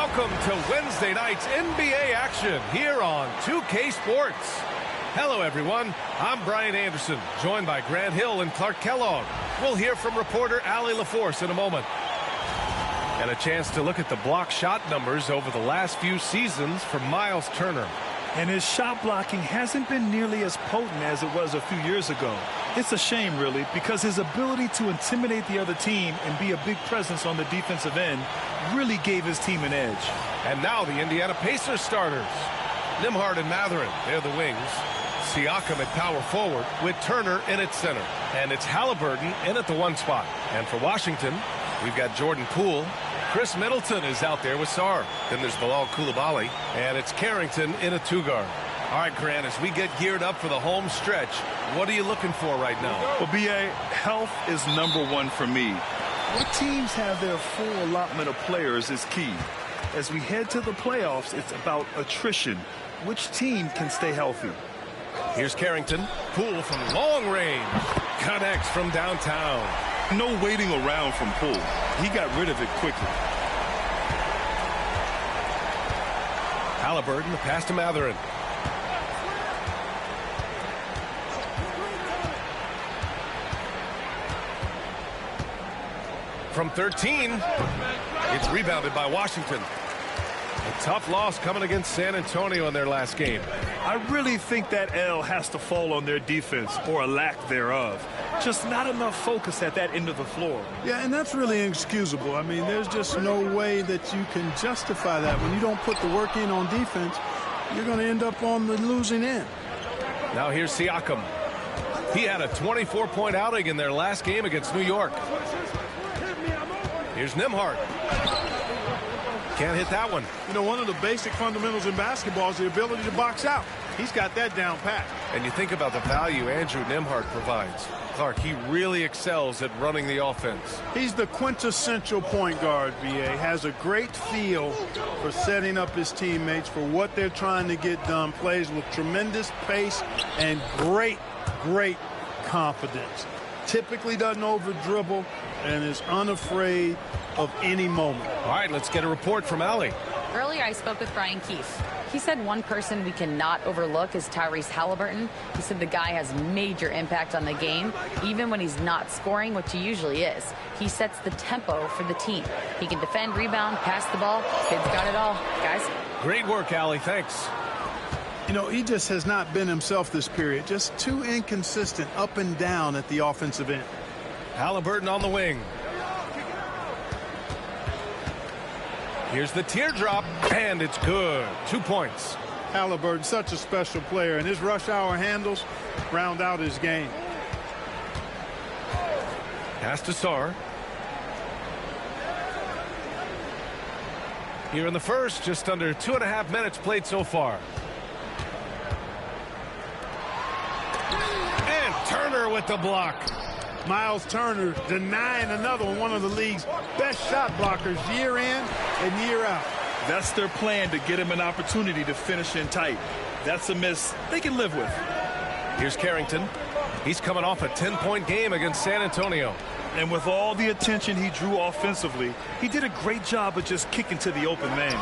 Welcome to Wednesday night's NBA action here on 2K Sports. Hello, everyone. I'm Brian Anderson, joined by Grant Hill and Clark Kellogg. We'll hear from reporter Allie LaForce in a moment. And a chance to look at the block shot numbers over the last few seasons for Miles Turner. And his shot blocking hasn't been nearly as potent as it was a few years ago. It's a shame, really, because his ability to intimidate the other team and be a big presence on the defensive end really gave his team an edge. And now the Indiana Pacers starters. Nembhard and Mathurin, they're the wings. Siakam at power forward with Turner in at center. And it's Halliburton in at the one spot. And for Washington, we've got Jordan Poole. Chris Middleton is out there with Sarr. Then there's Bilal Coulibaly. And it's Carrington in a two-guard. All right, Grant, as we get geared up for the home stretch, what are you looking for right now? Well, B.A., health is #1 for me. What teams have their full allotment of players is key. As we head to the playoffs, it's about attrition. Which team can stay healthy? Here's Carrington. Poole from long range. Connects from downtown. No waiting around from Poole. He got rid of it quickly. Halliburton, the pass to Mathurin. From 13, it's rebounded by Washington. A tough loss coming against San Antonio in their last game. I really think that L has to fall on their defense, or a lack thereof. Just not enough focus at that end of the floor. Yeah, and that's really inexcusable. I mean, there's just no way that you can justify that. When you don't put the work in on defense, you're going to end up on the losing end. Now here's Siakam. He had a 24-point outing in their last game against New York. Here's Nembhard. Can't hit that one. You know, one of the basic fundamentals in basketball is the ability to box out. He's got that down pat. And you think about the value Andrew Nembhard provides. Clark, he really excels at running the offense. He's the quintessential point guard, B.A. Has a great feel for setting up his teammates for what they're trying to get done. Plays with tremendous pace and great confidence. Typically doesn't over-dribble and is unafraid of any moment. All right, let's get a report from Allie. Earlier, I spoke with Brian Keefe. He said one person we cannot overlook is Tyrese Halliburton. He said the guy has major impact on the game, even when he's not scoring, which he usually is. He sets the tempo for the team. He can defend, rebound, pass the ball. Kid's got it all, guys. Great work, Allie. Thanks. You know, he just has not been himself this period. Just too inconsistent up and down at the offensive end. Halliburton on the wing. Here's the teardrop, and it's good. 2 points. Halliburton, such a special player, and his rush hour handles round out his game. Pass to Sarr. Here in the first, just under 2.5 minutes played so far. And Turner with the block. Miles Turner denying another one of the league's best shot blockers year in and year out. That's their plan, to get him an opportunity to finish in tight. That's a miss they can live with. Here's Carrington. He's coming off a 10-point game against San Antonio. And with all the attention he drew offensively, he did a great job of just kicking to the open man.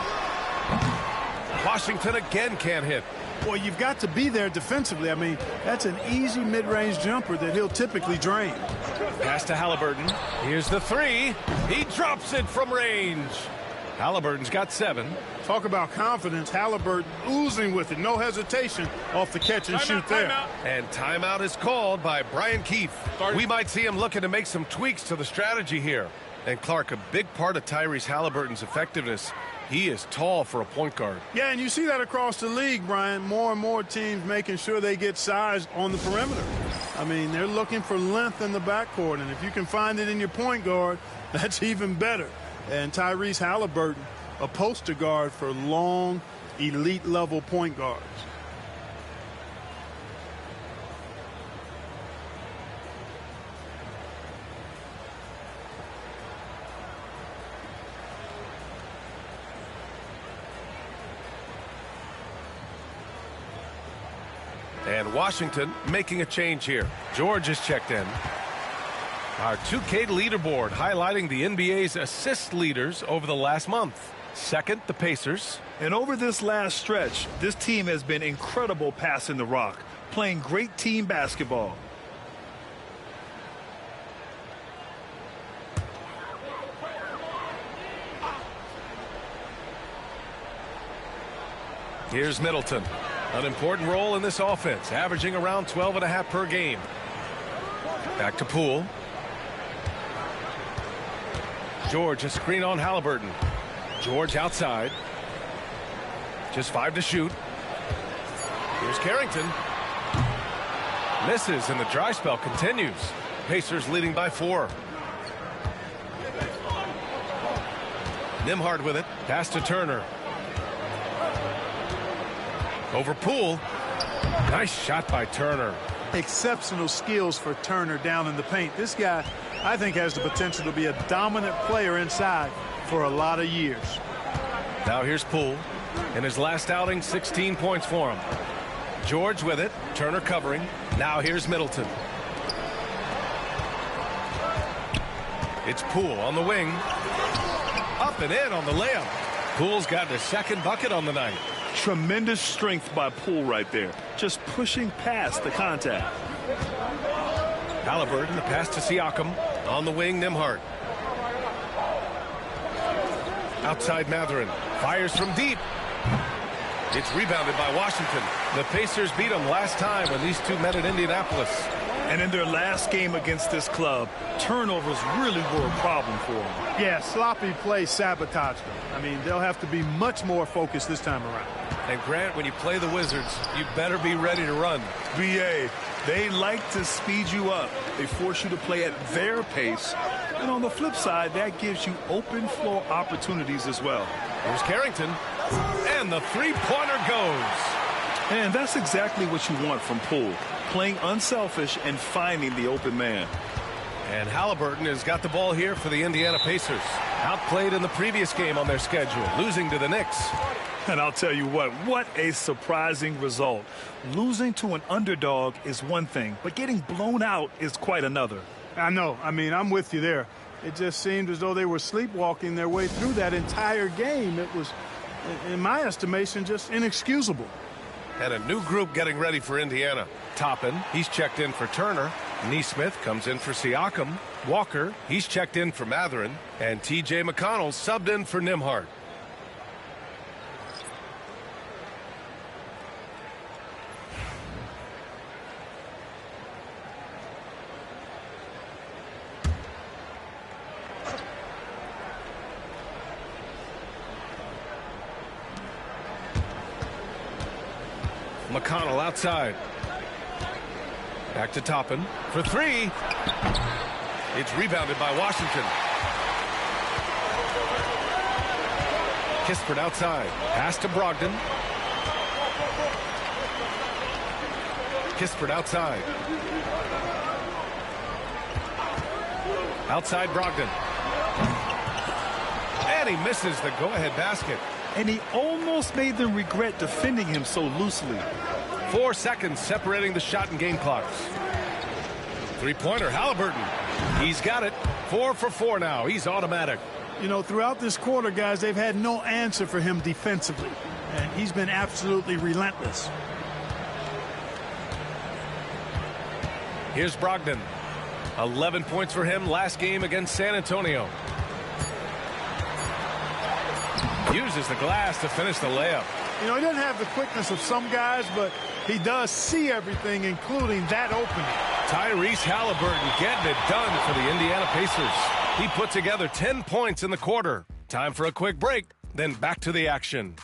Washington again can't hit. Well, you've got to be there defensively. I mean, that's an easy mid-range jumper that he'll typically drain. Pass to Halliburton. Here's the three. He drops it from range. Halliburton's got 7. Talk about confidence. Halliburton oozing with it. No hesitation off the catch and shoot there. And timeout is called by Brian Keefe. We might see him looking to make some tweaks to the strategy here. And Clark, a big part of Tyrese Halliburton's effectiveness, he is tall for a point guard. Yeah, and you see that across the league, Brian. More and more teams making sure they get size on the perimeter. I mean, they're looking for length in the backcourt, and if you can find it in your point guard, that's even better. And Tyrese Halliburton, a poster guard for long, elite-level point guards. And Washington making a change here. George is checked in. Our 2K leaderboard highlighting the NBA's assist leaders over the last month. Second, the Pacers. And over this last stretch, this team has been incredible passing the rock, playing great team basketball. Here's Middleton. An important role in this offense, averaging around 12.5 per game. Back to Poole. George, a screen on Halliburton. George outside. Just 5 to shoot. Here's Carrington. Misses, and the dry spell continues. Pacers leading by 4. Nembhard with it. Pass to Turner. Over Poole. Nice shot by Turner. Exceptional skills for Turner down in the paint. This guy, I think, has the potential to be a dominant player inside for a lot of years. Now here's Poole. In his last outing, 16 points for him. George with it. Turner covering. Now here's Middleton. It's Poole on the wing. Up and in on the layup. Poole's got his second bucket on the night. Tremendous strength by Poole right there, just pushing past the contact. Halliburton, the pass to Siakam. On the wing, Nembhard. Outside Mathurin. Fires from deep. It's rebounded by Washington. The Pacers beat them last time when these two met at Indianapolis. And in their last game against this club, turnovers really were a problem for them. Yeah, sloppy play sabotaged them. I mean, they'll have to be much more focused this time around. And Grant, when you play the Wizards, you better be ready to run. BA, they like to speed you up. They force you to play at their pace. And on the flip side, that gives you open floor opportunities as well. Here's Carrington. And the three-pointer goes. And that's exactly what you want from Poole. Playing unselfish and finding the open man. And Halliburton has got the ball here for the Indiana Pacers. Outplayed in the previous game on their schedule, losing to the Knicks. And I'll tell you what a surprising result. Losing to an underdog is one thing, but getting blown out is quite another. I know. I mean, I'm with you there. It just seemed as though they were sleepwalking their way through that entire game. It was, in my estimation, just inexcusable. And a new group getting ready for Indiana. Toppin, he's checked in for Turner. Neesmith comes in for Siakam. Walker, he's checked in for Mathurin. And T.J. McConnell subbed in for Nembhard. McConnell outside. Back to Toppin for 3. It's rebounded by Washington. Kispert outside. Pass to Brogdon. Kispert outside. Outside Brogdon. And he misses the go-ahead basket. And he almost made them regret defending him so loosely. 4 seconds separating the shot and game clocks. Three-pointer, Halliburton. He's got it. 4 for 4 now. He's automatic. You know, throughout this quarter, guys, they've had no answer for him defensively. And he's been absolutely relentless. Here's Brogdon. 11 points for him last game against San Antonio. Uses the glass to finish the layup. You know, he doesn't have the quickness of some guys, but he does see everything, including that opening. Tyrese Halliburton getting it done for the Indiana Pacers. He put together 10 points in the quarter. Time for a quick break, then back to the action.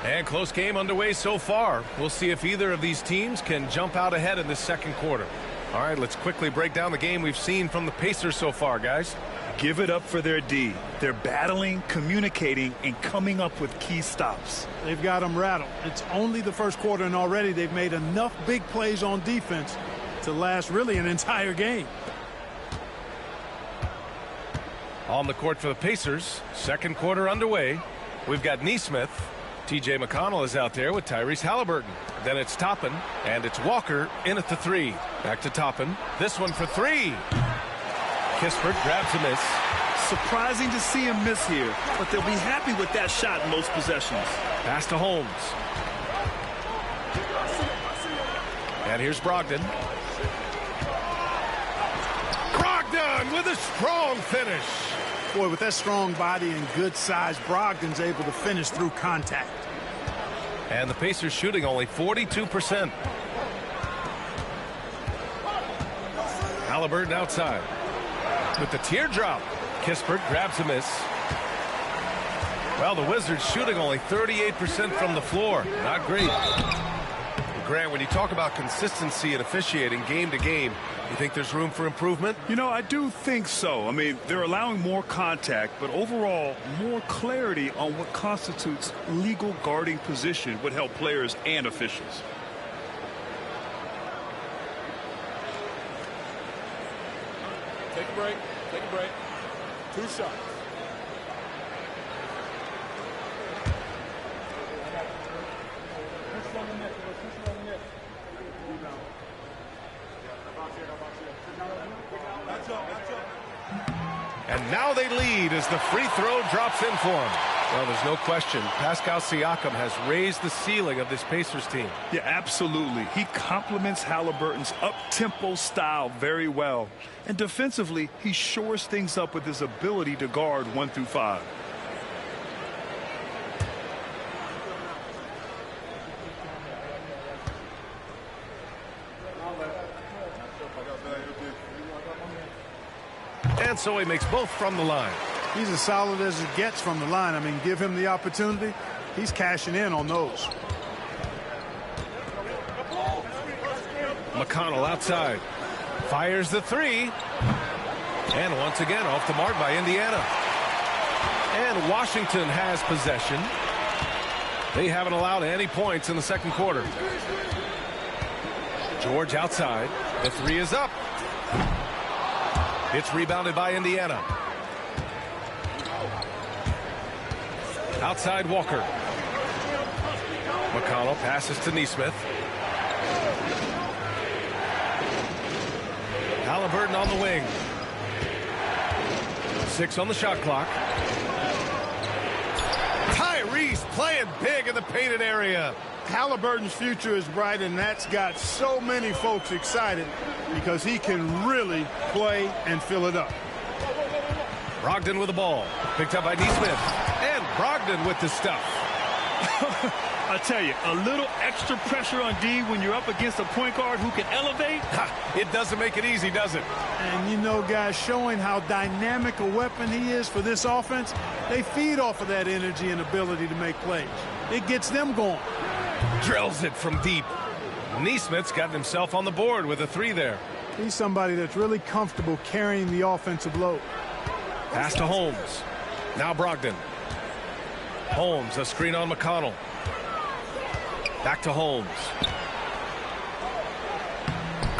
And close game underway so far. We'll see if either of these teams can jump out ahead in this second quarter. All right, let's quickly break down the game we've seen from the Pacers so far, guys. Give it up for their D. They're battling, communicating, and coming up with key stops. They've got them rattled. It's only the first quarter, and already they've made enough big plays on defense to last really an entire game. On the court for the Pacers, second quarter underway. We've got Nesmith. T.J. McConnell is out there with Tyrese Halliburton. Then it's Toppin, and it's Walker in at the three. Back to Toppin. This one for three. Kispert grabs a miss. Surprising to see him miss here, but they'll be happy with that shot in most possessions. Pass to Holmes. And here's Brogdon. Brogdon with a strong finish. Boy, with that strong body and good size, Brogdon's able to finish through contact. And the Pacers shooting only 42%. Halliburton outside. With the teardrop. Kispert grabs a miss. Well, the Wizards shooting only 38% from the floor. Not great. Grant, when you talk about consistency and officiating game to game, you think there's room for improvement? You know, I do think so. I mean, they're allowing more contact, but overall, more clarity on what constitutes legal guarding position would help players and officials. Take a break. Take a break. 2 shots. And now they lead as the free throw drops in for them. Well, there's no question. Pascal Siakam has raised the ceiling of this Pacers team. Yeah, absolutely. He complements Halliburton's up-tempo style very well. And defensively, he shores things up with his ability to guard 1 through 5. And so he makes both from the line. He's as solid as it gets from the line. I mean, give him the opportunity. He's cashing in on those. McConnell outside. Fires the three. And once again off the mark by Indiana. And Washington has possession. They haven't allowed any points in the second quarter. George outside. The three is up. It's rebounded by Indiana. Outside Walker. McConnell passes to Nesmith. Halliburton on the wing. 6 on the shot clock. Tyrese playing big in the painted area. Halliburton's future is bright, and that's got so many folks excited because he can really play and fill it up. Brogdon with the ball. Picked up by Nesmith. And Brogdon with the stuff. I tell you, a little extra pressure on D when you're up against a point guard who can elevate. It doesn't make it easy, does it? And, you know, guys, showing how dynamic a weapon he is for this offense, they feed off of that energy and ability to make plays. It gets them going. Drills it from deep. Nesmith's gotten himself on the board with a three there. He's somebody that's really comfortable carrying the offensive load. Pass to Holmes. Now Brogdon. Holmes, a screen on McConnell. Back to Holmes.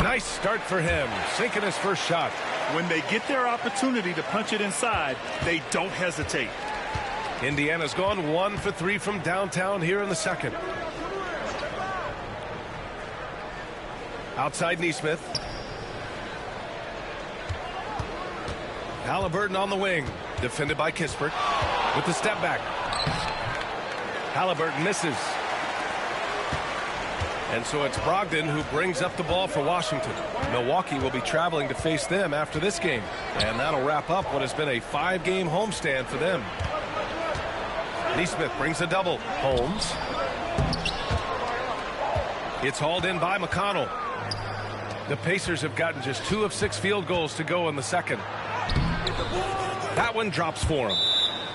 Nice start for him, sinking his first shot. When they get their opportunity to punch it inside, they don't hesitate. Indiana's gone 1 for 3 from downtown here in the second. Outside Nesmith. Halliburton on the wing. Defended by Kispert. With the step back. Halliburton misses. And so it's Brogdon who brings up the ball for Washington. Milwaukee will be traveling to face them after this game. And that'll wrap up what has been a 5-game homestand for them. Nesmith brings a double. Holmes. It's hauled in by McConnell. The Pacers have gotten just 2 of 6 field goals to go in the second. That one drops for him.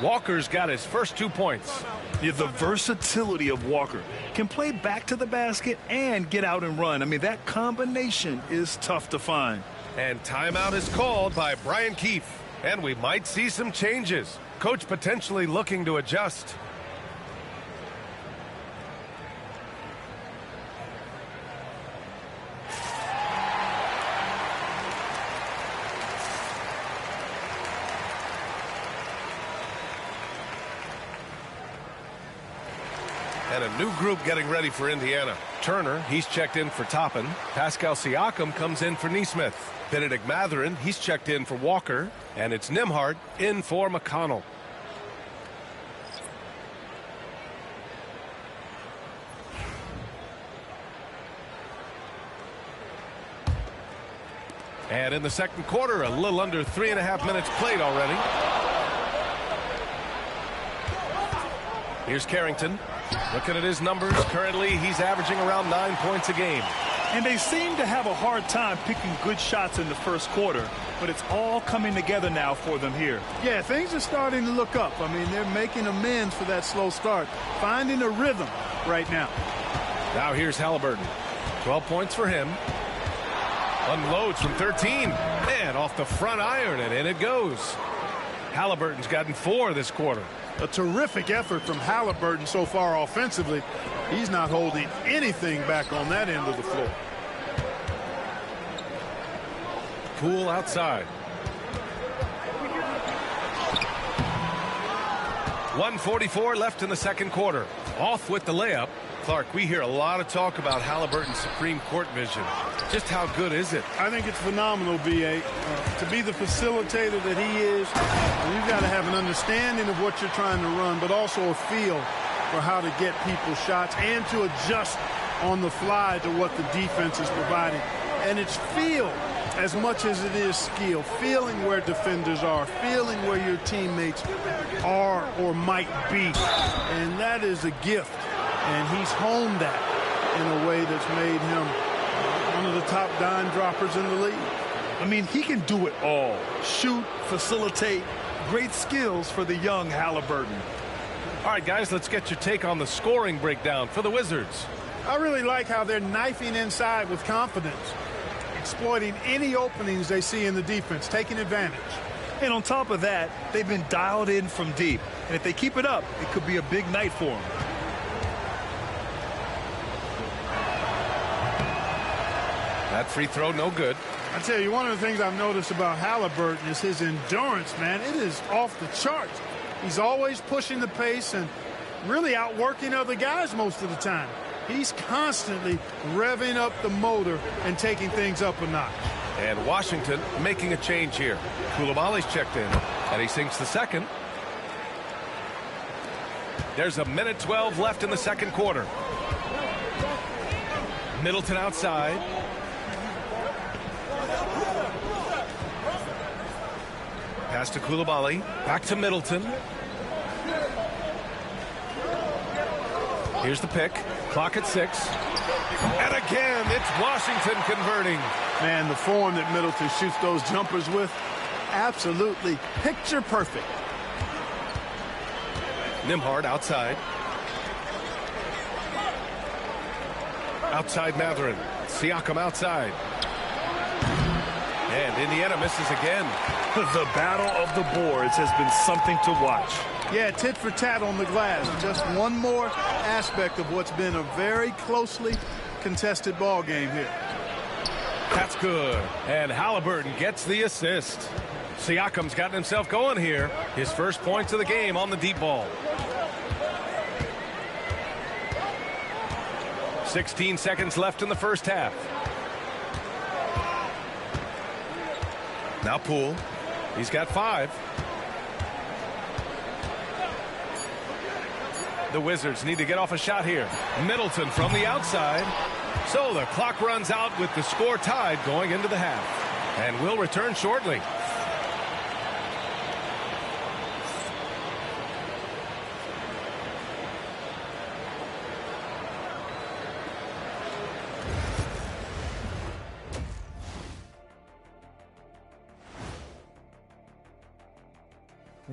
Walker's got his first 2 points. Yeah, the versatility of Walker. Can play back to the basket and get out and run. I mean, that combination is tough to find. And timeout is called by Brian Keefe. And we might see some changes. Coach potentially looking to adjust. And a new group getting ready for Indiana. Turner, he's checked in for Toppin. Pascal Siakam comes in for Neesmith. Benedict Mathurin, he's checked in for Walker. And it's Nembhard in for McConnell. And in the second quarter, a little under 3.5 minutes played already. Here's Carrington. Looking at his numbers, currently he's averaging around 9 points a game. And they seem to have a hard time picking good shots in the first quarter, but it's all coming together now for them here. Yeah, things are starting to look up. I mean, they're making amends for that slow start, finding a rhythm right now. Now here's Halliburton. 12 points for him. Unloads from 13. Man, off the front iron, and in it goes. Halliburton's gotten 4 this quarter. A terrific effort from Halliburton so far offensively. He's not holding anything back on that end of the floor. Poole outside. 1:44 left in the second quarter. Off with the layup. Clark, we hear a lot of talk about Halliburton's Supreme Court vision. Just how good is it? I think it's phenomenal, B.A. To be the facilitator that he is, you've got to have an understanding of what you're trying to run, but also a feel for how to get people shots and to adjust on the fly to what the defense is providing. And it's feel as much as it is skill, feeling where defenders are, feeling where your teammates are or might be. And that is a gift. And he's honed that in a way that's made him one of the top dime droppers in the league. I mean, he can do it all. Shoot, facilitate, great skills for the young Halliburton. All right, guys, let's get your take on the scoring breakdown for the Wizards. I really like how they're knifing inside with confidence, exploiting any openings they see in the defense, taking advantage. And on top of that, they've been dialed in from deep. And if they keep it up, it could be a big night for them. That free throw, no good. I tell you, one of the things I've noticed about Halliburton is his endurance, man. It is off the charts. He's always pushing the pace and really outworking other guys most of the time. He's constantly revving up the motor and taking things up a notch. And Washington making a change here. Koulibaly's checked in, and he sinks the second. There's a minute 12 left in the second quarter. Middleton outside. Pass to Koulibaly. Back to Middleton. Here's the pick. Clock at 6. And again, it's Washington converting. Man, the form that Middleton shoots those jumpers with, absolutely picture perfect. Nembhard outside. Outside Mathurin. Siakam outside. And Indiana misses again. The battle of the boards has been something to watch. Yeah, tit for tat on the glass. Just one more aspect of what's been a very closely contested ball game here. That's good. And Halliburton gets the assist. Siakam's gotten himself going here. His first points of the game on the deep ball. 16 seconds left in the first half. Now Poole. He's got 5. The Wizards need to get off a shot here. Middleton from the outside. So the clock runs out with the score tied going into the half. And we'll return shortly.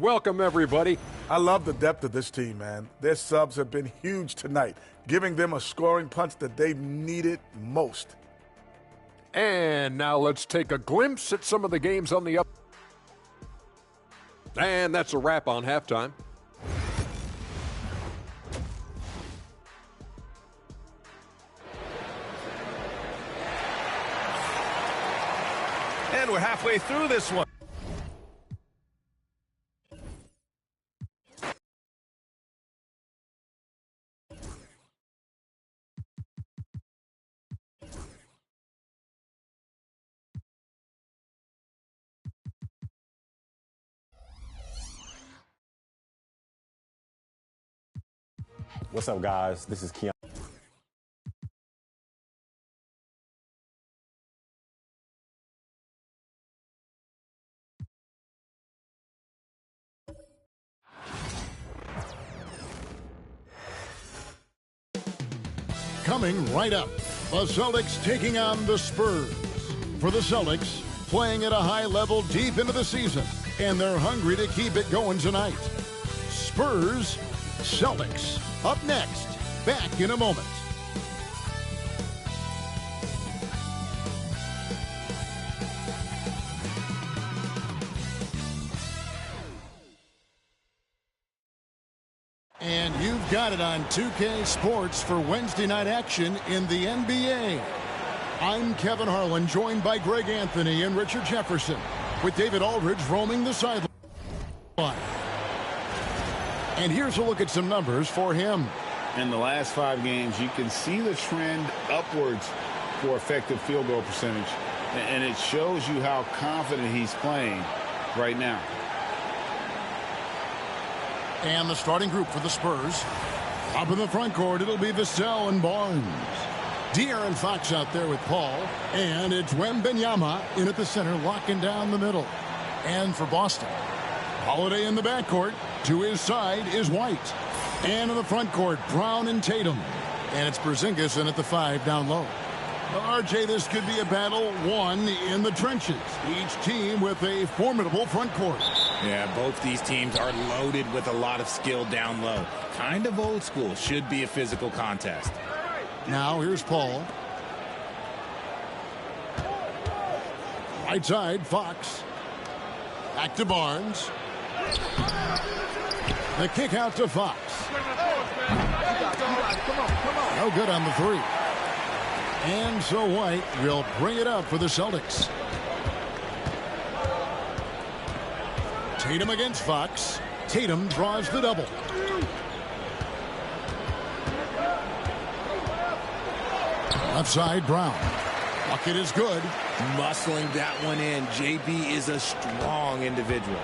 Welcome, everybody. I love the depth of this team, man. Their subs have been huge tonight, giving them a scoring punch that they needed most. And now let's take a glimpse at some of the games on the up. And that's a wrap on halftime. And we're halfway through this one. What's up, guys? This is Keon. Coming right up, the Celtics taking on the Spurs. For the Celtics, playing at a high level deep into the season, and they're hungry to keep it going tonight. Spurs, Celtics, up next. Back in a moment. And you've got it on 2K Sports for Wednesday night action in the NBA. I'm Kevin Harlan, joined by Greg Anthony and Richard Jefferson, with David Aldridge roaming the sideline. And here's a look at some numbers for him. In the last 5 games, you can see the trend upwards for effective field goal percentage. And it shows you how confident he's playing right now. And the starting group for the Spurs. Up in the front court, it'll be Vassell and Barnes. De'Aaron Fox out there with Paul. And it's Wembanyama in at the center, locking down the middle. And for Boston, Holiday in the backcourt. To his side is White. And in the front court, Brown and Tatum. And it's Porzingis in at the 5 down low. RJ, this could be a battle won in the trenches. Each team with a formidable front court. Yeah, both these teams are loaded with a lot of skill down low. Kind of old school. Should be a physical contest. Now here's Paul. Right side, Fox. Back to Barnes. The kick out to Fox. No good on the 3. And so White will bring it up for the Celtics. Tatum against Fox. Tatum draws the double. Left side, Brown. Bucket is good. Muscling that one in. JB is a strong individual.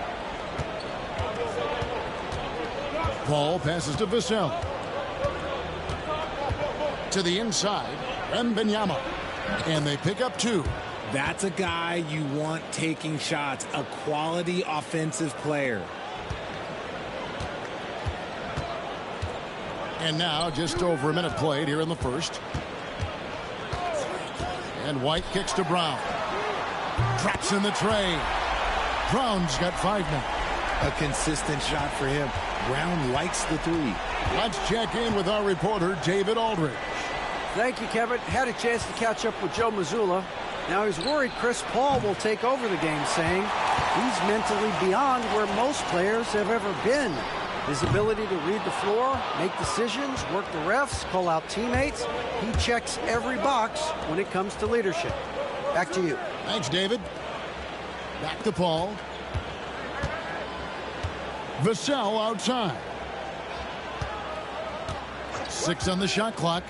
Paul passes to Vassell. To the inside, Wembanyama. And they pick up 2. That's a guy you want taking shots, a quality offensive player. And now just over a minute played here in the first. And White kicks to Brown. Traps in the tray. Brown's got 5 now. A consistent shot for him. Brown likes the 3. Let's check in with our reporter, David Aldridge. Thank you, Kevin. Had a chance to catch up with Joe Mazzulla. Now he's worried Chris Paul will take over the game, saying he's mentally beyond where most players have ever been. His ability to read the floor, make decisions, work the refs, call out teammates. He checks every box when it comes to leadership. Back to you. Thanks, David. Back to Paul. Vassell outside. 6 on the shot clock.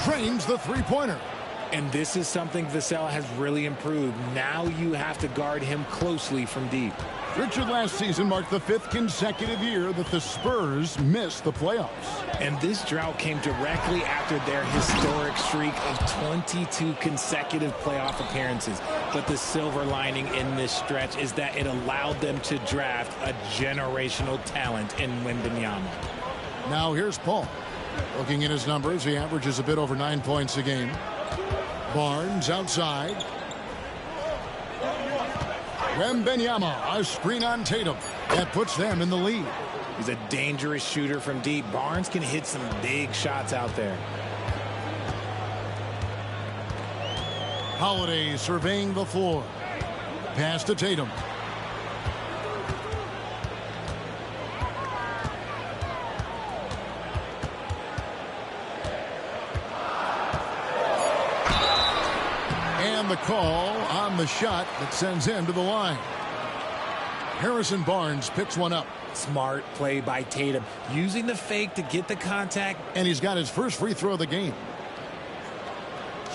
Trains the three-pointer. And this is something Vassell has really improved. Now you have to guard him closely from deep. Richard, last season marked the 5th consecutive year that the Spurs missed the playoffs. And this drought came directly after their historic streak of 22 consecutive playoff appearances. But the silver lining in this stretch is that it allowed them to draft a generational talent in Wembanyama. Now here's Paul. Looking at his numbers, he averages a bit over 9 points a game. Barnes outside. Wembanyama, a screen on Tatum. That puts them in the lead. He's a dangerous shooter from deep. Barnes can hit some big shots out there. Holiday surveying the floor. Pass to Tatum. And the call on the shot that sends him to the line. Harrison Barnes picks one up. Smart play by Tatum, using the fake to get the contact. And he's got his first free throw of the game.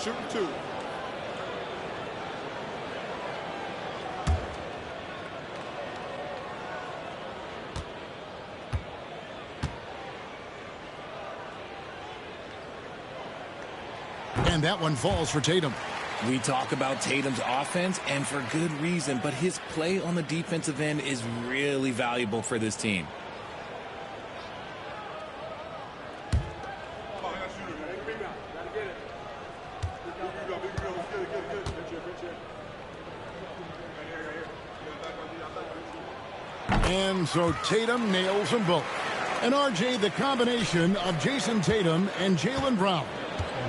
Shooting 2. And that one falls for Tatum. We talk about Tatum's offense, and for good reason, but his play on the defensive end is really valuable for this team. And so Tatum nails them both. And RJ, the combination of Jason Tatum and Jaylen Brown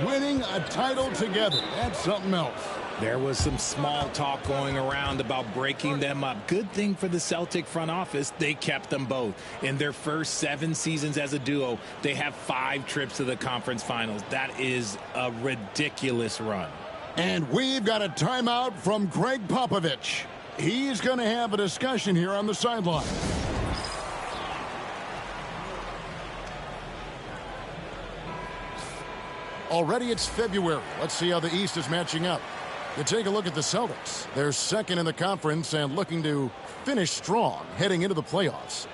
winning a title together. That's something else. There was some small talk going around about breaking them up. Good thing for the Celtic front office, they kept them both. In their first 7 seasons as a duo, they have 5 trips to the conference finals. That is a ridiculous run. And we've got a timeout from Greg Popovich. He's going to have a discussion here on the sideline. Already it's February. Let's see how the East is matching up. You take a look at the Celtics. They're second in the conference and looking to finish strong heading into the playoffs.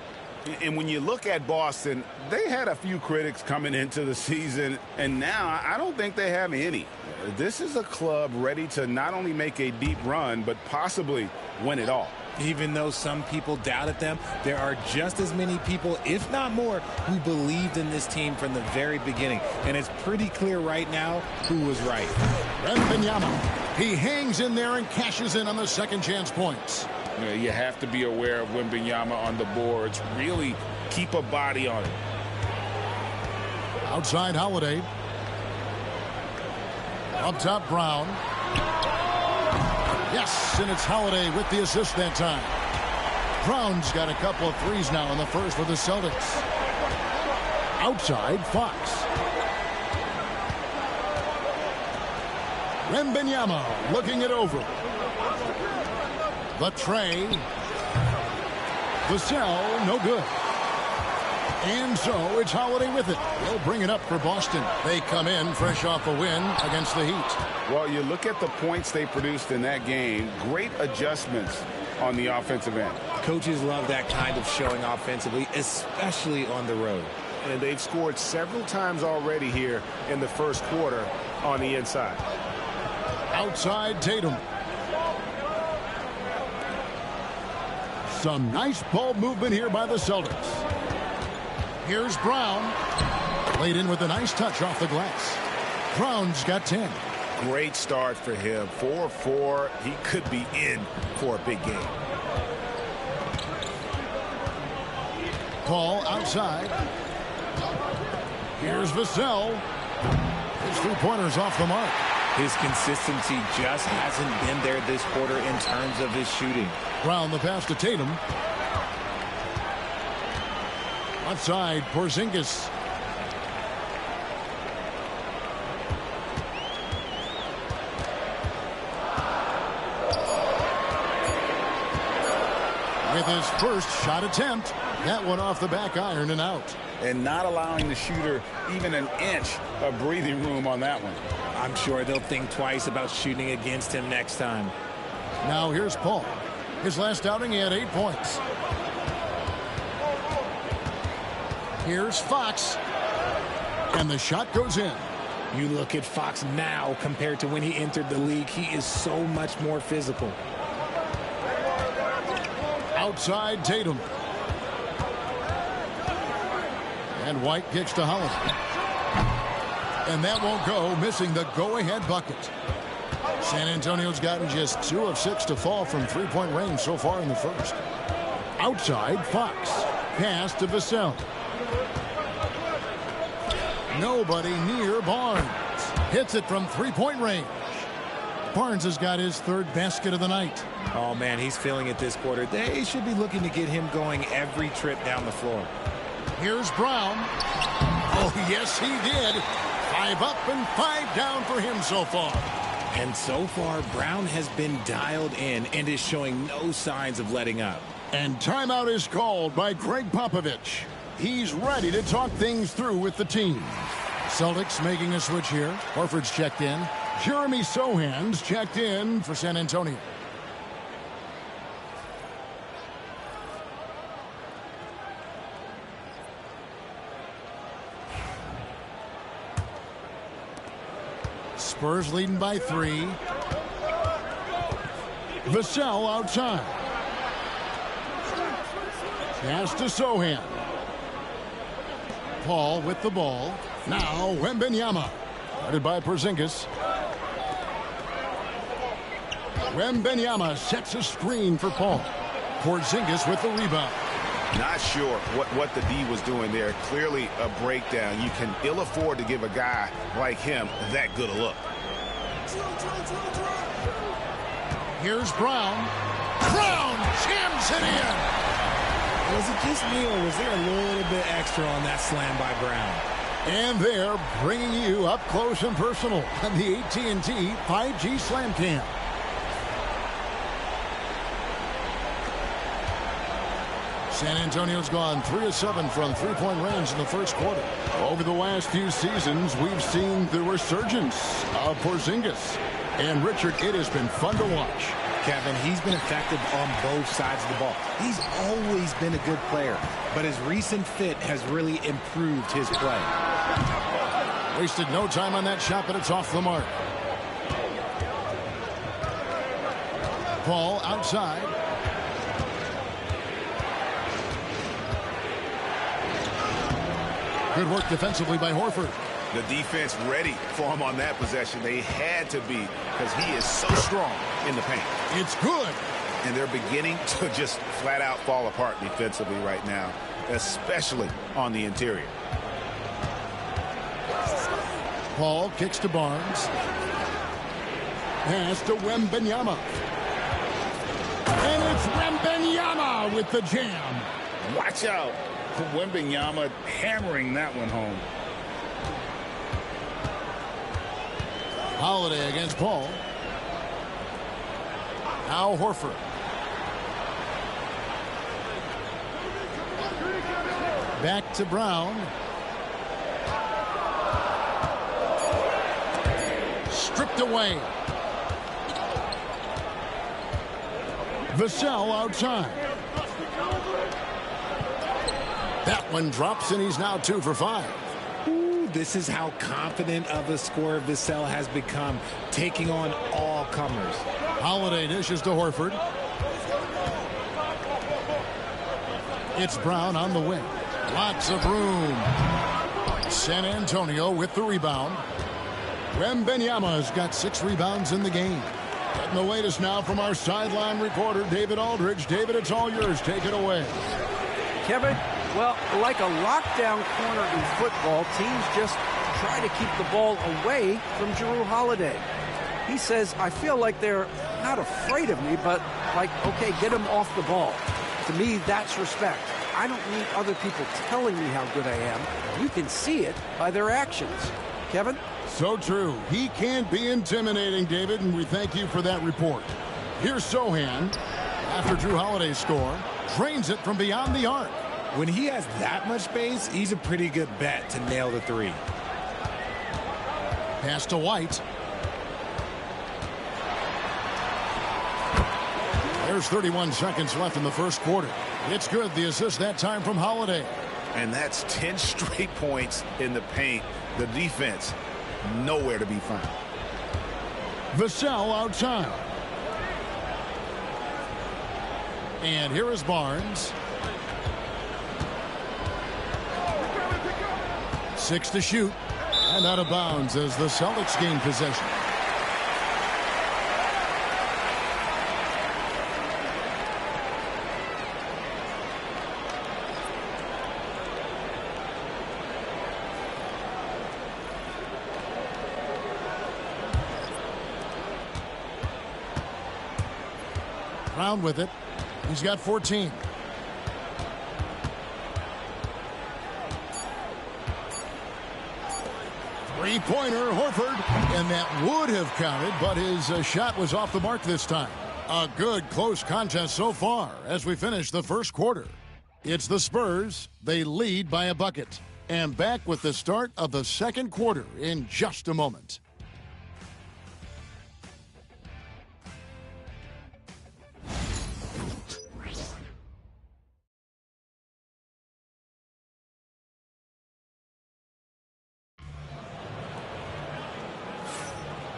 And when you look at Boston, they had a few critics coming into the season, and now I don't think they have any. This is a club ready to not only make a deep run, but possibly win it all. Even though some people doubted them, there are just as many people, if not more, who believed in this team from the very beginning. And it's pretty clear right now who was right. Wembanyama. He hangs in there and cashes in on the second chance points. You have to be aware of Wembanyama on the boards. Really keep a body on it. Outside Holiday. Up top Brown. Yes, and it's Holiday with the assist that time. Brown's got a couple of threes now in the first for the Celtics. Outside Fox. Wembanyama looking it over. The tray. Vassell, no good. And so it's Holiday with it. They'll bring it up for Boston. They come in fresh off a win against the Heat. Well, you look at the points they produced in that game. Great adjustments on the offensive end. Coaches love that kind of showing offensively, especially on the road. And they've scored several times already here in the first quarter on the inside. Outside Tatum. Some nice ball movement here by the Celtics. Here's Brown. Laid in with a nice touch off the glass. Brown's got 10. Great start for him. 4-4. He could be in for a big game. Paul outside. Here's Vassell. His 3-pointers off the mark. His consistency just hasn't been there this quarter in terms of his shooting. Brown the pass to Tatum. Outside Porzingis. With his first shot attempt, that one off the back iron and out. And not allowing the shooter even an inch of breathing room on that one. I'm sure they'll think twice about shooting against him next time. Now here's Paul. His last outing, he had 8 points. Here's Fox. And the shot goes in. You look at Fox now compared to when he entered the league, he is so much more physical. Outside Tatum. And White kicks to Holiday. And that won't go, missing the go-ahead bucket. San Antonio's gotten just 2 of 6 to fall from 3-point range so far in the first. Outside Fox. Pass to Vassell. Nobody near Barnes. Hits it from 3-point range. Barnes has got his 3rd basket of the night. Oh, man, he's feeling it this quarter. They should be looking to get him going every trip down the floor. Here's Brown. Oh, yes, he did. 5 up and 5 down for him so far. And so far, Brown has been dialed in and is showing no signs of letting up. And timeout is called by Greg Popovich. He's ready to talk things through with the team. Celtics making a switch here. Horford's checked in. Jeremy Sohan's checked in for San Antonio. Spurs leading by 3. Vassell outside. Pass to Sohan. Paul with the ball. Now Wembanyama. Guarded by Porzingis. Wembanyama sets a screen for Paul. Porzingis with the rebound. Not sure what the D was doing there. Clearly a breakdown. You can ill afford to give a guy like him that good a look. Here's Brown. Brown jams it in. Was it just me, or was there a little bit extra on that slam by Brown? And they're bringing you up close and personal on the AT&T 5G Slam Cam. San Antonio's gone 3 of 7 from three-point range in the first quarter. Over the last few seasons, we've seen the resurgence of Porzingis. And Richard, it has been fun to watch. Kevin, he's been effective on both sides of the ball. He's always been a good player, but his recent fit has really improved his play. Wasted no time on that shot, but it's off the mark. Paul outside. Good work defensively by Horford. The defense ready for him on that possession. They had to be, because he is so strong in the paint. It's good. And they're beginning to just flat out fall apart defensively right now, especially on the interior. Paul kicks to Barnes. Pass to Wembanyama. And it's Wembanyama with the jam. Watch out. Wembanyama hammering that one home. Holiday against Paul. Now Horford. Back to Brown. Stripped away. Vassell outside. That one drops, and he's now 2 for 5. Ooh, this is how confident of a scorer Vassell has become, taking on all comers. Holiday dishes to Horford. It's Brown on the wing. Lots of room. San Antonio with the rebound. Wembanyama's got 6 rebounds in the game. Getting the latest now from our sideline reporter, David Aldridge. David, it's all yours. Take it away. Kevin, well, like a lockdown corner in football, teams just try to keep the ball away from Jrue Holiday. He says, I feel like they're not afraid of me, but like, okay, get him off the ball. To me, that's respect. I don't need other people telling me how good I am. You can see it by their actions. Kevin? So true. He can be intimidating, David, and we thank you for that report. Here's Sohan. After Jrue Holiday's score, drains it from beyond the arc. When he has that much space, he's a pretty good bet to nail the 3. Pass to White. There's 31 seconds left in the first quarter. It's good. The assist that time from Holiday. And that's 10 straight points in the paint. The defense, nowhere to be found. Vassell outside. And here is Barnes. 6 to shoot. And out of bounds as the Celtics gain possession. Brown with it. He's got 14. Three-pointer, Horford. And that would have counted, but his shot was off the mark this time. A good, close contest so far as we finish the first quarter. It's the Spurs. They lead by a bucket. And back with the start of the second quarter in just a moment.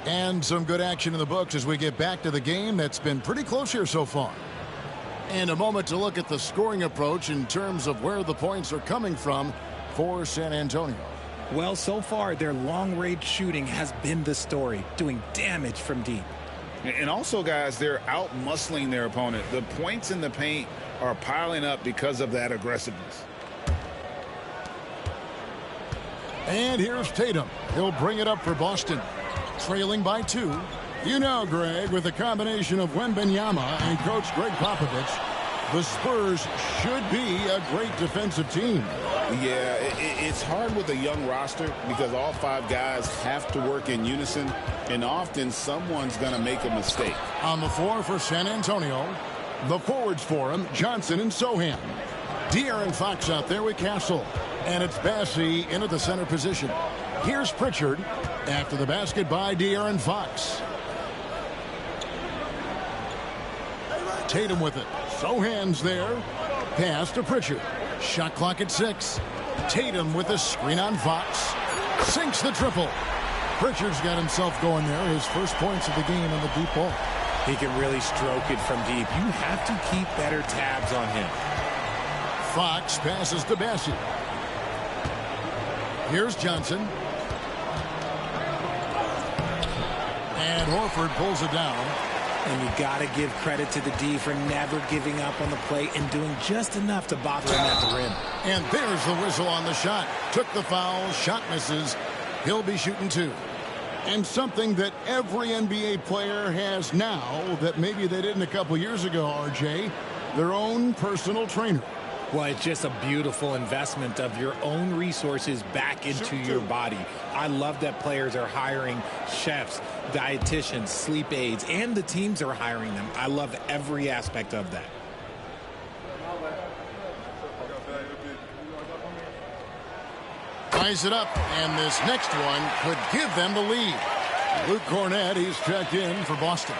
And some good action in the books as we get back to the game that's been pretty close here so far. And a moment to look at the scoring approach in terms of where the points are coming from for San Antonio. Well, so far, their long-range shooting has been the story, doing damage from deep. And also, guys, they're out-muscling their opponent. The points in the paint are piling up because of that aggressiveness. And here's Tatum. He'll bring it up for Boston. Trailing by 2. You know, Greg, with the combination of Wembanyama and Coach Greg Popovich, the Spurs should be a great defensive team. Yeah, it's hard with a young roster because all 5 guys have to work in unison, and often someone's going to make a mistake. On the floor for San Antonio, the forwards for him, Johnson and Sohan. De'Aaron Fox out there with Castle. And it's Bassey in at the center position. Here's Pritchard after the basket by De'Aaron Fox. Tatum with it. Sohan's there. Pass to Pritchard. Shot clock at 6. Tatum with a screen on Fox. Sinks the triple. Pritchard's got himself going there. His first points of the game on the deep ball. He can really stroke it from deep. You have to keep better tabs on him. Fox passes to Bassey. Here's Johnson. And Horford pulls it down. And you got to give credit to the D for never giving up on the play and doing just enough to bother him at the rim. And there's the whistle on the shot. Took the foul. Shot misses. He'll be shooting 2. And something that every NBA player has now that maybe they didn't a couple years ago, RJ, their own personal trainer. Well, it's just a beautiful investment of your own resources back into your body. I love that players are hiring chefs, dietitians, sleep aides, and the teams are hiring them. I love every aspect of that. Ties it up, and this next one could give them the lead. Luke Cornett, he's checked in for Boston.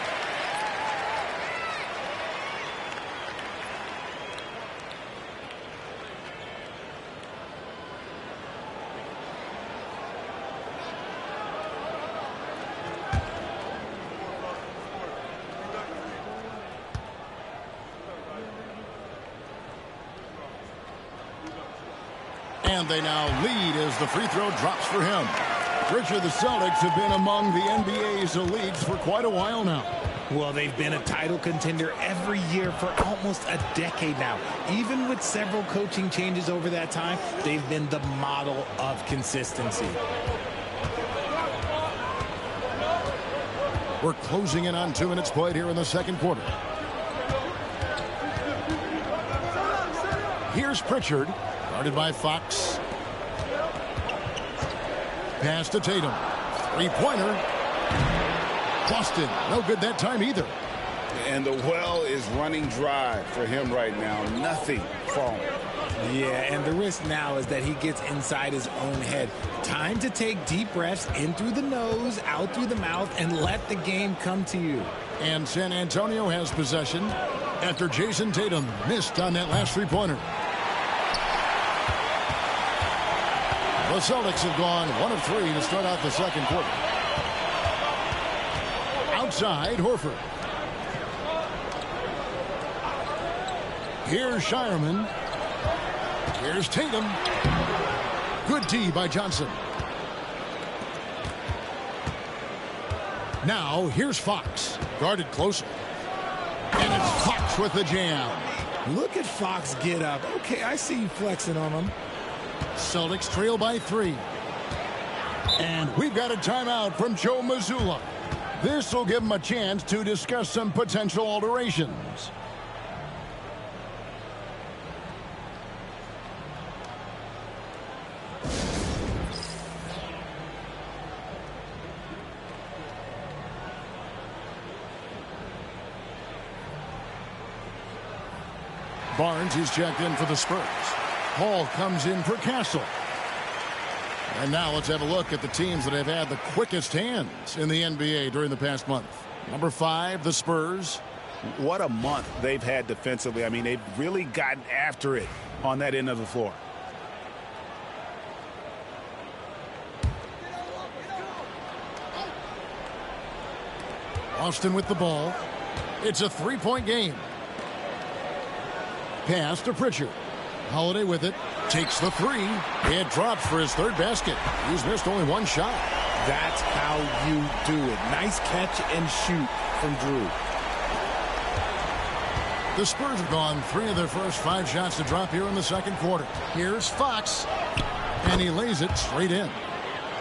And they now lead as the free throw drops for him. Richard, the Celtics have been among the NBA's elites for quite a while now. Well, they've been a title contender every year for almost a decade now. Even with several coaching changes over that time, they've been the model of consistency. We're closing in on 2 minutes played here in the second quarter. Here's Pritchard, guarded by Fox. Pass to Tatum. 3-pointer. Boston, no good that time either. And the well is running dry for him right now. Nothing falling. Yeah, and the risk now is that he gets inside his own head. Time to take deep breaths in through the nose, out through the mouth, and let the game come to you. And San Antonio has possession after Jason Tatum missed on that last 3-pointer. The Celtics have gone 1 of 3 to start out the second quarter. Outside, Horford. Here's Shireman. Here's Tatum. Good D by Johnson. Now, here's Fox. Guarded closer. And it's Fox with the jam. Look at Fox get up. Okay, I see you flexing on him. Celtics trail by 3. And we've got a timeout from Joe Mazzulla. This will give him a chance to discuss some potential alterations. Barnes is checked in for the Spurs. Hall comes in for Castle. And now let's have a look at the teams that have had the quickest hands in the NBA during the past month. Number 5, the Spurs. What a month they've had defensively. I mean, they've really gotten after it on that end of the floor. Austin with the ball. It's a three-point game. Pass to Pritchard. Holiday with it. Takes the three. It drops for his third basket. He's missed only one shot. That's how you do it. Nice catch and shoot from Drew. The Spurs have gone 3 of their first 5 shots to drop here in the second quarter. Here's Fox. And he lays it straight in.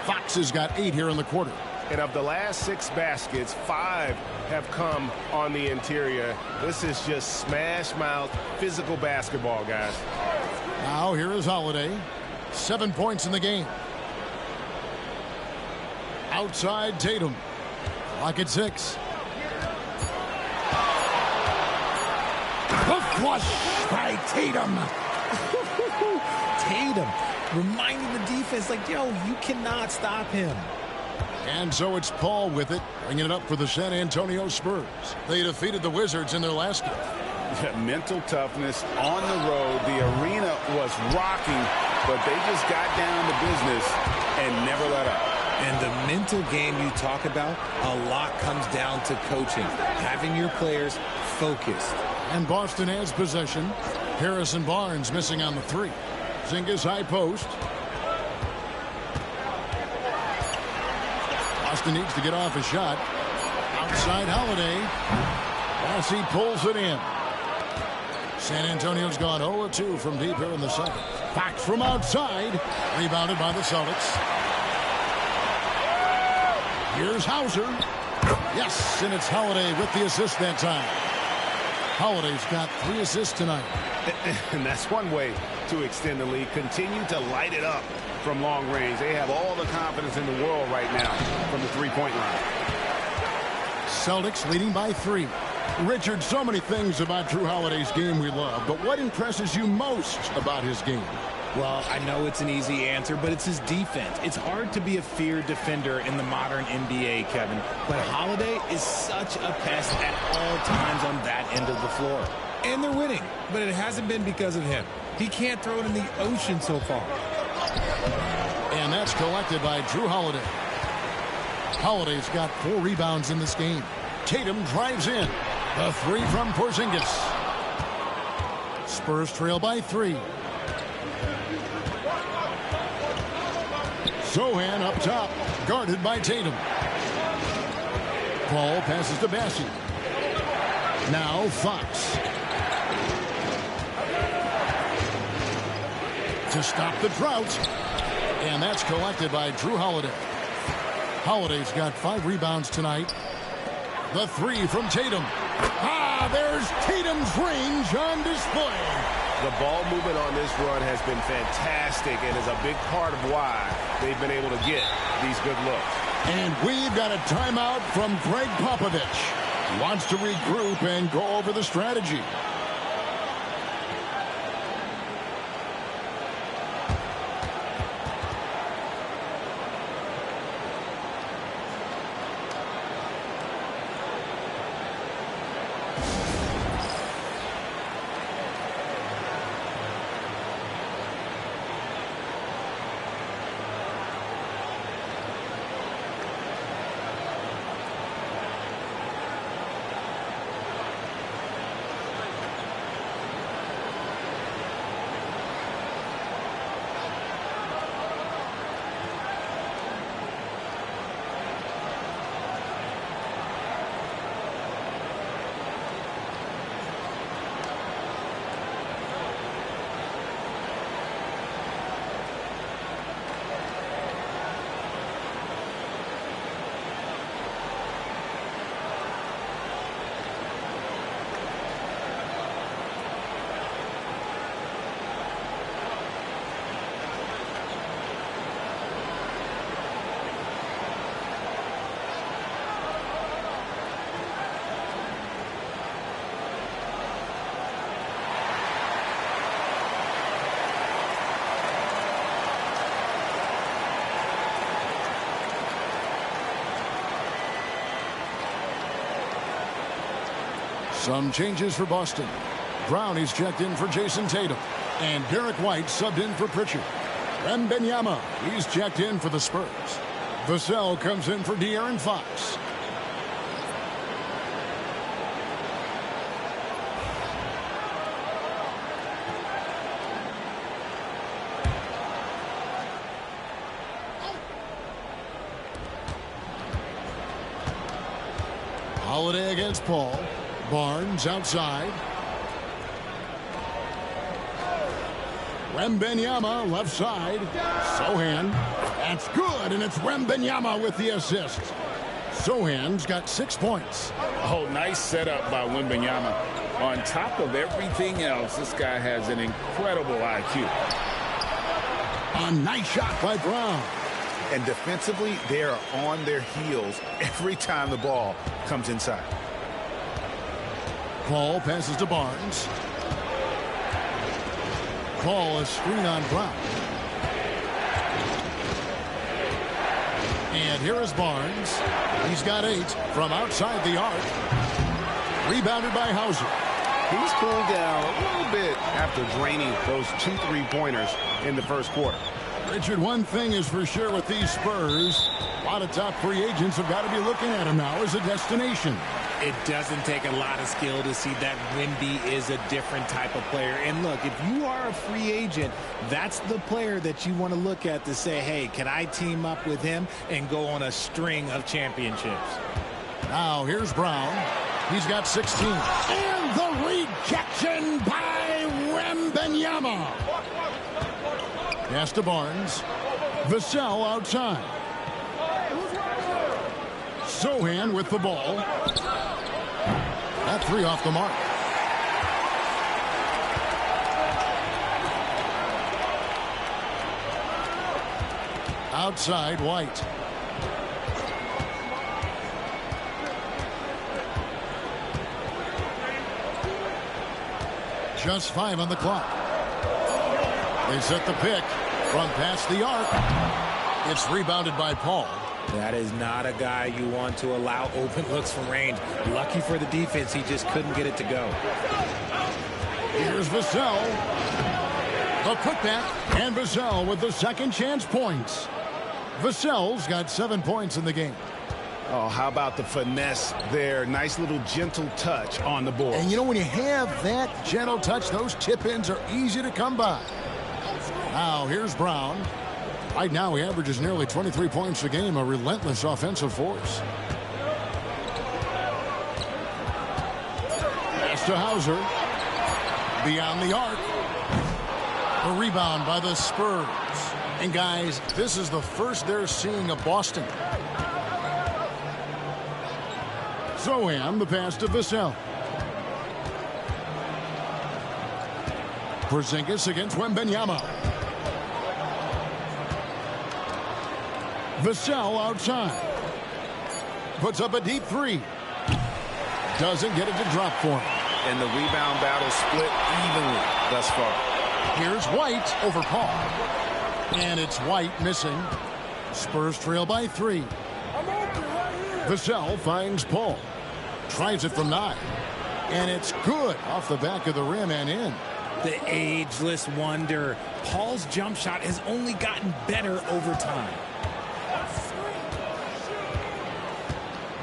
Fox has got 8 here in the quarter. And of the last 6 baskets, 5 have come on the interior. This is just smash mouth physical basketball, guys. Now here is Holiday. 7 points in the game. Outside Tatum. Clock at 6. The flush by Tatum. Tatum reminding the defense, like, yo, you cannot stop him. And so it's Paul with it, bringing it up for the San Antonio Spurs. They defeated the Wizards in their last game. Yeah, mental toughness on the road. The arena was rocking, but they just got down to business and never let up. And the mental game you talk about, a lot comes down to coaching, having your players focused. And Boston has possession. Harrison Barnes missing on the 3. Zingas high post. Boston needs to get off a shot. Outside Holiday. Lassie pulls it in. San Antonio's gone 0-2 from deep here in the second. Back from outside. Rebounded by the Celtics. Here's Hauser. Yes, and it's Holiday with the assist that time. Holiday's got 3 assists tonight. And that's one way to extend the lead. Continue to light it up from long range. They have all the confidence in the world right now from the three-point line. Celtics leading by 3. Richard, so many things about Drew Holiday's game we love, but what impresses you most about his game? Well, I know it's an easy answer, but it's his defense. It's hard to be a feared defender in the modern NBA, Kevin. But Holiday is such a pest at all times on that end of the floor. And they're winning, but it hasn't been because of him. He can't throw it in the ocean so far. And that's collected by Drew Holiday. Holiday's got 4 rebounds in this game. Tatum drives in. The 3 from Porzingis. Spurs trail by 3. Sohan up top, guarded by Tatum. Paul passes to Bassi. Now Fox. To stop the drought. And that's collected by Drew Holiday. Holiday's got 5 rebounds tonight. The 3 from Tatum. There's Tatum's range on display. The ball movement on this run has been fantastic and is a big part of why they've been able to get these good looks. And we've got a timeout from Greg Popovich. He wants to regroup and go over the strategy. Some changes for Boston. Brown is checked in for Jason Tatum. And Derek White subbed in for Pritchard. Wembanyama, he's checked in for the Spurs. Vassell comes in for De'Aaron Fox. Holiday against Paul. Barnes outside. Wembenyama left side. Sohan. That's good, and it's Wembenyama with the assist. Sohan's got 6 points. Oh, nice setup by Wembenyama. On top of everything else, this guy has an incredible IQ. A nice shot by Brown. And defensively, they are on their heels every time the ball comes inside. Paul passes to Barnes. Paul is screen on Brown. And here is Barnes. He's got 8 from outside the arc. Rebounded by Hauser. He's cooled down a little bit after draining those 2 3-pointers in the first quarter. Richard, one thing is for sure with these Spurs, a lot of top free agents have got to be looking at him now as a destination. It doesn't take a lot of skill to see that Wemby is a different type of player. And look, if you are a free agent, that's the player that you want to look at to say, hey, can I team up with him and go on a string of championships? Now here's Brown. He's got 16. And the rejection by Wembenyama. Pass to Barnes. Vassell outside. Sohan with the ball. That 3 off the mark. Outside, White. Just 5 on the clock. They set the pick from past the arc. It's rebounded by Paul. That is not a guy you want to allow open looks from range. Lucky for the defense, he just couldn't get it to go. Here's Vassell. The putback, and Vassell with the second chance points. Vassell's got 7 points in the game. Oh, how about the finesse there? Nice little gentle touch on the board. And you know, when you have that gentle touch, those tip-ins are easy to come by. Now, here's Brown. Right now, he averages nearly 23 points a game, a relentless offensive force. Pass to Hauser. Beyond the arc. A rebound by the Spurs. And, guys, this is the first they're seeing of Boston. Sohan, the pass to Vassell. Porzingis against Wembenyama. Vassell outside. Puts up a deep 3. Doesn't get it to drop for him. And the rebound battle split evenly thus far. Here's White over Paul. And it's White missing. Spurs trail by 3. Vassell finds Paul. Tries it from 9. And it's good off the back of the rim and in. The ageless wonder. Paul's jump shot has only gotten better over time.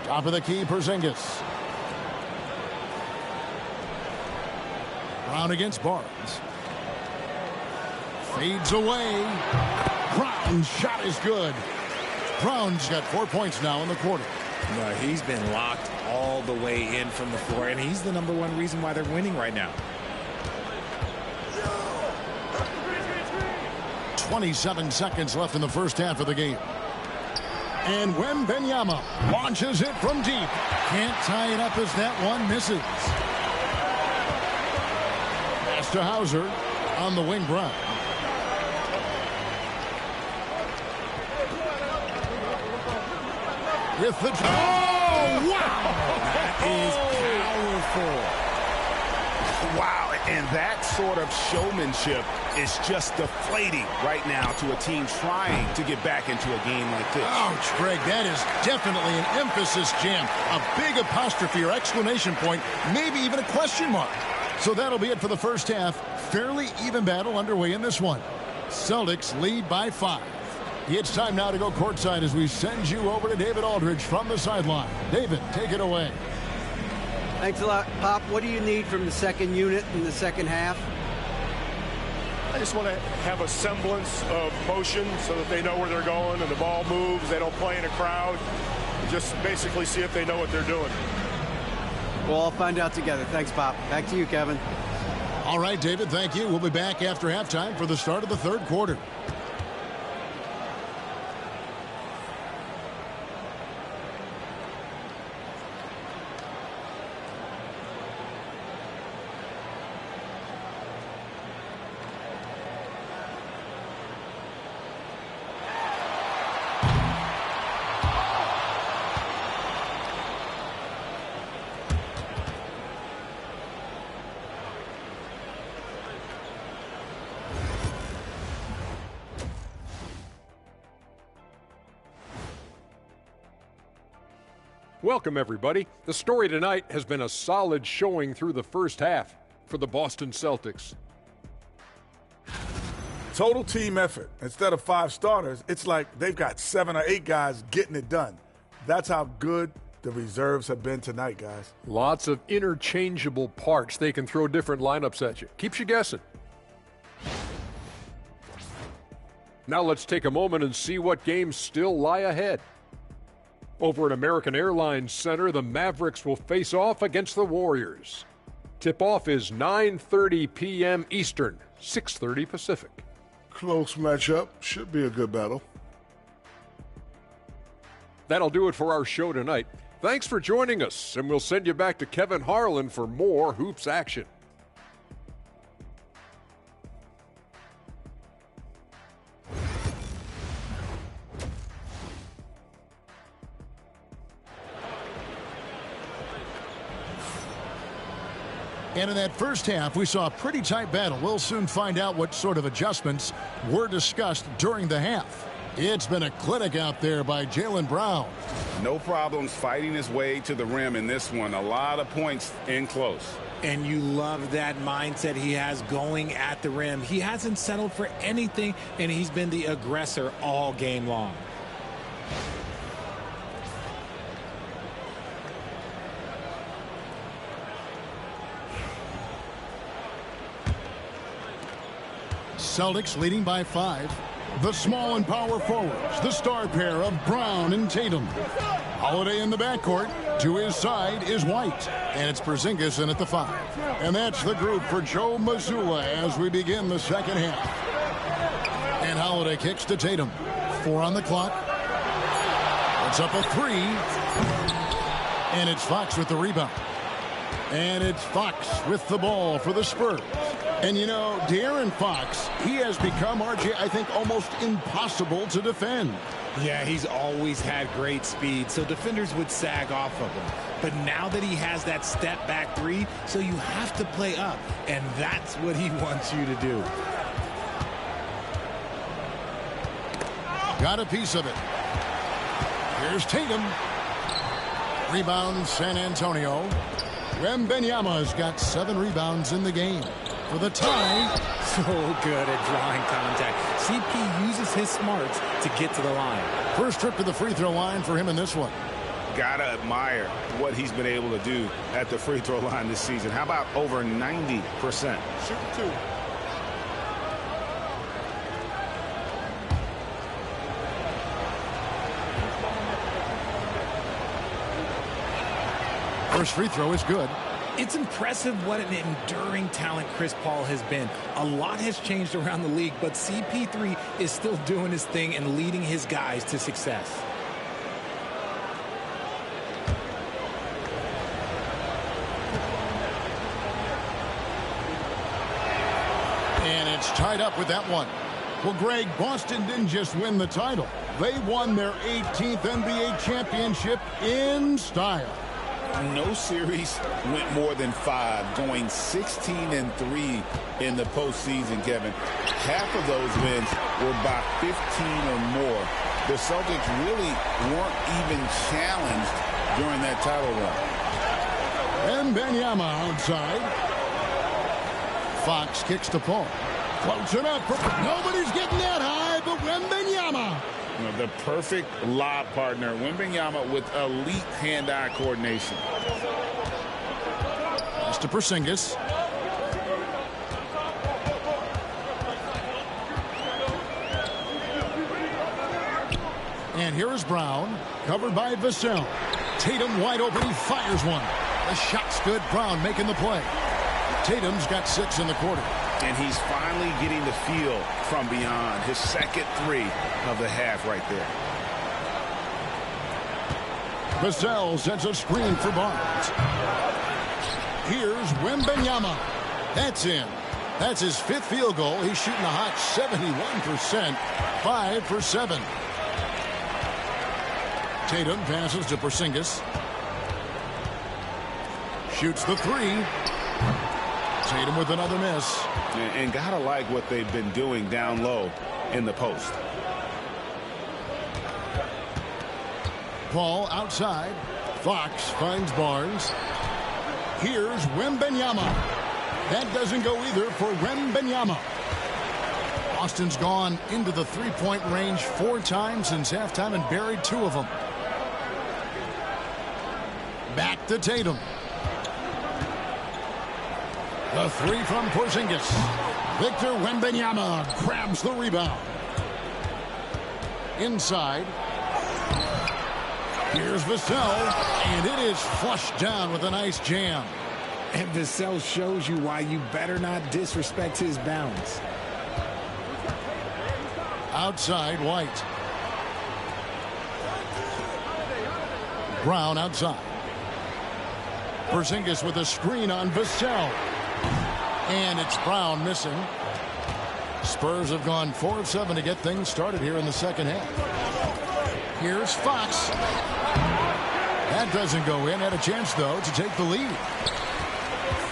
Top of the key, Porzingis. Brown against Barnes. Fades away. Brown's shot is good. Brown's got 4 points now in the quarter. No, he's been locked all the way in from the floor, and he's the #1 reason why they're winning right now. 27 seconds left in the first half of the game. And Wembenyama launches it from deep. Can't tie it up as that one misses. Pass to Hauser on the wing. Brown. With the... Oh, wow! That is powerful. Wow, and that sort of showmanship is just deflating right now to a team trying to get back into a game like this. Ouch, Greg, that is definitely an emphasis jam. A big apostrophe or exclamation point, maybe even a question mark. So that'll be it for the first half. Fairly even battle underway in this one. Celtics lead by 5. It's time now to go courtside as we send you over to David Aldridge from the sideline. David, take it away. Thanks a lot, Pop. What do you need from the second unit in the second half? I just want to have a semblance of motion so that they know where they're going and the ball moves. They don't play in a crowd. Just basically see if they know what they're doing. We'll all find out together. Thanks, Pop. Back to you, Kevin. All right, David, thank you. We'll be back after halftime for the start of the third quarter. Welcome, everybody. The story tonight has been a solid showing through the first half for the Boston Celtics. Total team effort. Instead of 5 starters, it's like they've got 7 or 8 guys getting it done. That's how good the reserves have been tonight, guys. Lots of interchangeable parts. They can throw different lineups at you. Keeps you guessing. Now let's take a moment and see what games still lie ahead. Over at American Airlines Center, the Mavericks will face off against the Warriors. Tip-off is 9:30 p.m. Eastern, 6:30 Pacific. Close matchup. Should be a good battle. That'll do it for our show tonight. Thanks for joining us, and we'll send you back to Kevin Harlan for more hoops action. And in that first half, we saw a pretty tight battle. We'll soon find out what sort of adjustments were discussed during the half. It's been a clinic out there by Jaylen Brown. No problems fighting his way to the rim in this one. A lot of points in close. And you love that mindset he has going at the rim. He hasn't settled for anything, and he's been the aggressor all game long. Celtics leading by 5. The small and power forwards, the star pair of Brown and Tatum. Holiday in the backcourt. To his side is White. And it's Porzingis in at the 5. And that's the group for Joe Mazzulla as we begin the second half. And Holiday kicks to Tatum. 4 on the clock. It's up a 3. And it's Fox with the rebound. And it's Fox with the ball for the Spurs. And, you know, De'Aaron Fox, he has become, RJ, I think, almost impossible to defend. Yeah, he's always had great speed, so defenders would sag off of him. But now that he has that step-back 3, so you have to play up, and that's what he wants you to do. Got a piece of it. Here's Tatum. Rebound, San Antonio. Wembanyama's got 7 rebounds in the game. For the tie. So good at drawing contact. CP uses his smarts to get to the line. First trip to the free throw line for him in this one. Gotta admire what he's been able to do at the free throw line this season. How about over 90%? Shoot 2. First free throw is good. It's impressive what an enduring talent Chris Paul has been. A lot has changed around the league, but CP3 is still doing his thing and leading his guys to success. And it's tied up with that one. Well, Greg, Boston didn't just win the title. They won their 18th NBA championship in style. No series went more than 5, going 16-3 in the postseason, Kevin. Half of those wins were by 15 or more. The Celtics really weren't even challenged during that title run. And Wembanyama outside. Fox kicks to Paul. Floats it up. Nobody's getting that high, but Wembanyama. You know, the perfect lob partner, Wembanyama, with elite hand-eye coordination. Pass to Porzingis. And here is Brown, covered by Vassell. Tatum wide open, he fires one. The shot's good. Brown making the play. Tatum's got 6 in the quarter. And he's finally getting the feel from beyond. His second 3 of the half right there. Vassell sends a screen for Barnes. Here's Wembanyama. That's in. That's his 5th field goal. He's shooting a hot 71%. 5 for 7. Tatum passes to Porzingis. Shoots the 3. Tatum with another miss. And gotta like what they've been doing down low in the post. Paul outside. Fox finds Barnes. Here's Wembanyama. That doesn't go either for Wembanyama. Boston's gone into the three-point range 4 times since halftime and buried 2 of them. Back to Tatum. The 3 from Porzingis. Victor Wembanyama grabs the rebound. Inside. Here's Vassell, and it is flushed down with a nice jam. And Vassell shows you why you better not disrespect his bounds. Outside, White. Brown outside. Porzingis with a screen on Vassell. And it's Brown missing. Spurs have gone 4 of 7 to get things started here in the second half. Here's Fox. That doesn't go in. Had a chance, though, to take the lead.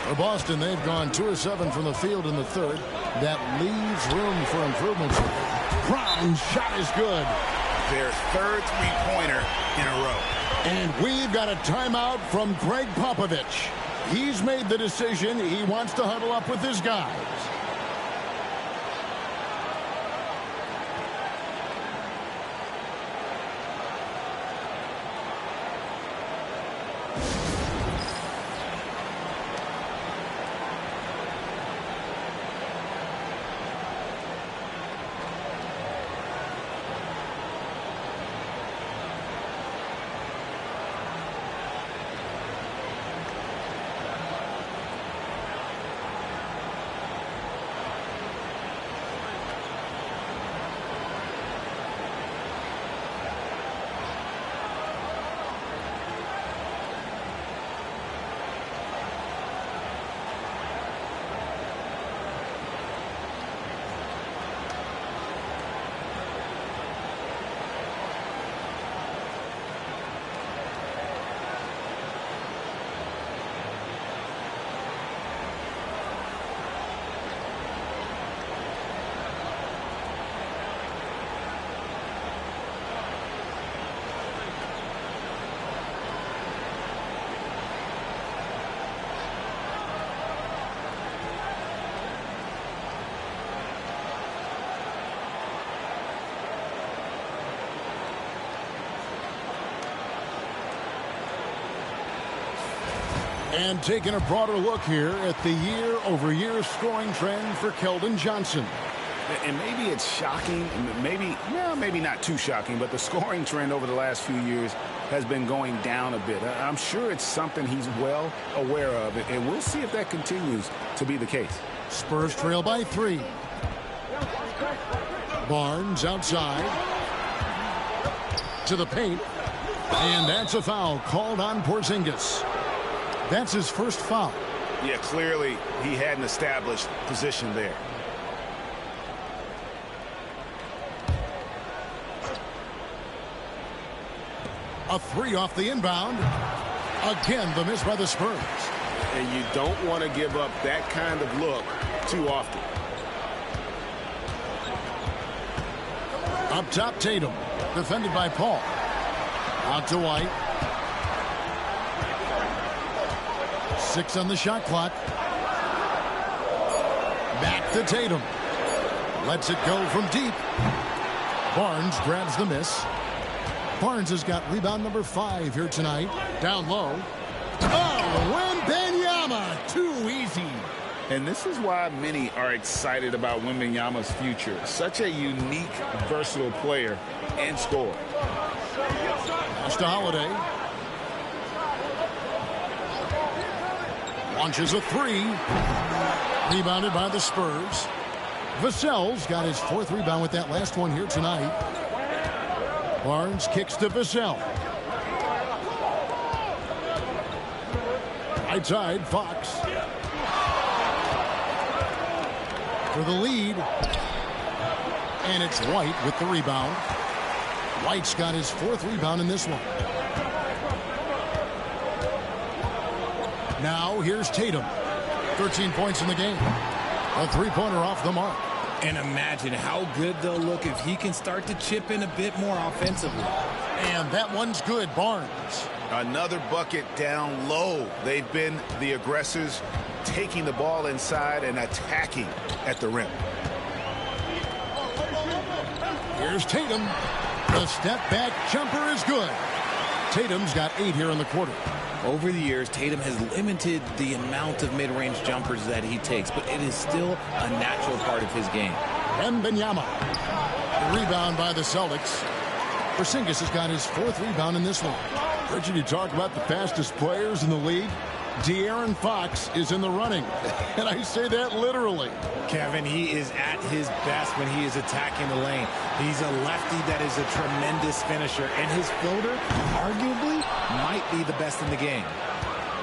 For Boston, they've gone 2 of 7 from the field in the third. That leaves room for improvement. Brown's shot is good. Their 3rd three-pointer in a row. And we've got a timeout from Greg Popovich. He's made the decision. He wants to huddle up with his guys. And taking a broader look here at the year-over-year scoring trend for Keldon Johnson. And maybe it's shocking, maybe not too shocking, but the scoring trend over the last few years has been going down a bit. I'm sure it's something he's well aware of, and we'll see if that continues to be the case. Spurs trail by 3. Barnes outside. To the paint. And that's a foul called on Porzingis. That's his first foul. Yeah, clearly he had an established position there. A 3 off the inbound. Again, the miss by the Spurs. And you don't want to give up that kind of look too often. Up top, Tatum. Defended by Paul. Out to White. 6 on the shot clock. Back to Tatum. Lets it go from deep. Barnes grabs the miss. Barnes has got rebound number 5 here tonight. Down low. Oh, Wembanyama. Too easy. And this is why many are excited about Wembanyama's future. Such a unique, versatile player and scorer. Pass to Holiday. Launches a three. Rebounded by the Spurs. Vassell's got his 4th rebound with that last one here tonight. Barnes kicks to Vassell. Right side, Fox. For the lead. And it's White with the rebound. White's got his 4th rebound in this one. Now here's Tatum. 13 points in the game. A 3-pointer off the mark. And imagine how good they'll look if he can start to chip in a bit more offensively. And that one's good, Barnes. Another bucket down low. They've been the aggressors, taking the ball inside and attacking at the rim. Here's Tatum. The step-back jumper is good. Tatum's got 8 here in the quarter. Over the years, Tatum has limited the amount of mid-range jumpers that he takes, but it is still a natural part of his game. Wembanyama. The rebound by the Celtics. Porzingis has got his 4th rebound in this one. Richard, you talk about the fastest players in the league. De'Aaron Fox is in the running. And I say that literally. Kevin, he is at his best when he is attacking the lane. He's a lefty that is a tremendous finisher, and his floater arguably might be the best in the game.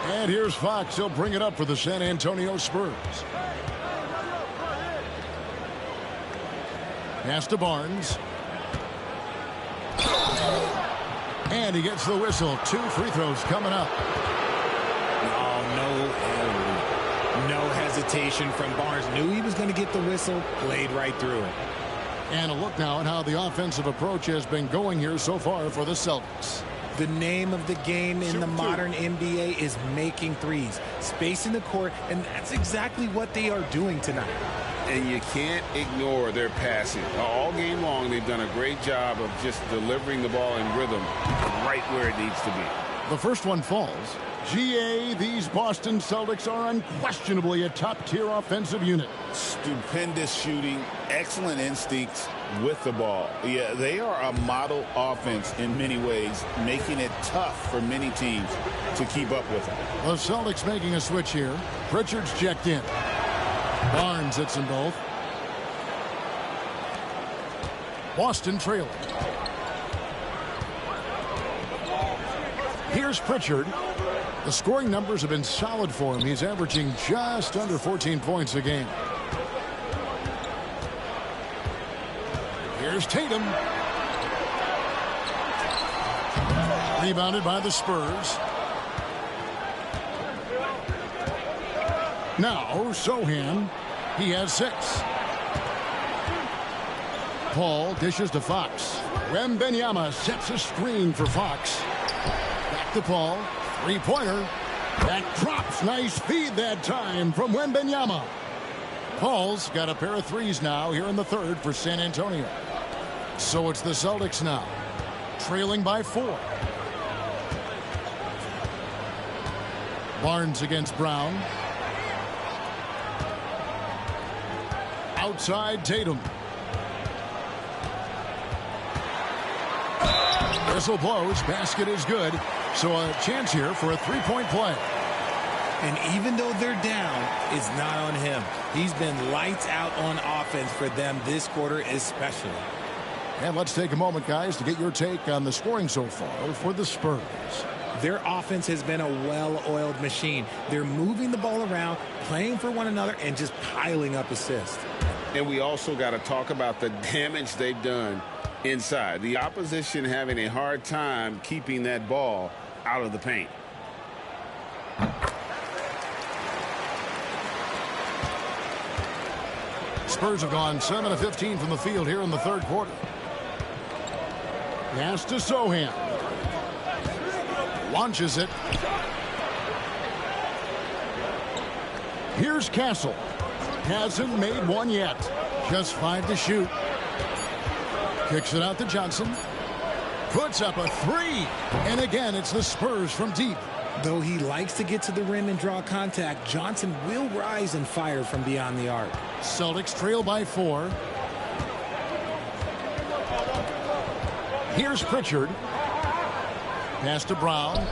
And here's Fox. He'll bring it up for the San Antonio Spurs. Pass to Barnes. And he gets the whistle. 2 free throws coming up. No hesitation from Barnes. Knew he was going to get the whistle, played right through it. And a look now at how the offensive approach has been going here so far for the Celtics. The name of the game in the modern NBA is making threes, spacing the court, and that's exactly what they are doing tonight. And you can't ignore their passing. All game long, they've done a great job of just delivering the ball in rhythm right where it needs to be. The first one falls. GA, these Boston Celtics are unquestionably a top-tier offensive unit. Stupendous shooting, excellent instincts with the ball. Yeah, they are a model offense in many ways, making it tough for many teams to keep up with them. The Celtics making a switch here. Pritchard's checked in. Barnes hits them both. Boston trailing. Here's Pritchard. The scoring numbers have been solid for him. He's averaging just under 14 points a game. Here's Tatum. Rebounded by the Spurs. Now, Sohan. He has 6. Paul dishes to Fox. Wembanyama sets a screen for Fox. Back to Paul. 3-pointer. That drops. Nice feed that time from Wembanyama. Paul's got a pair of threes now here in the 3rd for San Antonio. So it's the Celtics now, trailing by 4. Barnes against Brown. Outside Tatum. Whistle blows. Basket is good. So a chance here for a 3-point play. And even though they're down, it's not on him. He's been lights out on offense for them this quarter especially. And let's take a moment, guys, to get your take on the scoring so far for the Spurs. Their offense has been a well-oiled machine. They're moving the ball around, playing for one another, and just piling up assists. And we also got to talk about the damage they've done inside. The opposition having a hard time keeping that ball out of the paint. Spurs have gone 7 of 15 from the field here in the 3rd quarter. Pass to Sohan. Launches it. Here's Castle. Hasn't made one yet. Just 5 to shoot. Kicks it out to Johnson. Puts up a 3. And again, it's the Spurs from deep. Though he likes to get to the rim and draw contact, Johnson will rise and fire from beyond the arc. Celtics trail by 4. Here's Pritchard. Pass to Brown.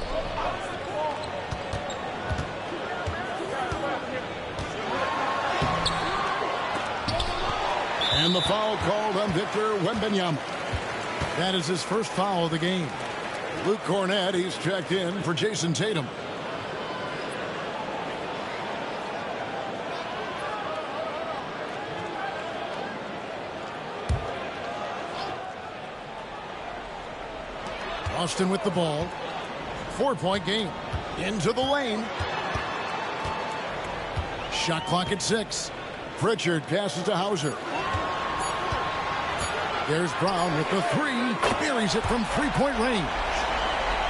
And the foul called on Victor Wembanyama. That is his first foul of the game. Luke Cornett, he's checked in for Jason Tatum. Boston with the ball. 4-point game. Into the lane. Shot clock at 6. Pritchard passes to Hauser. There's Brown with the 3. Buries it from 3-point range.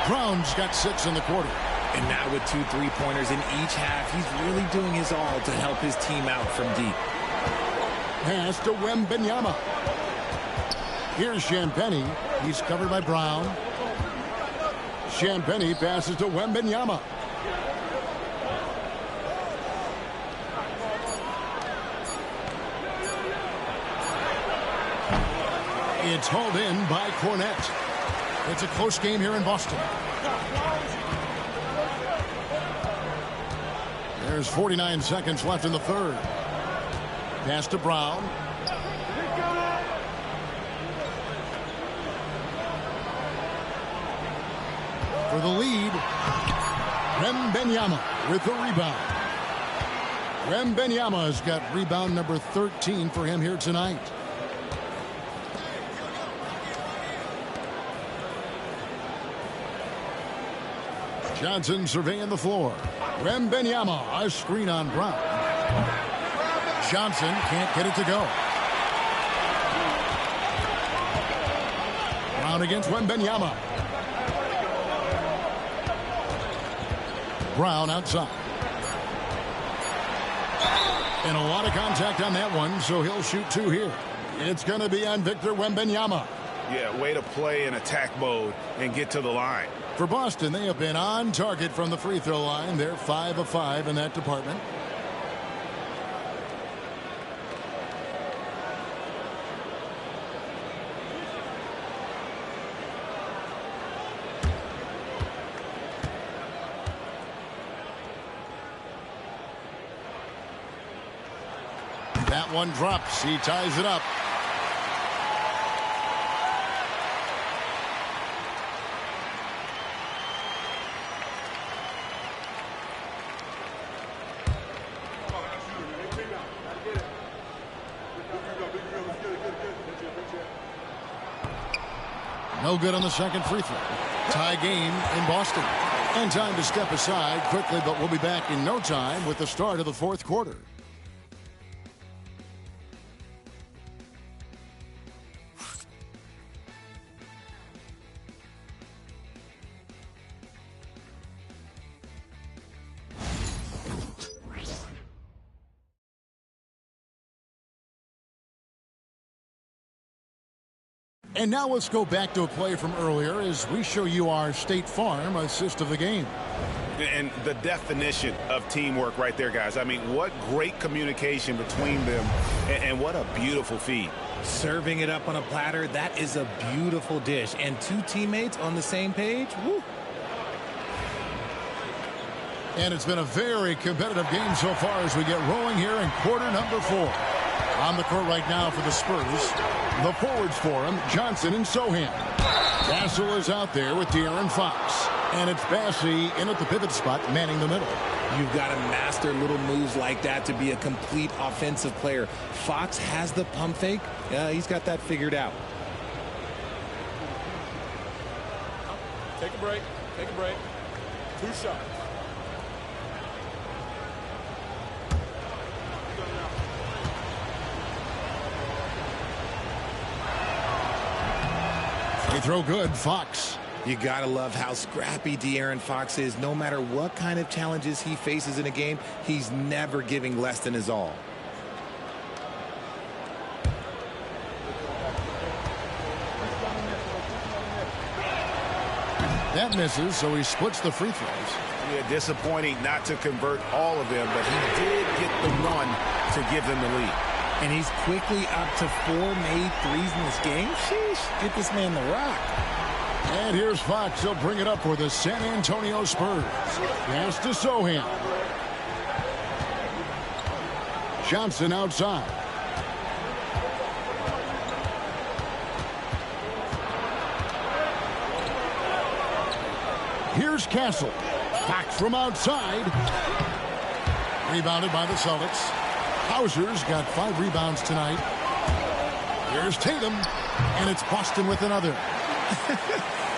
Brown's got 6 in the quarter. And now with 2 3-pointers in each half, he's really doing his all to help his team out from deep. Pass to Wembanyama. Here's Champagnie. He's covered by Brown. Champagnie passes to Wembanyama. It's hauled in by Cornett. It's a close game here in Boston. There's 49 seconds left in the third. Pass to Brown. For the lead, Wembanyama with the rebound. Wembanyama has got rebound number 13 for him here tonight. Johnson surveying the floor. Wembanyama, a screen on Brown. Johnson can't get it to go. Brown against Wembanyama. Brown outside. And a lot of contact on that one, so he'll shoot 2 here. It's going to be on Victor Wembanyama. Yeah, way to play in attack mode and get to the line. For Boston, they have been on target from the free throw line. They're 5 of 5 in that department. That one drops. He ties it up. No good on the second free throw. Tie game in Boston. And time to step aside quickly, but we'll be back in no time with the start of the fourth quarter. And now let's go back to a play from earlier as we show you our State Farm assist of the game. And the definition of teamwork right there, guys. I mean, what great communication between them, and what a beautiful feed. Serving it up on a platter, that is a beautiful dish. And 2 teammates on the same page, woo. And it's been a very competitive game so far as we get rolling here in quarter number 4. On the court right now for the Spurs, the forwards for him, Johnson and Sohan. Castle is out there with De'Aaron Fox. And it's Bassey in at the pivot spot, manning the middle. You've got to master little moves like that to be a complete offensive player. Fox has the pump fake. He's got that figured out. Take a break. Take a break. 2 shots. Free throw good, Fox. You gotta love how scrappy De'Aaron Fox is. No matter what kind of challenges he faces in a game, he's never giving less than his all. That misses, so he splits the free throws. Yeah, disappointing not to convert all of them, but he did get the one to give them the lead. And he's quickly up to 4 made threes in this game. Sheesh, get this man the rock. And here's Fox. He'll bring it up for the San Antonio Spurs. Pass to Sohan. Johnson outside. Here's Castle. Back from outside. Rebounded by the Celtics. Hauser's got 5 rebounds tonight. Here's Tatum. And it's Boston with another.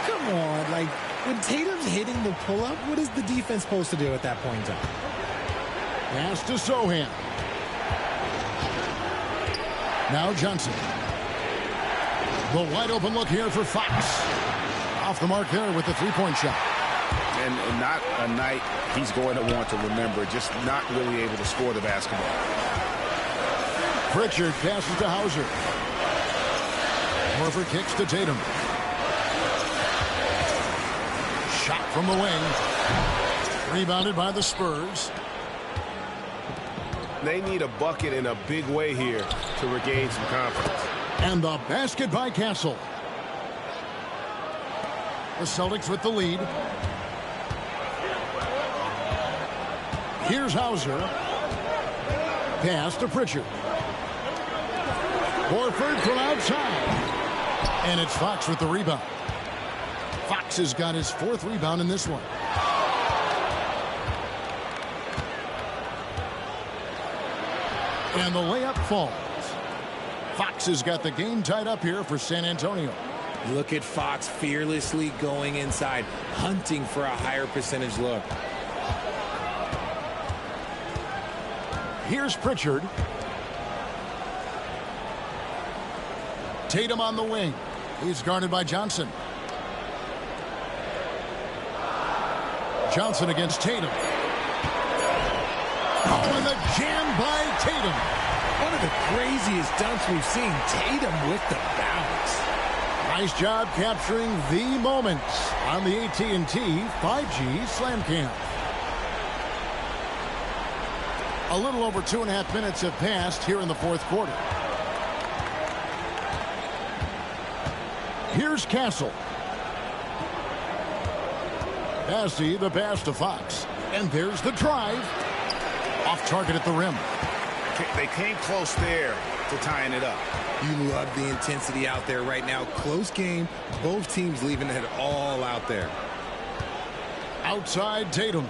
Come on. Like, when Tatum's hitting the pull-up, what is the defense supposed to do at that point in time? Pass to Sohan. Now Johnson. The wide open look here for Fox. Off the mark there with the three-point shot. And not a night he's going to want to remember, just not really able to score the basketball. Pritchard passes to Hauser. Horford kicks to Tatum. Shot from the wing. Rebounded by the Spurs. They need a bucket in a big way here to regain some confidence. And the basket by Castle. The Celtics with the lead. Here's Hauser. Pass to Pritchard. Horford from outside. And it's Fox with the rebound. Fox has got his 4th rebound in this one. And the layup falls. Fox has got the game tied up here for San Antonio. Look at Fox fearlessly going inside, hunting for a higher percentage look. Here's Pritchard. Tatum on the wing. He's guarded by Johnson. Johnson against Tatum. Oh, and the jam by Tatum. One of the craziest dunks we've seen. Tatum with the bounce. Nice job capturing the moments on the AT&T 5G Slam Cam. A little over 2.5 minutes have passed here in the 4th quarter. Here's Castle. Passy, the pass to Fox. And there's the drive. Off target at the rim. They came close there to tying it up. You love the intensity out there right now. Close game. Both teams leaving it all out there. Outside Tatum.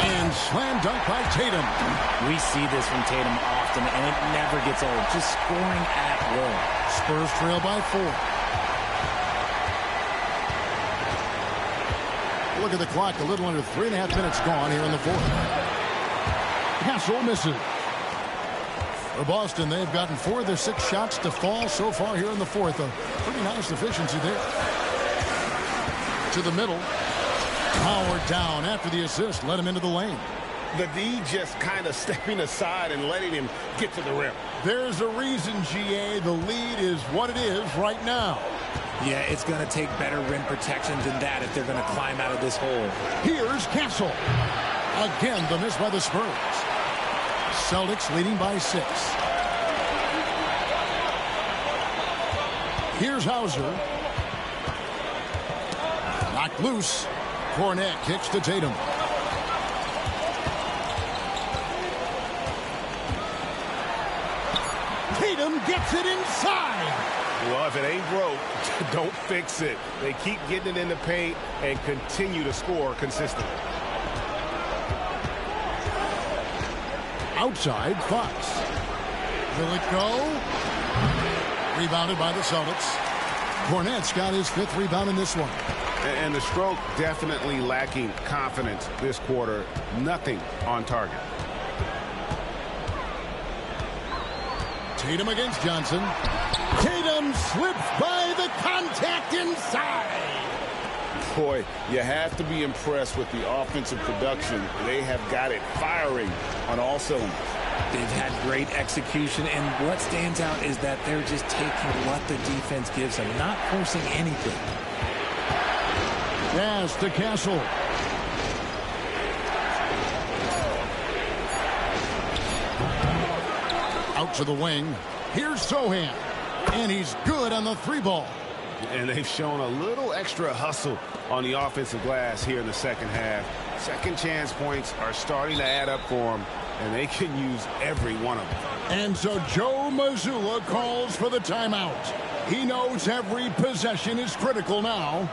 And slam dunk by Tatum. We see this from Tatum often, and it never gets old. Just scoring at will. Spurs trail by 4. Look at the clock. A little under 3.5 minutes gone here in the 4th. Castle misses. For Boston, they've gotten 4 of their 6 shots to fall so far here in the 4th. A pretty nice efficiency there. To the middle. Howard down after the assist. Let him into the lane. The D just kind of stepping aside and letting him get to the rim. There's a reason, GA. The lead is what it is right now. Yeah, it's going to take better rim protection than that if they're going to climb out of this hole. Here's Castle. Again, the miss by the Spurs. Celtics leading by 6. Here's Hauser. Knocked loose. Cornette kicks to Tatum. Tatum gets it inside. Well, if it ain't broke, don't fix it. They keep getting it in the paint and continue to score consistently. Outside, Fox. Will it go? Rebounded by the Celtics. Cornette's got his 5th rebound in this one. And the stroke definitely lacking confidence this quarter. Nothing on target. Tatum against Johnson. Tatum slips by the contact inside. Boy, you have to be impressed with the offensive production. They have got it firing on all cylinders. They've had great execution, and what stands out is that they're just taking what the defense gives them, not forcing anything. Pass to Castle. Out to the wing. Here's Sohan. And he's good on the 3-ball. And they've shown a little extra hustle on the offensive glass here in the second half. Second chance points are starting to add up for them, and they can use every one of them. And so Joe Mazzulla calls for the timeout. He knows every possession is critical now.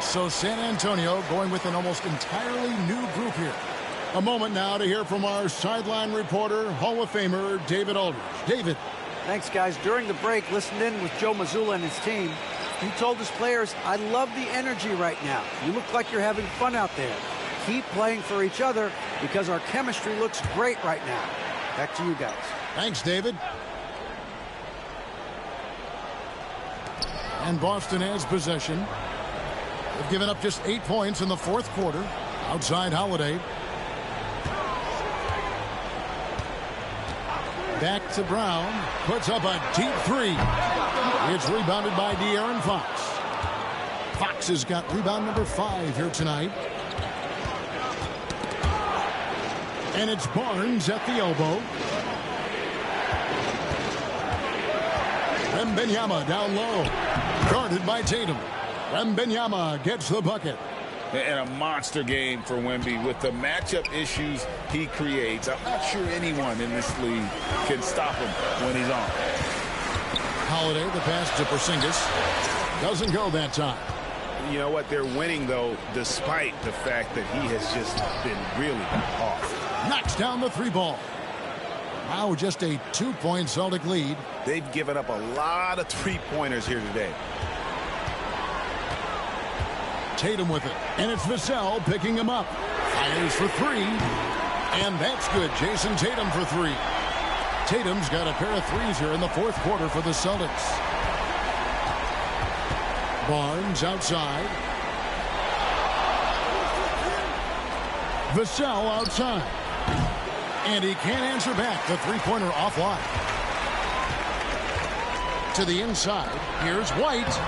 So San Antonio going with an almost entirely new group here. A moment now to hear from our sideline reporter, Hall of Famer David Aldridge. David. Thanks, guys. During the break, listened in with Joe Mazzulla and his team. He told his players, I love the energy right now. You look like you're having fun out there. Keep playing for each other because our chemistry looks great right now. Back to you guys. Thanks, David. And Boston has possession. They've given up just 8 points in the fourth quarter. Outside Holiday. Back to Brown. Puts up a deep three. It's rebounded by De'Aaron Fox. Fox has got rebound number 5 here tonight. And it's Barnes at the elbow. Wembanyama down low. Guarded by Tatum. Wembanyama gets the bucket. And a monster game for Wemby with the matchup issues he creates. I'm not sure anyone in this league can stop him when he's on. Holiday, the pass to Porzingis. Doesn't go that time. You know what? They're winning, though, despite the fact that he has just been really off. Knocks down the 3 ball. Now just a 2-point Celtic lead. They've given up a lot of 3-pointers here today. Tatum with it. And it's Vassell picking him up. Fires for 3. And that's good. Jason Tatum for 3. Tatum's got a pair of threes here in the fourth quarter for the Celtics. Barnes outside. Vassell outside. And he can't answer back. The three-pointer offline. To the inside. Here's White.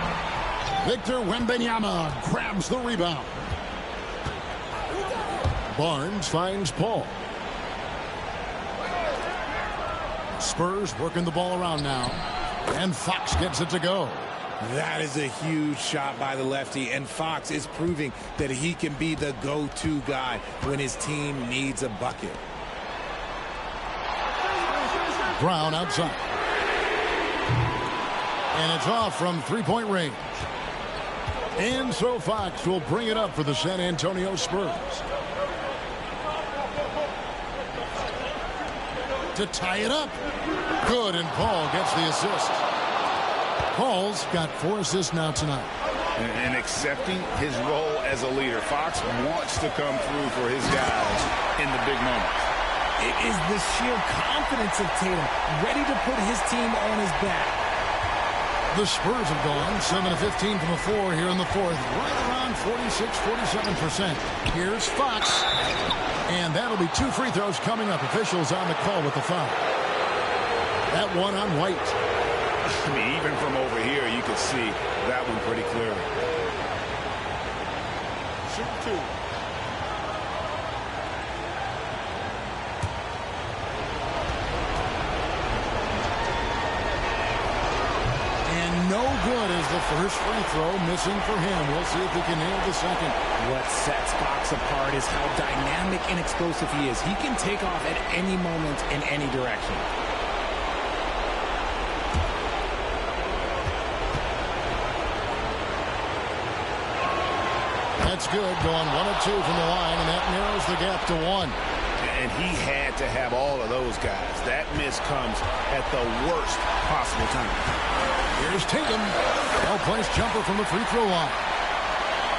Victor Wembanyama grabs the rebound. Barnes finds Paul. Spurs working the ball around now. And Fox gets it to go. That is a huge shot by the lefty, and Fox is proving that he can be the go-to guy when his team needs a bucket. Brown outside. And it's off from three-point range. And so Fox will bring it up for the San Antonio Spurs. To tie it up. Good, and Paul gets the assist. Paul's got 4 assists now tonight. And accepting his role as a leader. Fox wants to come through for his guys in the big moments. It is the sheer confidence of Tatum, ready to put his team on his back. The Spurs have gone 7 of 15 from the floor here in the fourth. Right around 46-47%. Here's Fox. And that'll be 2 free throws coming up. Officials on the call with the foul. That one on White. I mean, even from over here, you could see that one pretty clearly. Shoot 2. And no good as the first free throw missing for him. We'll see if he can nail the second. What sets Fox apart is how dynamic and explosive he is. He can take off at any moment in any direction. That's good, going 1 of 2 from the line, and that narrows the gap to 1. And he had to have all of those guys. That miss comes at the worst possible time. Here's Tatum. Well-placed jumper from the free throw line.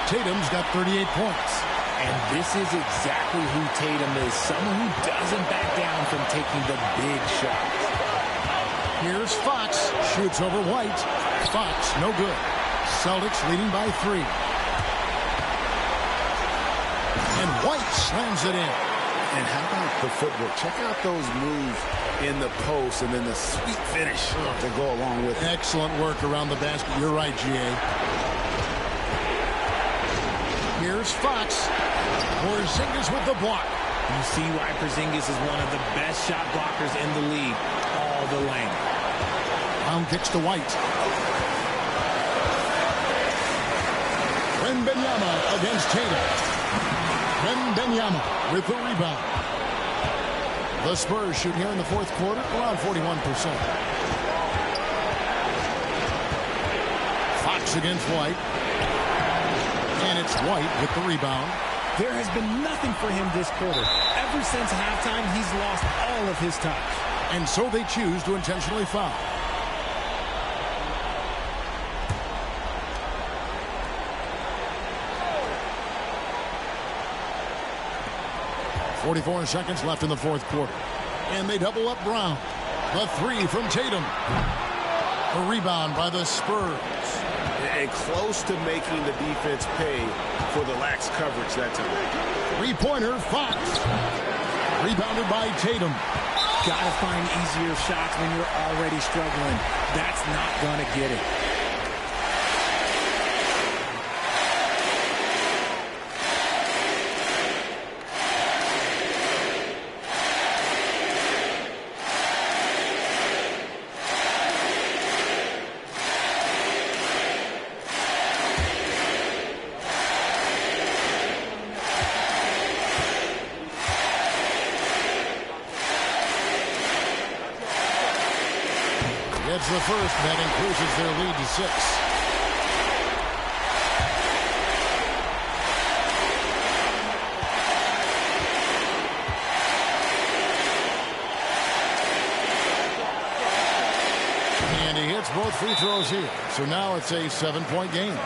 Tatum's got 38 points. And this is exactly who Tatum is, someone who doesn't back down from taking the big shots. Here's Fox, shoots over White. Fox, no good. Celtics leading by 3. And White slams it in. And how about the footwork? Check out those moves in the post and then the sweet finish to go along with it. Excellent work around the basket. You're right, G.A. Here's Fox. Porzingis with the block. You see why Porzingis is one of the best shot blockers in the league. All the length. Brown kicks to White. Wembanyama against Tatum. Wembanyama with the rebound. The Spurs shoot here in the fourth quarter around 41%. Fox against White. And it's White with the rebound. There has been nothing for him this quarter. Ever since halftime, he's lost all of his touch. And so they choose to intentionally foul. .44 seconds left in the fourth quarter. And they double up Brown. The three from Tatum. A rebound by the Spurs. And close to making the defense pay for the lax coverage that time. Three-pointer, Fox. Rebounded by Tatum. Gotta find easier shots when you're already struggling. That's not gonna get it. It's the first that increases their lead to 6. And he hits both free throws here. So now it's a 7-point game.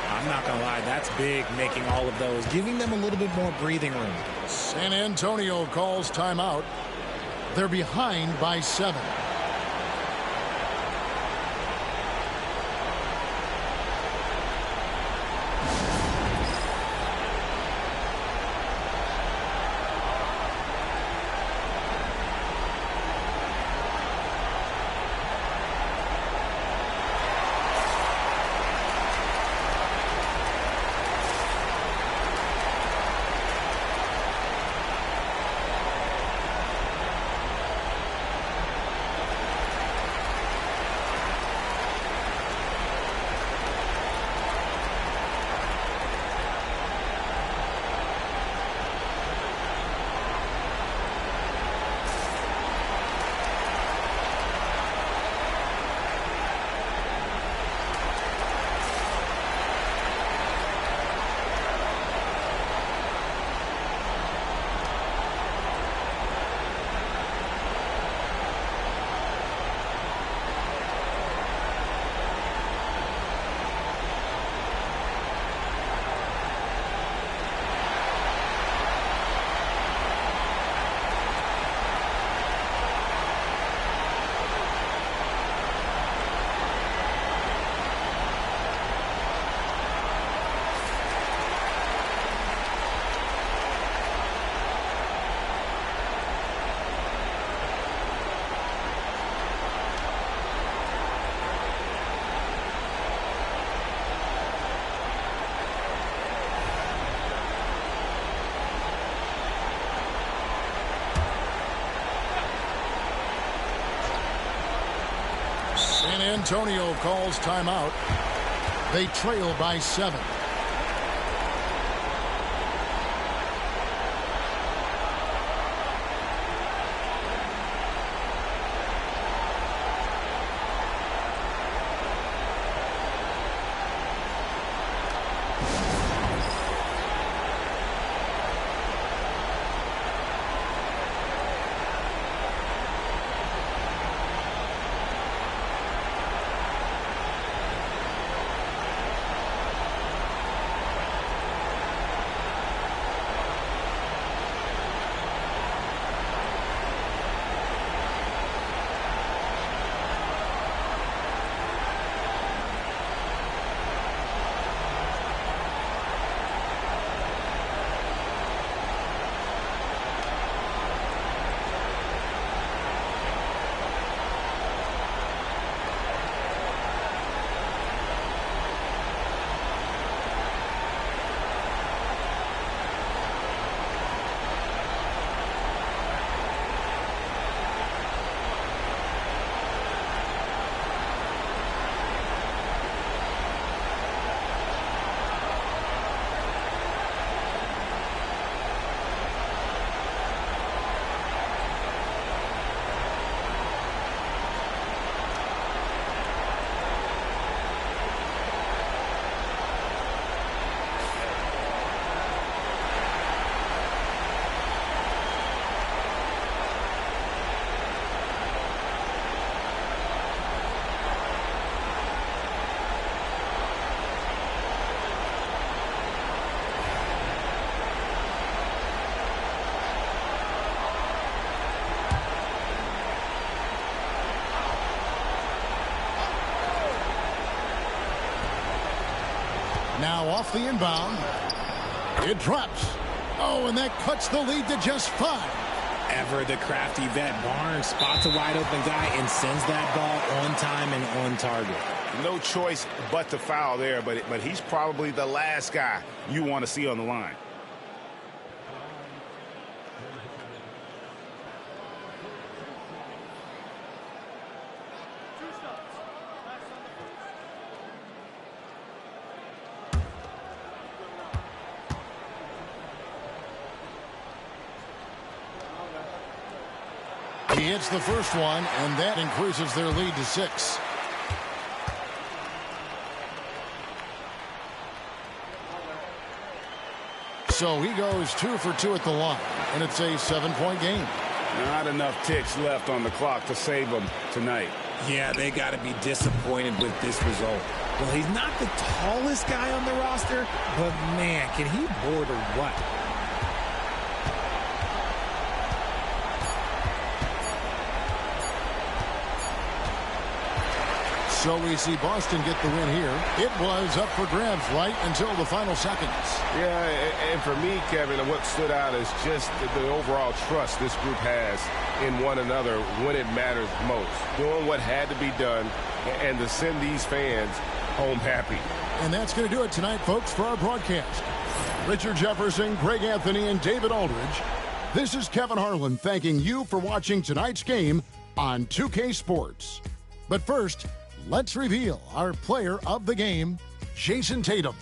I'm not going to lie, that's big, making all of those, giving them a little bit more breathing room. San Antonio calls timeout. They're behind by 7. And Antonio calls timeout. They trail by 7. Now off the inbound. It drops. Oh, and that cuts the lead to just 5. Ever the crafty vet, Barnes spots a wide open guy and sends that ball on time and on target. No choice but to foul there, but he's probably the last guy you want to see on the line. He hits the first one, and that increases their lead to 6. So he goes 2 for 2 at the line, and it's a 7-point game. Not enough ticks left on the clock to save them tonight. Yeah, they got to be disappointed with this result. Well, he's not the tallest guy on the roster, but man, can he board or what? So we see Boston get the win here. It was up for grabs right until the final seconds. Yeah, and for me, Kevin, what stood out is just the overall trust this group has in one another when it matters most. Doing what had to be done and to send these fans home happy. And that's going to do it tonight, folks, for our broadcast. Richard Jefferson, Greg Anthony, and David Aldridge. This is Kevin Harlan thanking you for watching tonight's game on 2K Sports. But first, let's reveal our player of the game, Jason Tatum.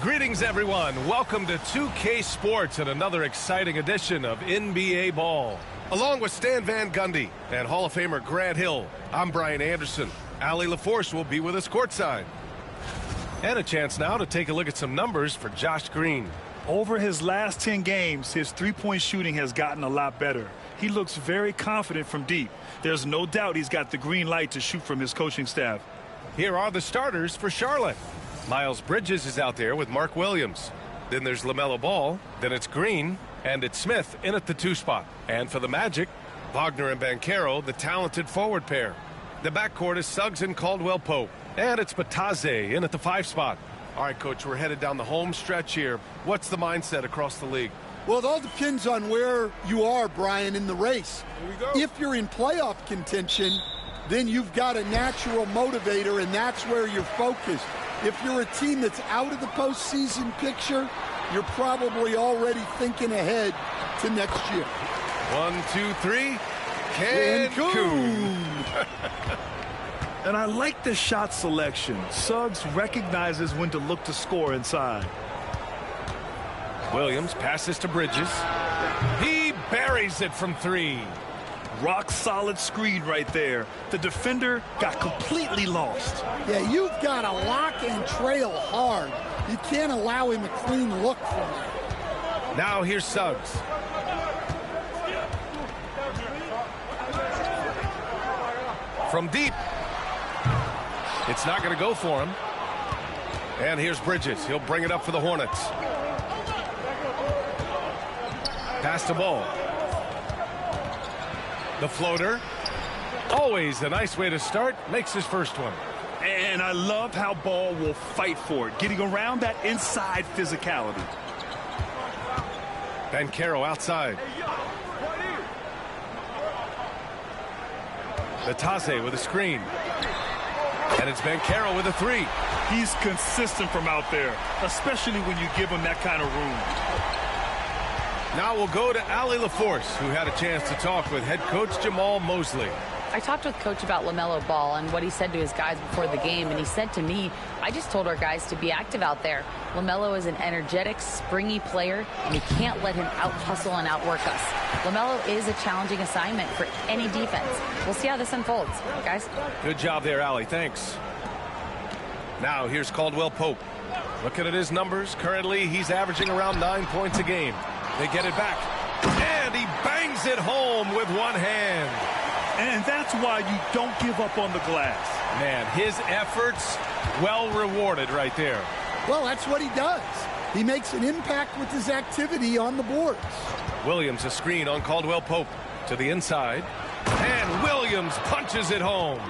Greetings, everyone. Welcome to 2K Sports and another exciting edition of NBA Ball. Along with Stan Van Gundy and Hall of Famer Grant Hill, I'm Brian Anderson. Allie LaForce will be with us courtside. And a chance now to take a look at some numbers for Josh Green. Over his last 10 games, his three-point shooting has gotten a lot better. He looks very confident from deep. There's no doubt he's got the green light to shoot from his coaching staff. Here are the starters for Charlotte. Miles Bridges is out there with Mark Williams. Then there's LaMelo Ball. Then it's Green. And it's Smith in at the 2 spot. And for the Magic, Wagner and Banchero, the talented forward pair. The backcourt is Suggs and Caldwell-Pope. And it's Bataze in at the 5 spot. All right, Coach, we're headed down the home stretch here. What's the mindset across the league? Well, it all depends on where you are, Brian, in the race. Here we go. If you're in playoff contention, then you've got a natural motivator, and that's where you're focused. If you're a team that's out of the postseason picture, you're probably already thinking ahead to next year. 1, 2, 3. Cancun. And I like the shot selection. Suggs recognizes when to look to score inside. Williams passes to Bridges. He buries it from 3. Rock solid screen right there. The defender got completely lost. Yeah, you've got to lock and trail hard. You can't allow him a clean look from there. Now here's Suggs. From deep. It's not going to go for him. And here's Bridges. He'll bring it up for the Hornets. Pass the ball. The floater. Always a nice way to start. Makes his first one. And I love how Ball will fight for it, getting around that inside physicality. Banchero outside. Bataze with a screen. And it's Banchero with a 3. He's consistent from out there, especially when you give him that kind of room. Now we'll go to Allie LaForce, who had a chance to talk with head coach Jamal Mosley. I talked with Coach about LaMelo Ball and what he said to his guys before the game, and he said to me, I just told our guys to be active out there. LaMelo is an energetic, springy player, and he can't let him out-hustle and outwork us. LaMelo is a challenging assignment for any defense. We'll see how this unfolds, guys. Good job there, Allie. Thanks. Now here's Caldwell-Pope. Looking at his numbers, currently he's averaging around 9 points a game. They get it back, and he bangs it home with one hand. And that's why you don't give up on the glass. Man, his efforts well rewarded right there. Well, that's what he does. He makes an impact with his activity on the boards. Williams a screen on Caldwell-Pope to the inside, and Williams punches it home.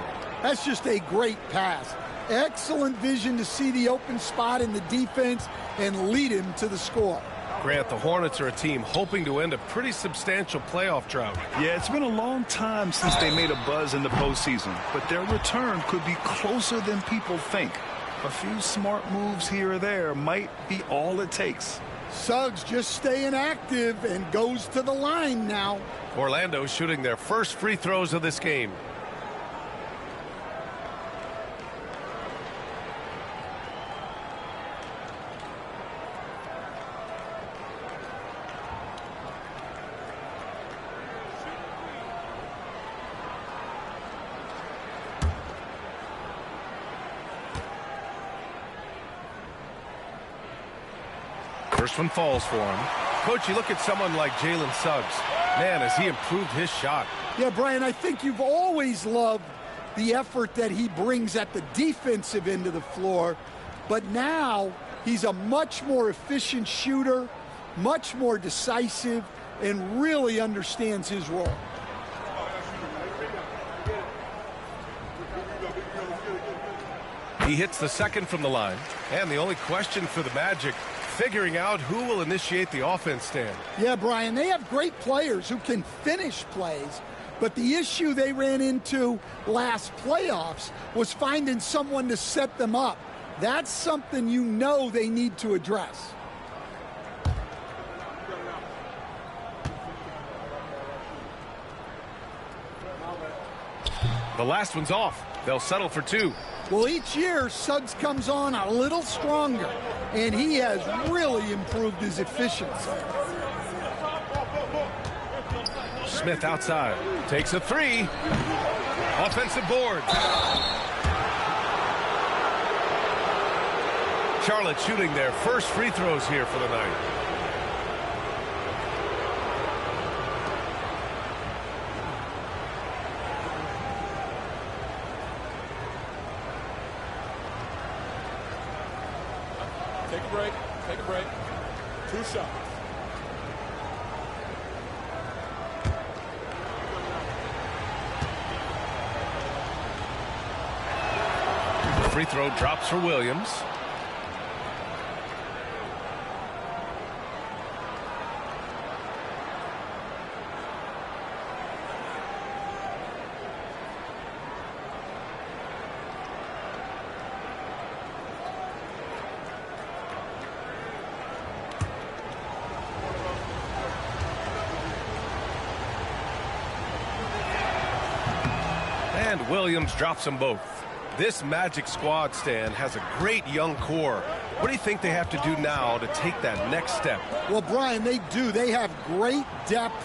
That's just a great pass. Excellent vision to see the open spot in the defense and lead him to the score. Grant, the Hornets are a team hoping to end a pretty substantial playoff drought. Yeah, it's been a long time since they made a buzz in the postseason, but their return could be closer than people think. A few smart moves here or there might be all it takes. Suggs just staying active and goes to the line now. Orlando shooting their first free throws of this game. First one falls for him. Coach, you look at someone like Jalen Suggs. Man, has he improved his shot. Yeah, Brian, I think you've always loved the effort that he brings at the defensive end of the floor. But now he's a much more efficient shooter, much more decisive, and really understands his role. He hits the second from the line. And the only question for the Magic, figuring out who will initiate the offense stand. Yeah, Brian, they have great players who can finish plays, but the issue they ran into last playoffs was finding someone to set them up. That's something you know they need to address. The last one's off. They'll settle for 2. Well, each year, Suggs comes on a little stronger, and he has really improved his efficiency. Smith outside. Takes a three. Offensive board. Charlotte shooting their first free throws here for the night. Take a break. Take a break. 2 shots. The free throw drops for Williams. And Williams drops them both. This Magic squad, Stan, has a great young core. What do you think they have to do now to take that next step? Well, Brian, they do. They have great depth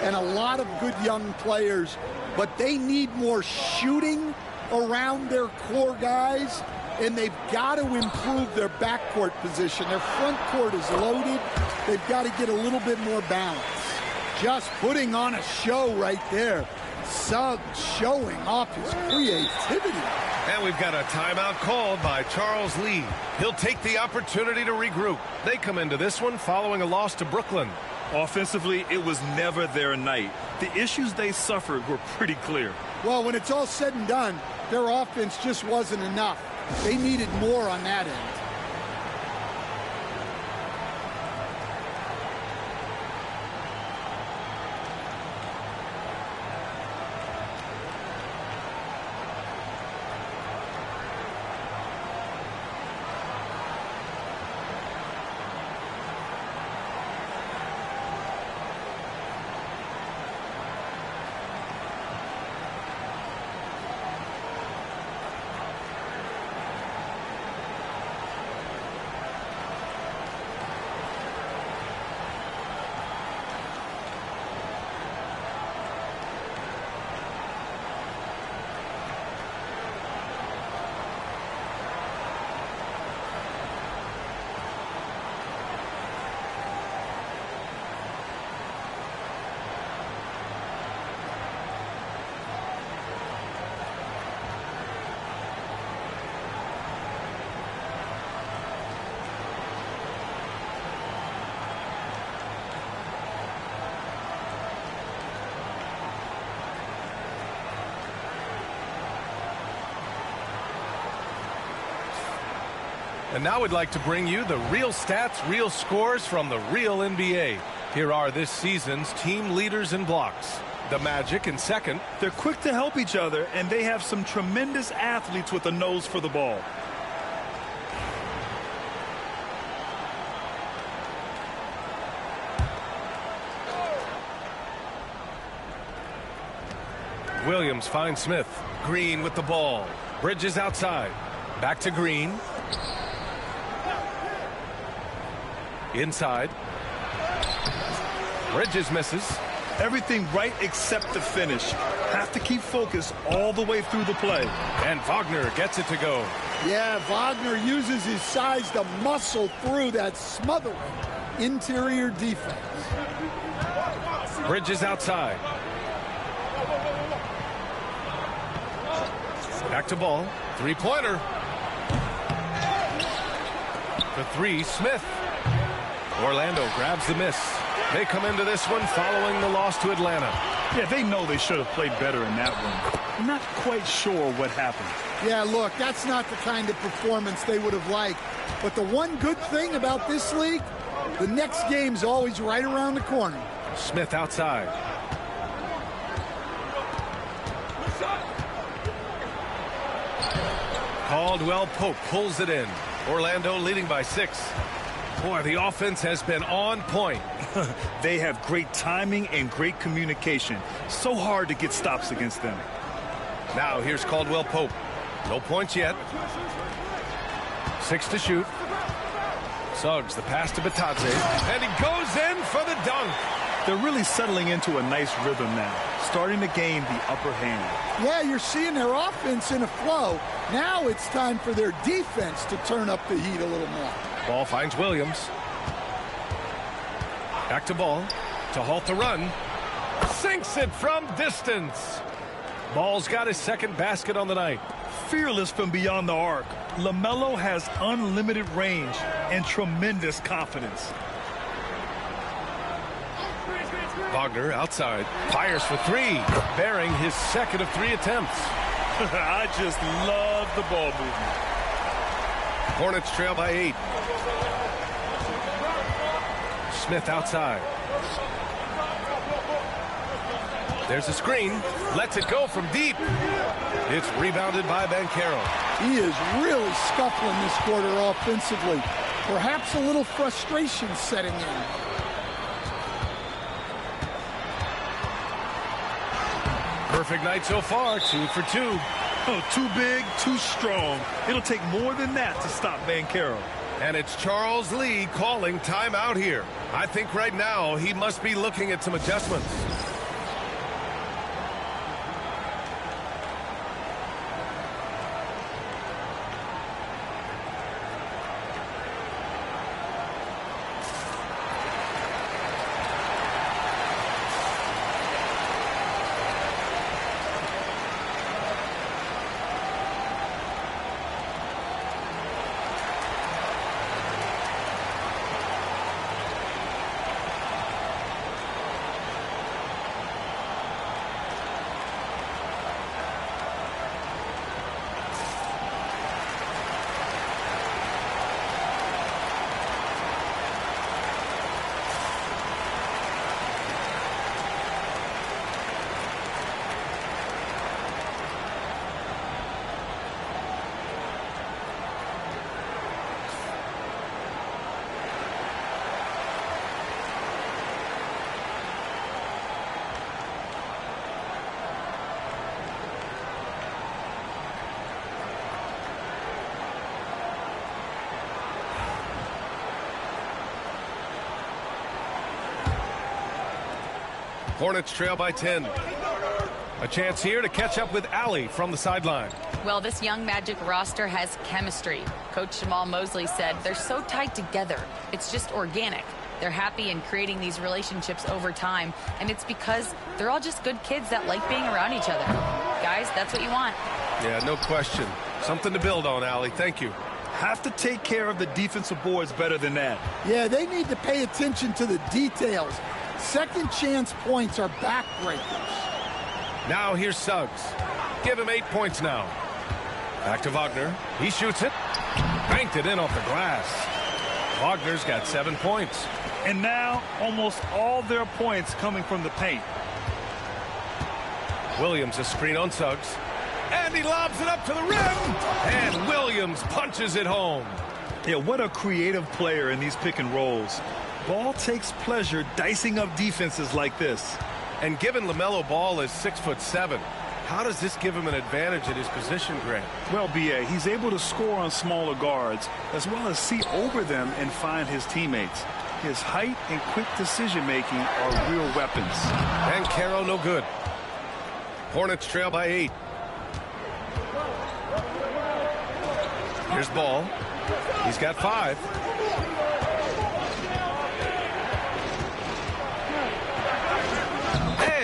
and a lot of good young players, but they need more shooting around their core guys, and they've got to improve their backcourt position. Their front court is loaded. They've got to get a little bit more balance. Just putting on a show right there. Suggs showing off his creativity. And we've got a timeout called by Charles Lee. He'll take the opportunity to regroup. They come into this one following a loss to Brooklyn. Offensively, it was never their night. The issues they suffered were pretty clear. Well, when it's all said and done, their offense just wasn't enough. They needed more on that end. And now we'd like to bring you the real stats, real scores from the real NBA. Here are this season's team leaders in blocks. The Magic in second. They're quick to help each other, and they have some tremendous athletes with a nose for the ball. Williams finds Smith. Green with the ball. Bridges outside. Back to Green. Inside. Bridges misses. Everything right except the finish. Have to keep focused all the way through the play. And Wagner gets it to go. Yeah, Wagner uses his size to muscle through that smothering interior defense. Bridges outside. Back to ball. Three-pointer. The three, Smith. Orlando grabs the miss. They come into this one following the loss to Atlanta. Yeah, they know they should have played better in that one. Not quite sure what happened. Yeah, look, that's not the kind of performance they would have liked. But the one good thing about this league, the next game's always right around the corner. Smith outside. Caldwell Pope pulls it in. Orlando leading by 6. Boy, the offense has been on point. They have great timing and great communication. So hard to get stops against them. Now here's Caldwell Pope. No points yet. 6 to shoot. Suggs, the pass to Batadze, and he goes in for the dunk. They're really settling into a nice rhythm now, starting to gain the upper hand. Yeah, you're seeing their offense in a flow. Now it's time for their defense to turn up the heat a little more. Ball finds Williams. Back to Ball to halt the run. Sinks it from distance. Ball's got his second basket on the night. Fearless from beyond the arc, LaMelo has unlimited range and tremendous confidence. Wagner outside, fires for 3, bearing his second of 3 attempts. I just love the ball movement. Hornets trail by 8. Smith outside. There's a screen. Lets it go from deep. It's rebounded by Banchero. He is really scuffling this quarter offensively. Perhaps a little frustration setting in. Perfect night so far, 2 for 2. Oh, too big, too strong. It'll take more than that to stop Banchero. And it's Charles Lee calling timeout here. I think right now he must be looking at some adjustments. Hornets trail by 10. A chance here to catch up with Allie from the sideline. Well, this young Magic roster has chemistry. Coach Jamal Mosley said they're so tied together. It's just organic. They're happy in creating these relationships over time, and it's because they're all just good kids that like being around each other. Guys, that's what you want. Yeah, no question. Something to build on, Allie. Thank you. Have to take care of the defensive boards better than that. Yeah, they need to pay attention to the details. Second chance points are backbreakers. Now here's Suggs. Give him 8 points now. Back to Wagner. He shoots it. Banked it in off the glass. Wagner's got 7 points. And now almost all their points coming from the paint. Williams a screen on Suggs. And he lobs it up to the rim. And Williams punches it home. Yeah, what a creative player in these pick and rolls. Ball takes pleasure dicing up defenses like this. And given LaMelo Ball is 6'7", how does this give him an advantage at his position, Grant? Well, B.A., he's able to score on smaller guards, as well as see over them and find his teammates. His height and quick decision-making are real weapons. And Caro no good. Hornets trail by 8. Here's Ball. He's got 5.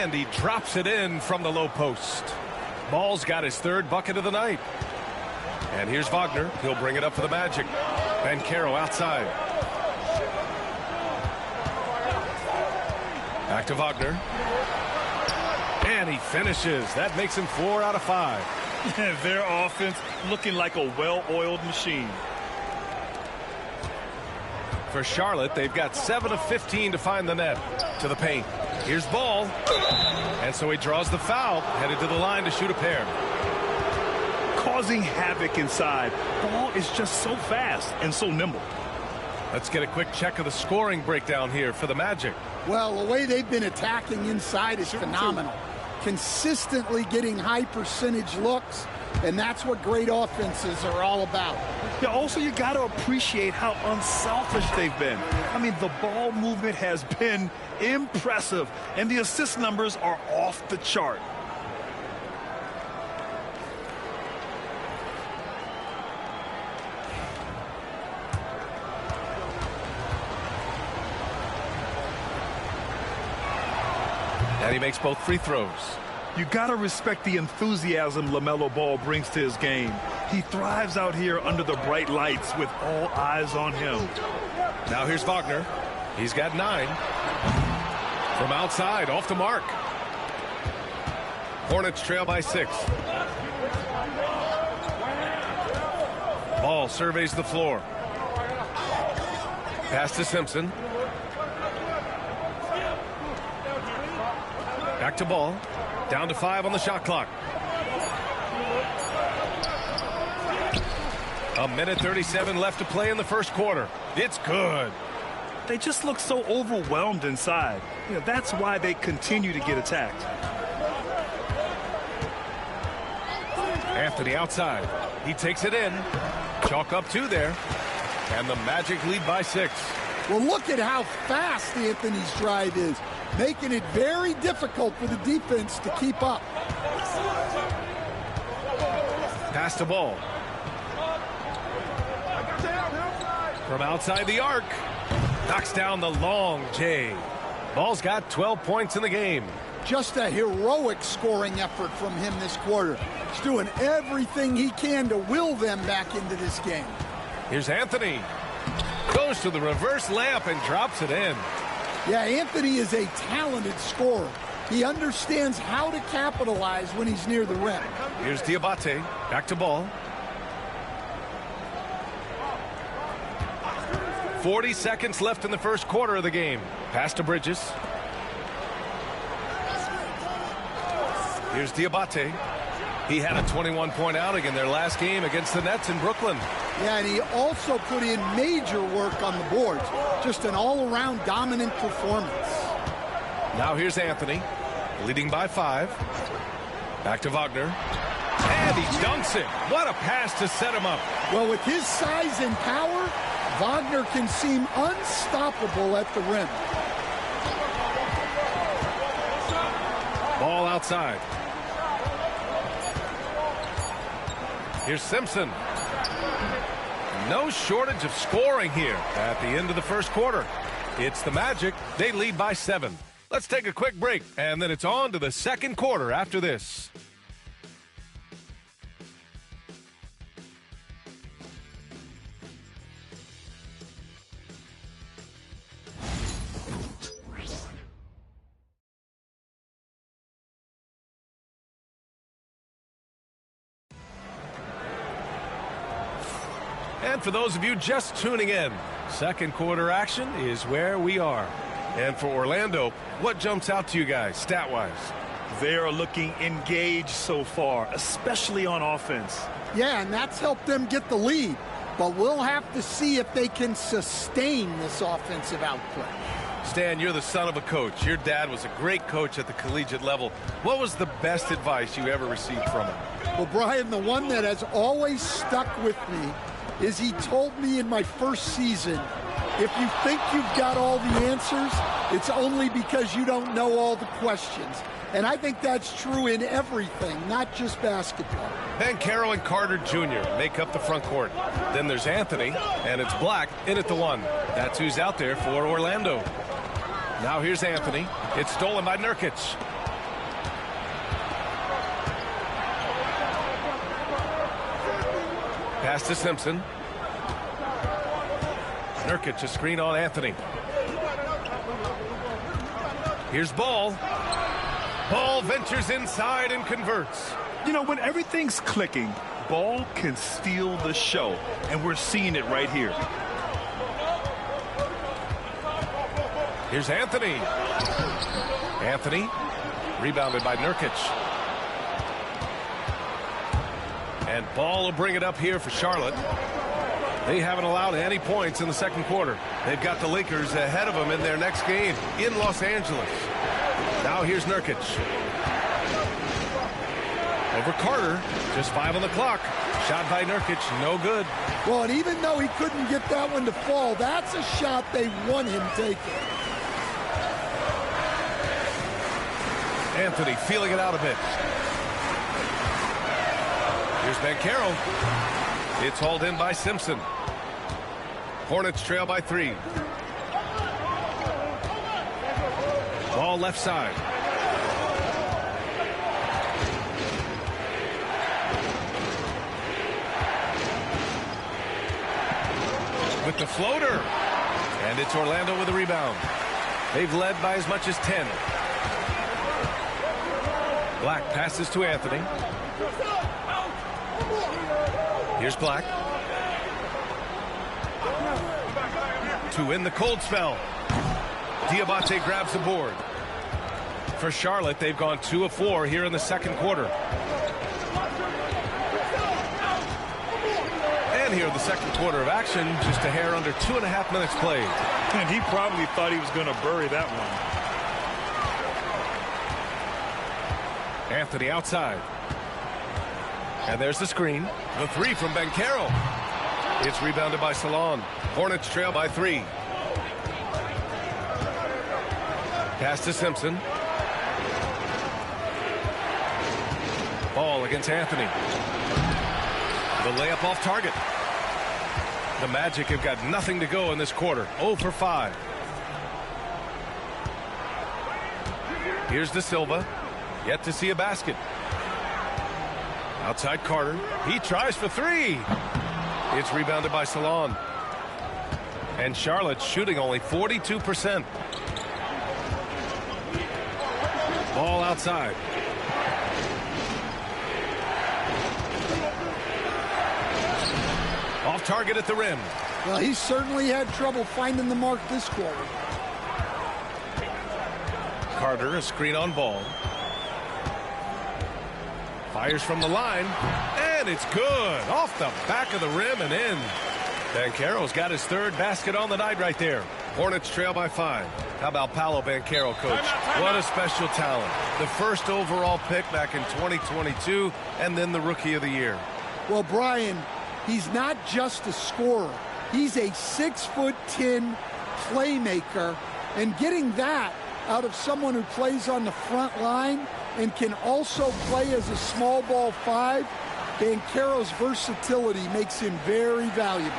And he drops it in from the low post. Ball's got his 3rd bucket of the night. And here's Wagner. He'll bring it up for the Magic. And Caro outside. Back to Wagner. And he finishes. That makes him 4 out of 5. Their offense looking like a well-oiled machine. For Charlotte, they've got 7 of 15 to find the net. To the paint. Here's Ball. And so he draws the foul, headed to the line to shoot a pair. Causing havoc inside. Ball is just so fast and so nimble. Let's get a quick check of the scoring breakdown here for the Magic. Well, the way they've been attacking inside is phenomenal. Consistently getting high percentage looks. And that's what great offenses are all about. Yeah, also, you got to appreciate how unselfish they've been. I mean, the ball movement has been impressive, and the assist numbers are off the chart. And he makes both free throws. You got to respect the enthusiasm LaMelo Ball brings to his game. He thrives out here under the bright lights with all eyes on him. Now here's Wagner. He's got 9. From outside, off the mark. Hornets trail by 6. Ball surveys the floor. Pass to Simpson. Back to Ball. Down to 5 on the shot clock. A minute 37 left to play in the first quarter. It's good. They just look so overwhelmed inside. You know, that's why they continue to get attacked. Anthony outside. He takes it in. Chalk up 2 there. And the Magic lead by 6. Well, look at how fast Anthony's drive is, making it very difficult for the defense to keep up. Pass to Ball. From outside the arc. Knocks down the long J. Ball's got 12 points in the game. Just a heroic scoring effort from him this quarter. He's doing everything he can to will them back into this game. Here's Anthony. Goes to the reverse layup and drops it in. Yeah, Anthony is a talented scorer. He understands how to capitalize when he's near the rim. Here's Diabate. Back to Ball. 40 seconds left in the first quarter of the game. Pass to Bridges. Here's Diabate. He had a 21-point outing in their last game against the Nets in Brooklyn. Yeah, and he also put in major work on the boards. Just an all-around dominant performance. Now here's Anthony, leading by 5. Back to Wagner. And he dunks it. What a pass to set him up. Well, with his size and power, Wagner can seem unstoppable at the rim. Ball outside. Here's Simpson. No shortage of scoring here at the end of the first quarter. It's the Magic. They lead by 7. Let's take a quick break, and then it's on to the second quarter after this. And for those of you just tuning in, second quarter action is where we are. And for Orlando, what jumps out to you guys, stat-wise? They are looking engaged so far, especially on offense. Yeah, and that's helped them get the lead. But we'll have to see if they can sustain this offensive output. Stan, you're the son of a coach. Your dad was a great coach at the collegiate level. What was the best advice you ever received from him? Well, Brian, the one that has always stuck with me is he told me in my first season, if you think you've got all the answers, it's only because you don't know all the questions. And I think that's true in everything, not just basketball. Banchero and Carter Jr. make up the front court. Then there's Anthony, and it's Black in at the 1. That's who's out there for Orlando. Now here's Anthony. It's stolen by Nurkic. Pass to Simpson. Nurkic, a screen on Anthony. Here's Ball. Ball ventures inside and converts. You know, when everything's clicking, Ball can steal the show, and we're seeing it right here. Here's Anthony. Anthony, rebounded by Nurkic. And Ball will bring it up here for Charlotte. They haven't allowed any points in the second quarter. They've got the Lakers ahead of them in their next game in Los Angeles. Now here's Nurkic. Over Carter. Just 5 on the clock. Shot by Nurkic. No good. Well, and even though he couldn't get that one to fall, that's a shot they want him taking. Anthony feeling it out a bit. Here's Banchero. It's hauled in by Simpson. Hornets trail by 3. Ball left side. With the floater. And it's Orlando with a rebound. They've led by as much as 10. Black passes to Anthony. Here's Black. To win the cold spell. Diabate grabs the board. For Charlotte, they've gone 2 of 4 here in the second quarter. And here in the second quarter of action, just a hair under 2.5 minutes played. And he probably thought he was going to bury that one. Anthony outside. And there's the screen. The 3 from Banchero. It's rebounded by Salon. Hornets trail by 3. Pass to Simpson. Ball against Anthony. The layup off target. The Magic have got nothing to go in this quarter. 0 for 5. Here's De Silva. Yet to see a basket. Outside Carter. He tries for 3. It's rebounded by Salon. And Charlotte shooting only 42%. Ball outside. Off target at the rim. Well, he certainly had trouble finding the mark this quarter. Carter, a screen on ball. Fires from the line, and it's good. Off the back of the rim and in. Banchero's got his 3rd basket on the night right there. Hornets trail by 5. How about Paolo Banchero, coach? What a special talent. The 1st overall pick back in 2022, and then the Rookie of the Year. Well, Brian, he's not just a scorer. He's a 6'10" playmaker, and getting that out of someone who plays on the front line and can also play as a small ball 5, Banchero's versatility makes him very valuable.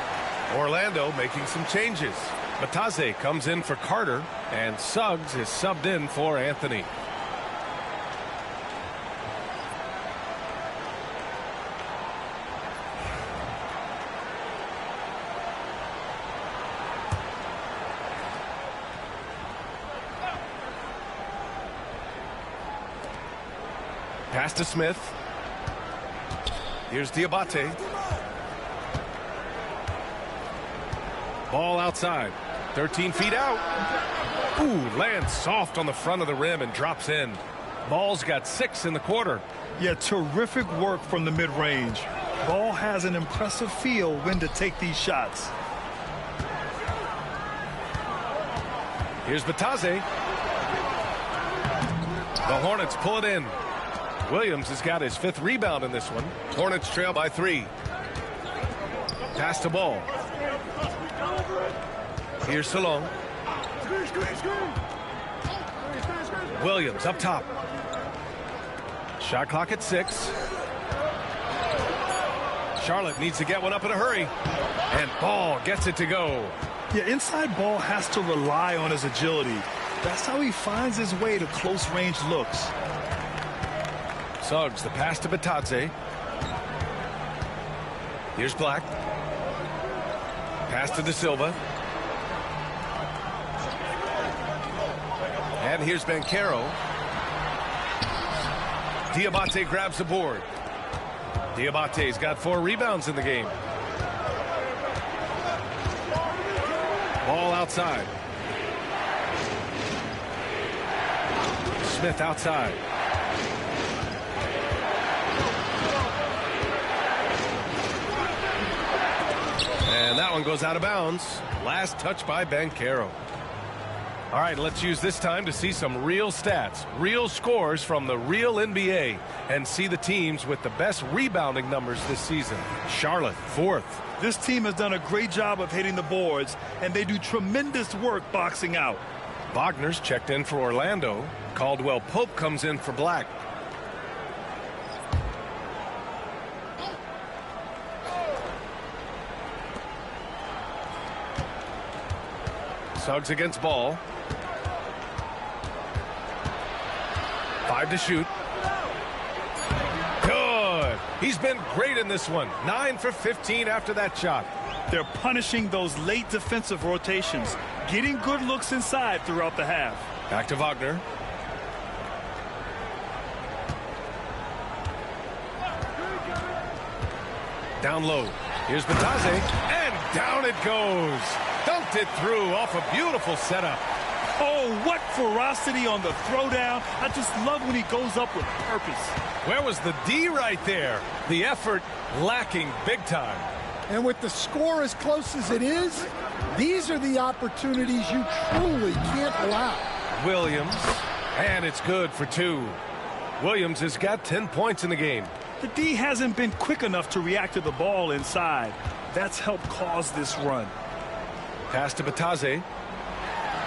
Orlando making some changes. Bataze comes in for Carter, and Suggs is subbed in for Anthony. Pass to Smith. Here's Diabate. Ball outside. 13 feet out. Ooh, lands soft on the front of the rim and drops in. Ball's got 6 in the quarter. Yeah, terrific work from the mid-range. Ball has an impressive feel when to take these shots. Here's Bataze. The Hornets pull it in. Williams has got his 5th rebound in this one. Hornets trail by 3. Pass to Ball. Here's Salon. Williams up top. Shot clock at 6. Charlotte needs to get one up in a hurry. And Ball gets it to go. Yeah, inside Ball has to rely on his agility. That's how he finds his way to close-range looks. Suggs, the pass to Bataze. Here's Black. Pass to De Silva. And here's Banchero. Diabate grabs the board. Diabate's got 4 rebounds in the game. Ball outside. Smith outside. And that one goes out of bounds. Last touch by Banchero. All right, let's use this time to see some real stats, real scores from the real NBA, and see the teams with the best rebounding numbers this season. Charlotte, 4th. This team has done a great job of hitting the boards, and they do tremendous work boxing out. Wagner's checked in for Orlando. Caldwell Pope comes in for Black. Suggs against Ball. 5 to shoot. Good. He's been great in this one. 9 for 15 after that shot. They're punishing those late defensive rotations, getting good looks inside throughout the half. Back to Wagner. Down low. Here's Batase, and down it goes. Dunked it through off a beautiful setup. Oh, what ferocity on the throwdown. I just love when he goes up with purpose. Where was the D right there? The effort lacking big time. And with the score as close as it is, these are the opportunities you truly can't allow. Williams, and it's good for 2. Williams has got 10 points in the game. The D hasn't been quick enough to react to the ball inside. That's helped cause this run. Pass to Batase.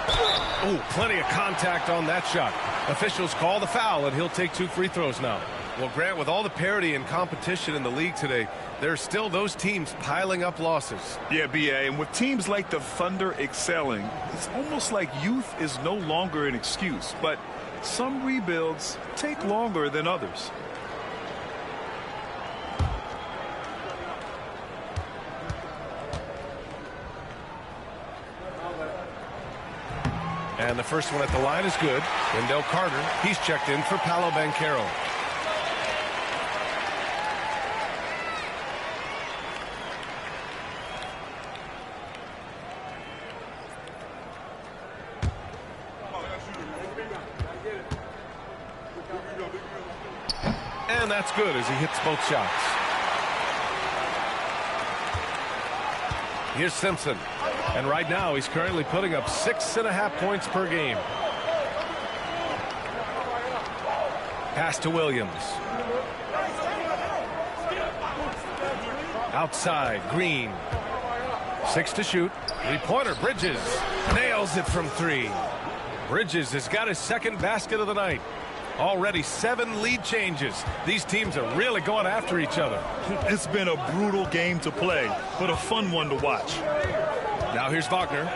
Oh, plenty of contact on that shot. Officials call the foul, and he'll take 2 free throws now. Well, Grant, with all the parity and competition in the league today, there's still those teams piling up losses. Yeah, B.A., and with teams like the Thunder excelling, it's almost like youth is no longer an excuse. But some rebuilds take longer than others. And the first one at the line is good. Wendell Carter, he's checked in for Paolo Banchero. And that's good as he hits both shots. Here's Simpson. And right now, he's currently putting up 6.5 points per game. Pass to Williams. Outside, Green. 6 to shoot. 3-pointer, Bridges. Nails it from 3. Bridges has got his second basket of the night. Already 7 lead changes. These teams are really going after each other. It's been a brutal game to play, but a fun one to watch. Now here's Wagner,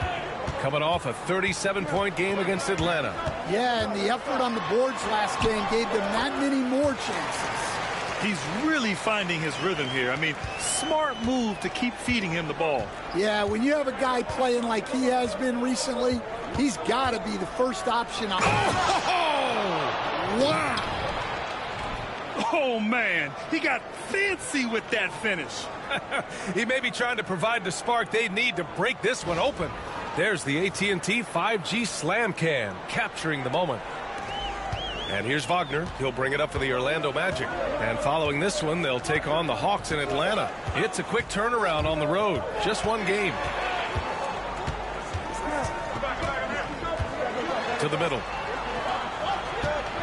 coming off a 37-point game against Atlanta. Yeah, and the effort on the boards last game gave them that many more chances. He's really finding his rhythm here. I mean, smart move to keep feeding him the ball. Yeah, when you have a guy playing like he has been recently, he's got to be the first option. Wow! Oh, man, he got fancy with that finish. He may be trying to provide the spark they need to break this one open. There's the AT&T 5G Slam Can, capturing the moment. And here's Wagner. He'll bring it up for the Orlando Magic. And following this one, they'll take on the Hawks in Atlanta. It's a quick turnaround on the road. Just one game. To the middle.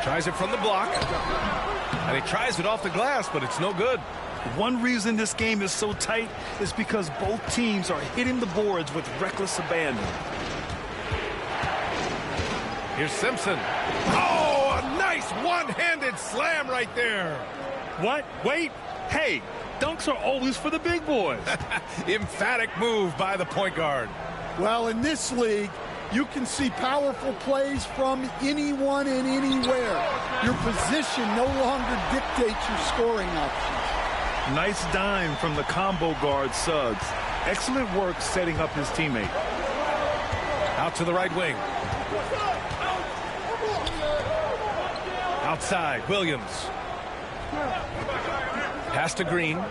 Tries it from the block. And he tries it off the glass, but it's no good. One reason this game is so tight is because both teams are hitting the boards with reckless abandon. Here's Simpson. Oh, a nice one-handed slam right there. What? Wait. Hey, dunks are always for the big boys. Emphatic move by the point guard. Well, in this league, you can see powerful plays from anyone and anywhere. Your position no longer dictates your scoring options. Nice dime from the combo guard Suggs. Excellent work setting up his teammate. Out to the right wing. Outside, Williams. Pass to Green.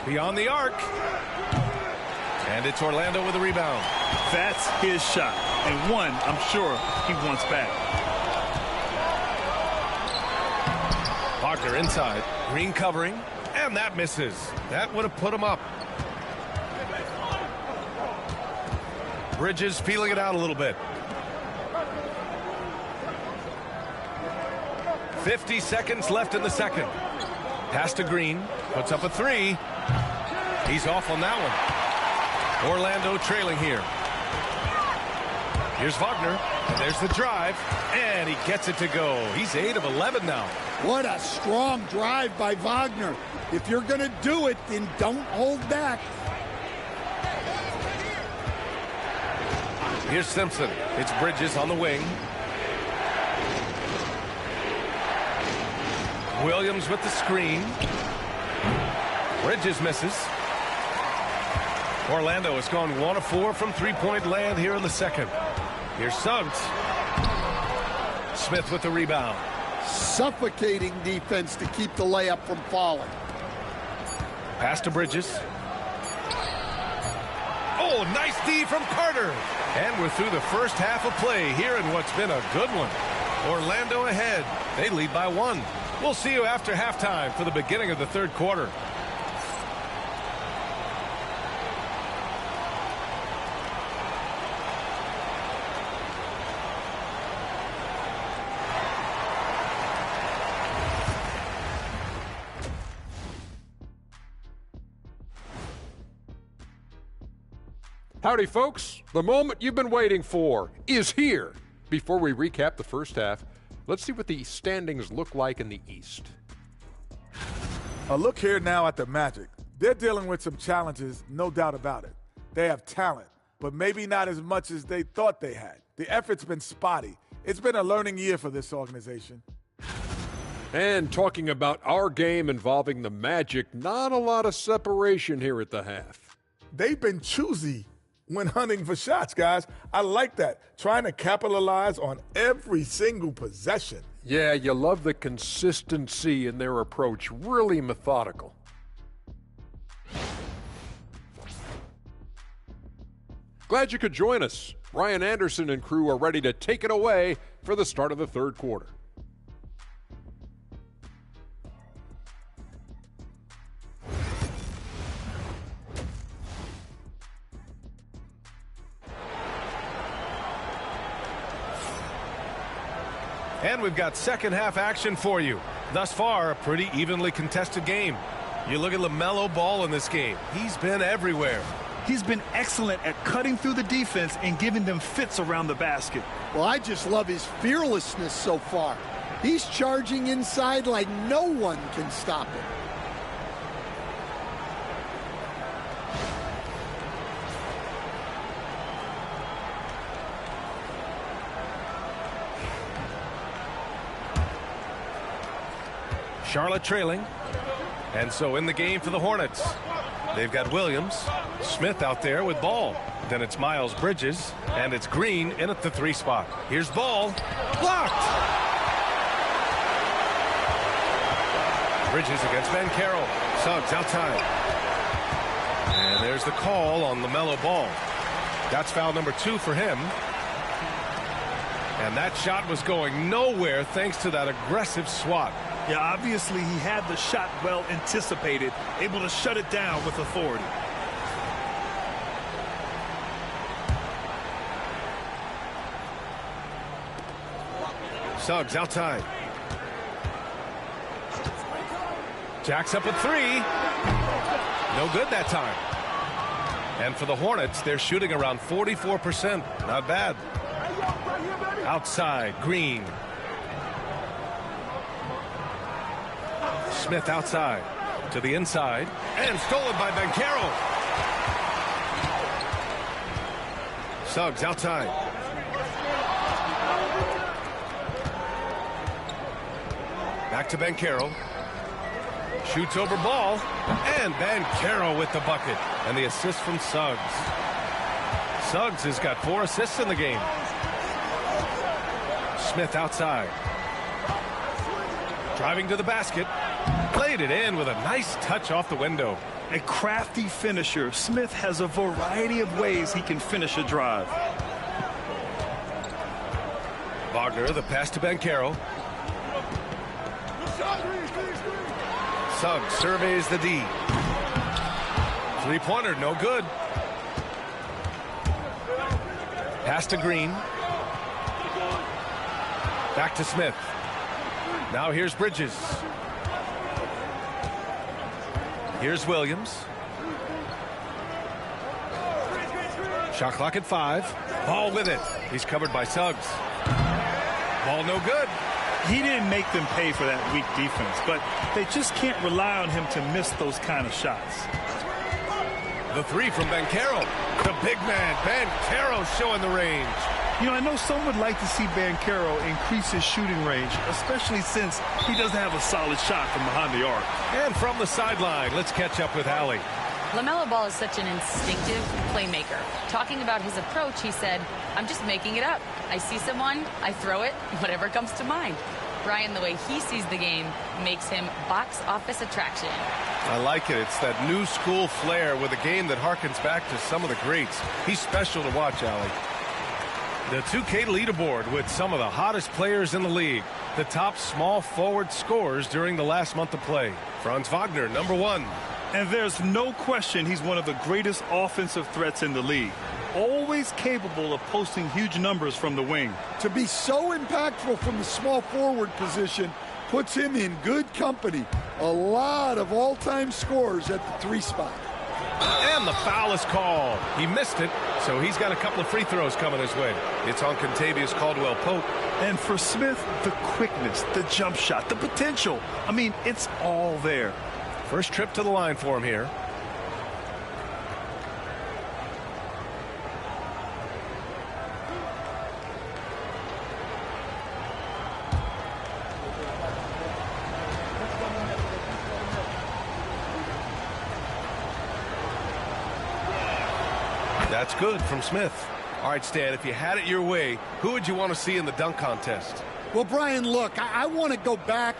Beyond the arc. And it's Orlando with a rebound. That's his shot. And one, I'm sure, he wants back. Wagner inside. Green covering. And that misses. That would have put him up. Bridges feeling it out a little bit. 50 seconds left in the second. Pass to Green. Puts up a three. He's off on that one. Orlando trailing here. Here's Wagner. And there's the drive. And he gets it to go. He's 8 of 11 now. What a strong drive by Wagner. If you're going to do it, then don't hold back. Here's Simpson. It's Bridges on the wing. Williams with the screen. Bridges misses. Orlando has gone 1 of 4 from three-point land here in the second. Here's Suggs. Smith with the rebound. Suffocating defense to keep the layup from falling. Pass to Bridges. Oh, nice D from Carter. And we're through the first half of play here in what's been a good one. Orlando ahead. They lead by 1. We'll see you after halftime for the beginning of the third quarter. Howdy, folks. The moment you've been waiting for is here. Before we recap the first half, let's see what the standings look like in the East. A look here now at the Magic. They're dealing with some challenges, no doubt about it. They have talent, but maybe not as much as they thought they had. The effort's been spotty. It's been a learning year for this organization. And talking about our game involving the Magic, not a lot of separation here at the half. They've been choosy when hunting for shots, guys. I like that. Trying to capitalize on every single possession. Yeah, you love the consistency in their approach. Really methodical. Glad you could join us. Ryan Anderson and crew are ready to take it away for the start of the third quarter. And we've got second half action for you. Thus far, a pretty evenly contested game. You look at LaMelo Ball in this game. He's been everywhere. He's been excellent at cutting through the defense and giving them fits around the basket. Well, I just love his fearlessness so far. He's charging inside like no one can stop him. Charlotte trailing. And so in the game for the Hornets. They've got Williams, Smith out there with Ball. Then it's Miles Bridges, and it's Green in at the 3 spot. Here's Ball. Blocked! Bridges against Banchero. Suggs outside. And there's the call on LaMelo Ball. That's foul number 2 for him. And that shot was going nowhere thanks to that aggressive swat. Yeah, obviously he had the shot well anticipated, able to shut it down with authority. Suggs outside. Jacks up a 3. No good that time. And for the Hornets, they're shooting around 44%. Not bad. Outside, Green. Smith outside to the inside and stolen by Banchero. Suggs outside. Back to Banchero. Shoots over Ball, and Banchero with the bucket. And the assist from Suggs. Suggs has got 4 assists in the game. Smith outside. Driving to the basket. Played it in with a nice touch off the window. A crafty finisher. Smith has a variety of ways he can finish a drive. Wagner, the pass to Banchero. Suggs surveys the D. Three-pointer, no good. Pass to Green. Back to Smith. Now here's Bridges. Here's Williams. Shot clock at 5. Ball with it. He's covered by Suggs. Ball no good. He didn't make them pay for that weak defense, but they just can't rely on him to miss those kind of shots. The three from Banchero. The big man, Banchero, showing the range. You know, I know some would like to see Banchero increase his shooting range, especially since he doesn't have a solid shot from behind the arc. And from the sideline, let's catch up with Allie. LaMelo Ball is such an instinctive playmaker. Talking about his approach, he said, I'm just making it up. I see someone, I throw it, whatever comes to mind. Brian, the way he sees the game makes him box office attraction. I like it. It's that new school flair with a game that harkens back to some of the greats. He's special to watch, Allie. The 2K leaderboard with some of the hottest players in the league. The top small forward scorers during the last month of play. Franz Wagner, number 1. And there's no question he's one of the greatest offensive threats in the league. Always capable of posting huge numbers from the wing. To be so impactful from the small forward position puts him in good company. A lot of all-time scorers at the 3 spot. And the foul is called. He missed it, so he's got a couple of free throws coming his way. It's on Contavious Caldwell-Pope. And for Smith, the quickness, the jump shot, the potential. I mean, it's all there. First trip to the line for him here. That's good from Smith. All right, Stan, if you had it your way, who would you want to see in the dunk contest? Well, Brian, look, I want to go back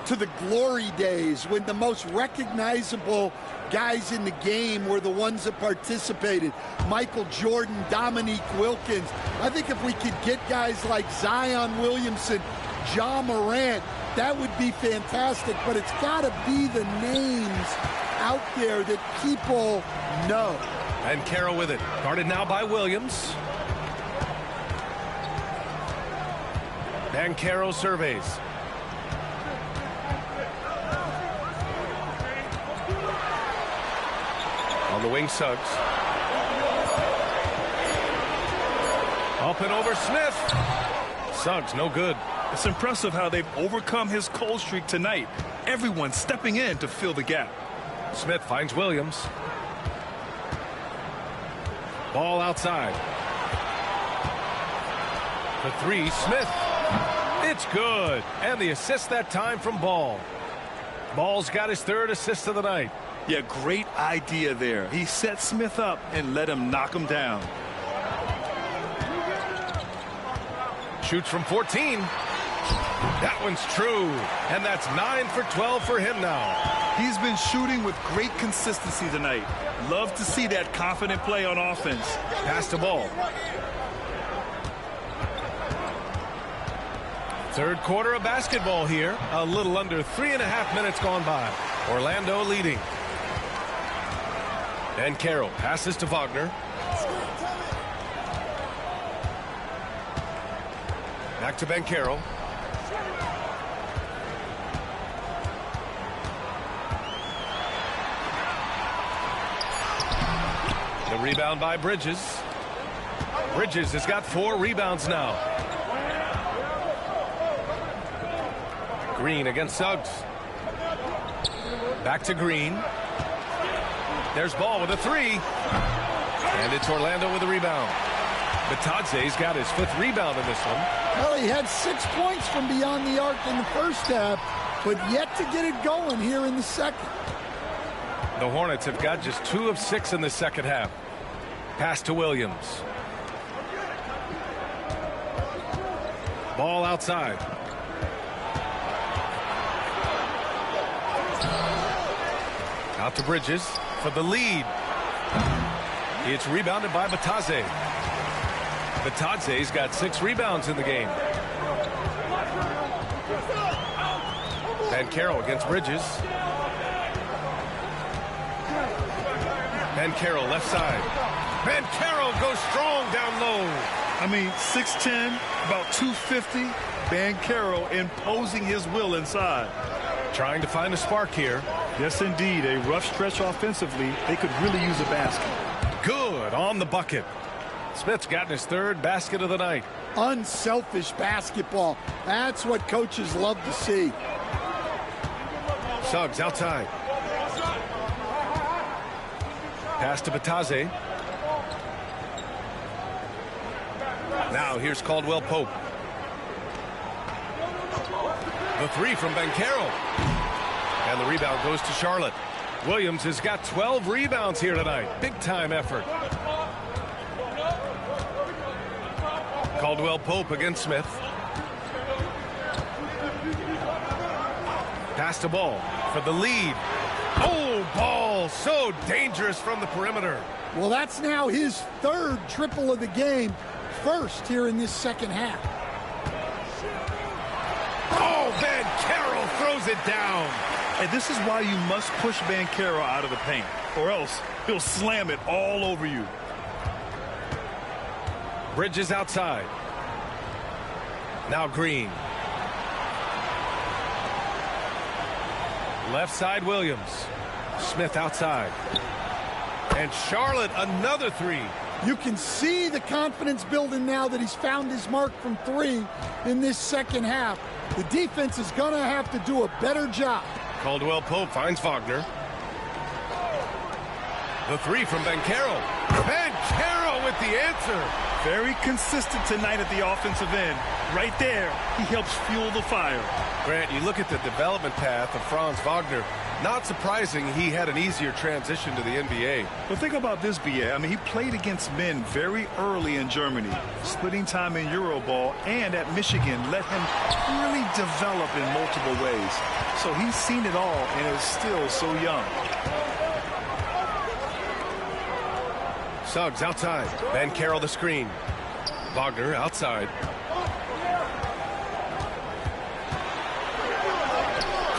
to the glory days when the most recognizable guys in the game were the ones that participated. Michael Jordan, Dominique Wilkins. I think if we could get guys like Zion Williamson, Ja Morant, that would be fantastic, but it's got to be the names out there that people know. And Carroll with it. Guarded now by Williams. And Carroll surveys. On the wing, Suggs. Up and over Smith. Suggs, no good. It's impressive how they've overcome his cold streak tonight. Everyone stepping in to fill the gap. Smith finds Williams. Ball outside. The three, Smith. It's good. And the assist that time from Ball. Ball's got his 3rd assist of the night. Yeah, great idea there. He set Smith up and let him knock him down. Shoots from 14. That one's true. And that's 9 for 12 for him now. He's been shooting with great consistency tonight. Love to see that confident play on offense. Pass to Ball. Third quarter of basketball here. A little under 3.5 minutes gone by. Orlando leading. And Carroll passes to Wagner. Back to Banchero. The rebound by Bridges. Bridges has got 4 rebounds now. Green against Suggs. Back to Green. There's Ball with a 3. And it's Orlando with a rebound. Batadze's got his 5th rebound in this one. Well, he had 6 points from beyond the arc in the first half, but yet to get it going here in the second. The Hornets have got just 2 of 6 in the second half. Pass to Williams. Ball outside. Out to Bridges for the lead. It's rebounded by Batadze. Batadze's got 6 rebounds in the game. And Carroll against Bridges. Banchero left side. Banchero goes strong down low. I mean, 6'10", about 250. Banchero imposing his will inside. Trying to find a spark here. Yes, indeed. A rough stretch offensively. They could really use a basket. Good on the bucket. Smith's gotten his third basket of the night. Unselfish basketball. That's what coaches love to see. Suggs outside. Pass to Batadze. Now here's Caldwell Pope. The three from Banchero. And the rebound goes to Charlotte. Williams has got 12 rebounds here tonight. Big time effort. Caldwell Pope against Smith. Pass to Ball for the lead. Oh, Ball so dangerous from the perimeter. Well, that's now his third triple of the game. First here in this second half. Oh, Banchero throws it down. And this is why you must push Banchero out of the paint, or else he'll slam it all over you. Bridges outside. Now Green. Left side Williams. Smith outside. And Charlotte another three. You can see the confidence building now that he's found his mark from three in this second half. The defense is going to have to do a better job. Caldwell Pope finds Wagner. The three from Banchero. Banchero with the answer. Very consistent tonight at the offensive end. Right there, he helps fuel the fire. Grant, you look at the development path of Franz Wagner. Not surprising he had an easier transition to the NBA. But think about this, B.A. I mean, he played against men very early in Germany, splitting time in Euroball, and at Michigan let him really develop in multiple ways. So he's seen it all and is still so young. Suggs outside. Banchero the screen. Wagner outside.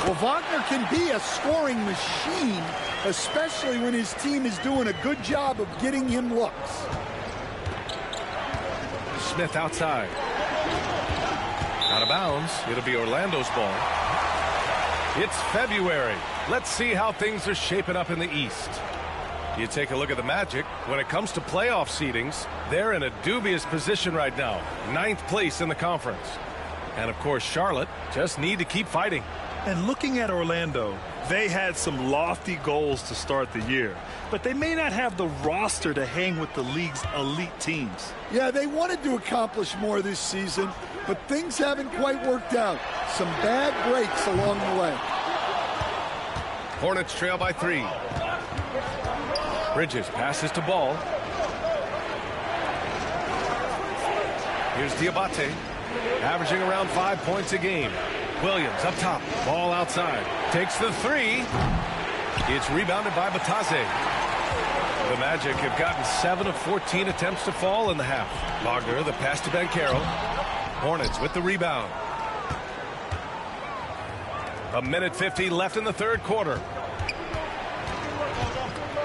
Well, Wagner can be a scoring machine, especially when his team is doing a good job of getting him looks. Smith outside. Out of bounds. It'll be Orlando's ball. It's February. Let's see how things are shaping up in the East. You take a look at the Magic. When it comes to playoff seedings, they're in a dubious position right now. 9th place in the conference. And, of course, Charlotte just need to keep fighting. And looking at Orlando, they had some lofty goals to start the year, but they may not have the roster to hang with the league's elite teams. Yeah, they wanted to accomplish more this season, but things haven't quite worked out. Some bad breaks along the way. Hornets trail by 3. Bridges passes to Ball. Here's Diabate, averaging around 5 points a game. Williams up top, Ball outside, takes the three. It's rebounded by Batadze. The Magic have gotten 7 of 14 attempts to fall in the half. Wagner, the pass to Banchero. Hornets with the rebound. 1:50 left in the third quarter.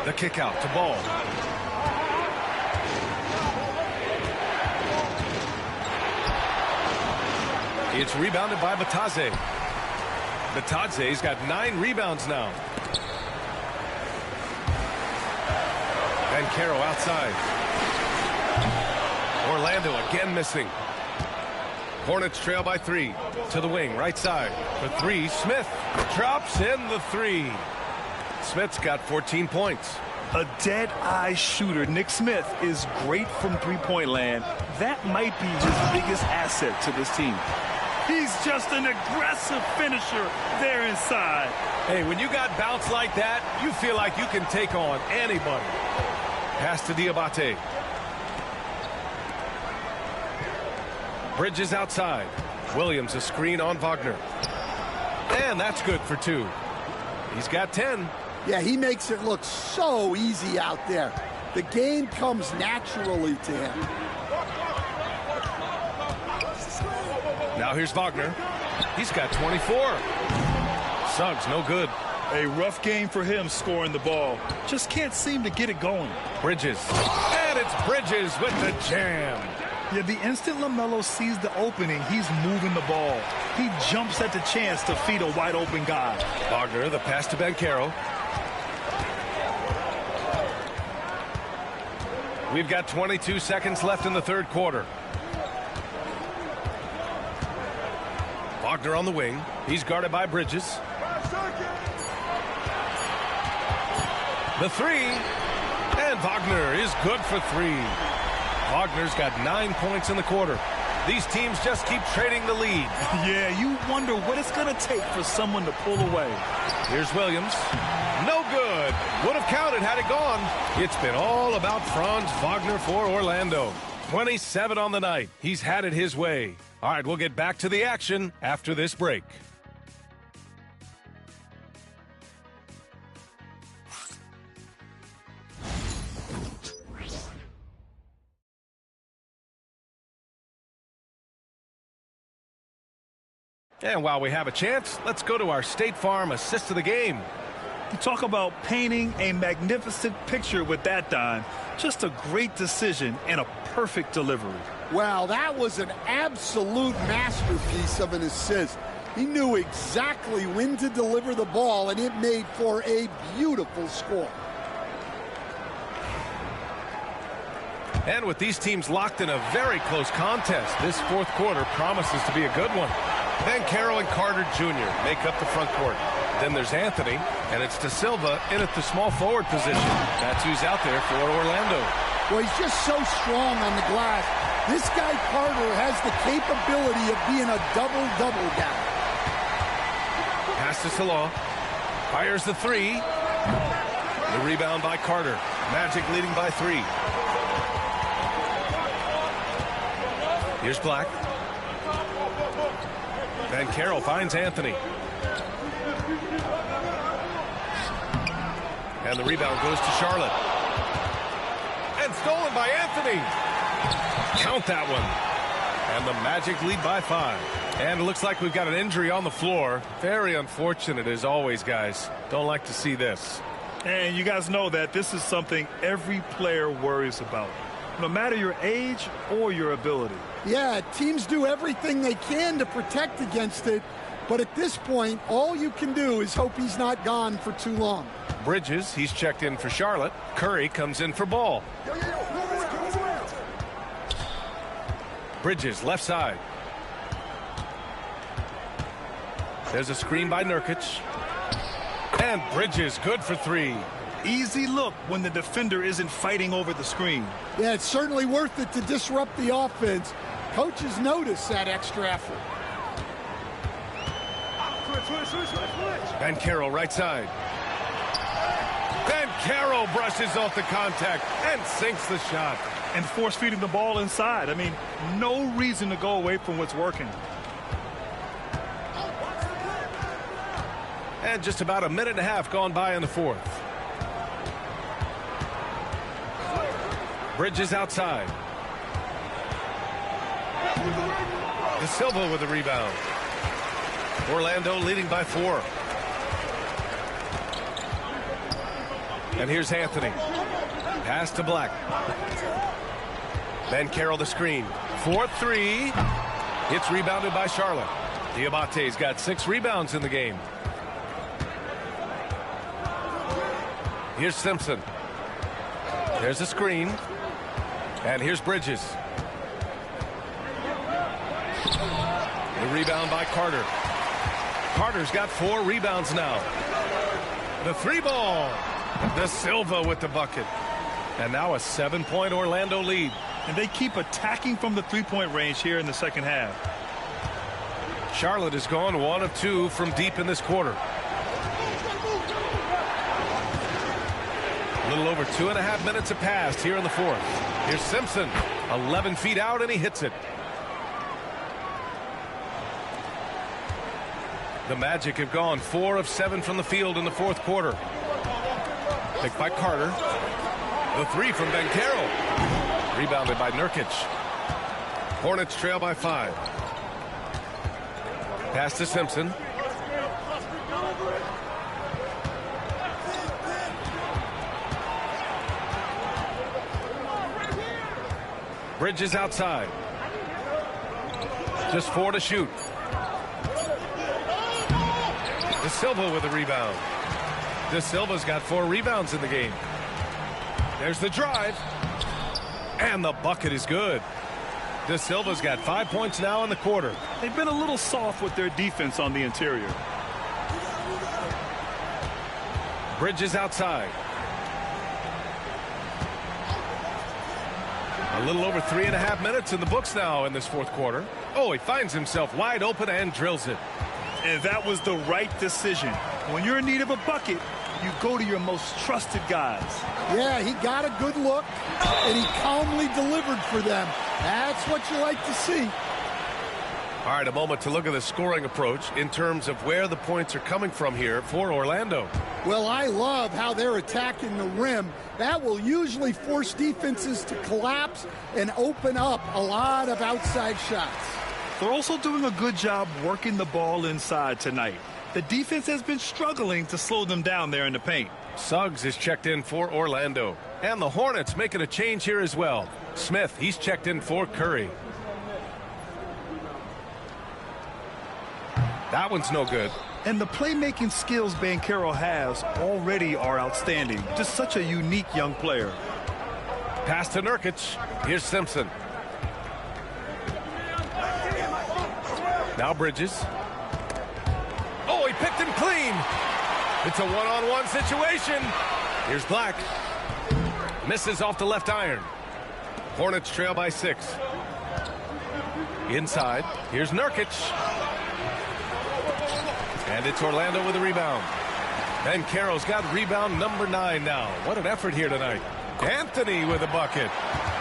The kick out to Ball. It's rebounded by Batadze. Batadze's got 9 rebounds now. Banchero outside. Orlando again missing. Hornets trail by 3. To the wing, right side. For 3, Smith drops in the 3. Smith's got 14 points. A dead-eye shooter. Nick Smith is great from three-point land. That might be his biggest asset to this team. He's just an aggressive finisher there inside. Hey, when you got bounce like that, you feel like you can take on anybody. Pass to Diabate. Bridges outside. Williams a screen on Wagner. And that's good for 2. He's got 10. Yeah, he makes it look so easy out there. The game comes naturally to him. Now here's Wagner. He's got 24. Suggs no good. A rough game for him scoring the ball. Just can't seem to get it going. Bridges. And it's Bridges with the jam. Yeah, the instant LaMelo sees the opening, he's moving the ball. He jumps at the chance to feed a wide open guy. Wagner, the pass to Banchero. We've got 22 seconds left in the third quarter. Wagner on the wing. He's guarded by Bridges. The three. And Wagner is good for three. Wagner's got 9 points in the quarter. These teams just keep trading the lead. Yeah, you wonder what it's going to take for someone to pull away. Here's Williams. No good. Would have counted had it gone. It's been all about Franz Wagner for Orlando. 27 on the night. He's had it his way. All right, we'll get back to the action after this break. And while we have a chance, let's go to our State Farm assist of the game. You talk about painting a magnificent picture with that dime. Just a great decision and a perfect delivery. Wow, that was an absolute masterpiece of an assist. He knew exactly when to deliver the ball, and it made for a beautiful score. And with these teams locked in a very close contest, this fourth quarter promises to be a good one. Banchero and Carter Jr. make up the front court. Then there's Anthony, and it's De Silva in at the small forward position. That's who's out there for Orlando. Well, he's just so strong on the glass. This guy, Carter, has the capability of being a double-double guy. Pass to Salah. Fires the three. The rebound by Carter. Magic leading by 3. Here's Black. Banchero finds Anthony. And the rebound goes to Charlotte. And stolen by Anthony. Count that one. And the Magic lead by 5. And it looks like we've got an injury on the floor. Very unfortunate as always, guys. Don't like to see this. And you guys know that this is something every player worries about, no matter your age or your ability. Yeah, teams do everything they can to protect against it, but at this point, all you can do is hope he's not gone for too long. Bridges, he's checked in for Charlotte. Curry comes in for Ball. Bridges, left side. There's a screen by Nurkic. And Bridges, good for 3. Easy look when the defender isn't fighting over the screen. Yeah, it's certainly worth it to disrupt the offense. Coaches notice that extra effort. Banchero, right side. Banchero brushes off the contact and sinks the shot. And force feeding the ball inside. I mean, no reason to go away from what's working. And just about a minute and a half gone by in the fourth. Bridges outside. De Silva with the rebound. Orlando leading by 4. And here's Anthony. Pass to Black. Banchero the screen. 4-3. It's rebounded by Charlotte. Diabate's got 6 rebounds in the game. Here's Simpson. There's a screen. And here's Bridges. The rebound by Carter. Carter's got 4 rebounds now. The 3 ball. De Silva with the bucket. And now a 7-point Orlando lead. And they keep attacking from the 3-point range here in the second half. Charlotte has gone 1 of 2 from deep in this quarter. A little over 2.5 minutes have passed here in the fourth. Here's Simpson, 11 feet out, and he hits it. The Magic have gone 4 of 7 from the field in the fourth quarter. Picked by Carter. The 3 from Banchero. Rebounded by Nurkic. Hornets trail by 5. Pass to Simpson. Bridges outside. Just 4 to shoot. De Silva with a rebound. De Silva's got 4 rebounds in the game. There's the drive. And the bucket is good. De Silva's got 5 points now in the quarter. They've been a little soft with their defense on the interior. Bridges outside. A little over 3.5 minutes in the books now in this fourth quarter. Oh, he finds himself wide open and drills it. And that was the right decision. When you're in need of a bucket, you go to your most trusted guys. Yeah, he got a good look, and he calmly delivered for them. That's what you like to see. All right, a moment to look at the scoring approach in terms of where the points are coming from here for Orlando. Well, I love how they're attacking the rim. That will usually force defenses to collapse and open up a lot of outside shots. They're also doing a good job working the ball inside tonight. The defense has been struggling to slow them down there in the paint. Suggs is checked in for Orlando. And the Hornets making a change here as well. Smith, he's checked in for Curry. That one's no good. And the playmaking skills Banchero has already are outstanding. Just such a unique young player. Pass to Nurkic. Here's Simpson. Now Bridges. Oh, he picked him clean. It's a one-on-one situation. Here's Black. Misses off the left iron. Hornets trail by 6. Inside. Here's Nurkic. And it's Orlando with a rebound. Banchero's got rebound number 9 now. What an effort here tonight. Anthony with a bucket.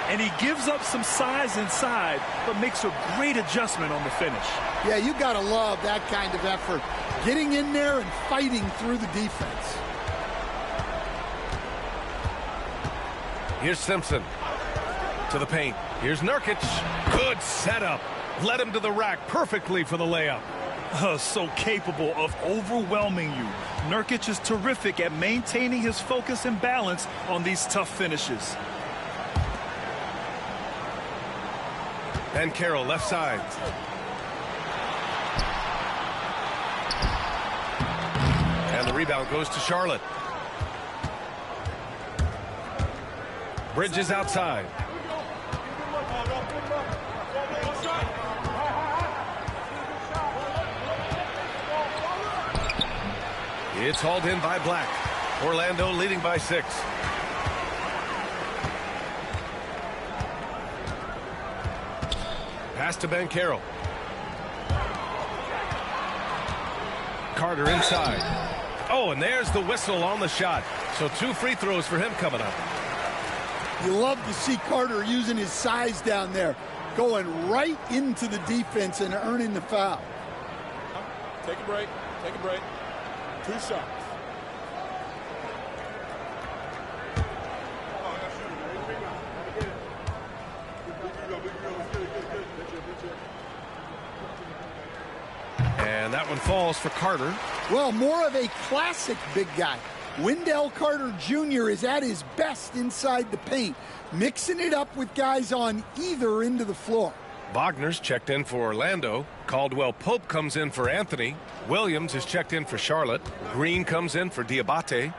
And he gives up some size inside, but makes a great adjustment on the finish. Yeah, you got to love that kind of effort. Getting in there and fighting through the defense. Here's Simpson. To the paint. Here's Nurkic. Good setup. Led him to the rack perfectly for the layup. So capable of overwhelming you. Nurkic is terrific at maintaining his focus and balance on these tough finishes. Banchero left side. And the rebound goes to Charlotte. Bridges outside. It's hauled in by Black. Orlando leading by 6. Pass to Banchero. Carter inside. Oh, and there's the whistle on the shot. So 2 free throws for him coming up. You love to see Carter using his size down there, going right into the defense and earning the foul. Take a break. Take a break. 2 shots. And that one falls for Carter. Well, more of a classic big guy. Wendell Carter Jr. is at his best inside the paint, mixing it up with guys on either end of the floor. Wagner's checked in for Orlando. Caldwell Pope comes in for Anthony. Williams is checked in for Charlotte. Green comes in for Diabate.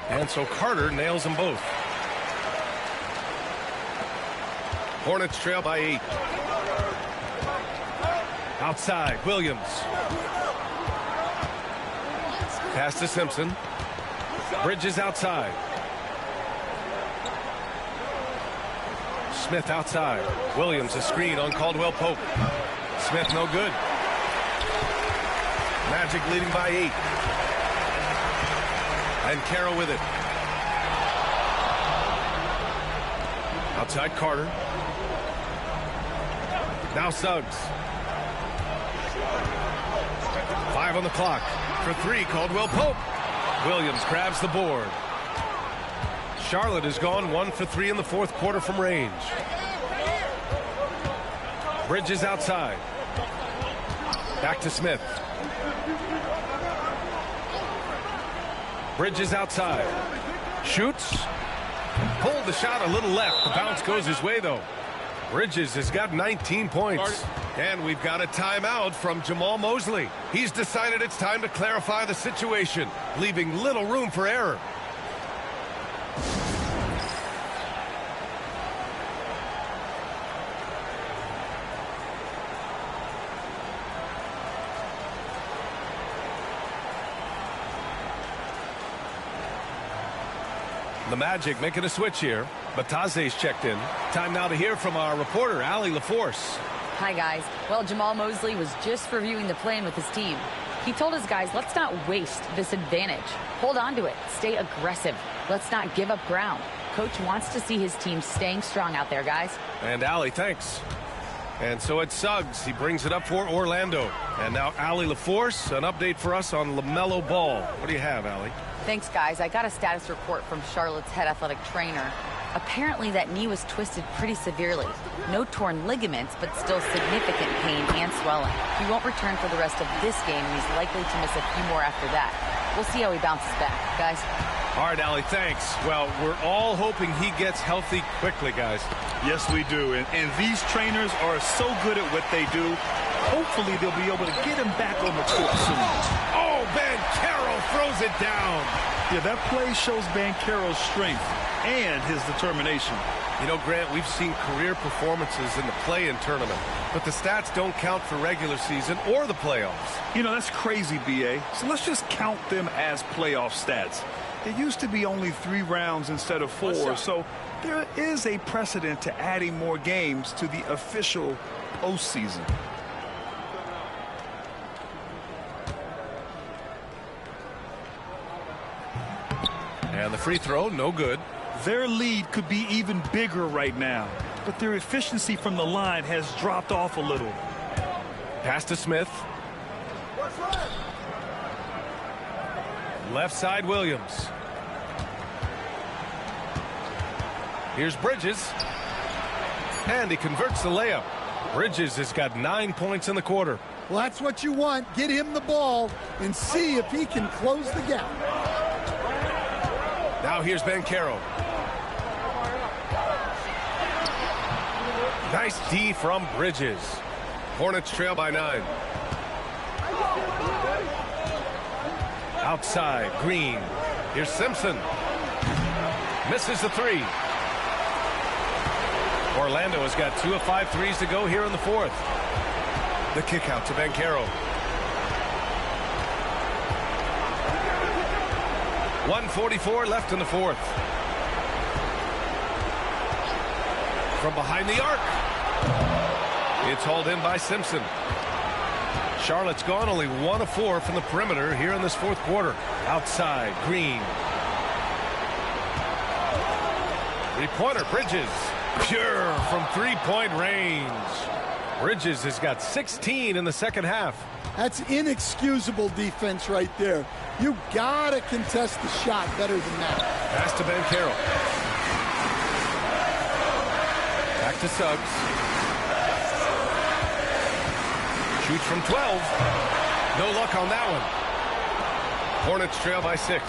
And so Carter nails them both. Hornets trail by 8. Outside, Williams. Pass to Simpson. Bridges outside. Smith outside. Williams a screen on Caldwell Pope. Smith no good. Magic leading by 8. And Carroll with it. Outside Carter. Now Suggs. 5 on the clock. For 3, Caldwell Pope. Williams grabs the board. Charlotte has gone 1 for 3 in the fourth quarter from range. Bridges outside. Back to Smith. Bridges outside. Shoots. Pulled the shot a little left. The bounce goes his way, though. Bridges has got 19 points. And we've got a timeout from Jamal Mosley. He's decided it's time to clarify the situation, leaving little room for error. The Magic making a switch here. Bataze's checked in. Time now to hear from our reporter, Allie LaForce. Hi, guys. Well, Jamal Mosley was just reviewing the plan with his team. He told his guys, let's not waste this advantage. Hold on to it. Stay aggressive. Let's not give up ground. Coach wants to see his team staying strong out there, guys. And Allie, thanks. And so it's Suggs. He brings it up for Orlando. And now Allie LaForce, an update for us on LaMelo Ball. What do you have, Allie? Thanks, guys. I got a status report from Charlotte's head athletic trainer. Apparently that knee was twisted pretty severely. No torn ligaments, but still significant pain and swelling. He won't return for the rest of this game, and he's likely to miss a few more after that. We'll see how he bounces back, guys. All right, Allie, thanks. Well, we're all hoping he gets healthy quickly, guys. Yes, we do. And these trainers are so good at what they do. Hopefully they'll be able to get him back on the court soon. Oh, Banchero throws it down. Yeah, that play shows Banchero's strength and his determination. You know, Grant, we've seen career performances in the play-in tournament, but the stats don't count for regular season or the playoffs. You know, that's crazy, B.A. So let's just count them as playoff stats. It used to be only 3 rounds instead of 4, so there is a precedent to adding more games to the official postseason. And the free throw, no good. Their lead could be even bigger right now, but their efficiency from the line has dropped off a little. Pass to Smith. Left side, Williams. Here's Bridges. And he converts the layup. Bridges has got 9 points in the quarter. Well, that's what you want. Get him the ball and see if he can close the gap. Now here's Banchero. Nice D from Bridges. Hornets trail by 9. Outside, Green. Here's Simpson. Misses the 3. Orlando has got 2 of 5 threes to go here in the 4th. The kick out to Banchero. 1:44 left in the 4th. From behind the arc. It's hauled in by Simpson. Charlotte's gone only 1 of 4 from the perimeter here in this 4th quarter. Outside, Green. 3-pointer, Bridges. Pure from 3-point range. Bridges has got 16 in the 2nd half. That's inexcusable defense right there. You gotta contest the shot better than that. Pass to Banchero. Back to Suggs. Shoots from 12. No luck on that one. Hornets trail by 6.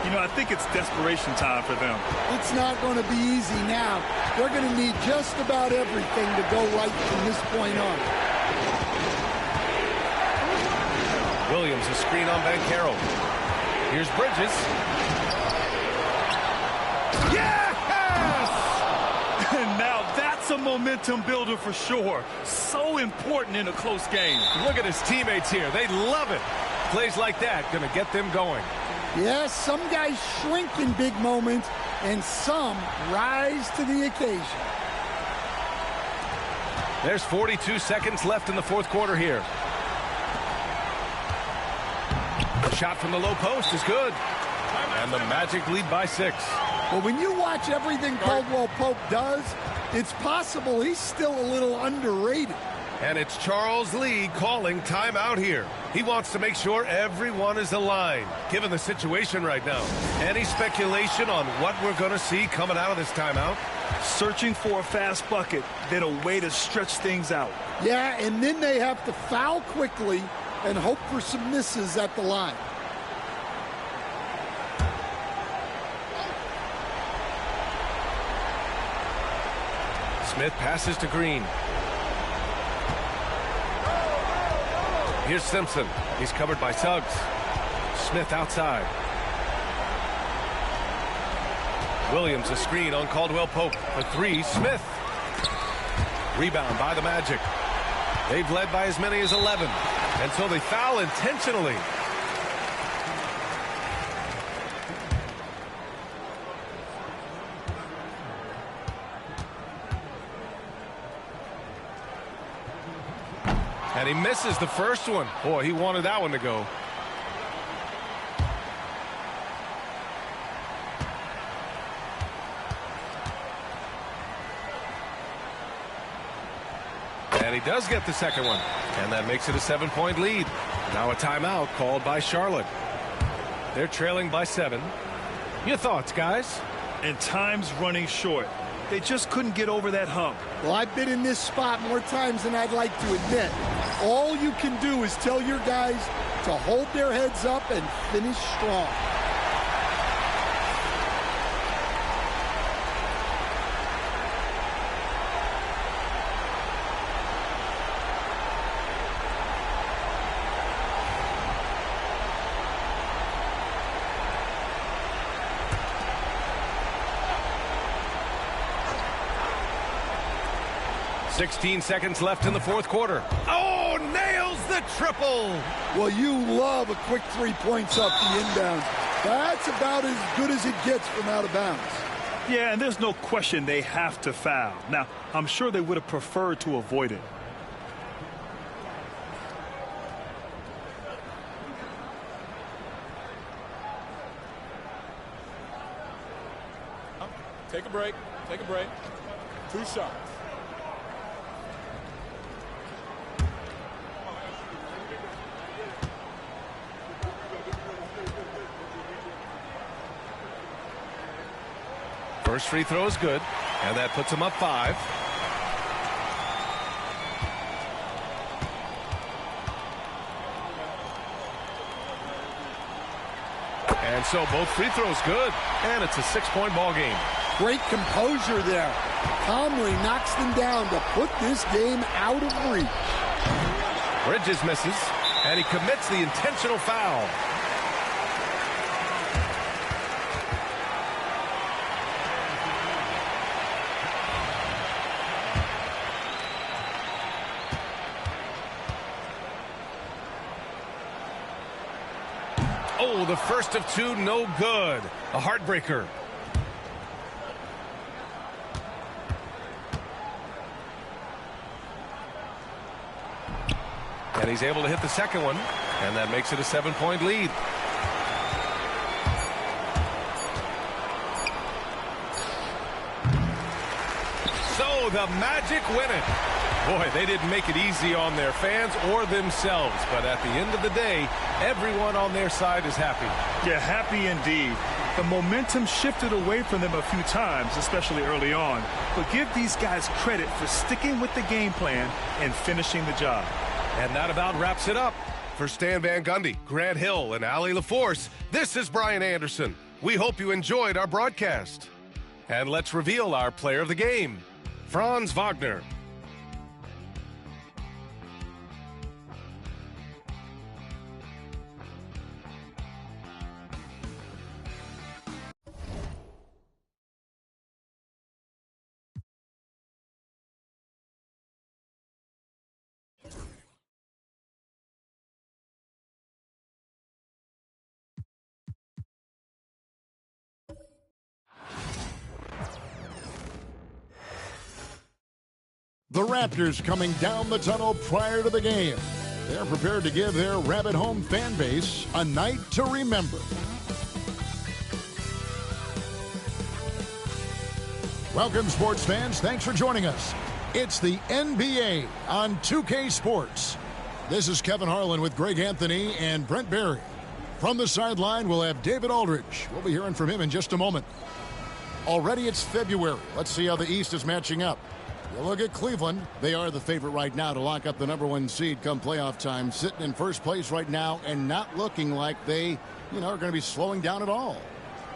You know, I think it's desperation time for them. It's not going to be easy now. They're going to need just about everything to go right from this point on. Williams, a screen on Banchero. Here's Bridges. Yes! And now that's a momentum builder for sure. So important in a close game. Look at his teammates here. They love it. Plays like that going to get them going. Yes, some guys shrink in big moments, and some rise to the occasion. There's 42 seconds left in the 4th quarter here. The shot from the low post is good. And the Magic lead by 6. Well, when you watch everything Caldwell Pope does, it's possible he's still a little underrated. And it's Charles Lee calling timeout here. He wants to make sure everyone is aligned, given the situation right now. Any speculation on what we're going to see coming out of this timeout? Searching for a fast bucket, then a way to stretch things out. Yeah, and then they have to foul quickly and hope for some misses at the line. Smith passes to Green. Here's Simpson. He's covered by Suggs. Smith outside. Williams a screen on Caldwell Pope. For three, Smith. Rebound by the Magic. They've led by as many as 11. And so they foul intentionally. And he misses the first one. Boy, he wanted that one to go. And he does get the second one. And that makes it a 7-point lead. Now a timeout called by Charlotte. They're trailing by 7. Your thoughts, guys? And time's running short. They just couldn't get over that hump. Well, I've been in this spot more times than I'd like to admit. All you can do is tell your guys to hold their heads up and finish strong. .16 seconds left in the fourth quarter. Oh, nails the triple. Well, you love a quick 3 points off the inbound. That's about as good as it gets from out of bounds. Yeah, and there's no question they have to foul. Now, I'm sure they would have preferred to avoid it. Take a break. Take a break. 2 shots. First free throw is good, and that puts him up 5. And so both free throws good, and it's a 6-point ball game. Great composure there. Calmly knocks them down to put this game out of reach. Bridges misses, and he commits the intentional foul. Oh, the first of 2, no good. A heartbreaker. And he's able to hit the second one, and that makes it a 7-point lead. So the Magic win it. Boy, they didn't make it easy on their fans or themselves, but at the end of the day, everyone on their side is happy. Yeah, happy indeed. The momentum shifted away from them a few times, especially early on. But give these guys credit for sticking with the game plan and finishing the job. And that about wraps it up. For Stan Van Gundy, Grant Hill, and Allie LaForce, this is Brian Anderson. We hope you enjoyed our broadcast. And let's reveal our player of the game, Franz Wagner. The Raptors coming down the tunnel prior to the game. They're prepared to give their rabid home fan base a night to remember. Welcome, sports fans. Thanks for joining us. It's the NBA on 2K Sports. This is Kevin Harlan with Greg Anthony and Brent Barry. From the sideline, we'll have David Aldridge. We'll be hearing from him in just a moment. Already it's February. Let's see how the East is matching up. You look at Cleveland. They are the favorite right now to lock up the #1 seed come playoff time, sitting in first place right now and not looking like they, are going to be slowing down at all.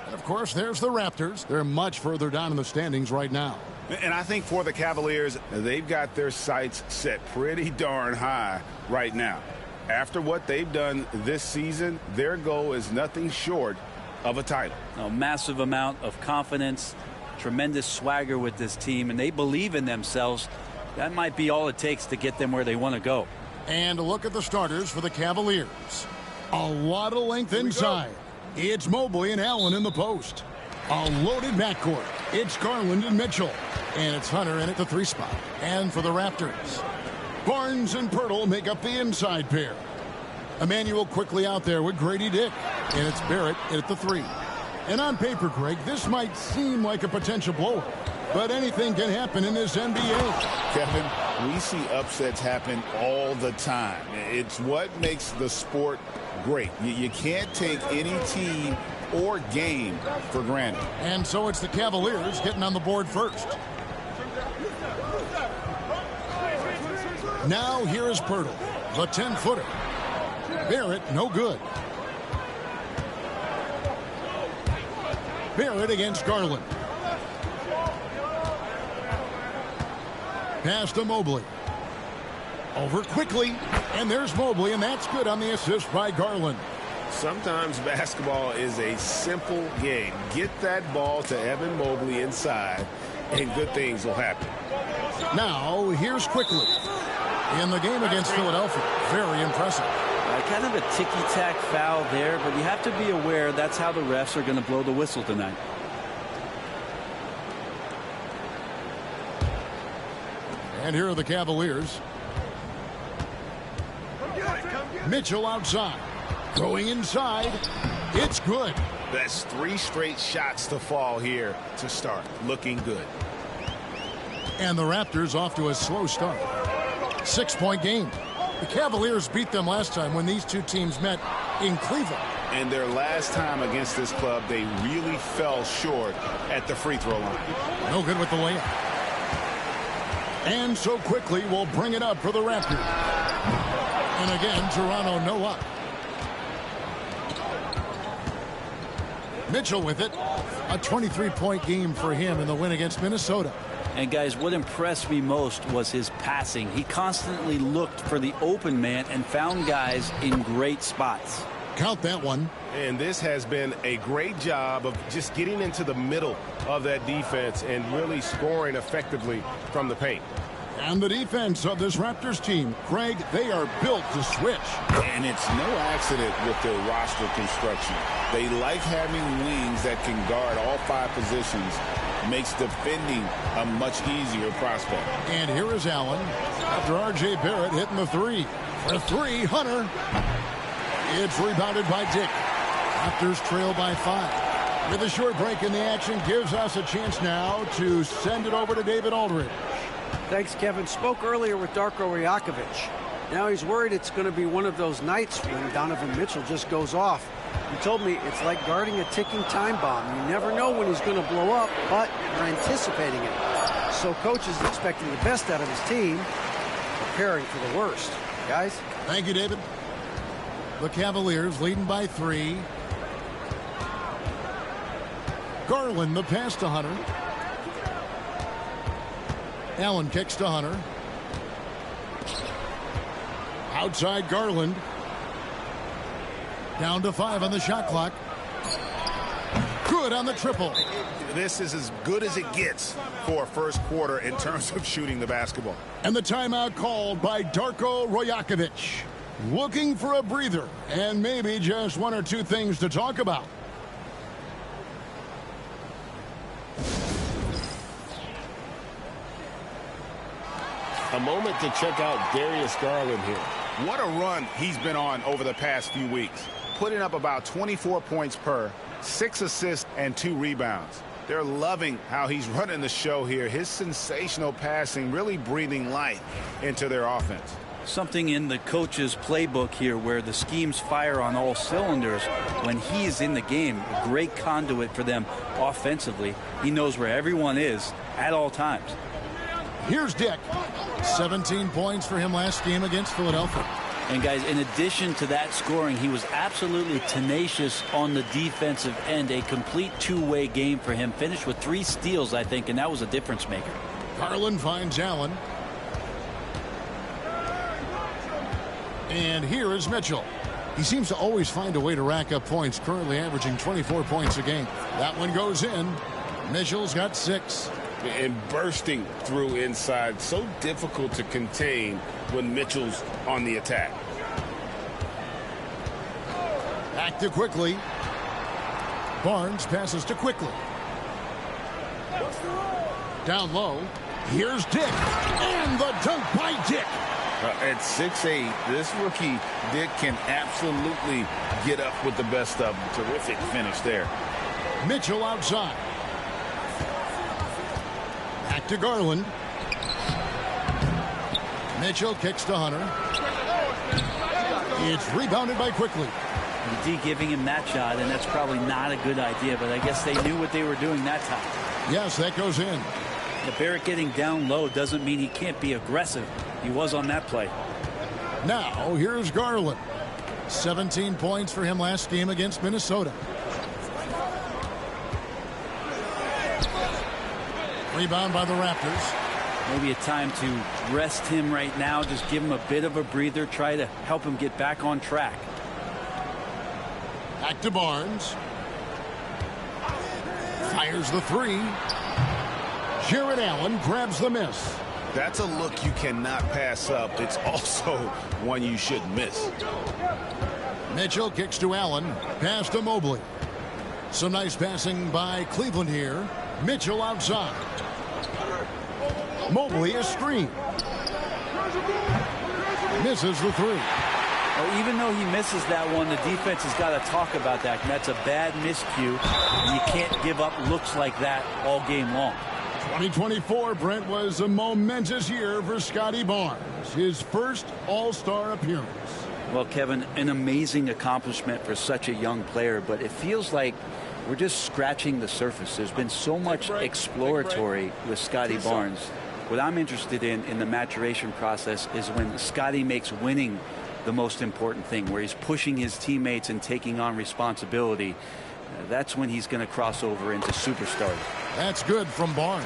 And of course, there's the Raptors. They're much further down in the standings right now. And I think for the Cavaliers, they've got their sights set pretty darn high right now. After what they've done this season, their goal is nothing short of a title. A massive amount of confidence, tremendous swagger with this team, and they believe in themselves. That might be all it takes to get them where they want to go. And a look at the starters for the Cavaliers. A lot of length inside. It's Mobley and Allen in the post. A loaded backcourt. It's Garland and Mitchell. And it's Hunter in at the 3 spot. And for the Raptors, Barnes and Pirtle make up the inside pair. Emmanuel quickly out there with Grady Dick. And it's Barrett in at the 3. And on paper, Greg, this might seem like a potential blowout, but anything can happen in this NBA. Kevin, we see upsets happen all the time. It's what makes the sport great. You can't take any team or game for granted. And so it's the Cavaliers getting on the board first. Now here is Pirtle, the 10-footer. Barrett, no good. Barrett against Garland. Pass to Mobley. Over quickly, and there's Mobley, and that's good on the assist by Garland. Sometimes basketball is a simple game. Get that ball to Evan Mobley inside, and good things will happen. Now, here's Quickly. In the game against Philadelphia, very impressive. Kind of a ticky-tack foul there, but you have to be aware that's how the refs are going to blow the whistle tonight. And here are the Cavaliers. Mitchell outside. Going inside. It's good. That's 3 straight shots to fall here to start. Looking good. And the Raptors off to a slow start. 6-point game. The Cavaliers beat them last time when these two teams met in Cleveland. And their last time against this club, they really fell short at the free throw line. No good with the layup. And so Quickly will bring it up for the Raptors. And again, Toronto no up. Mitchell with it. A 23-point game for him in the win against Minnesota. And guys, what impressed me most was his passing. He constantly looked for the open man and found guys in great spots. Count that one. And this has been a great job of just getting into the middle of that defense and really scoring effectively from the paint. And the defense of this Raptors team, Craig, they are built to switch. And it's no accident with their roster construction. They like having wings that can guard all 5 positions. Makes defending a much easier prospect. And here is Allen after R.J. Barrett hitting the 3. For 3, Hunter. It's rebounded by Dick. Raptors trail by 5. With a short break in the action, gives us a chance now to send it over to David Aldridge. Thanks, Kevin. Spoke earlier with Darko Rajakovic. Now he's worried it's going to be one of those nights when Donovan Mitchell just goes off. He told me it's like guarding a ticking time bomb. You never know when he's going to blow up, but you're anticipating it. So coach is expecting the best out of his team, preparing for the worst. Guys? Thank you, David. The Cavaliers leading by 3. Garland, the pass to Hunter. Allen kicks to Hunter. Outside Garland. Down to 5 on the shot clock. Good on the triple. This is as good as it gets for first quarter in terms of shooting the basketball. And the timeout called by Darko Rajakovic. Looking for a breather and maybe just 1 or 2 things to talk about. A moment to check out Darius Garland here. What a run he's been on over the past few weeks. Putting up about 24 points per, 6 assists, and 2 rebounds. They're loving how he's running the show here. His sensational passing really breathing life into their offense. Something in the coach's playbook here where the schemes fire on all cylinders. When he's in the game, a great conduit for them offensively. He knows where everyone is at all times. Here's Dick. 17 points for him last game against Philadelphia. And guys, in addition to that scoring, he was absolutely tenacious on the defensive end. A complete two-way game for him. Finished with 3 steals, I think, and that was a difference maker. Garland finds Allen. And here is Mitchell. He seems to always find a way to rack up points, currently averaging 24 points a game. That one goes in. Mitchell's got 6. And bursting through inside, so difficult to contain when Mitchell's on the attack. Back to Quickly. Barnes passes to Quickly. Down low. Here's Dick. And the dunk by Dick. At 6'8", this rookie, Dick, can absolutely get up with the best of them. Terrific finish there. Mitchell outside. Back to Garland. Mitchell kicks to Hunter. It's rebounded by Quickly. D giving him that shot, and that's probably not a good idea, but I guess they knew what they were doing that time. Yes, that goes in. The Barrett getting down low doesn't mean he can't be aggressive. He was on that play. Now, here's Garland. 17 points for him last game against Minnesota. Rebound by the Raptors. Maybe a time to rest him right now. Just give him a bit of a breather. Try to help him get back on track. Back to Barnes. Fires the 3. Jared Allen grabs the miss. That's a look you cannot pass up. It's also one you shouldn't miss. Mitchell kicks to Allen. Pass to Mobley. Some nice passing by Cleveland here. Mitchell outside. Mobley a screen. Misses the 3. Well, even though he misses that one, the defense has got to talk about that. And that's a bad miscue. You can't give up looks like that all game long. 2024, Brent, was a momentous year for Scotty Barnes. His first All-Star appearance. Well, Kevin, an amazing accomplishment for such a young player, but it feels like we're just scratching the surface. There's been so much exploratory with Scotty Barnes. What I'm interested in the maturation process is when Scotty makes winning the most important thing, where he's pushing his teammates and taking on responsibility. That's when he's going to cross over into superstar. That's good from Barnes.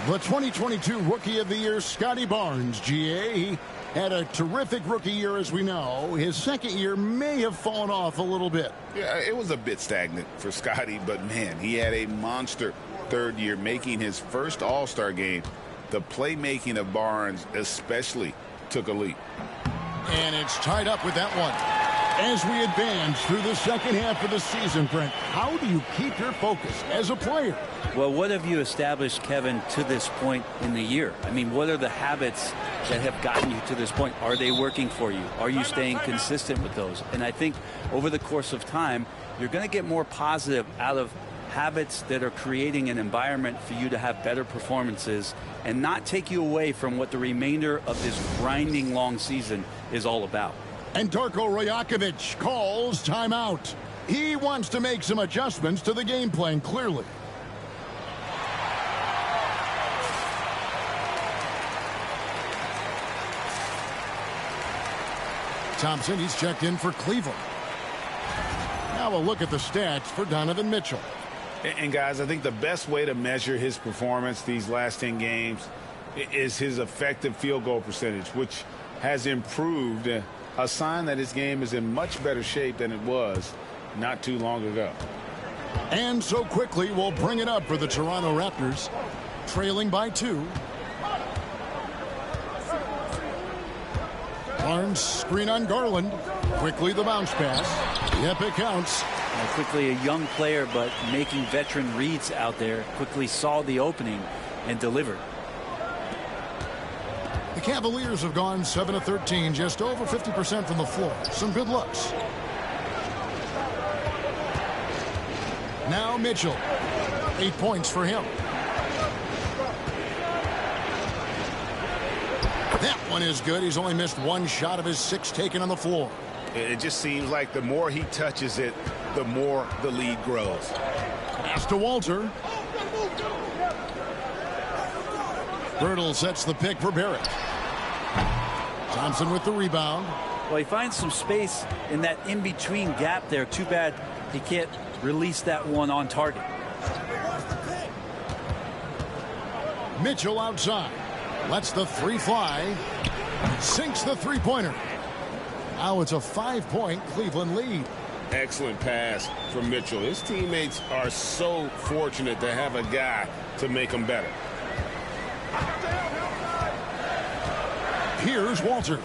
The 2022 Rookie of the Year, Scotty Barnes, GA. He had a terrific rookie year, as we know. His second year may have fallen off a little bit. Yeah, it was a bit stagnant for Scotty, but man, he had a monster third year, making his first All-Star game. The playmaking of Barnes especially took a leap. And it's tied up with that one. As we advance through the second half of the season, Brent, how do you keep your focus as a player? Well, what have you established, Kevin, to this point in the year? I mean, what are the habits that have gotten you to this point? Are they working for you? Are you staying consistent with those? And I think over the course of time, you're going to get more positive out of habits that are creating an environment for you to have better performances and not take you away from what the remainder of this grinding long season is all about. And Darko Rajakovic calls timeout. He wants to make some adjustments to the game plan, clearly. Thompson, he's checked in for Cleveland. Now a look at the stats for Donovan Mitchell. And guys, I think the best way to measure his performance these last 10 games is his effective field goal percentage, which has improved, a sign that his game is in much better shape than it was not too long ago. And so quickly we'll bring it up for the Toronto Raptors, trailing by 2. Barnes screen on Garland. Quickly the bounce pass. Yep, it counts. Quickly a young player, but making veteran reads out there. Quickly saw the opening and delivered. The Cavaliers have gone 7 of 13, just over 50% from the floor. Some good looks. Now Mitchell. 8 points for him. That one is good. He's only missed 1 shot of his 6 taken on the floor. It just seems like the more he touches it, the more the lead grows. Pass to Walter. Birtle sets the pick for Barrett. Thompson with the rebound. Well, he finds some space in that in-between gap there. Too bad he can't release that one on target. Mitchell outside. Lets the three fly. Sinks the three-pointer. Now it's a 5-point Cleveland lead. Excellent pass from Mitchell. His teammates are so fortunate to have a guy to make them better. Here's Walter.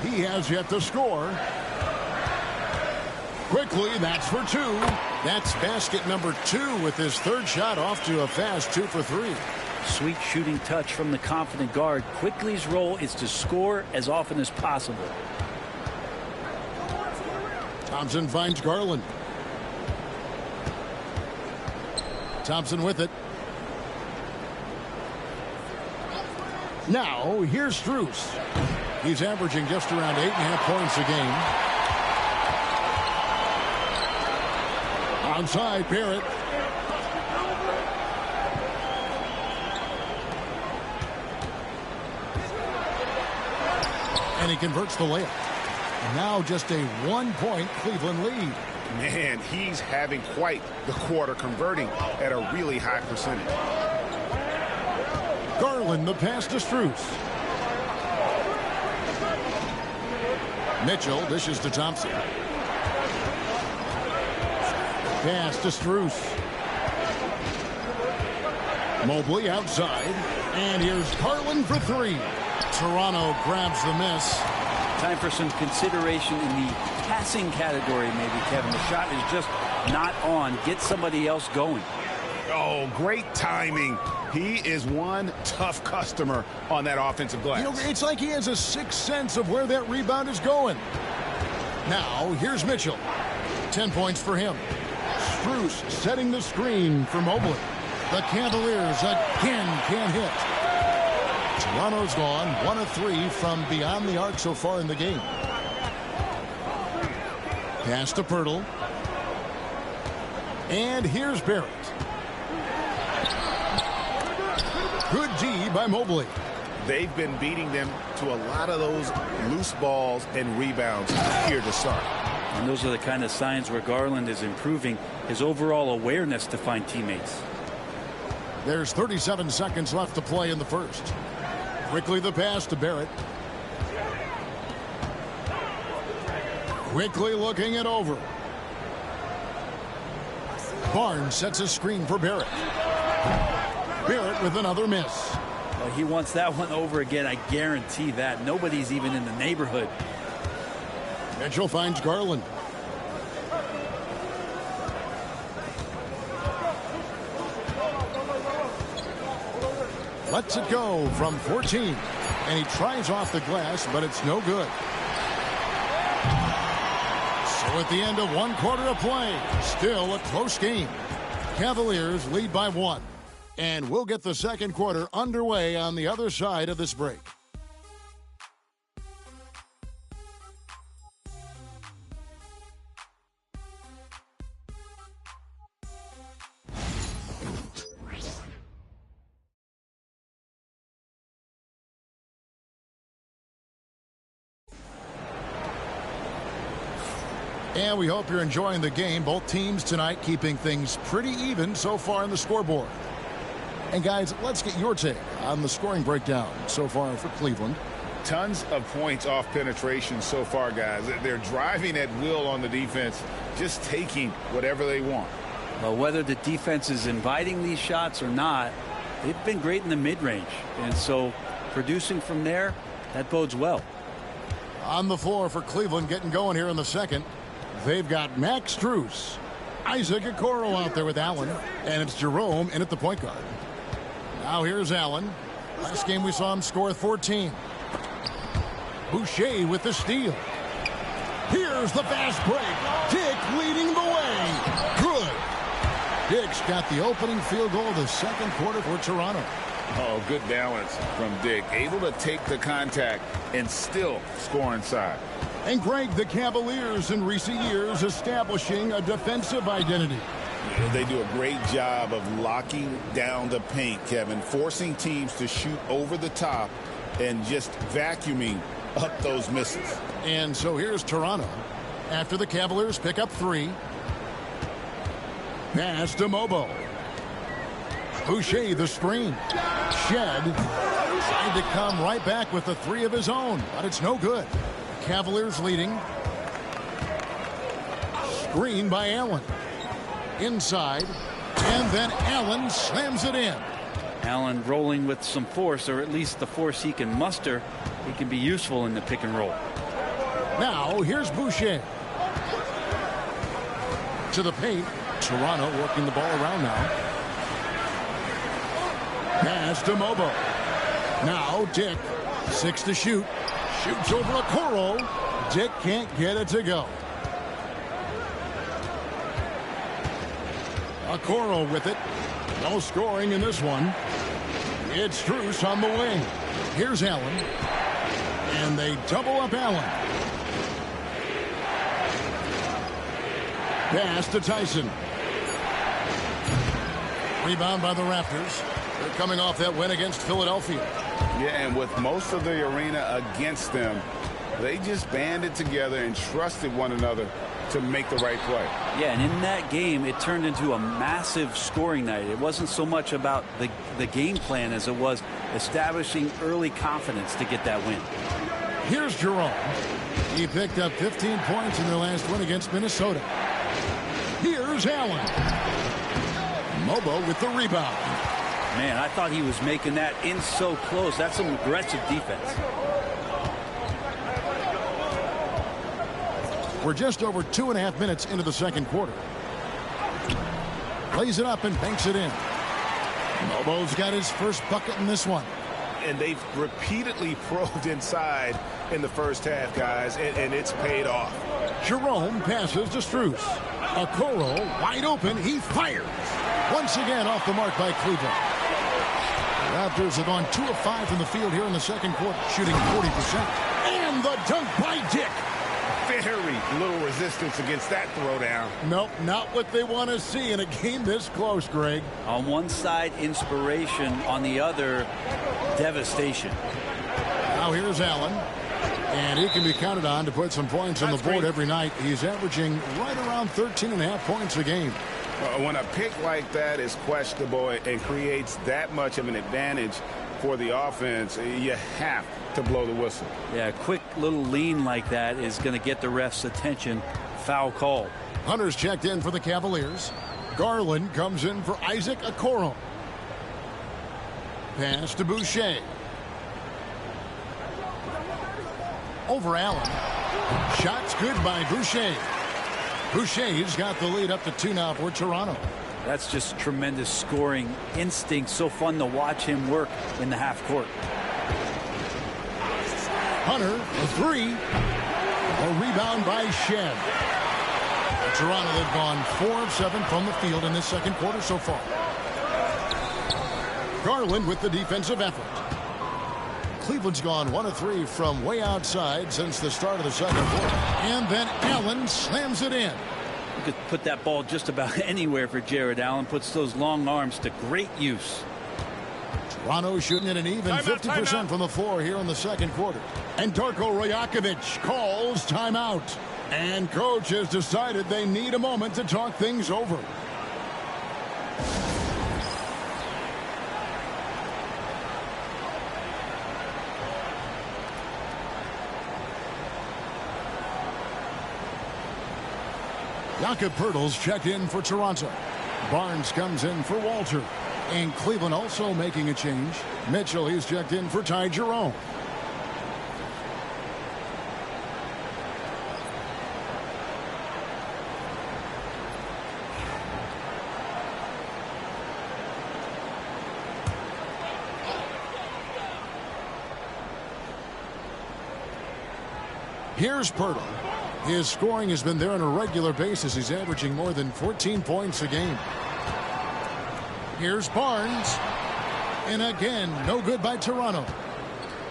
He has yet to score. Quickly, that's for two. That's basket number 2 with his third shot off to a fast 2 for 3. Sweet shooting touch from the confident guard. Quickly's role is to score as often as possible. Thompson finds Garland. Thompson with it. Now, here's Strus. He's averaging just around 8.5 points a game. Onside, Barrett. And he converts the layup. Now just a 1-point Cleveland lead. Man, he's having quite the quarter, converting at a really high percentage. Garland, the pass to Strus. Mitchell dishes to Thompson. Pass to Strus. Mobley outside. And here's Garland for 3. Toronto grabs the miss. Time for some consideration in the passing category, maybe, Kevin. The shot is just not on. Get somebody else going. Oh, great timing. He is one tough customer on that offensive glass. You know, it's like he has a sixth sense of where that rebound is going. Now, here's Mitchell. 10 points for him. Strus setting the screen for Mobley. The Cavaliers again can't hit. Toronto's gone 1 of 3 from beyond the arc so far in the game. Pass to Pirtle. And here's Barrett. Good D by Mobley. They've been beating them to a lot of those loose balls and rebounds here to start. And those are the kind of signs where Garland is improving his overall awareness to find teammates. There's 37 seconds left to play in the first. Quickly the pass to Barrett. Quickly looking it over. Barnes sets a screen for Barrett. Barrett with another miss. Well, he wants that one over again. I guarantee that. Nobody's even in the neighborhood. Mitchell finds Garland. Lets it go from 14. And he tries off the glass, but it's no good. So at the end of 1 quarter of play, still a close game. Cavaliers lead by 1. And we'll get the second quarter underway on the other side of this break. And we hope you're enjoying the game. Both teams tonight keeping things pretty even so far in the scoreboard. And guys, let's get your take on the scoring breakdown so far for Cleveland. Tons of points off penetration so far, guys. They're driving at will on the defense, just taking whatever they want. Well, whether the defense is inviting these shots or not, they've been great in the mid-range. And so producing from there, that bodes well. On the floor for Cleveland getting going here in the second. They've got Max Strus, Isaac Okoro out there with Allen, and it's Jerome in at the point guard. Now here's Allen. Last game we saw him score 14. Boucher with the steal. Here's the fast break. Dick leading the way. Good. Dick's got the opening field goal of the second quarter for Toronto. Oh, good balance from Dick. Able to take the contact and still score inside. And Greg, the Cavaliers in recent years establishing a defensive identity. They do a great job of locking down the paint, Kevin, forcing teams to shoot over the top and just vacuuming up those misses. And so here's Toronto. After the Cavaliers pick up 3. Pass to Mobo. Boucher the screen. Shed tried to come right back with the 3 of his own, but it's no good. Cavaliers leading. Screen by Allen. Inside. And then Allen slams it in. Allen rolling with some force, or at least the force he can muster. He can be useful in the pick and roll. Now here's Boucher. To the paint. Toronto working the ball around now. Pass to Mobo. Now Dick. 6 to shoot. Shoots over Okoro. Dick can't get it to go. Okoro with it. No scoring in this one. It's Strus on the wing. Here's Allen. And they double up Allen. Pass to Tyson. Rebound by the Raptors. They're coming off that win against Philadelphia. Yeah, and with most of the arena against them, they just banded together and trusted one another to make the right play. Yeah, and in that game, it turned into a massive scoring night. It wasn't so much about the game plan as it was establishing early confidence to get that win. Here's Jerome. He picked up 15 points in their last win against Minnesota. Here's Allen. Mobo with the rebound. Man, I thought he was making that in so close. That's some aggressive defense. We're just over 2.5 minutes into the second quarter. Plays it up and banks it in. Mobo's got his first bucket in this one. And they've repeatedly probed inside in the first half, guys, and it's paid off. Jerome passes to Strus. Okoro wide open. He fires. Once again off the mark by Cleveland. Raptors have gone 2 of 5 from the field here in the second quarter, shooting 40%. And the dunk by Dick. Very little resistance against that throwdown. Nope, not what they want to see in a game this close, Greg. On one side, inspiration. On the other, devastation. Now here's Allen. And he can be counted on to put some points on the board every night. He's averaging right around 13.5 points a game. When a pick like that is questionable and creates that much of an advantage for the offense, you have to blow the whistle. Yeah, a quick little lean like that is going to get the ref's attention. Foul call. Hunter's checked in for the Cavaliers. Garland comes in for Isaac Okoro. Pass to Boucher. Over Allen. Shots good by Boucher. Boucher's got the lead up to 2 now for Toronto. That's just tremendous scoring instinct. So fun to watch him work in the half court. Hunter, a 3. A rebound by Shed. Toronto have gone 4 of 7 from the field in this second quarter so far. Garland with the defensive effort. Cleveland's gone 1 of 3 from way outside since the start of the second quarter. And then Allen slams it in. You could put that ball just about anywhere for Jared Allen. Puts those long arms to great use. Toronto shooting at an even 50% from the floor here in the second quarter. And Darko Rajakovic calls timeout. And coach has decided they need a moment to talk things over. Jakob Poeltl's checked in for Toronto. Barnes comes in for Walter. And Cleveland also making a change. Mitchell, he's checked in for Ty Jerome. Here's Poeltl. His scoring has been there on a regular basis. He's averaging more than 14 points a game. Here's Barnes. And again, no good by Toronto.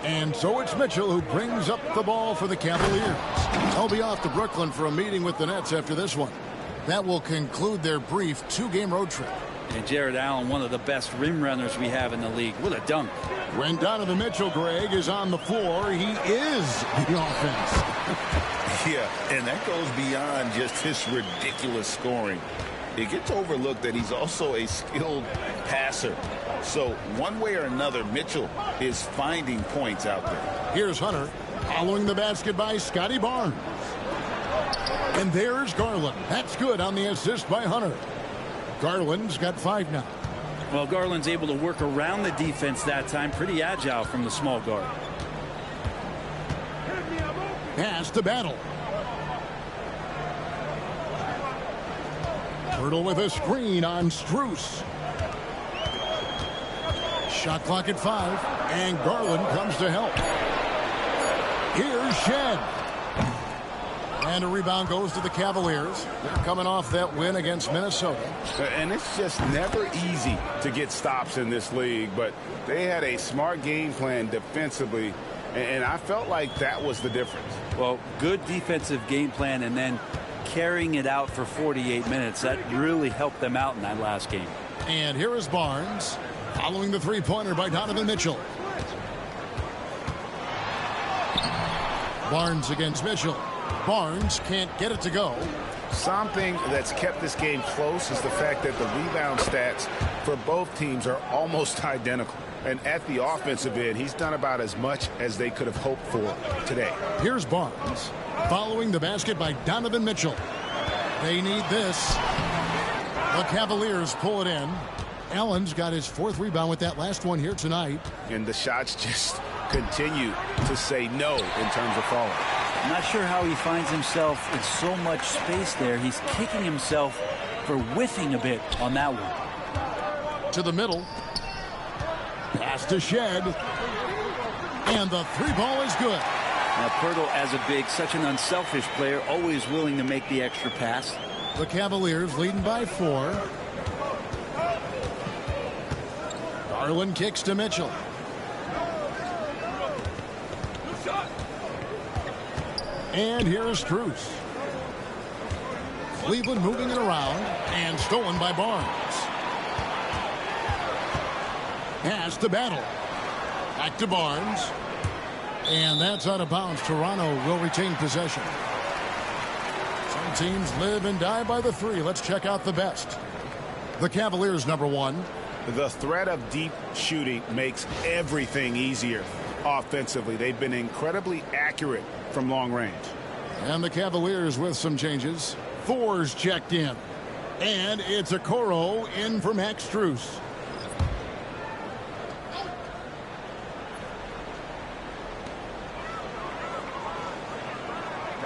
And so it's Mitchell who brings up the ball for the Cavaliers. They'll be off to Brooklyn for a meeting with the Nets after this one. That will conclude their brief 2-game road trip. And Jared Allen, one of the best rim runners we have in the league. What a dunk. When Donovan Mitchell, Greg, is on the floor, he is the offense. Yeah, and that goes beyond just his ridiculous scoring. It gets overlooked that he's also a skilled passer. So one way or another, Mitchell is finding points out there. Here's Hunter following the basket by Scotty Barnes. And there's Garland. That's good on the assist by Hunter. Garland's got 5 now. Well, Garland's able to work around the defense that time. Pretty agile from the small guard. Pass to Battle. Hurdle with a screen on Strus. Shot clock at 5, and Garland comes to help. Here's Shed. And a rebound goes to the Cavaliers. They're coming off that win against Minnesota. And it's just never easy to get stops in this league, but they had a smart game plan defensively, and I felt like that was the difference. Well, good defensive game plan, and then carrying it out for 48 minutes. That really helped them out in that last game. And here is Barnes following the three-pointer by Donovan Mitchell. Barnes against Mitchell. Barnes can't get it to go. Something that's kept this game close is the fact that the rebound stats for both teams are almost identical. And at the offensive end, he's done about as much as they could have hoped for today. Here's Barnes following the basket by Donovan Mitchell. They need this. The Cavaliers pull it in. Allen's got his 4th rebound with that last one here tonight. And the shots just continue to say no in terms of falling. I'm not sure how he finds himself in so much space there. He's kicking himself for whiffing a bit on that one. To the middle. Pass to Shed. And the 3-ball is good. Now, Pirtle, as a big, such an unselfish player, always willing to make the extra pass. The Cavaliers leading by 4. Garland kicks to Mitchell. And here's Strus. Cleveland moving it around and stolen by Barnes. Pass to Battle. Back to Barnes. And that's out of bounds. Toronto will retain possession. Some teams live and die by the 3. Let's check out the best. The Cavaliers, number 1. The threat of deep shooting makes everything easier offensively. They've been incredibly accurate from long range. And the Cavaliers with some changes. Thor's checked in. And it's Okoro in for Max Strus.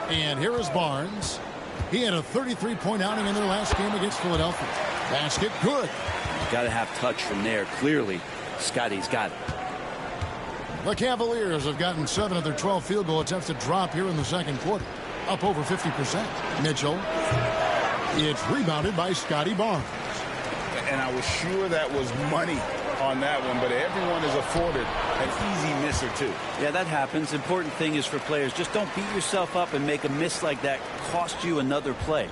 And here is Barnes. He had a 33-point outing in their last game against Philadelphia. Basket good. Got to have touch from there. Clearly, Scotty's got it. The Cavaliers have gotten 7 of their 12 field goal attempts to drop here in the second quarter. Up over 50%. Mitchell. It's rebounded by Scotty Barnes. And I was sure that was money on that one, but everyone is afforded an easy miss or two. Yeah, that happens. Important thing is for players, just don't beat yourself up and make a miss like that cost you another play.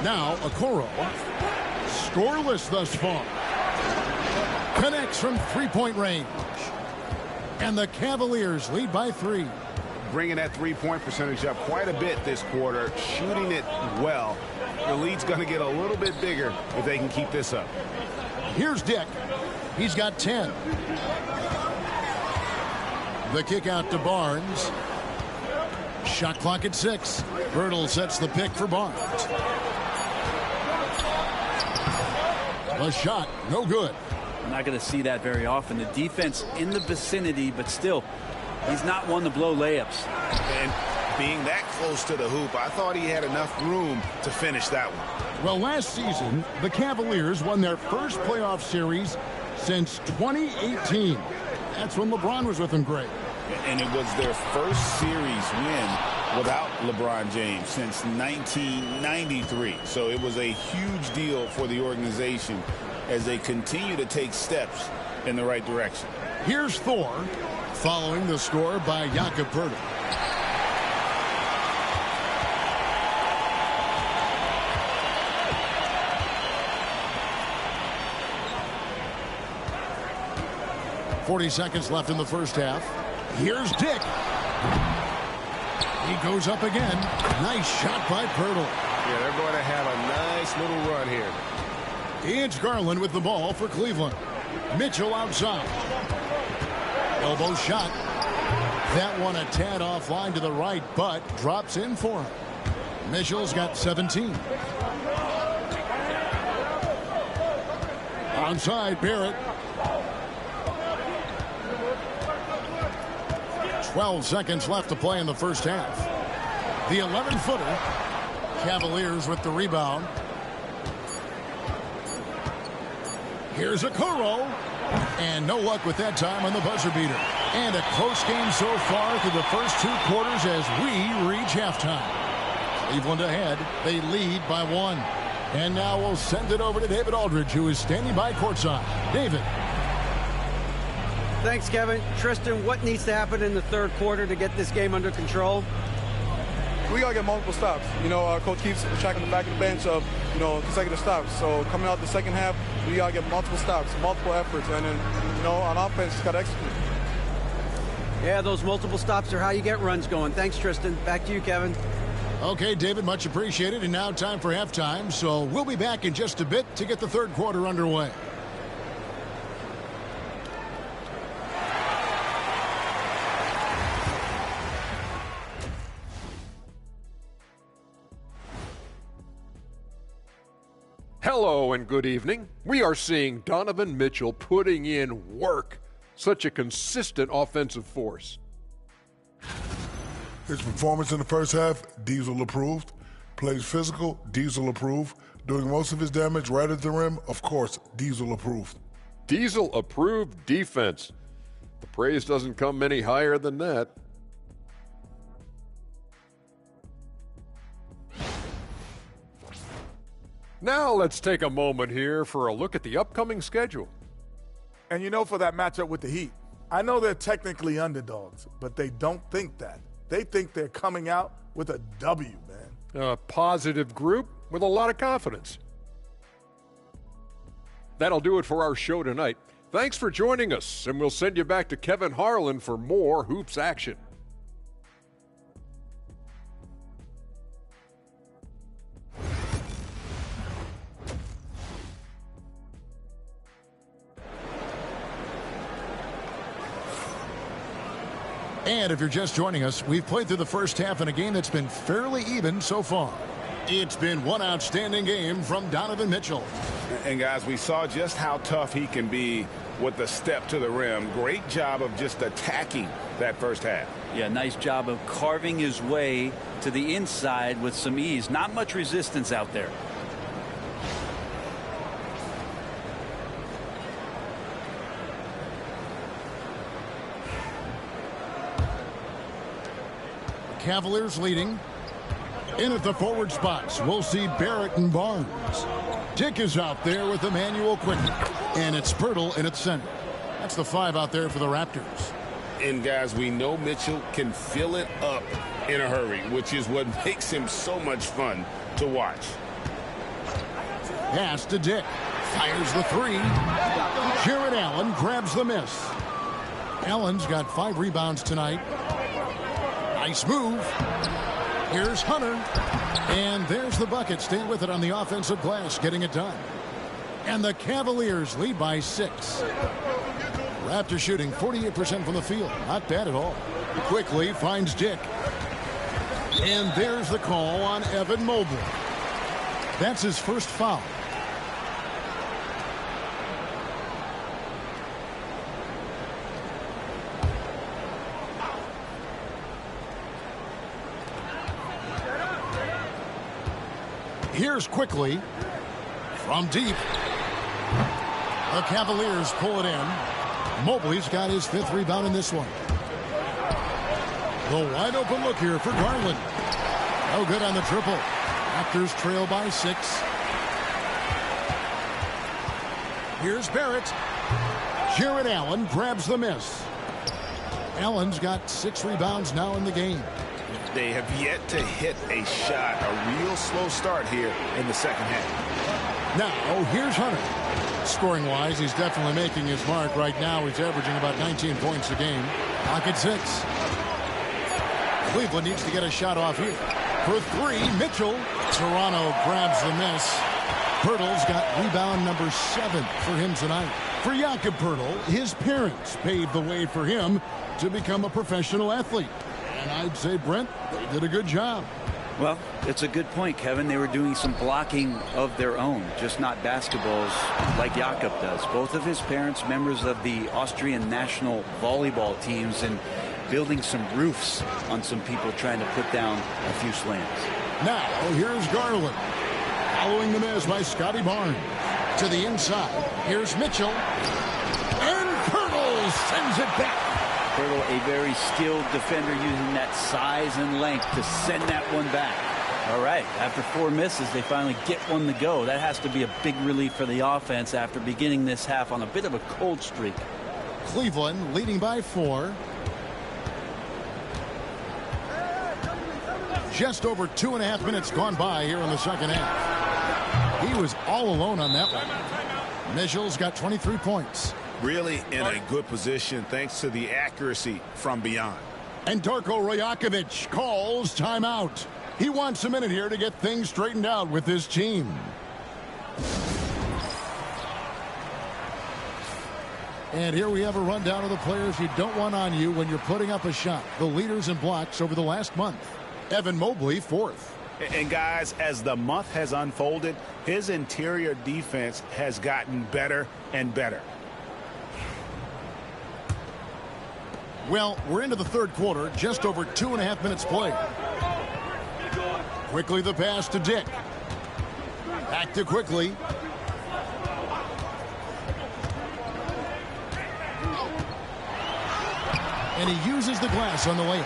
Now, Okoro, scoreless thus far. Connects from 3-point range. And the Cavaliers lead by 3. Bringing that 3-point percentage up quite a bit this quarter, shooting it well. The lead's going to get a little bit bigger if they can keep this up. Here's Dick. He's got 10. The kick out to Barnes. Shot clock at 6. Hurdle sets the pick for Barnes. The shot, no good. I'm not going to see that very often. The defense in the vicinity, but still, he's not one to blow layups. And being that close to the hoop, I thought he had enough room to finish that one. Well, last season, the Cavaliers won their first playoff series since 2018. That's when LeBron was with them, Greg. And it was their first series win without LeBron James since 1993. So it was a huge deal for the organization as they continue to take steps in the right direction. Here's Thor following the score by Jakob Poeltl. 40 seconds left in the first half. Here's Dick. He goes up again. Nice shot by Pirtle. Yeah, they're going to have a nice little run here. It's Garland with the ball for Cleveland. Mitchell outside. Elbow shot. That one a tad offline to the right, but drops in for him. Mitchell's got 17. Onside, Barrett. 12 seconds left to play in the first half. The 11-footer. Cavaliers with the rebound. Here's Okoro. And no luck with that time on the buzzer beater. And a close game so far through the first 2 quarters as we reach halftime. Cleveland ahead. They lead by 1. And now we'll send it over to David Aldridge, who is standing by courtside. David. Thanks, Kevin. Tristan, what needs to happen in the third quarter to get this game under control? We got to get multiple stops. You know, our coach keeps tracking the back of the bench of, you know, consecutive stops. So coming out the second half, we got to get multiple stops, multiple efforts. And then, you know, on offense, just got to execute. Yeah, those multiple stops are how you get runs going. Thanks, Tristan. Back to you, Kevin. Okay, David, much appreciated. And now time for halftime. So we'll be back in just a bit to get the third quarter underway. Hello and good evening. We are seeing Donovan Mitchell putting in work. Such a consistent offensive force. His performance in the first half, Diesel approved. Plays physical, Diesel approved. Doing most of his damage right at the rim, of course, Diesel approved. Diesel approved defense. The praise doesn't come any higher than that. Now let's take a moment here for a look at the upcoming schedule. And you know, for that matchup with the Heat, I know they're technically underdogs, but they don't think that. They think they're coming out with a W, man. A positive group with a lot of confidence. That'll do it for our show tonight. Thanks for joining us, and we'll send you back to Kevin Harlan for more hoops action. And if you're just joining us, we've played through the first half in a game that's been fairly even so far. It's been one outstanding game from Donovan Mitchell. And guys, we saw just how tough he can be with the step to the rim. Great job of just attacking that first half. Yeah, nice job of carving his way to the inside with some ease. Not much resistance out there. Cavaliers leading. In at the forward spots, we'll see Barrett and Barnes. Dick is out there with Emmanuel Quickly. And it's Pirtle in its center. That's the 5 out there for the Raptors. And guys, we know Mitchell can fill it up in a hurry, which is what makes him so much fun to watch. Pass to Dick. Fires the 3. Jared Allen grabs the miss. Allen's got 5 rebounds tonight. Nice move. Here's Hunter. And there's the bucket. Stay with it on the offensive glass, getting it done. And the Cavaliers lead by 6. Raptors shooting 48% from the field. Not bad at all. Quickly finds Dick. And there's the call on Evan Mobley. That's his first foul. Here's Quickly from deep. The Cavaliers pull it in. Mobley's got his 5th rebound in this one. The wide open look here for Garland. No good on the triple. Raptors trail by 6. Here's Barrett. Jared Allen grabs the miss. Allen's got 6 rebounds now in the game. They have yet to hit a shot, a real slow start here in the second half. Now, here's Hunter. Scoring-wise, he's definitely making his mark. Right now, he's averaging about 19 points a game. Pocket 6. Cleveland needs to get a shot off here. For 3, Mitchell. Toronto grabs the miss. Pirtle's got rebound number 7 for him tonight. For Jakob Pirtle, his parents paved the way for him to become a professional athlete. And I'd say, Brent, they did a good job. Well, it's a good point, Kevin. They were doing some blocking of their own, just not basketballs like Jakob does. Both of his parents, members of the Austrian national volleyball teams, and building some roofs on some people trying to put down a few slams. Now, here's Garland. Following the miss by Scotty Barnes. To the inside. Here's Mitchell. And Pirtle sends it back. Pirtle, a very skilled defender, using that size and length to send that one back. All right, after 4 misses, they finally get one to go. That has to be a big relief for the offense after beginning this half on a bit of a cold streak. Cleveland leading by 4. Just over 2.5 minutes gone by here in the second half. He was all alone on that one. Mitchell's got 23 points. Really in a good position thanks to the accuracy from beyond. And Darko Rajakovic calls timeout. He wants a minute here to get things straightened out with his team. And here we have a rundown of the players you don't want on you when you're putting up a shot. The leaders in blocks over the last month. Evan Mobley, 4th. And guys, as the month has unfolded, his interior defense has gotten better and better. Well, we're into the third quarter, just over 2.5 minutes played. Quickly the pass to Dick. Back to Quickly. And he uses the glass on the layup.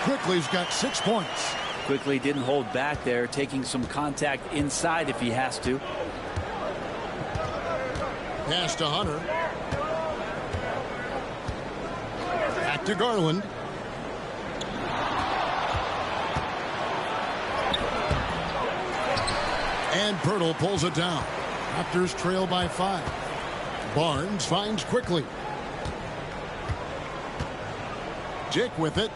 Quickly's got 6 points. Quickly didn't hold back there, taking some contact inside if he has to. Pass to Hunter. Back to Garland. And Pirtle pulls it down. Raptors trail by 5. Barnes finds Quickly. Dick with it.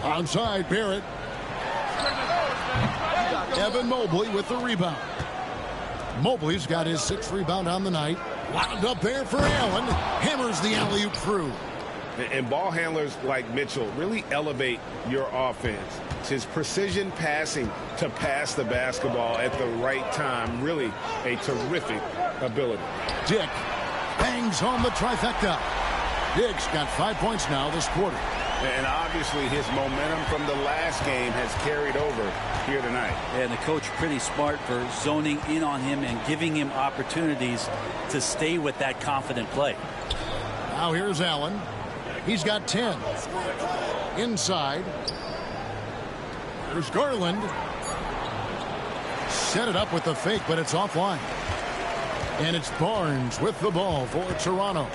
Onside, Barrett. Evan Mobley with the rebound. Mobley's got his 6th rebound on the night. Wound up there for Allen. Hammers the alley-oop through. And ball handlers like Mitchell really elevate your offense. It's his precision passing to pass the basketball at the right time. Really a terrific ability. Dick bangs home the trifecta. Dick's got 5 points now this quarter. And obviously his momentum from the last game has carried over here tonight. And the coach pretty smart for zoning in on him and giving him opportunities to stay with that confident play. Now here's Allen. He's got 10. Inside. There's Garland. Set it up with the fake, but it's offline. And it's Barnes with the ball for Toronto.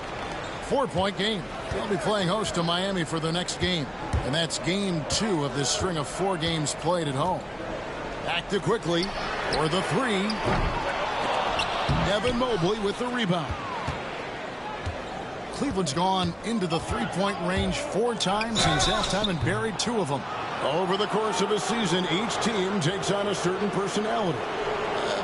4-point game. They'll be playing host to Miami for the next game. And that's game 2 of this string of 4 games played at home. Back to Quickly for the 3. Evan Mobley with the rebound. Cleveland's gone into the 3-point range 4 times since halftime and buried 2 of them. Over the course of a season, each team takes on a certain personality.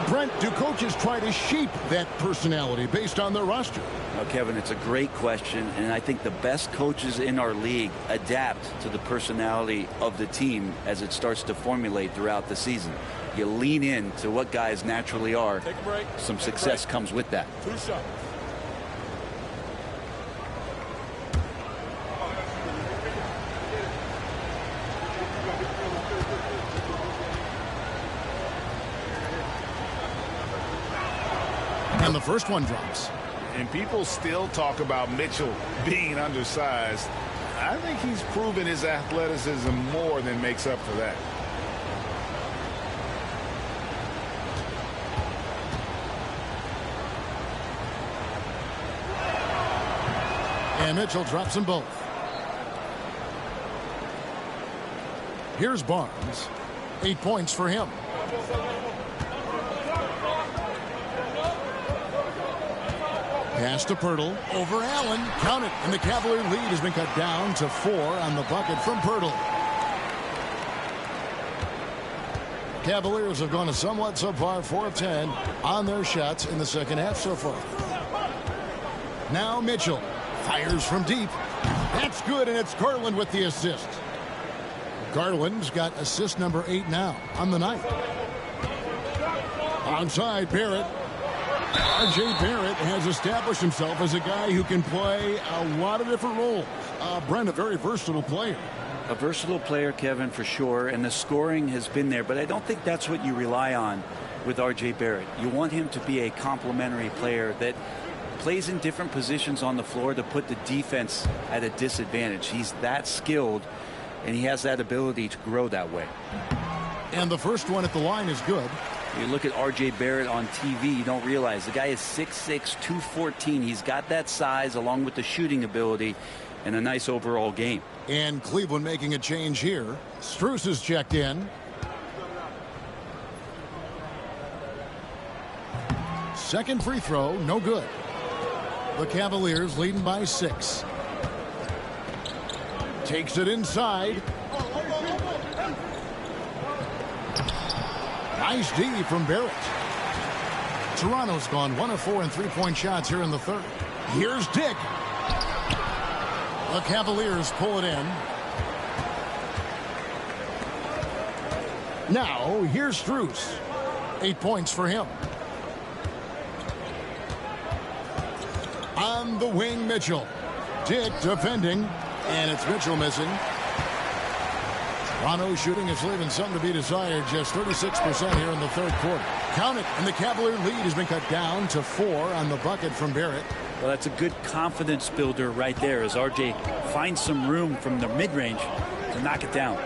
Brent, do coaches try to shape that personality based on their roster? Well, Kevin, it's a great question, and I think the best coaches in our league adapt to the personality of the team as it starts to formulate throughout the season. You lean in to what guys naturally are. Take a break. Some success comes with that. 2 shots. And the first one drops. And people still talk about Mitchell being undersized. I think he's proven his athleticism more than makes up for that. And Mitchell drops them both. Here's Barnes. 8 points for him. Pass to Pirtle over Allen. Count it. And the Cavalier lead has been cut down to 4 on the bucket from Pirtle. Cavaliers have gone a somewhat subpar 4 of 10 on their shots in the second half so far. Now Mitchell fires from deep. That's good, and it's Garland with the assist. Garland's got assist number 8 now on the night. Onside, Barrett. R.J. Barrett has established himself as a guy who can play a lot of different roles. Brent, a very versatile player. A versatile player, Kevin, for sure, and the scoring has been there, but I don't think that's what you rely on with R.J. Barrett. You want him to be a complementary player that plays in different positions on the floor to put the defense at a disadvantage. He's that skilled, and he has that ability to grow that way. And the first one at the line is good. You look at R.J. Barrett on TV, you don't realize the guy is 6'6", 214. He's got that size along with the shooting ability and a nice overall game. And Cleveland making a change here. Strus is checked in. Second free throw, no good. The Cavaliers leading by 6. Takes it inside. Nice D from Barrett. Toronto's gone 1 of 4 in three-point shots here in the third. Here's Dick. The Cavaliers pull it in. Now, here's Strus. 8 points for him. On the wing, Mitchell. Dick defending, and it's Mitchell missing. Toronto shooting is leaving something to be desired. Just 36% here in the third quarter. Count it, and the Cavalier lead has been cut down to 4 on the bucket from Barrett. Well, that's a good confidence builder right there as R.J. finds some room from the mid-range to knock it down.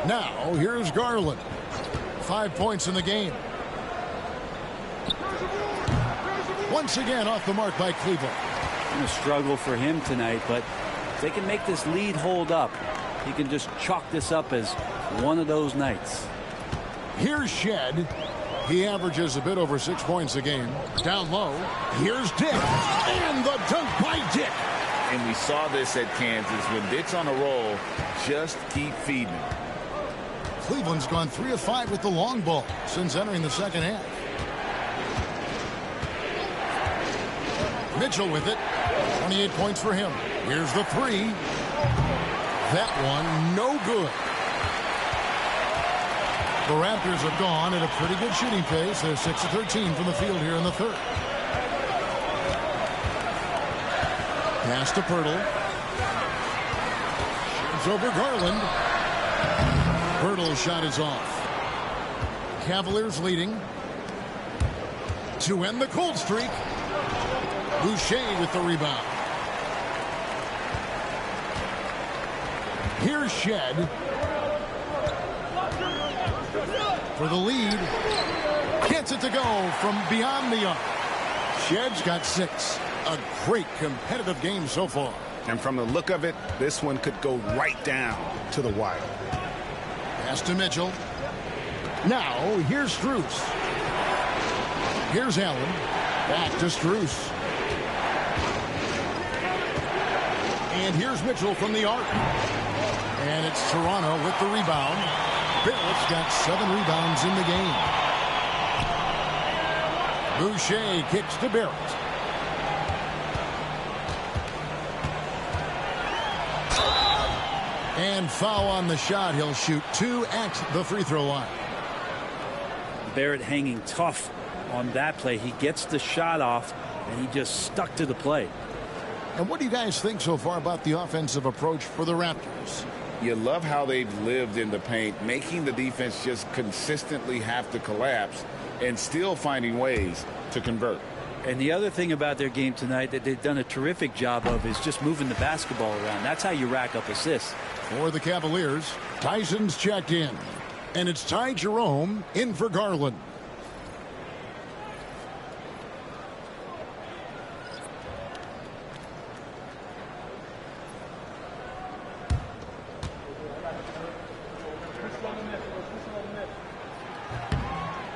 Now, here's Garland. 5 points in the game. Once again off the mark by Cleveland. Going to struggle for him tonight, but if they can make this lead hold up, he can just chalk this up as one of those nights. Here's Shed. He averages a bit over 6 points a game. Down low. Here's Dick. And the dunk by Dick. And we saw this at Kansas. When Dick's on a roll, just keep feeding him. Cleveland's gone 3 of 5 with the long ball since entering the second half. Mitchell with it. 28 points for him. Here's the 3. That one, no good. The Raptors have gone at a pretty good shooting pace. They're 6 of 13 from the field here in the third. Pass to Pirtle. It's over Garland. Pirtle's shot is off. Cavaliers leading. To end the cold streak. Boucher with the rebound. Here's Shed. For the lead. Gets it to go from beyond the arc. Shed's got 6. A great competitive game so far. And from the look of it, this one could go right down to the wire. Pass to Mitchell. Now, here's Strus. Here's Allen. Back to Strus. And here's Mitchell from the arc. And it's Toronto with the rebound. Barrett's got 7 rebounds in the game. Boucher kicks to Barrett. And foul on the shot. He'll shoot 2 at the free throw line. Barrett hanging tough on that play. He gets the shot off, and he just stuck to the play. And what do you guys think so far about the offensive approach for the Raptors? You love how they've lived in the paint, making the defense just consistently have to collapse and still finding ways to convert. And the other thing about their game tonight that they've done a terrific job of is just moving the basketball around. That's how you rack up assists. For the Cavaliers, Tyson's checked in. And it's Ty Jerome in for Garland.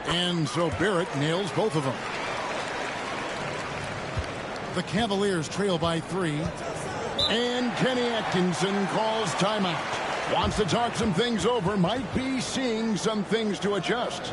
And so Barrett nails both of them. The Cavaliers trail by 3. And Kenny Atkinson calls timeout. Wants to talk some things over. Might be seeing some things to adjust.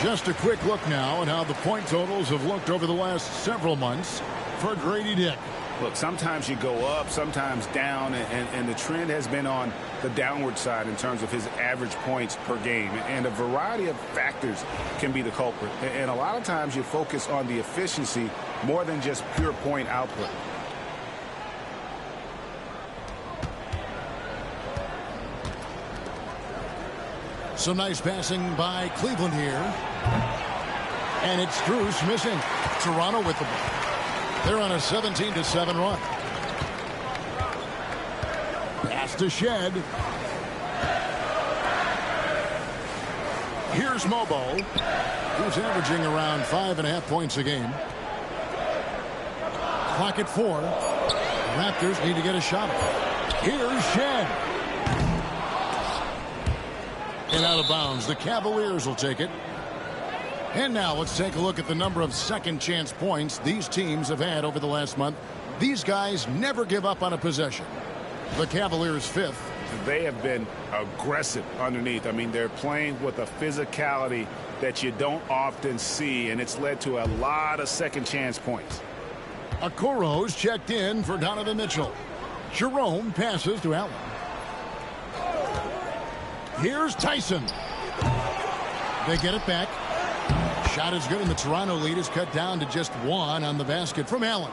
Just a quick look now at how the point totals have looked over the last several months for Grady Dick. Look, sometimes you go up, sometimes down, and the trend has been on the downward side in terms of his average points per game. And a variety of factors can be the culprit. And a lot of times you focus on the efficiency more than just pure point output. Some nice passing by Cleveland here. And it's Strus missing. Toronto with the ball. They're on a 17-7 run. Pass to Shed. Here's Mobo, who's averaging around 5.5 points a game. Clock at 4. Raptors need to get a shot. Here's Shed. And out of bounds. The Cavaliers will take it. And now let's take a look at the number of second chance points these teams have had over the last month. These guys never give up on a possession. The Cavaliers 5th. They have been aggressive underneath. I mean, they're playing with a physicality that you don't often see, and it's led to a lot of second chance points. Okoro's checked in for Donovan Mitchell. Jerome passes to Allen. Here's Tyson. They get it back. Shot is good, and the Toronto lead is cut down to just 1 on the basket from Allen.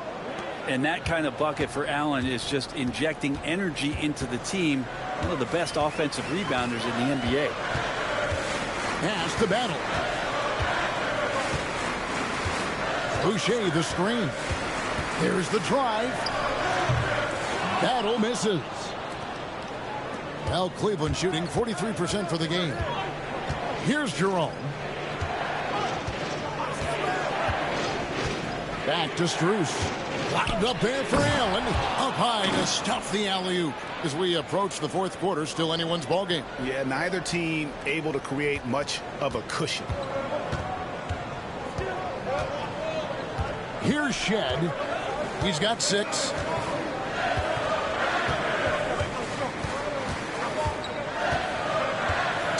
And that kind of bucket for Allen is just injecting energy into the team. One of the best offensive rebounders in the NBA. Pass to Battle. Boucher the screen. There's the drive. Battle misses. Well, Cleveland shooting 43% for the game. Here's Jerome. Back to Strus. Locked up there for Allen. Up high to stuff the alley-oop. As we approach the fourth quarter, still anyone's ball game. Yeah, neither team able to create much of a cushion. Here's Shed. He's got 6.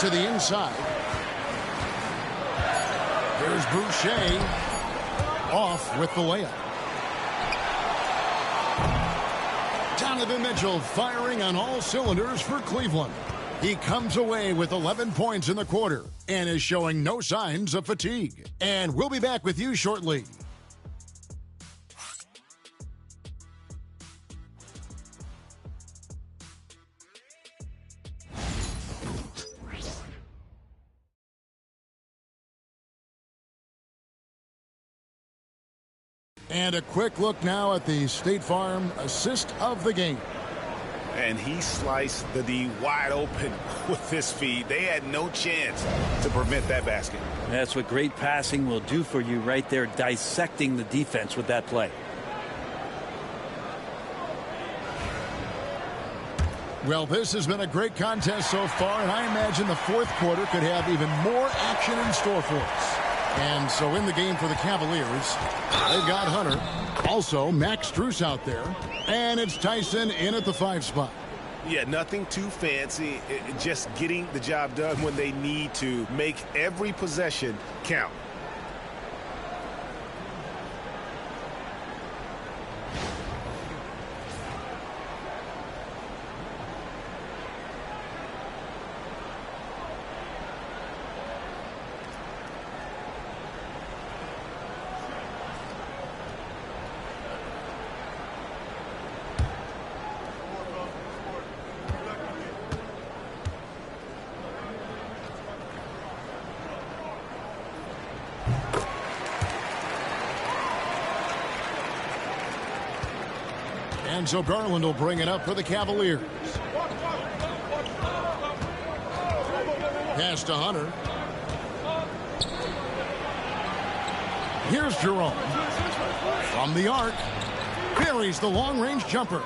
To the inside. There's Boucher. Off with the layup. Donovan Mitchell firing on all cylinders for Cleveland. He comes away with 11 points in the quarter and is showing no signs of fatigue. And we'll be back with you shortly. And a quick look now at the State Farm assist of the game. And he sliced the D wide open with his feed. They had no chance to prevent that basket. That's what great passing will do for you right there, dissecting the defense with that play. Well, this has been a great contest so far, and I imagine the fourth quarter could have even more action in store for us. And so in the game for the Cavaliers, they've got Hunter. Also, Max Strus out there. And it's Tyson in at the 5 spot. Yeah, nothing too fancy. Just getting the job done when they need to. Make every possession count. And so Garland will bring it up for the Cavaliers. Pass to Hunter. Here's Jerome. From the arc. Buries the long-range jumper.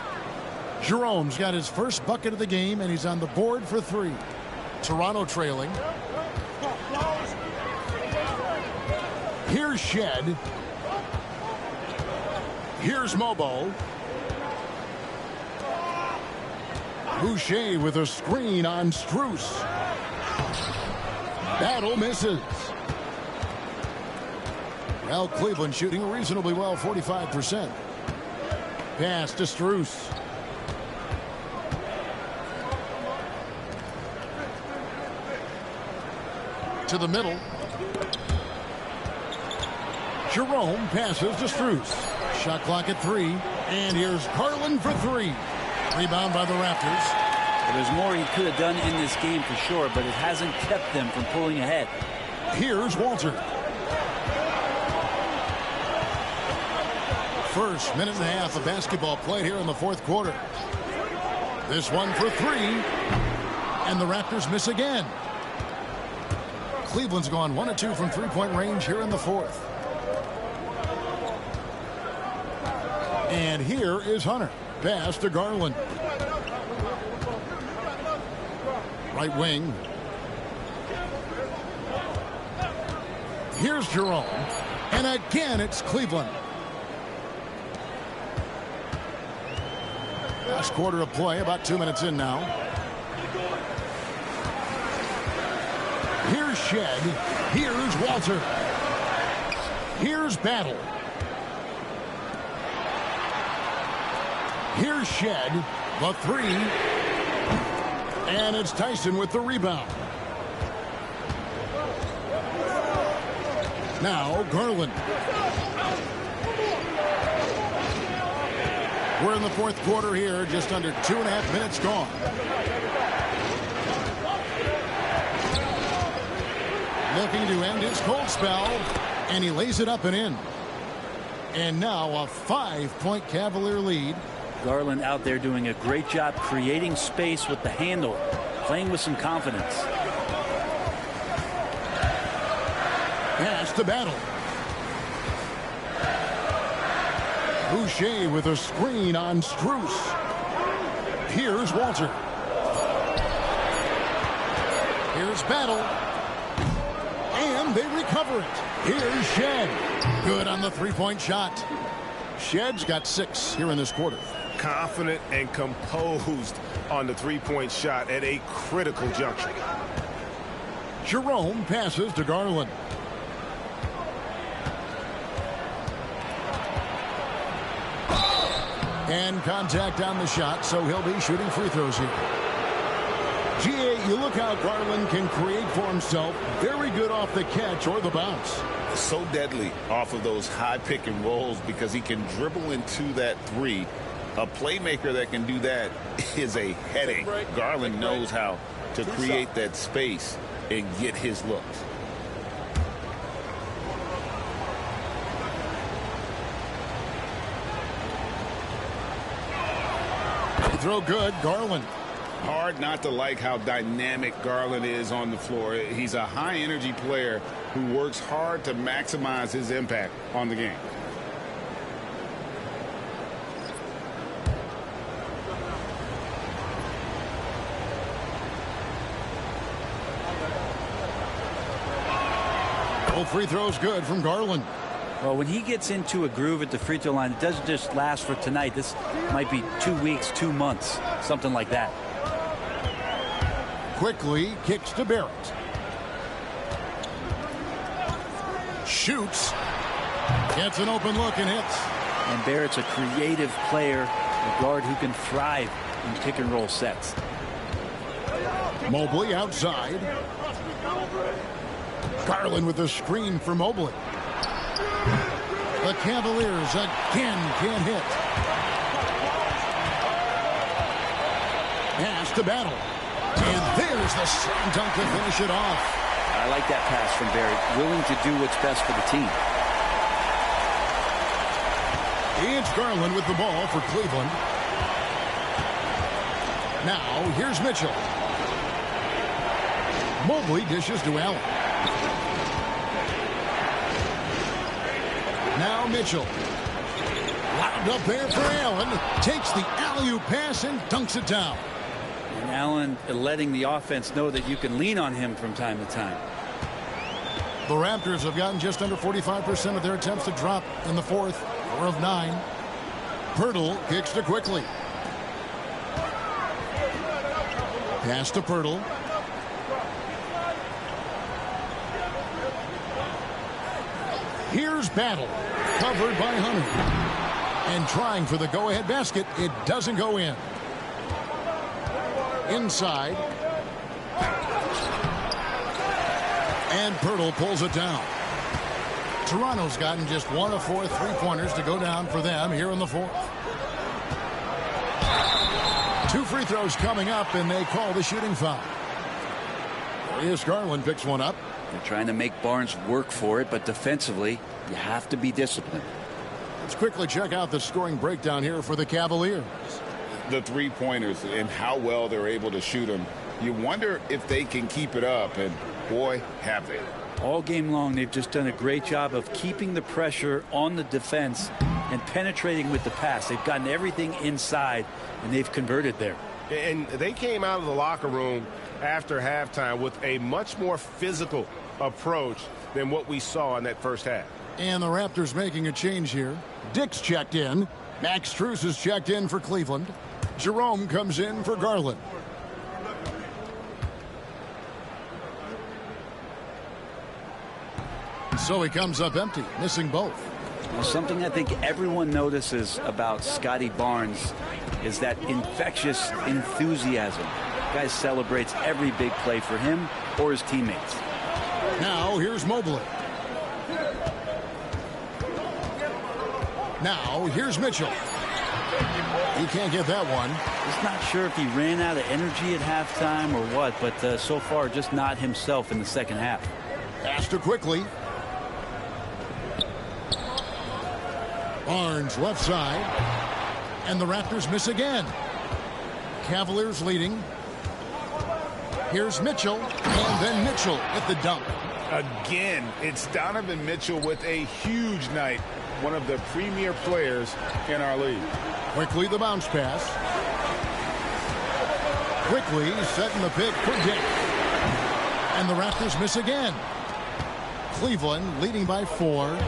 Jerome's got his first bucket of the game, and he's on the board for 3. Toronto trailing. Here's Shed. Here's Mobo. Boucher with a screen on Strus. Battle misses. Well, Cleveland shooting reasonably well, 45%. Pass to Strus. To the middle. Jerome passes to Strus. Shot clock at 3. And here's Garland for 3. Rebound by the Raptors. Well, there's more he could have done in this game for sure, but it hasn't kept them from pulling ahead. Here's Walter. First minute and a half of basketball played here in the fourth quarter. This one for 3. And the Raptors miss again. Cleveland's gone 1 of 2 from three-point range here in the fourth. And here is Hunter. Pass to Garland. Right wing. Here's Jerome. And again, it's Cleveland. Last quarter of play, about 2 minutes in now. Here's Shed. Here's Walter. Here's Battle. Here's Shed. The 3. And it's Tyson with the rebound. Now Garland. We're in the fourth quarter here, just under 2.5 minutes gone. Looking to end his cold spell, and he lays it up and in. And now a 5-point Cavalier lead. Garland out there doing a great job creating space with the handle, playing with some confidence. Pass to Battle. Boucher with a screen on Strus. Here's Walter. Here's Battle. And they recover it. Here's Shed. Good on the three-point shot. Shed's got 6 here in this quarter. Confident and composed on the three-point shot at a critical juncture. Jerome passes to Garland. And contact on the shot, so he'll be shooting free throws here. GA, you look how Garland can create for himself. Very good off the catch or the bounce. So deadly off of those high pick and rolls because he can dribble into that 3. A playmaker that can do that is a headache. Garland knows how to create that space and get his looks. Throw good, Garland. Hard not to like how dynamic Garland is on the floor. He's a high-energy player who works hard to maximize his impact on the game. Both free throws good from Garland. Well, when he gets into a groove at the free throw line, it doesn't just last for tonight. This might be 2 weeks, 2 months, something like that. Quickly kicks to Barrett. Shoots. Gets an open look and hits. And Barrett's a creative player, a guard who can thrive in pick and roll sets. Mobley outside. Garland with the screen for Mobley. The Cavaliers again can't hit. Pass to Battle. And there's the slam dunk to finish it off. I like that pass from Barrett. Willing to do what's best for the team. It's Garland with the ball for Cleveland. Now, here's Mitchell. Mobley dishes to Allen. Now Mitchell. Lobbed up there for Allen. Takes the alley-oop pass and dunks it down. And Allen letting the offense know that you can lean on him from time to time. The Raptors have gotten just under 45% of their attempts to drop in the fourth, 4 of 9. Pirtle kicks to Quickly. Pass to Pirtle. Here's Battle. Covered by Hunter. And trying for the go-ahead basket. It doesn't go in. Inside. And Pirtle pulls it down. Toronto's gotten just 1 of 4 3-pointers to go down for them here in the fourth. 2 free throws coming up, and they call the shooting foul. Darius Garland picks one up. They're trying to make Barnes work for it, but defensively, you have to be disciplined. Let's quickly check out the scoring breakdown here for the Cavaliers. The three-pointers and how well they're able to shoot them. You wonder if they can keep it up, and boy, have they. All game long, they've just done a great job of keeping the pressure on the defense and penetrating with the pass. They've gotten everything inside, and they've converted there. And they came out of the locker room after halftime with a much more physical approach than what we saw in that first half. And the Raptors making a change here. Dick's checked in. Max Strus is checked in for Cleveland. Jerome comes in for Garland. So he comes up empty, missing both. Well, something I think everyone notices about Scotty Barnes is that infectious enthusiasm. Guy celebrates every big play for him or his teammates. Now here's Mobley. Now here's Mitchell. He can't get that one. He's not sure if he ran out of energy at halftime or what, but so far just not himself in the second half. Pass to Quickly. Barnes left side. And the Raptors miss again. Cavaliers leading. Here's Mitchell. And then Mitchell at the dunk. Again, it's Donovan Mitchell with a huge night. One of the premier players in our league. Quickly the bounce pass. Quickly setting the pick for Dick. And the Raptors miss again. Cleveland leading by 4.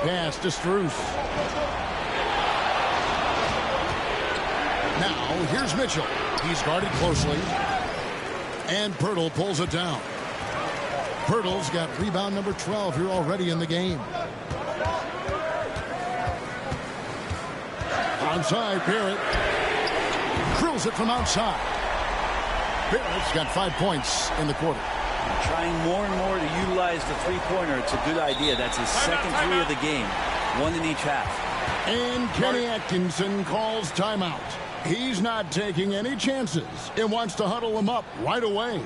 Pass to Strus. Now here's Mitchell. He's guarded closely. And Pirtle pulls it down. Pirtle's got rebound number 12 here already in the game. Onside, Barrett. Drills it from outside. Barrett's got 5 points in the quarter. Trying more and more to utilize the three-pointer. It's a good idea. That's his second three of the game. 1 in each half. And Kenny Atkinson calls timeout. He's not taking any chances and wants to huddle him up right away.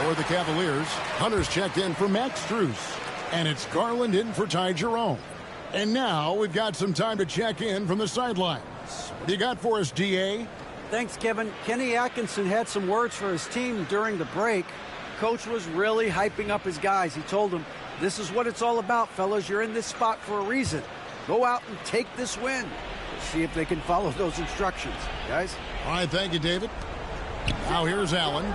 For the Cavaliers, Hunter's checked in for Max Strus. And it's Garland in for Ty Jerome. And now we've got some time to check in from the sidelines. What do you got for us, DA? Thanks, Kevin. Kenny Atkinson had some words for his team during the break. Coach was really hyping up his guys. He told them, this is what it's all about, fellas. You're in this spot for a reason. Go out and take this win. We'll see if they can follow those instructions, guys. All right, thank you, David. Now here's Allen.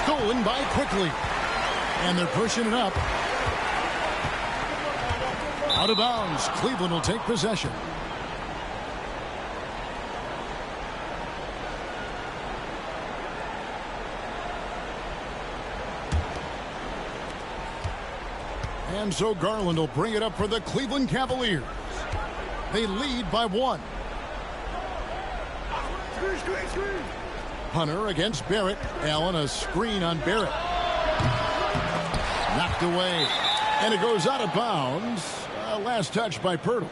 Stolen by Quickly. And they're pushing it up. Out of bounds. Cleveland will take possession. And so Garland will bring it up for the Cleveland Cavaliers. They lead by 1. Hunter against Barrett. Allen a screen on Barrett. Knocked away. And it goes out of bounds. Last touch by Pirtle.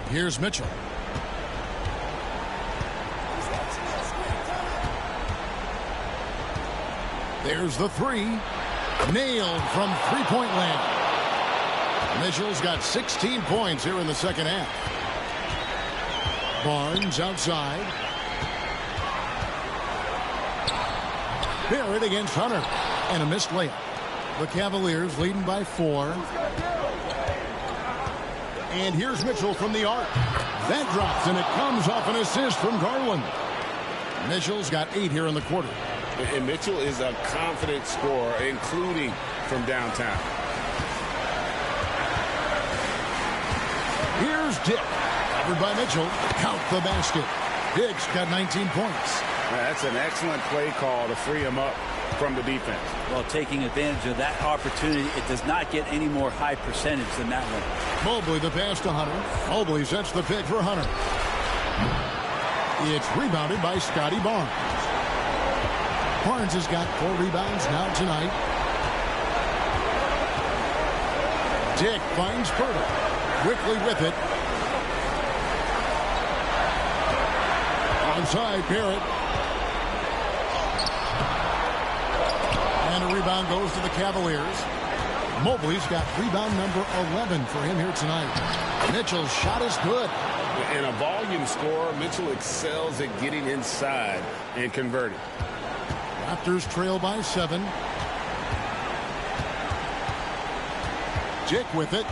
Here's Mitchell. There's the 3. Nailed from three-point land. Mitchell's got 16 points here in the second half. Barnes outside. Barrett against Hunter. And a missed layup. The Cavaliers leading by 4. And here's Mitchell from the arc. That drops, and it comes off an assist from Garland. Mitchell's got 8 here in the quarter. And Mitchell is a confident scorer, including from downtown. Here's Dick. Covered by Mitchell. Count the basket. Dick's got 19 points. That's an excellent play call to free him up from the defense. Well, taking advantage of that opportunity, it does not get any more high percentage than that one. Mobley the pass to Hunter. Mobley sets the pick for Hunter. It's rebounded by Scotty Barnes. Barnes has got 4 rebounds now tonight. Dick finds Pirtle. Quickly with it. Onside Barrett. And a rebound goes to the Cavaliers. Mobley's got rebound number 11 for him here tonight. Mitchell's shot is good. And a volume scorer, Mitchell excels at getting inside and converting. Raptors trail by 7. Dick with it.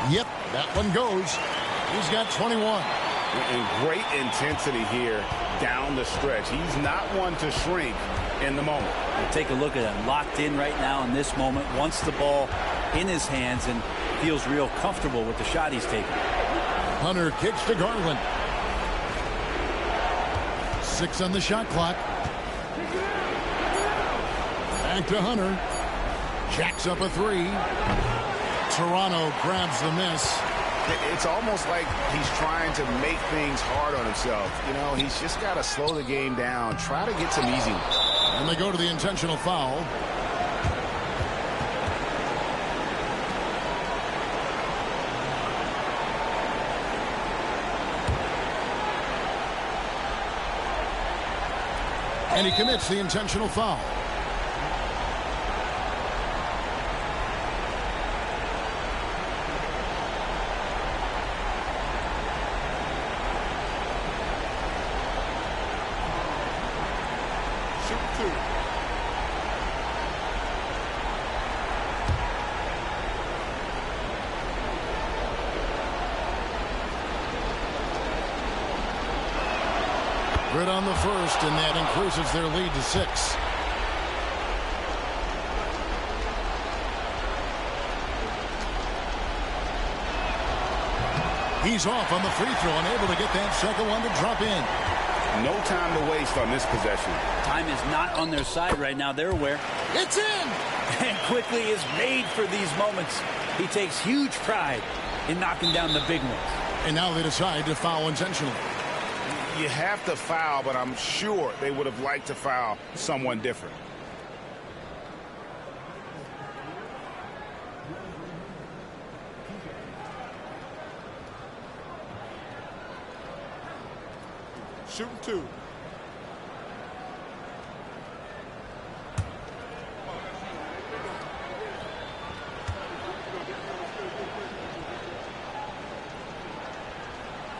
Yep, that one goes. He's got 21. And great intensity here down the stretch. He's not one to shrink in the moment. We'll take a look at him. Locked in right now in this moment. Wants the ball in his hands and feels real comfortable with the shot he's taking. Hunter kicks to Garland. 6 on the shot clock. Back to Hunter. Jacks up a 3. Toronto grabs the miss. It's almost like he's trying to make things hard on himself. You know, he's just got to slow the game down. Try to get some easy ones. And they go to the intentional foul. And he commits the intentional foul. Grid on the first, and that increases their lead to 6. He's off on the free throw, unable to get that second one to drop in. No time to waste on this possession. Time is not on their side right now. They're aware. It's in! And Quickly is made for these moments. He takes huge pride in knocking down the big ones. And now they decide to foul intentionally. You have to foul, but I'm sure they would have liked to foul someone different. Shooting 2.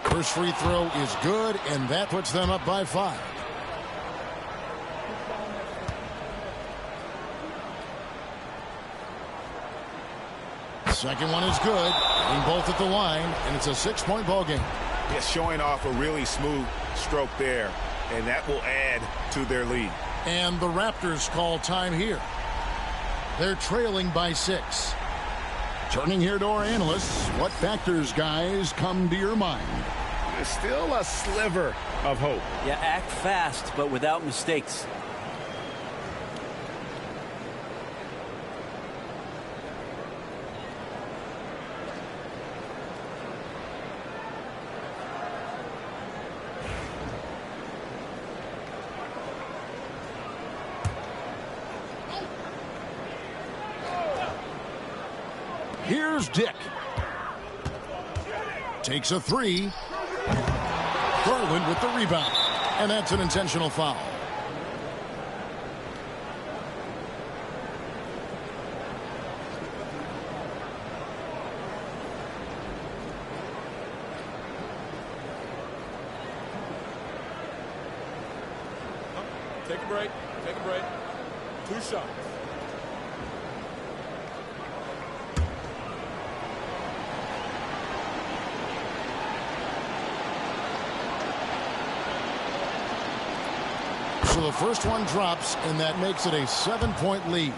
First free throw is good, and that puts them up by 5. Second one is good. Getting both at the line, and it's a 6-point ball game. Yes, showing off a really smooth stroke there, and that will add to their lead. And the Raptors call time here. They're trailing by 6. Turning here to our analysts, what factors, guys, come to your mind? There's still a sliver of hope. Yeah, act fast, but without mistakes. Here's Dick. Takes a 3. Garland with the rebound. And that's an intentional foul. Take a break. Take a break. 2 shots. So the first one drops, and that makes it a 7-point lead.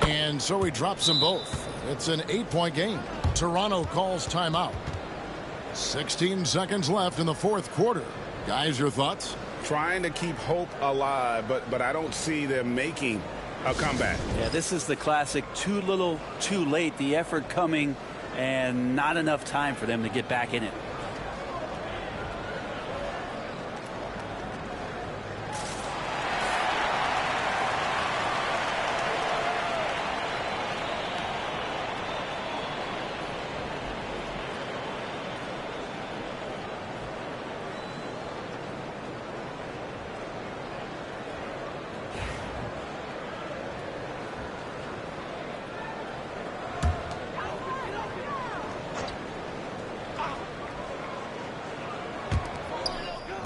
And so he drops them both. It's an 8-point game. Toronto calls timeout. 16 seconds left in the fourth quarter. Guys, your thoughts? Trying to keep hope alive, but I don't see them making a comeback. Yeah, this is the classic too little, too late. The effort coming and not enough time for them to get back in it.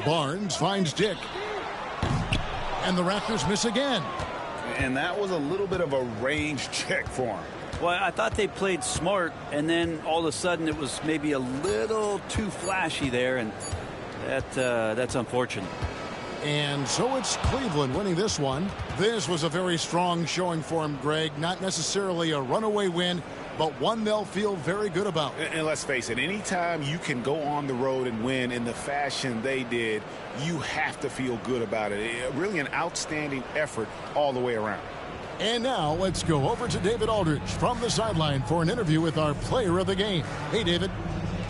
Barnes finds Dick. And the Raptors miss again. And that was a little bit of a range check for him. Well, I thought they played smart, and then all of a sudden it was maybe a little too flashy there, and that's unfortunate. And so it's Cleveland winning this one. This was a very strong showing for him, Greg. Not necessarily a runaway win, but one they'll feel very good about. And let's face it, anytime you can go on the road and win in the fashion they did, you have to feel good about it. Really an outstanding effort all the way around. And now let's go over to David Aldridge from the sideline for an interview with our player of the game. Hey, David.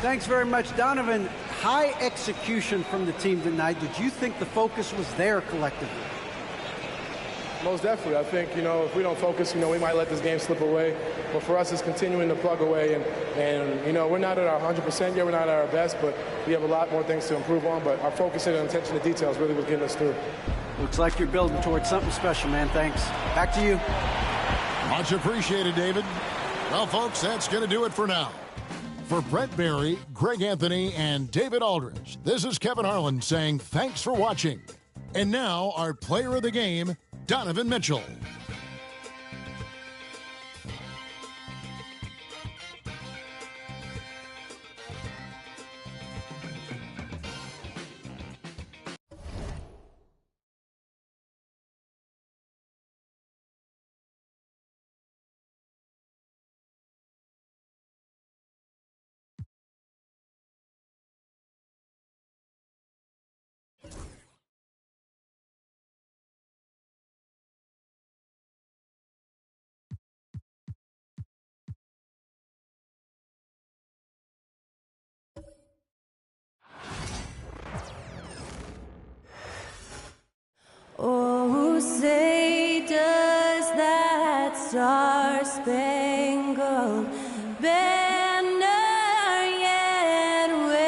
Thanks very much, Donovan. High execution from the team tonight. Did you think the focus was there collectively? Most definitely. I think, if we don't focus, we might let this game slip away. But for us, it's continuing to plug away. And we're not at our 100% yet. We're not at our best, but we have a lot more things to improve on. But our focus and attention to details really was getting us through. Looks like you're building towards something special, man. Thanks. Back to you. Much appreciated, David. Well, folks, that's going to do it for now. For Brett Barry, Greg Anthony, and David Aldridge, this is Kevin Harlan saying thanks for watching. And now, our player of the game, Donovan Mitchell. Oh, say does that star-spangled banner yet wave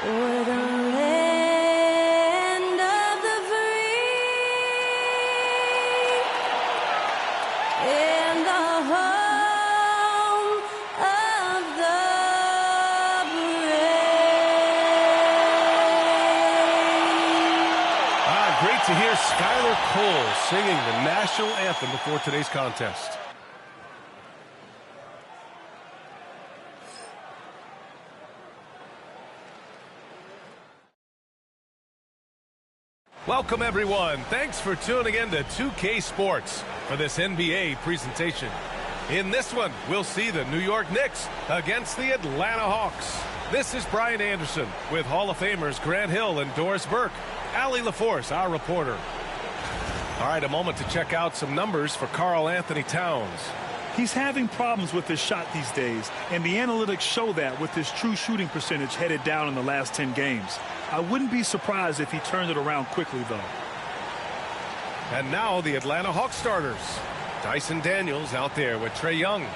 o'er the land of the free and the home of the brave. Great to hear Skylar Cole singing the national anthem before today's contest. Welcome, everyone. Thanks for tuning in to 2K Sports for this NBA presentation. In this one, we'll see the New York Knicks against the Atlanta Hawks. This is Brian Anderson with Hall of Famers Grant Hill and Doris Burke. Allie LaForce, our reporter. All right, a moment to check out some numbers for Karl Anthony Towns. He's having problems with his shot these days, and the analytics show that with his true shooting percentage headed down in the last 10 games. I wouldn't be surprised if he turned it around quickly, though. And now the Atlanta Hawks starters. Dyson Daniels out there with Trae Young.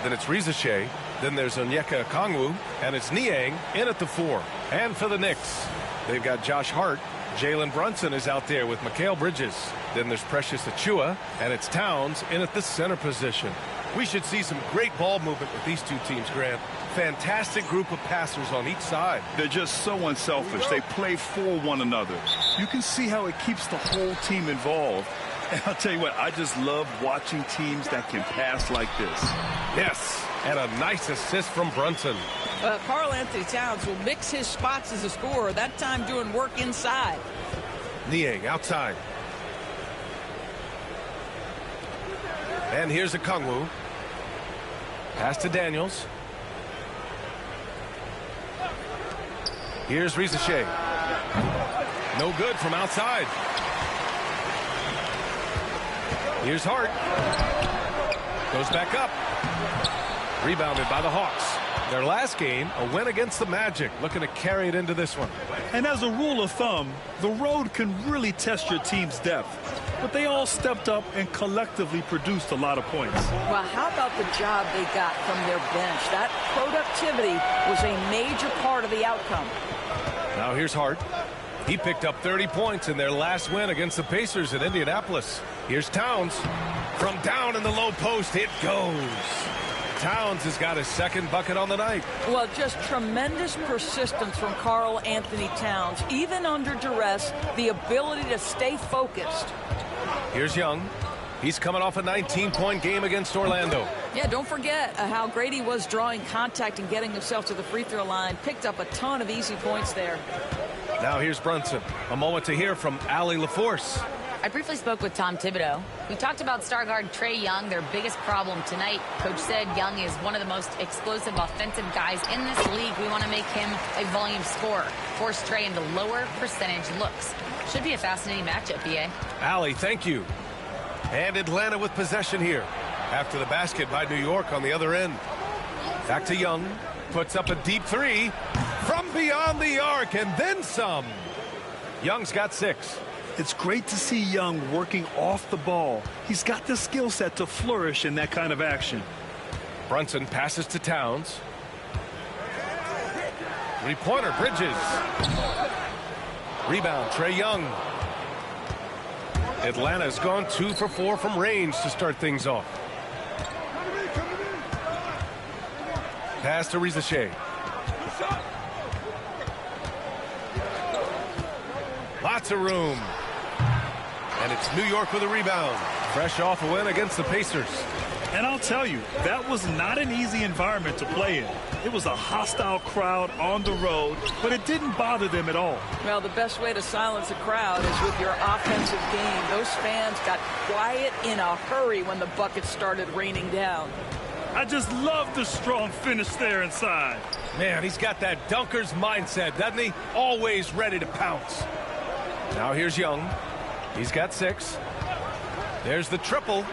Then it's Reza Shea. Then there's Onyeka Okongwu. And it's Niang in at the 4. And for the Knicks, they've got Josh Hart. Jalen Brunson is out there with Mikal Bridges. Then there's Precious Achiuwa, and it's Towns in at the center position. We should see some great ball movement with these two teams, Grant. Fantastic group of passers on each side. They're just so unselfish. They play for one another. You can see how it keeps the whole team involved. And I'll tell you what, I just love watching teams that can pass like this. Yes, and a nice assist from Brunson. Karl Anthony Towns will mix his spots as a scorer, that time doing work inside. Niang outside. And here's Okongwu. Pass to Daniels. Here's Reza Shea. No good from outside. Here's Hart. Goes back up. Rebounded by the Hawks. Their last game, a win against the Magic, looking to carry it into this one. And as a rule of thumb, the road can really test your team's depth. But they all stepped up and collectively produced a lot of points. Well, how about the job they got from their bench? That productivity was a major part of the outcome. Now here's Hart. He picked up 30 points in their last win against the Pacers in Indianapolis. Here's Towns. From down in the low post, it goes. Towns has got his second bucket on the night. Well, just tremendous persistence from Karl Anthony Towns. Even under duress, the ability to stay focused. Here's Young. He's coming off a 19-point game against Orlando. Yeah, don't forget how great he was drawing contact and getting himself to the free throw line. Picked up a ton of easy points there. Now here's Brunson. A moment to hear from Allie LaForce. I briefly spoke with Tom Thibodeau. We talked about star guard Trae Young, their biggest problem tonight. Coach said Young is one of the most explosive offensive guys in this league. We want to make him a volume scorer. Force Trae into lower percentage looks. Should be a fascinating matchup, BA. Allie, thank you. And Atlanta with possession here. After the basket by New York on the other end. Back to Young. Puts up a deep three from beyond the arc and then some. Young's got 6. It's great to see Young working off the ball. He's got the skill set to flourish in that kind of action. Brunson passes to Towns. Three-pointer, Bridges. Rebound, Trae Young. Atlanta's gone 2 for 4 from range to start things off. Pass to Reza Shea. Lots of room. And it's New York with a rebound. Fresh off a win against the Pacers. And I'll tell you, that was not an easy environment to play in. It was a hostile crowd on the road, but it didn't bother them at all. Well, the best way to silence a crowd is with your offensive game. Those fans got quiet in a hurry when the buckets started raining down. I just love the strong finish there inside. Man, he's got that dunker's mindset, doesn't he? Always ready to pounce. Now here's Young. He's got 6. There's the triple.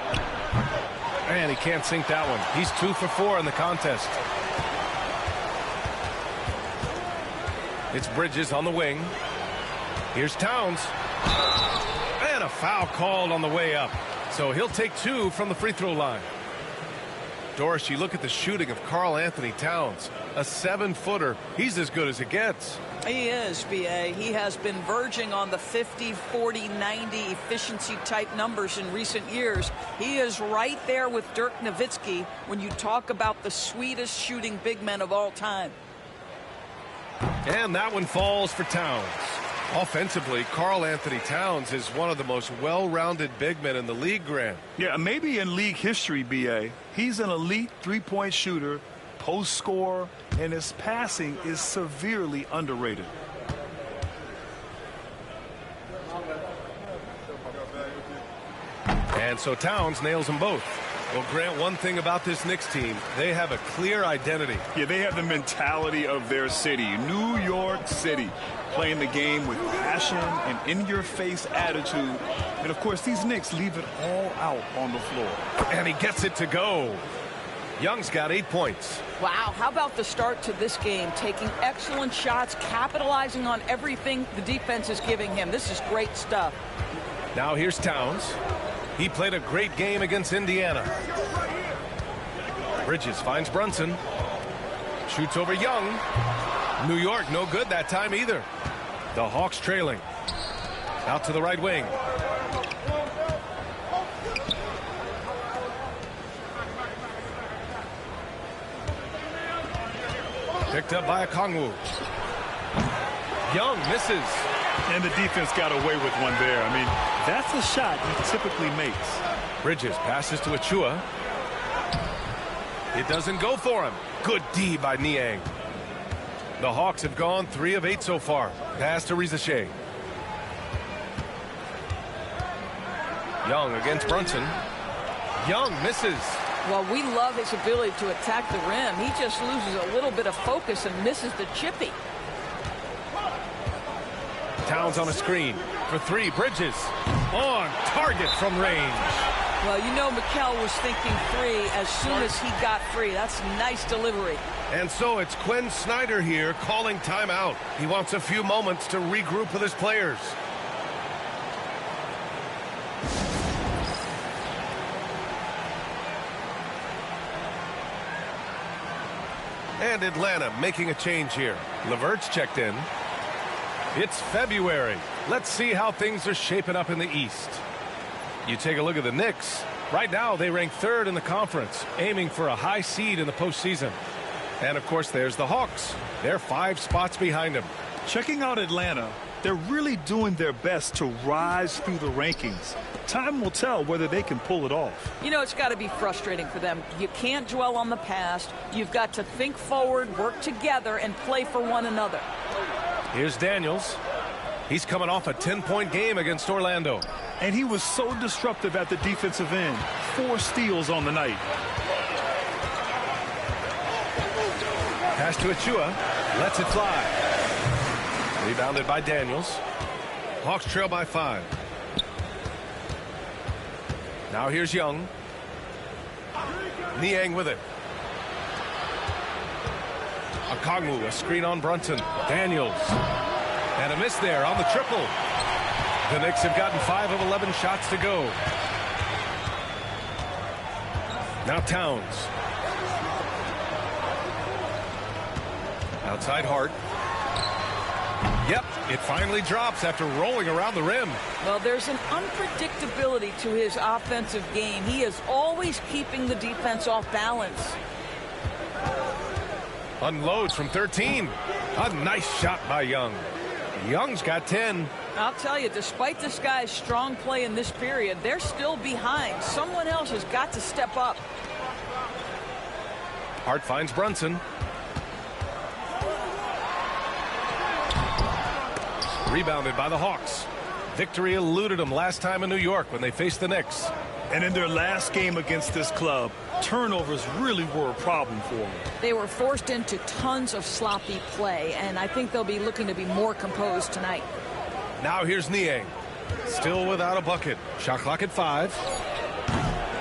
And he can't sink that one. He's 2 for 4 in the contest. It's Bridges on the wing. Here's Towns. And a foul called on the way up. So he'll take 2 from the free throw line. Doris, you look at the shooting of Karl Anthony Towns, a 7-footer. He's as good as it gets. He is, B.A. He has been verging on the 50, 40, 90 efficiency type numbers in recent years. He is right there with Dirk Nowitzki when you talk about the sweetest shooting big men of all time. And that one falls for Towns. Offensively, Karl Anthony Towns is one of the most well-rounded big men in the league, Grant. Yeah, maybe in league history, B.A. He's an elite three-point shooter, post scorer, and his passing is severely underrated. And so Towns nails them both. Well, Grant, one thing about this Knicks team, they have a clear identity. Yeah, they have the mentality of their city, New York City, playing the game with passion and in-your-face attitude. And, of course, these Knicks leave it all out on the floor. And he gets it to go. Young's got 8 points. Wow, how about the start to this game? Taking excellent shots, capitalizing on everything the defense is giving him. This is great stuff. Now here's Towns. He played a great game against Indiana. Bridges finds Brunson. Shoots over Young. New York no good that time either. The Hawks trailing. Out to the right wing. Picked up by Okongwu. Young misses. And the defense got away with one there. I mean, that's a shot he typically makes. Bridges passes to Achua. It doesn't go for him. Good D by Niang. The Hawks have gone 3 of 8 so far. Pass to Rizachet. Young against Brunson. Young misses. Well, we love his ability to attack the rim. He just loses a little bit of focus and misses the chippy. Towns on a screen for 3. Bridges on target from range. Well, you know Mikel was thinking 3 as soon as he got free. That's nice delivery. And so it's Quinn Snyder here calling timeout. He wants a few moments to regroup with his players. And Atlanta making a change here. Levert's checked in. It's February. Let's see how things are shaping up in the East. You take a look at the Knicks. Right now, they rank 3rd in the conference, aiming for a high seed in the postseason. And, of course, there's the Hawks. They're 5 spots behind them. Checking out Atlanta, they're really doing their best to rise through the rankings. Time will tell whether they can pull it off. You know, it's got to be frustrating for them. You can't dwell on the past. You've got to think forward, work together, and play for one another. Here's Daniels. He's coming off a 10-point game against Orlando. And he was so disruptive at the defensive end. 4 steals on the night. Pass to Achua. Lets it fly. Rebounded by Daniels. Hawks trail by 5. Now here's Young. Niang with it. Okongwu, a screen on Brunson. Daniels. And a miss there on the triple. The Knicks have gotten 5 of 11 shots to go. Now Towns. Outside Hart. Yep, it finally drops after rolling around the rim. Well, there's an unpredictability to his offensive game. He is always keeping the defense off balance. Unloads from 13. A nice shot by Young. Young's got 10. I'll tell you, despite this guy's strong play in this period, they're still behind. Someone else has got to step up. Hart finds Brunson. Rebounded by the Hawks. Victory eluded them last time in New York when they faced the Knicks. And in their last game against this club, turnovers really were a problem for them. They were forced into tons of sloppy play, and I think they'll be looking to be more composed tonight. Now here's Niang. Still without a bucket. Shot clock at 5.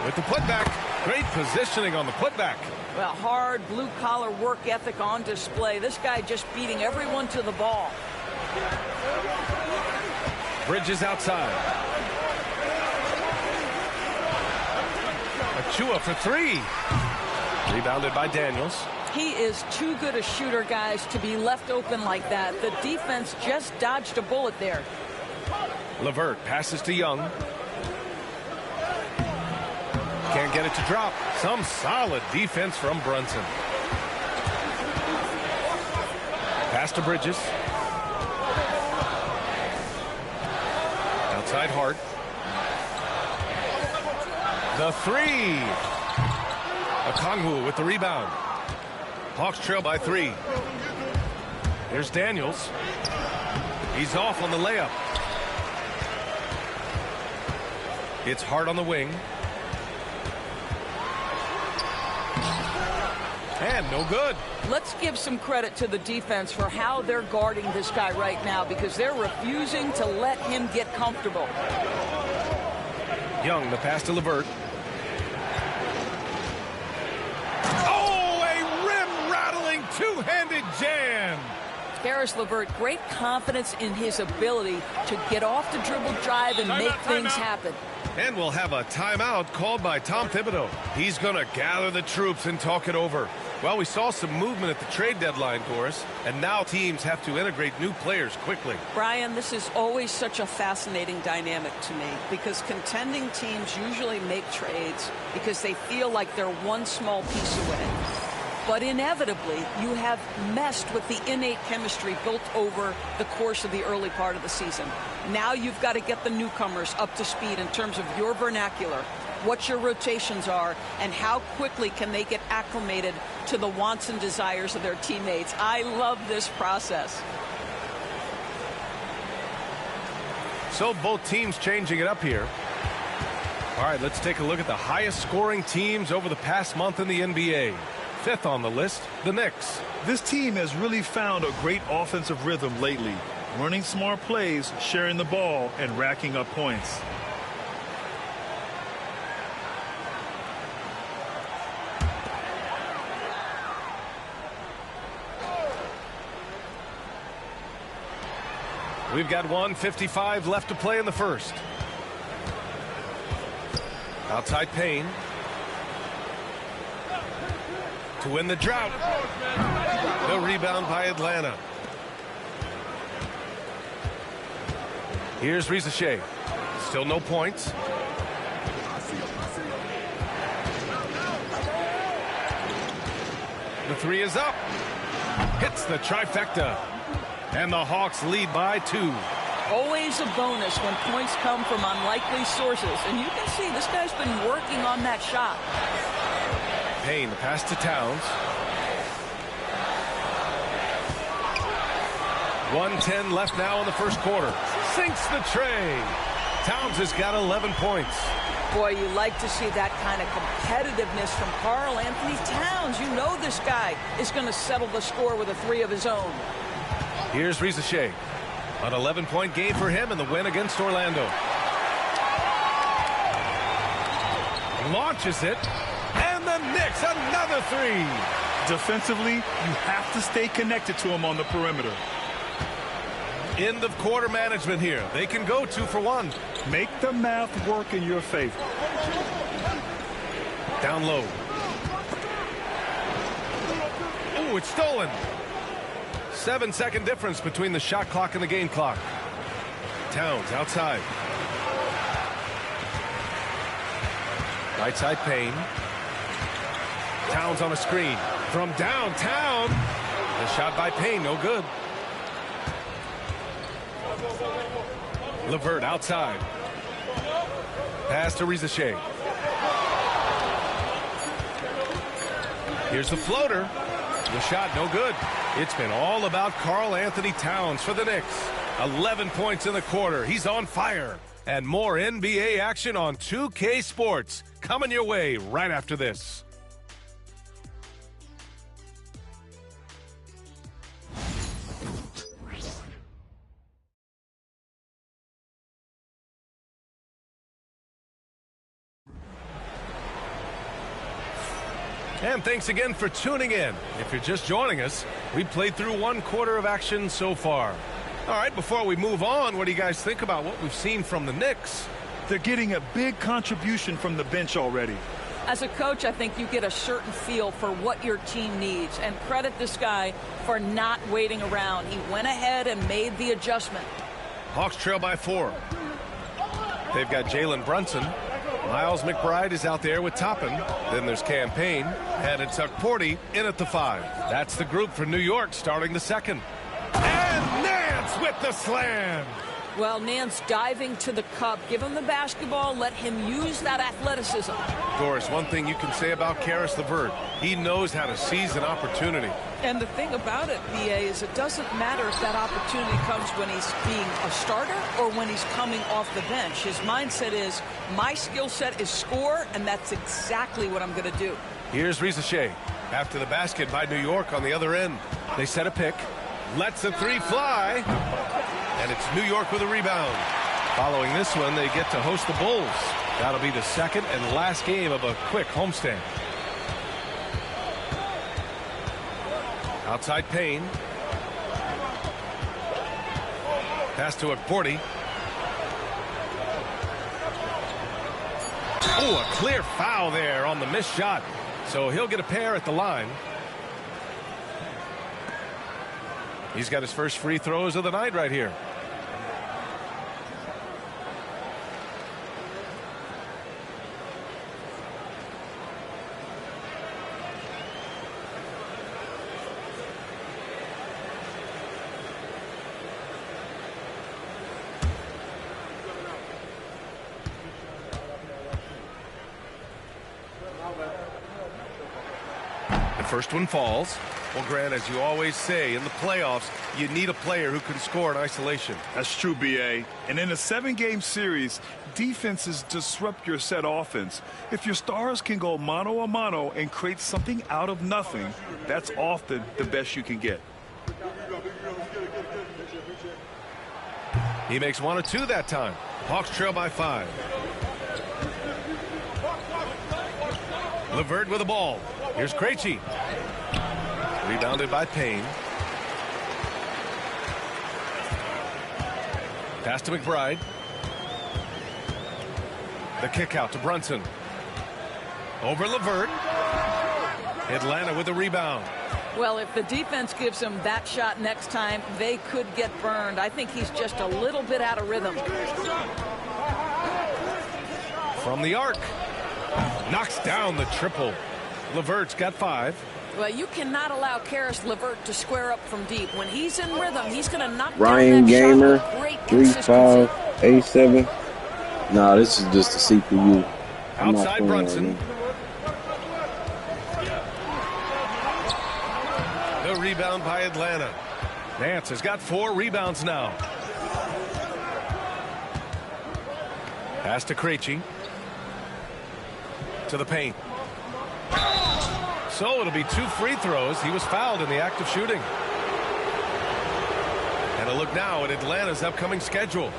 With the putback. Great positioning on the putback. Well, hard blue-collar work ethic on display. This guy just beating everyone to the ball. Bridges outside. Chua for three. Rebounded by Daniels. He is too good a shooter, guys, to be left open like that. The defense just dodged a bullet there. LeVert passes to Young. Can't get it to drop. Some solid defense from Brunson. Pass to Bridges. Outside Hart. The three. Okongwu with the rebound. Hawks trail by 3. Here's Daniels. He's off on the layup. It's Hart on the wing. And no good. Let's give some credit to the defense for how they're guarding this guy right now, because they're refusing to let him get comfortable. Young, the pass to LeVert. Oh, a rim-rattling two-handed jam. Karis LeVert, great confidence in his ability to get off the dribble drive and make things happen. And we'll have a timeout called by Tom Thibodeau. He's going to gather the troops and talk it over. Well, we saw some movement at the trade deadline, Doris, and now teams have to integrate new players quickly. Brian, this is always such a fascinating dynamic to me, because contending teams usually make trades because they feel like they're one small piece away. But inevitably, you have messed with the innate chemistry built over the course of the early part of the season. Now you've got to get the newcomers up to speed in terms of your vernacular, what your rotations are, and how quickly can they get acclimated to the wants and desires of their teammates. I love this process. So both teams changing it up here. All right, let's take a look at the highest scoring teams over the past month in the NBA. 5th on the list, the Knicks. This team has really found a great offensive rhythm lately, running smart plays, sharing the ball, and racking up points. We've got 1:55 left to play in the first. Outside Payne. To win the drought. The rebound by Atlanta. Here's Rizachet. Still no points. The three is up. Hits the trifecta. And the Hawks lead by 2. Always a bonus when points come from unlikely sources. And you can see this guy's been working on that shot. Payne, the pass to Towns. 1:10 left now in the first quarter. Sinks the tray. Towns has got 11 points. Boy, you like to see that kind of competitiveness from Karl Anthony Towns. You know this guy is going to settle the score with a 3 of his own. Here's Rizachet. An 11-point game for him in the win against Orlando. Launches it. And the Knicks, another 3. Defensively, you have to stay connected to him on the perimeter. End of quarter management here. They can go 2 for 1. Make the math work in your favor. Down low. Oh, it's stolen. 7-second difference between the shot clock and the game clock. Towns outside. Right side Payne. Towns on a screen. From downtown. The shot by Payne, no good. LeVert outside. Pass to Rizachet. Here's the floater. The shot no good. It's been all about Karl Anthony Towns for the Knicks. 11 points in the quarter. He's on fire. And more NBA action on 2K Sports coming your way right after this. And thanks again for tuning in. If you're just joining us, we played through 1 quarter of action so far. All right, before we move on, what do you guys think about what we've seen from the Knicks? They're getting a big contribution from the bench already. As a coach, I think you get a certain feel for what your team needs, and credit this guy for not waiting around. He went ahead and made the adjustment. Hawks trail by 4. They've got Jalen Brunson. Miles McBride is out there with Toppin. Then there's Cam Payne. And it's Porty in at the 5. That's the group for New York starting the second. And Nance with the slam. Well, Nance diving to the cup. Give him the basketball. Let him use that athleticism. Doris, one thing you can say about Karis LeVert, he knows how to seize an opportunity. And the thing about it, BA, is it doesn't matter if that opportunity comes when he's being a starter or when he's coming off the bench. His mindset is, my skill set is score, and that's exactly what I'm going to do. Here's Rizachet after the basket by New York on the other end. They set a pick. Lets a 3 fly. And it's New York with a rebound. Following this one, they get to host the Bulls. That'll be the second and last game of a quick homestand. Outside Payne. Pass to Porty. Oh, a clear foul there on the missed shot. So he'll get a pair at the line. He's got his first free throws of the night right here. The first one falls. Well, Grant, as you always say, in the playoffs, you need a player who can score in isolation. That's true, B.A. And in a 7-game series, defenses disrupt your set offense. If your stars can go mano-a-mano and create something out of nothing, that's often the best you can get. He makes 1 of 2 that time. Hawks trail by 5. LeVert with the ball. Here's Krejci. Rebounded by Payne. Pass to McBride. The kick out to Brunson. Over LeVert. Atlanta with the rebound. Well, if the defense gives him that shot next time, they could get burned. I think he's just a little bit out of rhythm. From the arc. Knocks down the triple. LeVert's got 5. Well, you cannot allow Karis LeVert to square up from deep. When he's in rhythm, he's going to knock Ryan down that Gamer, shot with great consistency. 3587. Nah, this is just a CPU. I'm not Outside playing Brunson. right The rebound by Atlanta. Nance has got 4 rebounds now. Pass to Krejci. To the paint. So it'll be 2 free throws. He was fouled in the act of shooting. And a look now at Atlanta's upcoming schedule.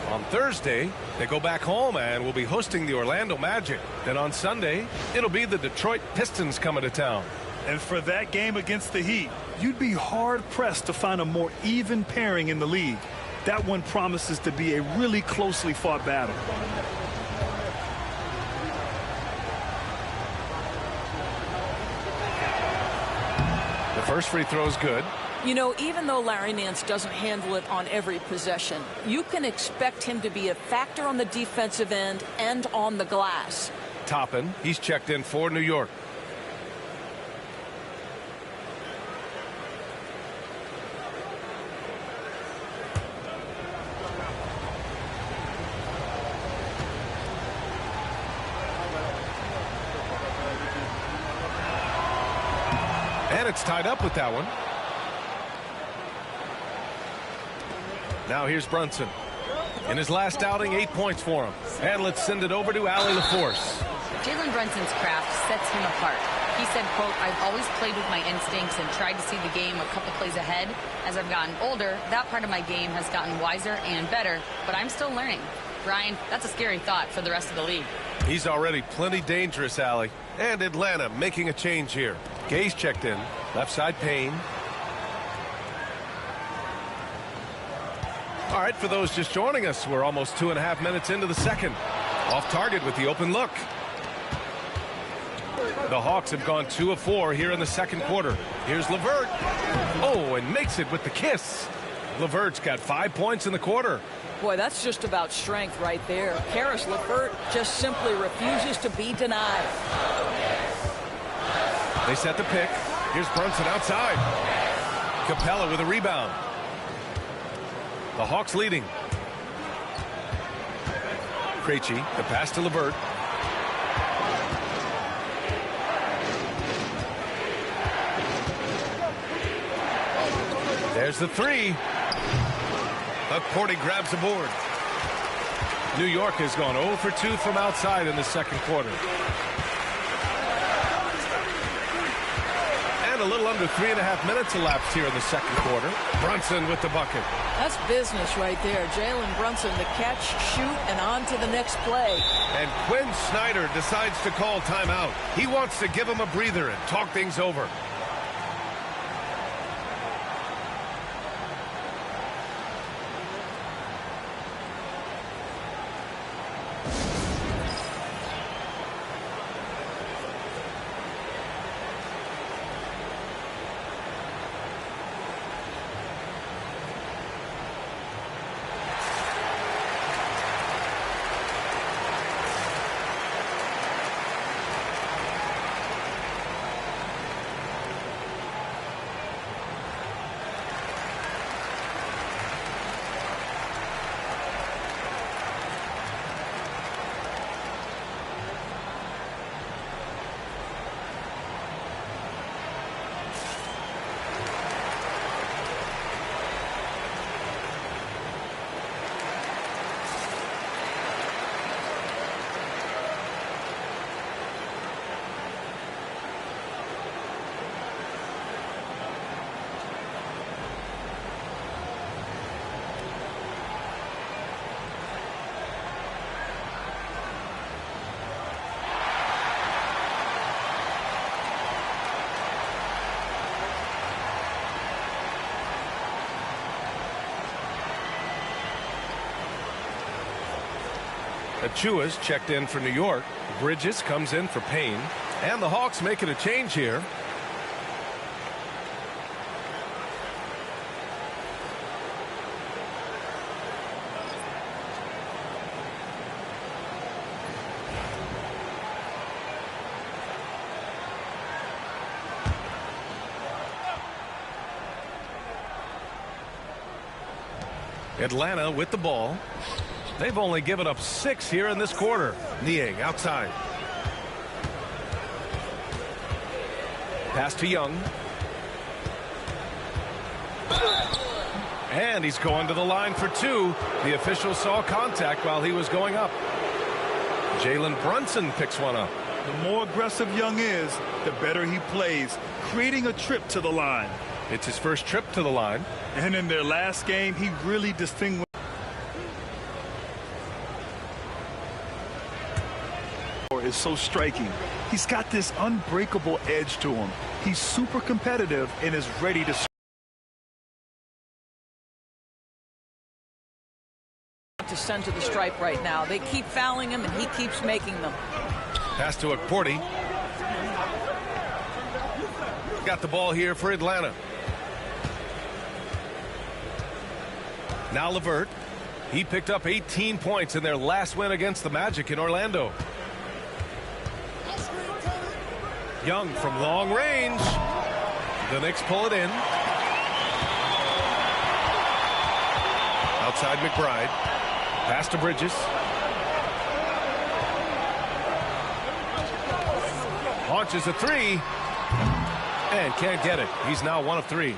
On Thursday, they go back home and will be hosting the Orlando Magic. Then on Sunday, it'll be the Detroit Pistons coming to town. And for that game against the Heat, you'd be hard-pressed to find a more even pairing in the league. That one promises to be a really closely fought battle. The first free throw is good. You know, even though Larry Nance doesn't handle it on every possession, you can expect him to be a factor on the defensive end and on the glass. Toppin, he's checked in for New York. And it's tied up with that one. Now here's Brunson. In his last outing, 8 points for him. And let's send it over to Allie LaForce. Jalen Brunson's craft sets him apart. He said, quote, I've always played with my instincts and tried to see the game a couple plays ahead. As I've gotten older, that part of my game has gotten wiser and better, but I'm still learning. Brian, that's a scary thought for the rest of the league. He's already plenty dangerous, Allie. And Atlanta making a change here. Gay's checked in. Left side Payne. All right, for those just joining us, we're almost 2.5 minutes into the second. Off target with the open look. The Hawks have gone 2 of 4 here in the second quarter. Here's LeVert. Oh, and makes it with the kiss. LeVert's got 5 points in the quarter. Boy, that's just about strength right there. Karis LeVert just simply refuses to be denied. They set the pick. Here's Brunson outside. Capella with a rebound. The Hawks leading. Krejci, the pass to LeVert. There's the three. McCourty grabs the board. New York has gone 0 for 2 from outside in the second quarter. And a little under 3.5 minutes elapsed here in the second quarter. Brunson with the bucket. That's business right there. Jalen Brunson, the catch, shoot, and on to the next play. And Quinn Snyder decides to call timeout. He wants to give him a breather and talk things over. Achua's checked in for New York. Bridges comes in for Payne. And the Hawks making a change here. Atlanta with the ball. They've only given up 6 here in this quarter. Niang outside. Pass to Young. And he's going to the line for 2. The official saw contact while he was going up. Jalen Brunson picks one up. The more aggressive Young is, the better he plays, creating a trip to the line. It's his first trip to the line. And in their last game, he really distinguished. Is so striking. He's got this unbreakable edge to him. He's super competitive and is ready to send to the stripe right now. They keep fouling him and he keeps making them. Pass to McCourty. Got the ball here for Atlanta. Now LeVert. He picked up 18 points in their last win against the Magic in Orlando. Young from long range. The Knicks pull it in. Outside McBride. Pass to Bridges. Launches a 3. And can't get it. He's now 1 of 3.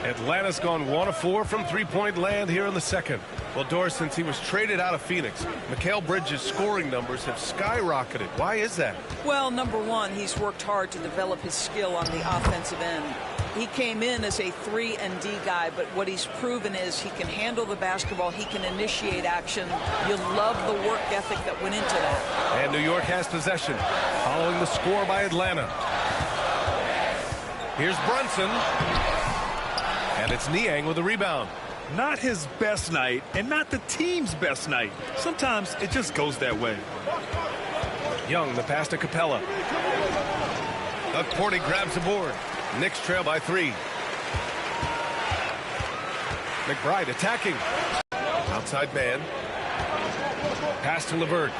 Atlanta's gone 1 of 4 from three-point land here in the second. Well, Doris, since he was traded out of Phoenix, Mikal Bridges' scoring numbers have skyrocketed. Why is that? Well, number one, he's worked hard to develop his skill on the offensive end. He came in as a 3-and-D guy, but what he's proven is he can handle the basketball, he can initiate action. You love the work ethic that went into that. And New York has possession, following the score by Atlanta. Here's Brunson. And it's Niang with a rebound. Not his best night and not the team's best night. Sometimes it just goes that way. Young, the pass to Capella. Porty grabs the board. Knicks trail by 3. McBride attacking. Outside man. Pass to LeVert.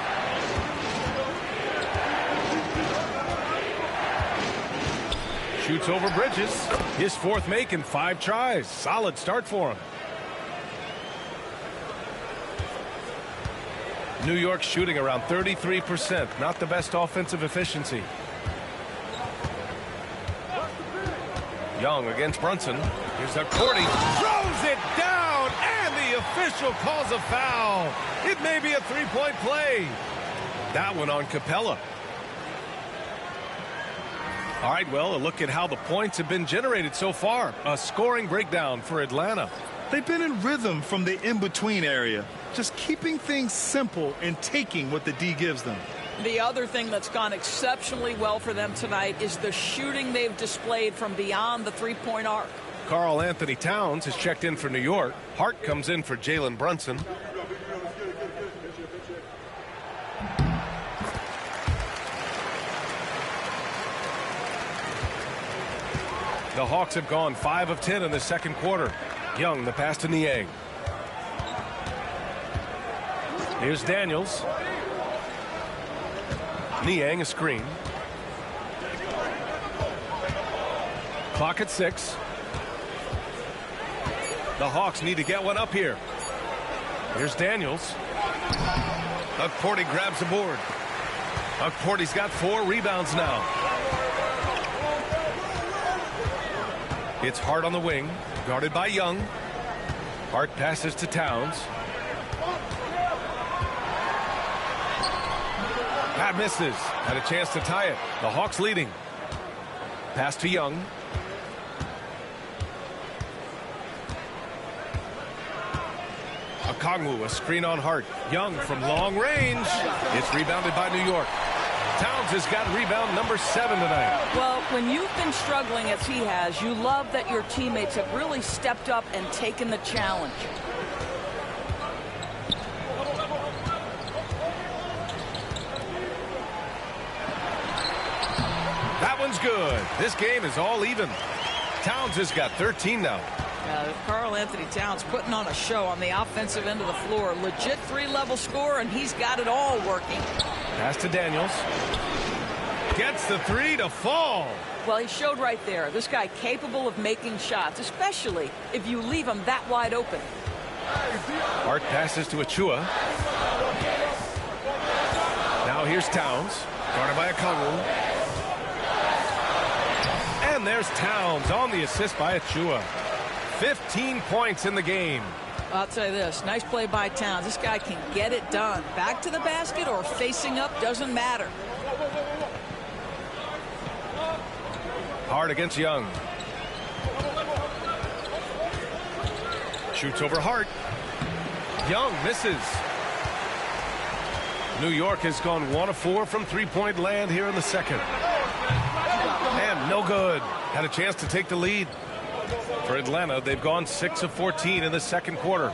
Shoots over Bridges. His 4th make in 5 tries. Solid start for him. New York shooting around 33%. Not the best offensive efficiency. Young against Brunson. Here's a Porty. Throws it down, and the official calls a foul. It may be a 3-point play. That one on Capella. All right, well, a look at how the points have been generated so far. A scoring breakdown for Atlanta. They've been in rhythm from the in-between area, just keeping things simple and taking what the D gives them. The other thing that's gone exceptionally well for them tonight is the shooting they've displayed from beyond the 3-point arc. Karl Anthony Towns has checked in for New York. Hart comes in for Jalen Brunson. The Hawks have gone 5 of 10 in the second quarter. Young, the pass to Niang. Here's Daniels. Niang, a screen. Clock at 6. The Hawks need to get one up here. Here's Daniels. Porty grabs the board. Porty's got 4 rebounds now. It's Hart on the wing, guarded by Young. Hart passes to Towns. That misses. Had a chance to tie it. The Hawks leading. Pass to Young. Okongwu, a screen on Hart. Young from long range. It's rebounded by New York. Towns has got rebound number 7 tonight. Well, when you've been struggling as he has, you love that your teammates have really stepped up and taken the challenge. That one's good. This game is all even. Towns has got 13 now. Karl Anthony Towns putting on a show on the offensive end of the floor. Legit 3-level score, and he's got it all working. Pass to Daniels. Gets the 3 to fall. Well, he showed right there. This guy capable of making shots, especially if you leave him that wide open. Hart passes to Achua. Now here's Towns. Guarded by Okongwu. And there's Towns on the assist by Achua. 15 points in the game. I'll tell you this, nice play by Towns. This guy can get it done. Back to the basket or facing up, doesn't matter. Hart against Young. Shoots over Hart. Young misses. New York has gone 1 of 4 from 3-point land here in the second. And no good. Had a chance to take the lead. For Atlanta, they've gone 6 of 14 in the second quarter.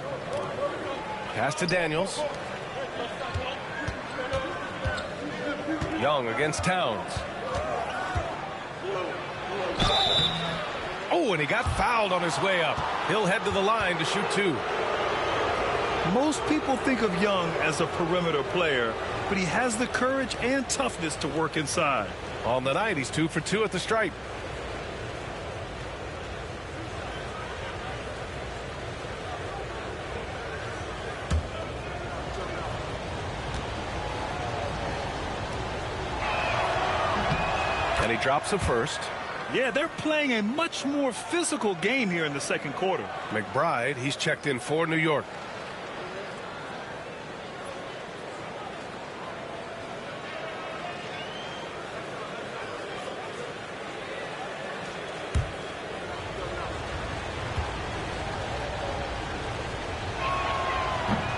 Pass to Daniels. Young against Towns. Oh, and he got fouled on his way up. He'll head to the line to shoot 2. Most people think of Young as a perimeter player, but he has the courage and toughness to work inside. On the night, he's 2 for 2 at the stripe. And he drops the first. Yeah, they're playing a much more physical game here in the second quarter. McBride, he's checked in for New York.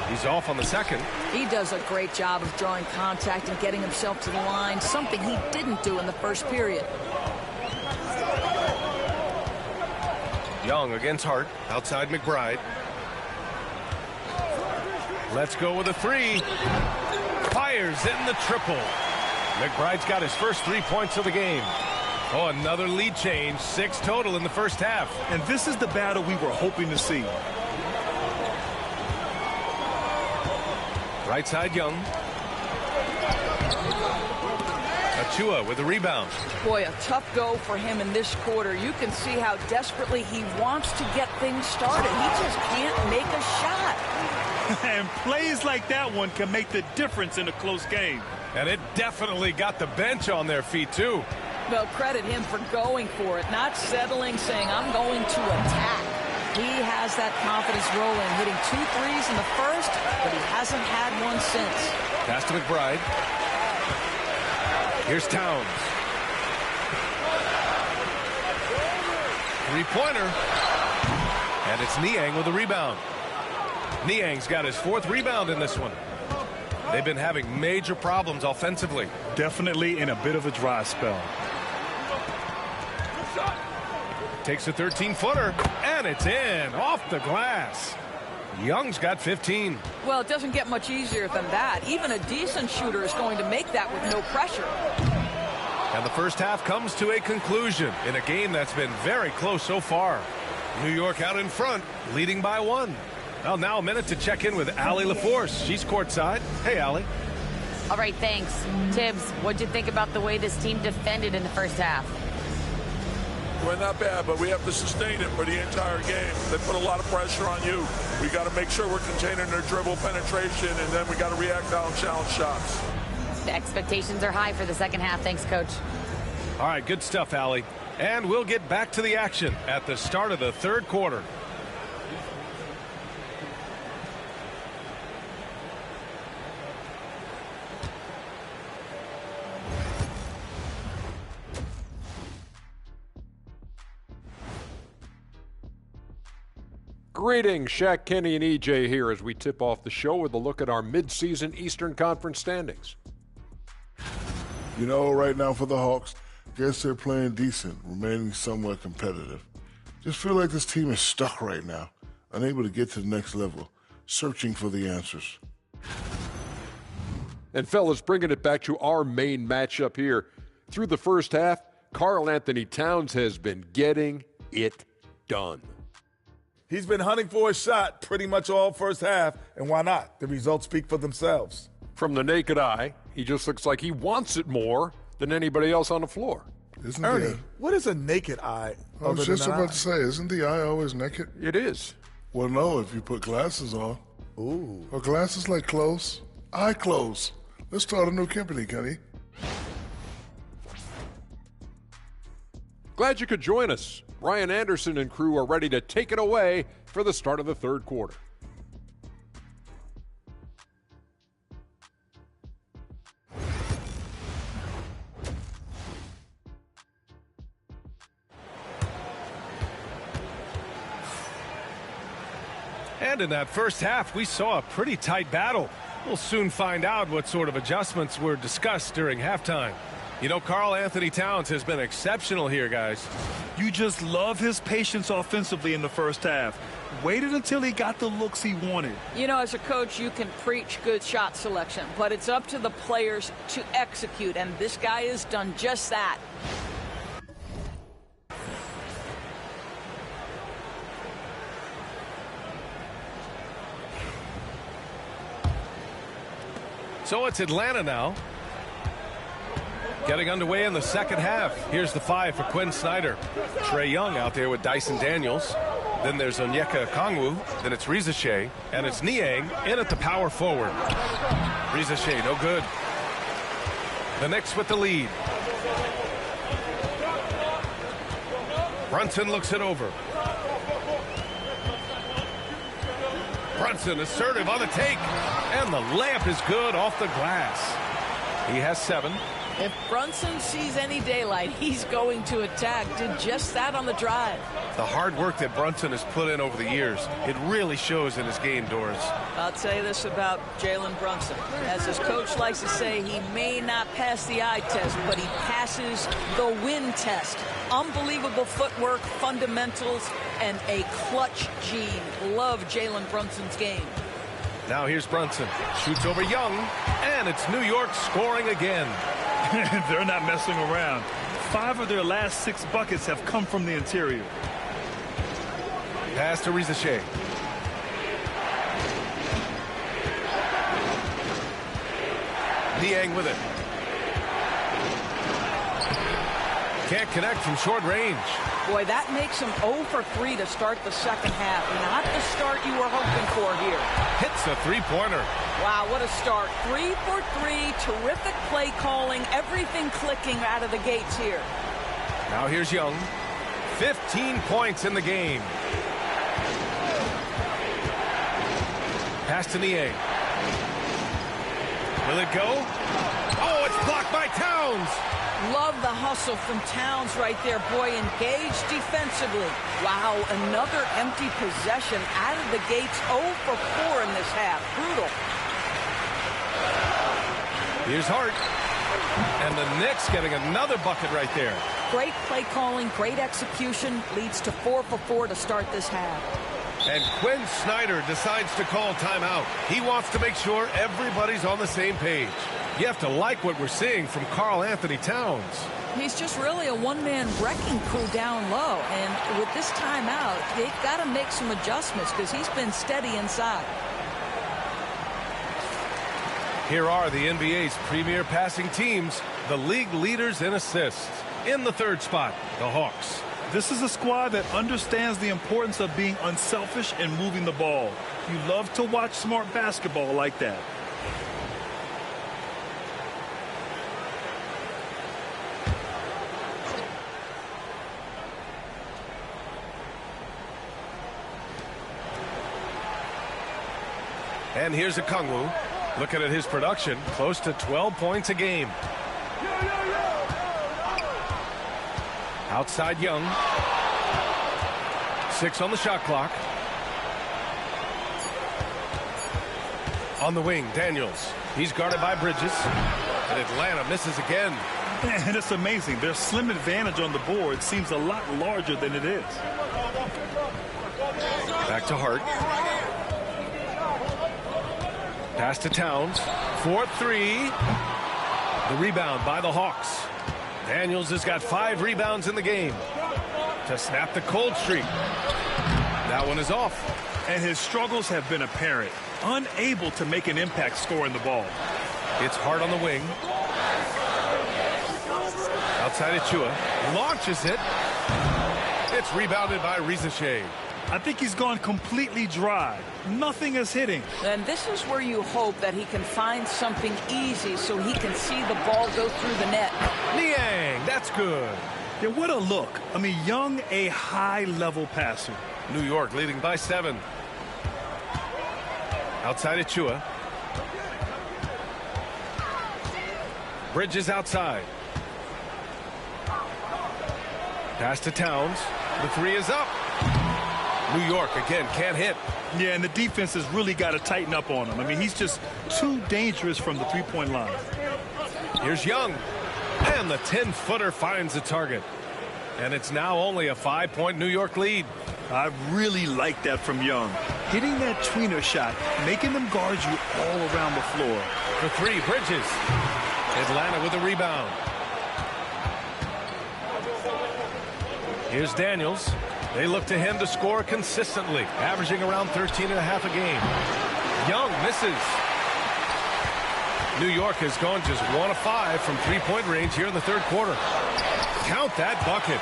He's off on the second. He does a great job of drawing contact and getting himself to the line, something he didn't do in the first period. Young against Hart, outside McBride. Let's go with a 3. Fires in the triple. McBride's got his first 3 points of the game. Oh, another lead change. 6 total in the first half. And this is the battle we were hoping to see. Right side, Young. Achua with the rebound. Boy, a tough go for him in this quarter. You can see how desperately he wants to get things started. He just can't make a shot. And plays like that one can make the difference in a close game. And it definitely got the bench on their feet, too. Well, credit him for going for it, not settling, saying, I'm going to attack. He has that confidence rolling, hitting 2 threes in the first, but he hasn't had one since. Pass to McBride. Here's Towns. 3-pointer. And it's Niang with the rebound. Niang's got his 4th rebound in this one. They've been having major problems offensively. Definitely in a bit of a dry spell. Takes a 13-footer, and it's in, off the glass. Young's got 15. Well, it doesn't get much easier than that. Even a decent shooter is going to make that with no pressure. And the first half comes to a conclusion in a game that's been very close so far. New York out in front, leading by 1. Well, now a minute to check in with Allie LaForce. She's courtside. Hey, Allie. All right, thanks. Tibbs, what'd you think about the way this team defended in the first half? Well, not bad, but we have to sustain it for the entire game. They put a lot of pressure on you. We got to make sure we're containing their dribble penetration, and then we got to react on challenge shots. The expectations are high for the second half. Thanks, Coach. All right, good stuff, Allie. And we'll get back to the action at the start of the third quarter. Greetings, Shaq, Kenny, and EJ here as we tip off the show with a look at our midseason Eastern Conference standings. You know, right now for the Hawks, guess they're playing decent, remaining somewhat competitive. Just feel like this team is stuck right now, unable to get to the next level, searching for the answers. And fellas, bringing it back to our main matchup here. Through the first half, Karl Anthony Towns has been getting it done. He's been hunting for a shot pretty much all first half, and why not? The results speak for themselves. From the naked eye, he just looks like he wants it more than anybody else on the floor. Isn't Ernie, what is a naked eye? I was just about to say, isn't the eye always naked? It is. Well, no, if you put glasses on. Ooh. Are glasses like clothes? Eye clothes. Let's start a new company, Kenny. Glad you could join us. Ryan Anderson and crew are ready to take it away for the start of the third quarter. And in that first half, we saw a pretty tight battle. We'll soon find out what sort of adjustments were discussed during halftime. You know, Karl Anthony Towns has been exceptional here, guys. You just love his patience offensively in the first half. Waited until he got the looks he wanted. You know, as a coach, you can preach good shot selection, but it's up to the players to execute, and this guy has done just that. So it's Atlanta now. Getting underway in the second half. Here's the 5 for Quinn Snyder. Trae Young out there with Dyson Daniels. Then there's Onyeka Okongwu. Then it's Reza Shea. And it's Niang in at the power forward. Reza Shea, no good. The Knicks with the lead. Brunson looks it over. Brunson assertive on the take. And the layup is good off the glass. He has 7. If Brunson sees any daylight, he's going to attack. Did just that on the drive. The hard work that Brunson has put in over the years, it really shows in his game, Doris. I'll tell you this about Jalen Brunson. As his coach likes to say, he may not pass the eye test, but he passes the win test. Unbelievable footwork, fundamentals, and a clutch gene. Love Jalen Brunson's game. Now here's Brunson. Shoots over Young, and it's New York scoring again. They're not messing around. 5 of their last 6 buckets have come from the interior. Pass to Rizashay. Niang with it. Can't connect from short range. Boy, that makes him 0 for 3 to start the second half. Not the start you were hoping for here. Hits a three-pointer. Wow, what a start. 3 for 3, terrific play calling, everything clicking out of the gates here. Now here's Young. 15 points in the game. Pass to Niang. Will it go? Oh, it's blocked by Towns. Love the hustle from Towns right there. Boy, engaged defensively. Wow, another empty possession out of the gates. 0 for 4 in this half. Brutal. Here's Hart. And the Knicks getting another bucket right there. Great play calling, great execution. Leads to 4 for 4 to start this half. And Quinn Snyder decides to call timeout. He wants to make sure everybody's on the same page. You have to like what we're seeing from Karl Anthony Towns. He's just really a one-man wrecking crew down low. And with this timeout, they've got to make some adjustments because he's been steady inside. Here are the NBA's premier passing teams, the league leaders in assists. In the third spot, the Hawks. This is a squad that understands the importance of being unselfish and moving the ball. You love to watch smart basketball like that. And here's Okongwu. Looking at his production, close to 12 points a game. Outside Young. 6 on the shot clock. On the wing, Daniels. He's guarded by Bridges. And Atlanta misses again. And it's amazing. Their slim advantage on the board seems a lot larger than it is. Back to Hart. Pass to Towns. 4-3. The rebound by the Hawks. Daniels has got 5 rebounds in the game to snap the cold streak. That one is off. And his struggles have been apparent. Unable to make an impact scoring the ball. It's Hart on the wing. Outside Achua. Launches it. It's rebounded by Rizashay. I think he's gone completely dry. Nothing is hitting. And this is where you hope that he can find something easy so he can see the ball go through the net. Niang, that's good. Yeah, what a look. I mean, Young, a high-level passer. New York leading by 7. Outside Achua. Bridges outside. Pass to Towns. The 3 is up. New York, again, can't hit. Yeah, and the defense has really got to tighten up on him. I mean, he's just too dangerous from the three-point line. Here's Young. And the 10-footer finds the target. And it's now only a 5-point New York lead. I really like that from Young. Hitting that tweener shot, making them guard you all around the floor. For 3, Bridges. Atlanta with a rebound. Here's Daniels. They look to him to score consistently, averaging around 13.5 a game. Young misses. New York has gone just 1 of 5 from three-point range here in the third quarter. Count that bucket.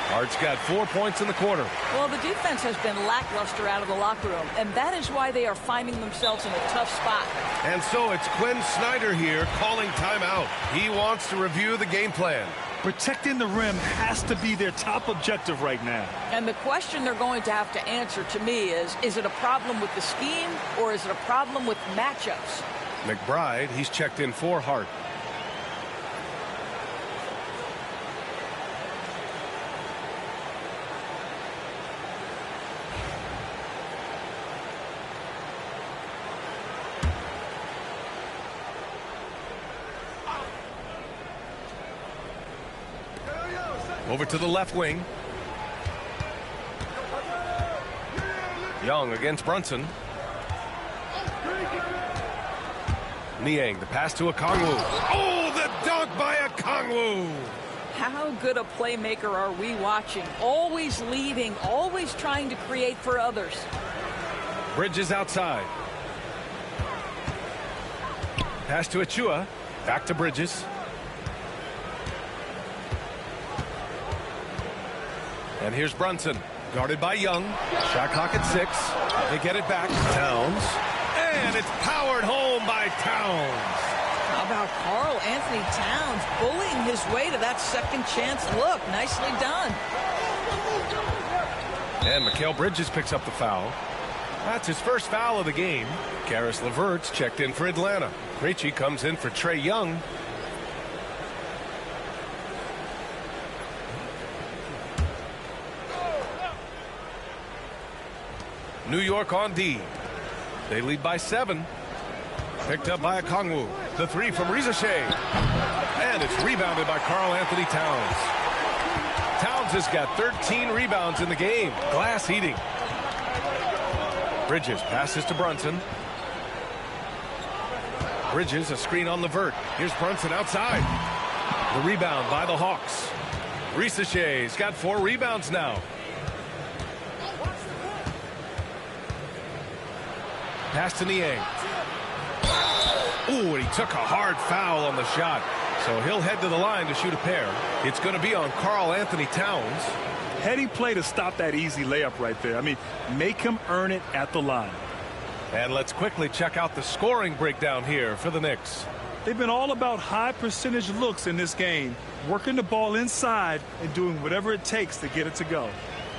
Hart's got 4 points in the quarter. Well, the defense has been lackluster out of the locker room, and that is why they are finding themselves in a tough spot. And so it's Quinn Snyder here calling timeout. He wants to review the game plan. Protecting the rim has to be their top objective right now. And the question they're going to have to answer to me is it a problem with the scheme or is it a problem with matchups? McBride, he's checked in for Hart. Over to the left wing. Young against Brunson. Niang, the pass to Okongwu. Oh, the dunk by Okongwu. How good a playmaker are we watching? Always leading, always trying to create for others. Bridges outside. Pass to Achua. Back to Bridges. And here's Brunson. Guarded by Young. Shot clock at 6. They get it back. Towns. And it's powered home by Towns. How about Karl Anthony Towns bullying his way to that second chance look? Nicely done. And Mikal Bridges picks up the foul. That's his first foul of the game. Caris LeVert's checked in for Atlanta. Krejci comes in for Trae Young. New York on D. They lead by 7. Picked up by Okongwu. The 3 from Rizashea. And it's rebounded by Karl Anthony Towns. Towns has got 13 rebounds in the game. Glass eating. Bridges passes to Brunson. Bridges, a screen on LeVert. Here's Brunson outside. The rebound by the Hawks. Rizashea's got 4 rebounds now. Pass to Niang. Ooh, and he took a hard foul on the shot. So he'll head to the line to shoot a pair. It's going to be on Karl Anthony Towns. Heady play to stop that easy layup right there. I mean, make him earn it at the line. And let's quickly check out the scoring breakdown here for the Knicks. They've been all about high percentage looks in this game, working the ball inside and doing whatever it takes to get it to go.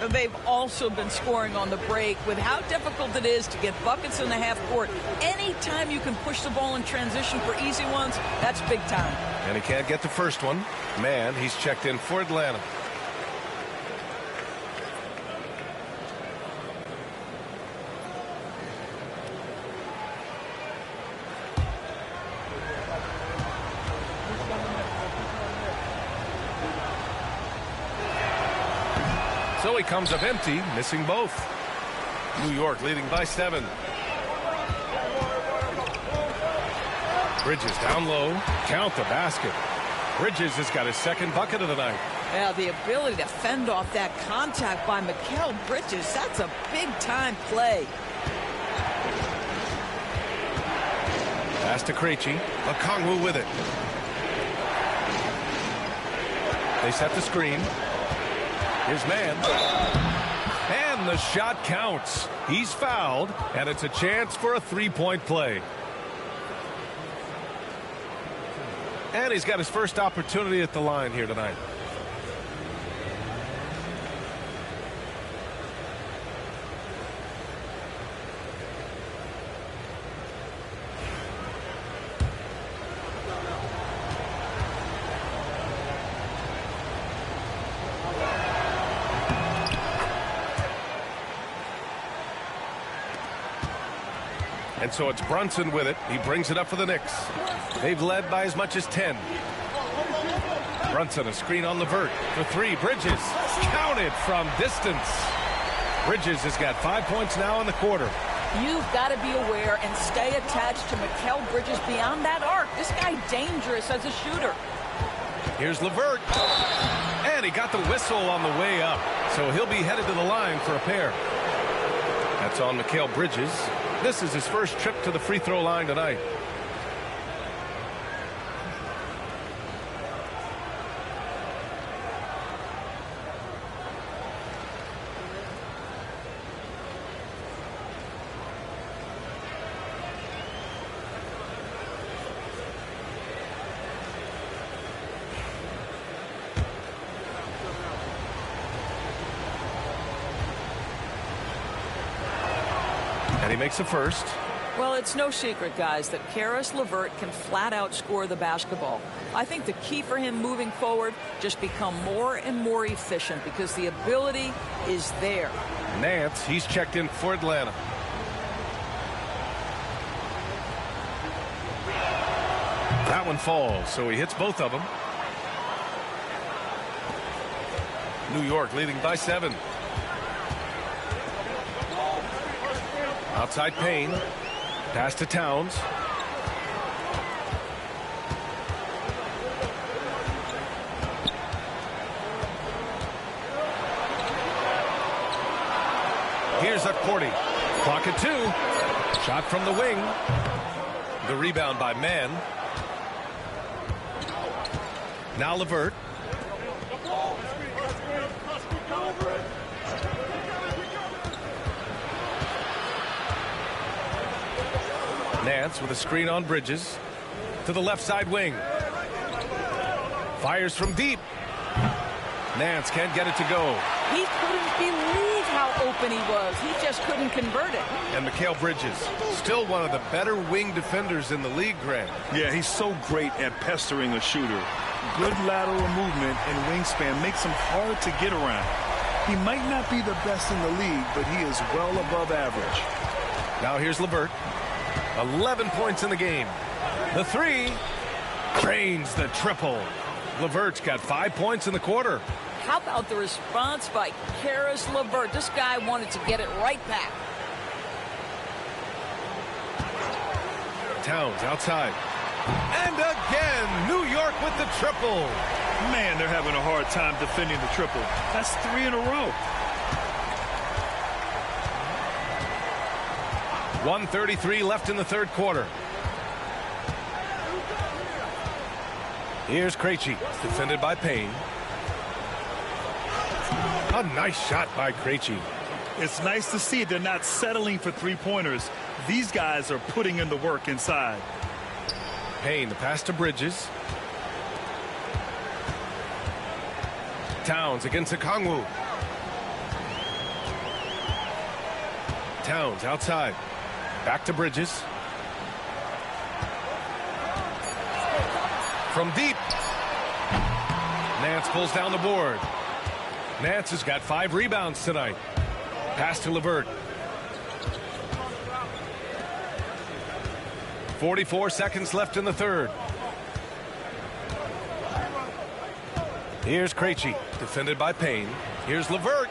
They've also been scoring on the break with how difficult it is to get buckets in the half court. Anytime you can push the ball in transition for easy ones, that's big time. And he can't get the first one. Man, he's checked in for Atlanta. So he comes up empty, missing both. New York leading by 7. Bridges down low. Count the basket. Bridges has got his second bucket of the night. Yeah, the ability to fend off that contact by Mikal Bridges, that's a big-time play. Pass to Krejci. Okongwu with it. They set the screen. Here's man. And the shot counts. He's fouled, and it's a chance for a three-point play. And he's got his first opportunity at the line here tonight. And so it's Brunson with it. He brings it up for the Knicks. They've led by as much as 10. Brunson, a screen on LeVert for 3. Bridges counted from distance. Bridges has got 5 points now in the quarter. You've got to be aware and stay attached to Mikal Bridges beyond that arc. This guy dangerous as a shooter. Here's LeVert. And he got the whistle on the way up. So he'll be headed to the line for a pair. That's on Mikal Bridges. This is his first trip to the free throw line tonight. And he makes a first. Well, it's no secret, guys, that Caris LeVert can flat out score the basketball. I think the key for him moving forward, just become more and more efficient because the ability is there. Nance, he's checked in for Atlanta. That one falls, so he hits both of them. New York leading by 7. Outside Payne. Pass to Towns. Porty. Clock at 2. Shot from the wing. The rebound by Mann. Now Levert. Nance with a screen on Bridges. To the left side wing. Fires from deep. Nance can't get it to go. He couldn't believe how open he was. He just couldn't convert it. And Mikal Bridges, still one of the better wing defenders in the league, Grant. Yeah, he's so great at pestering a shooter. Good lateral movement and wingspan makes him hard to get around. He might not be the best in the league, but he is well above average. Now here's Levert. 11 points in the game. The 3 drains the triple. Levert's got 5 points in the quarter. How about the response by Karis LeVert? This guy wanted to get it right back. Towns outside. And again, New York with the triple. Man, they're having a hard time defending the triple. That's 3 in a row. 1:33 left in the third quarter. Here's Krejci, defended by Payne. A nice shot by Krejci. It's nice to see they're not settling for three-pointers. These guys are putting in the work inside. Payne, the pass to Bridges. Towns against Okongwu. Towns outside. Back to Bridges. From deep. Nance pulls down the board. Nance has got 5 rebounds tonight. Pass to Levert. 44 seconds left in the third. Here's Krejci, defended by Payne. Here's Levert.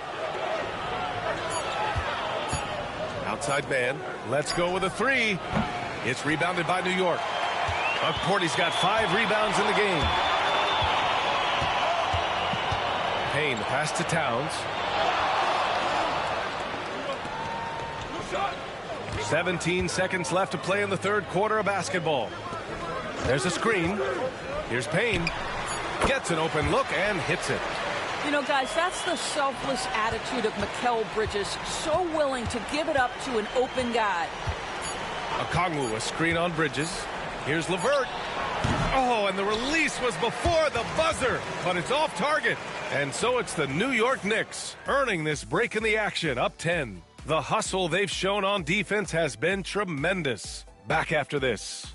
Outside man. Let's go with a 3. It's rebounded by New York. Porty's got 5 rebounds in the game. Payne, the pass to Towns. 17 seconds left to play in the third quarter of basketball. There's a screen. Here's Payne. Gets an open look and hits it. You know, guys, that's the selfless attitude of Mikal Bridges. So willing to give it up to an open guy. Okongwu, a screen on Bridges. Here's Levert. Oh, and the release was before the buzzer, but it's off target. And so it's the New York Knicks earning this break in the action, up 10. The hustle they've shown on defense has been tremendous. Back after this.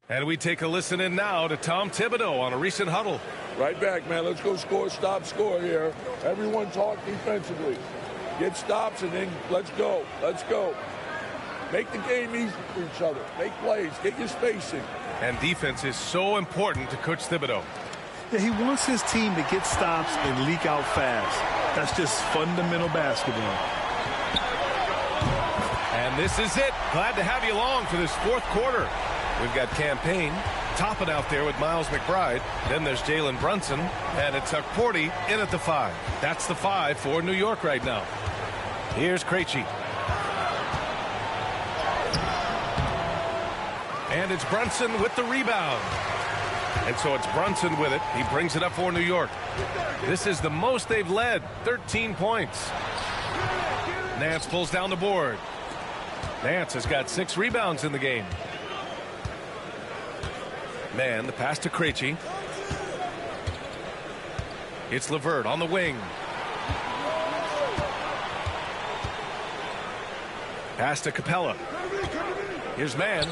And we take a listen in now to Tom Thibodeau on a recent huddle. Right back, man. Let's go score, stop, score here. Everyone talk defensively. Get stops and then let's go. Let's go. Make the game easy for each other. Make plays. Get your spacing. And defense is so important to Coach Thibodeau. Yeah, he wants his team to get stops and leak out fast. That's just fundamental basketball. And this is it. Glad to have you along for this fourth quarter. We've got Campaign topping out there with Miles McBride. Then there's Jalen Brunson. And it's Porty in at the 5. That's the 5 for New York right now. Here's Krejci. And it's Brunson with the rebound. And so it's Brunson with it. He brings it up for New York. This is the most they've led, 13 points. Nance pulls down the board. Nance has got 6 rebounds in the game. Man, the pass to Krejci. It's Levert on the wing. Pass to Capella. Here's Mann.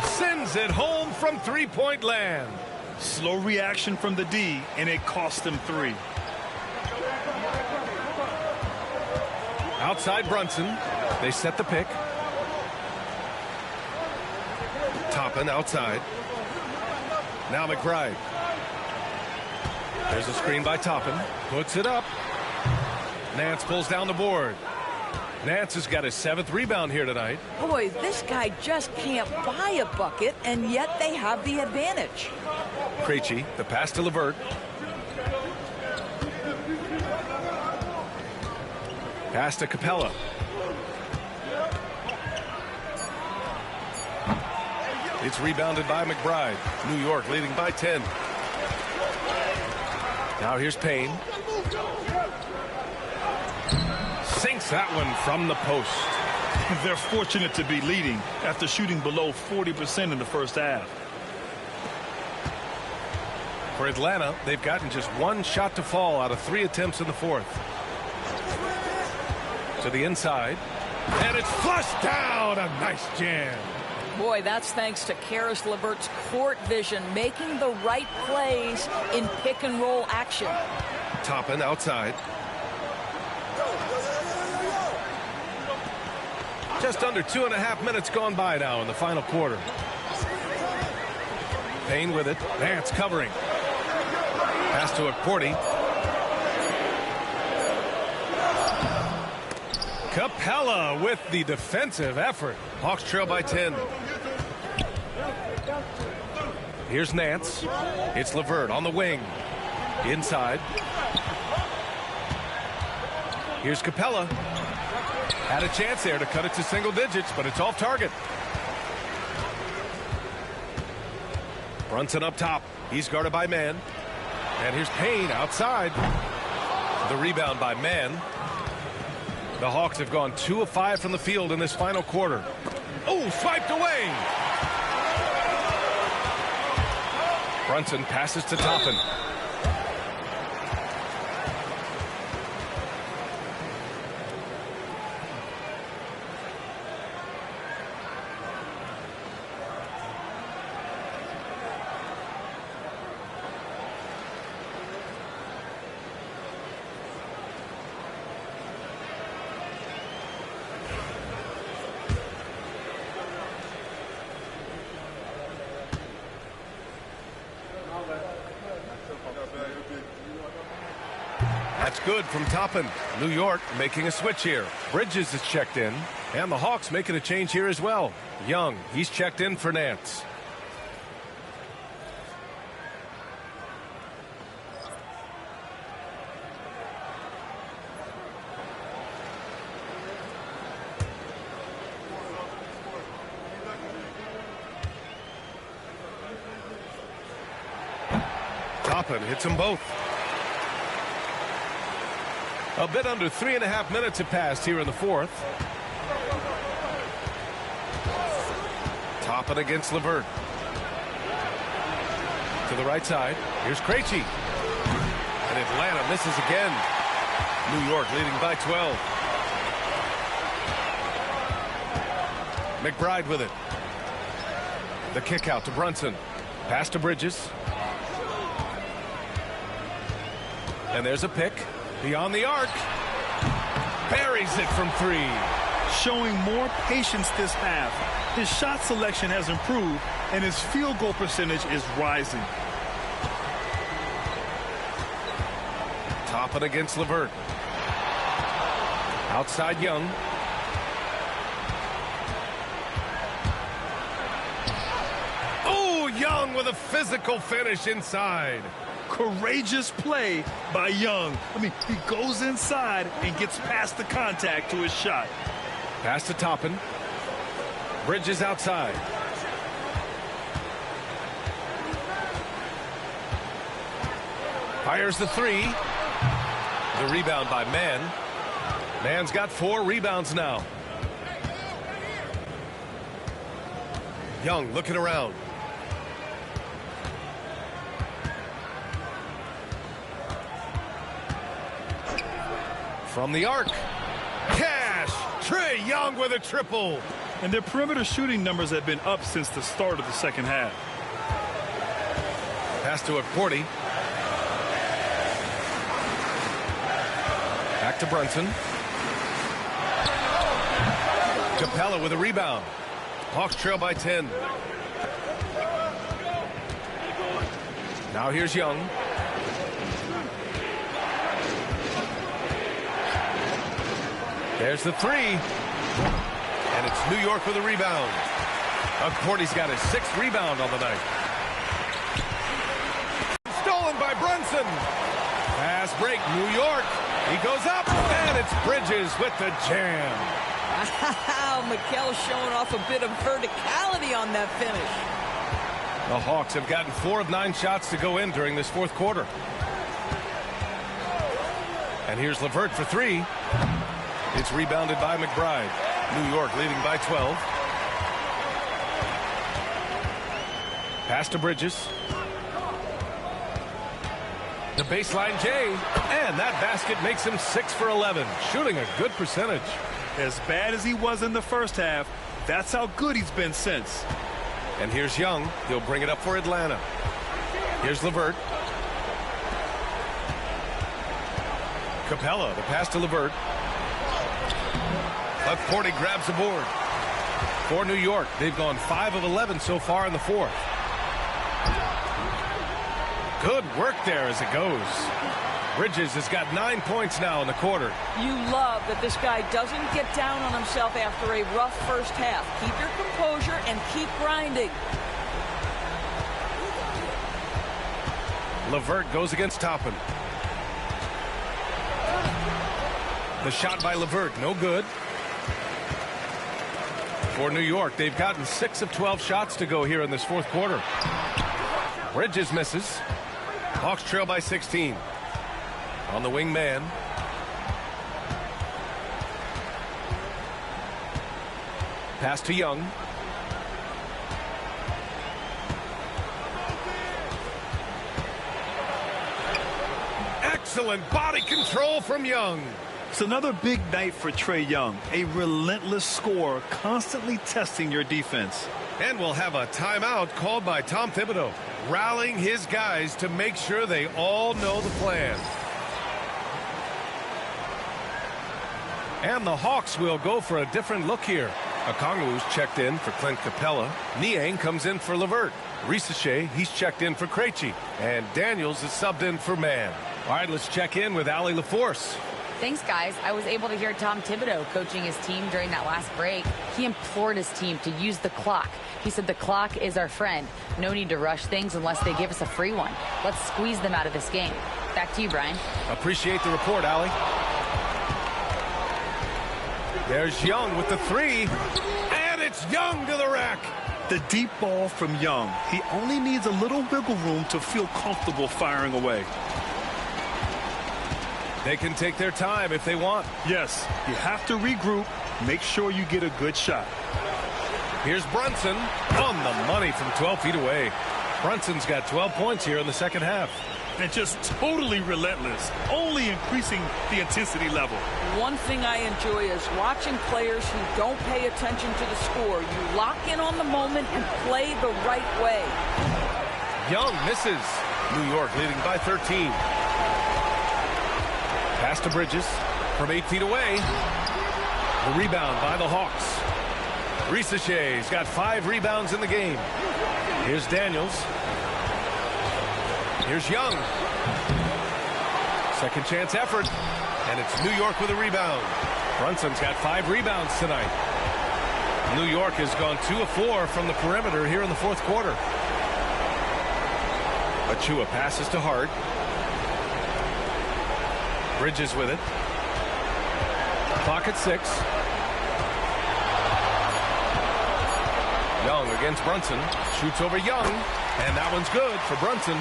Sends it home from three-point land. Slow reaction from the D, and it cost him 3. Outside Brunson. They set the pick. Toppin outside. Now McBride. There's a screen by Toppin. Puts it up. Nance pulls down the board. Nance has got his 7th rebound here tonight. Boy, this guy just can't buy a bucket, and yet they have the advantage. Krejci, the pass to LeVert. Pass to Capella. It's rebounded by McBride. New York leading by 10. Now here's Payne. Sinks that one from the post. They're fortunate to be leading after shooting below 40% in the first half. For Atlanta, they've gotten just 1 shot to fall out of 3 attempts in the 4th. To the inside. And it's flushed down. A nice jam. Boy, that's thanks to Karis LeVert's court vision, making the right plays in pick-and-roll action. Toppin outside. Just under 2.5 minutes gone by now in the final quarter. Payne with it. Nance covering. Pass to Akporti. Capella with the defensive effort. Hawks trail by 10. Here's Nance. It's LeVert on the wing. Inside. Here's Capella. Had a chance there to cut it to single digits, but it's off target. Brunson up top. He's guarded by Mann. And here's Payne outside. The rebound by Mann. The Hawks have gone 2 of 5 from the field in this final quarter. Oh, swiped away. Brunson passes to Toppin. That's good from Toppin. New York making a switch here. Bridges is checked in, and the Hawks making a change here as well. Young, he's checked in for Nance. Toppin hits them both. A bit under 3.5 minutes have passed here in the 4th. Toppin against LeVert. To the right side. Here's Krejci. And Atlanta misses again. New York leading by 12. McBride with it. The kick out to Brunson. Pass to Bridges. And there's a pick. Beyond the arc. Buries it from 3. Showing more patience this half. His shot selection has improved, and his field goal percentage is rising. Toppin against LeVert. Outside Young. Oh, Young with a physical finish inside. Courageous play by Young. I mean, he goes inside and gets past the contact to his shot. Pass to Toppin. Bridges outside. Fires the 3. The rebound by Mann. Mann's got 4 rebounds now. Young looking around. From the arc. Cash. Trae Young with a triple. And their perimeter shooting numbers have been up since the start of the second half. Pass to Akporti. Back to Brunson. Capella with a rebound. Hawks trail by 10. Now here's Young. There's the three. And it's New York with a rebound. Cordy's got his 6th rebound on the night. Stolen by Brunson. Pass break, New York. He goes up, and it's Bridges with the jam. Wow, Mikal showing off a bit of verticality on that finish. The Hawks have gotten 4 of 9 shots to go in during this 4th quarter. And here's LeVert for 3. It's rebounded by McBride. New York leading by 12. Pass to Bridges. The baseline J, and that basket makes him 6 for 11, shooting a good percentage. As bad as he was in the first half, that's how good he's been since. And here's Young. He'll bring it up for Atlanta. Here's LeVert. Capella, the pass to LeVert. Cordy grabs the board. For New York, they've gone 5 of 11 so far in the 4th. Good work there as it goes. Bridges has got 9 points now in the quarter. You love that this guy doesn't get down on himself after a rough first half. Keep your composure and keep grinding. LeVert goes against Toppin. The shot by LeVert, no good. For New York, they've gotten 6 of 12 shots to go here in this 4th quarter. Bridges misses. Hawks trail by 16. On the wing man. Pass to Young. Excellent body control from Young. It's another big night for Trae Young, a relentless scorer, constantly testing your defense. And we'll have a timeout called by Tom Thibodeau, rallying his guys to make sure they all know the plan. And the Hawks will go for a different look here. Okongwu's checked in for Clint Capella. Niang comes in for LeVert. Risache, he's checked in for Krejci. And Daniels is subbed in for Mann. All right, let's check in with Allie LaForce. Thanks, guys. I was able to hear Tom Thibodeau coaching his team during that last break. He implored his team to use the clock. He said the clock is our friend. No need to rush things unless they give us a free one. Let's squeeze them out of this game. Back to you, Brian. Appreciate the report, Allie. There's Young with the 3. And it's Young to the rack. The deep ball from Young. He only needs a little wiggle room to feel comfortable firing away. They can take their time if they want. Yes, you have to regroup. Make sure you get a good shot. Here's Brunson on the money from 12 feet away. Brunson's got 12 points here in the second half. And just totally relentless, only increasing the intensity level. One thing I enjoy is watching players who don't pay attention to the score. You lock in on the moment and play the right way. Young misses. New York leading by 13. Pass to Bridges from 8 feet away. The rebound by the Hawks. Risache's got 5 rebounds in the game. Here's Daniels. Here's Young. Second chance effort. And it's New York with a rebound. Brunson's got 5 rebounds tonight. New York has gone 2 of 4 from the perimeter here in the 4th quarter. Achua passes to Hart. Bridges with it. Clock at 6. Young against Brunson. Shoots over Young. And that one's good for Brunson.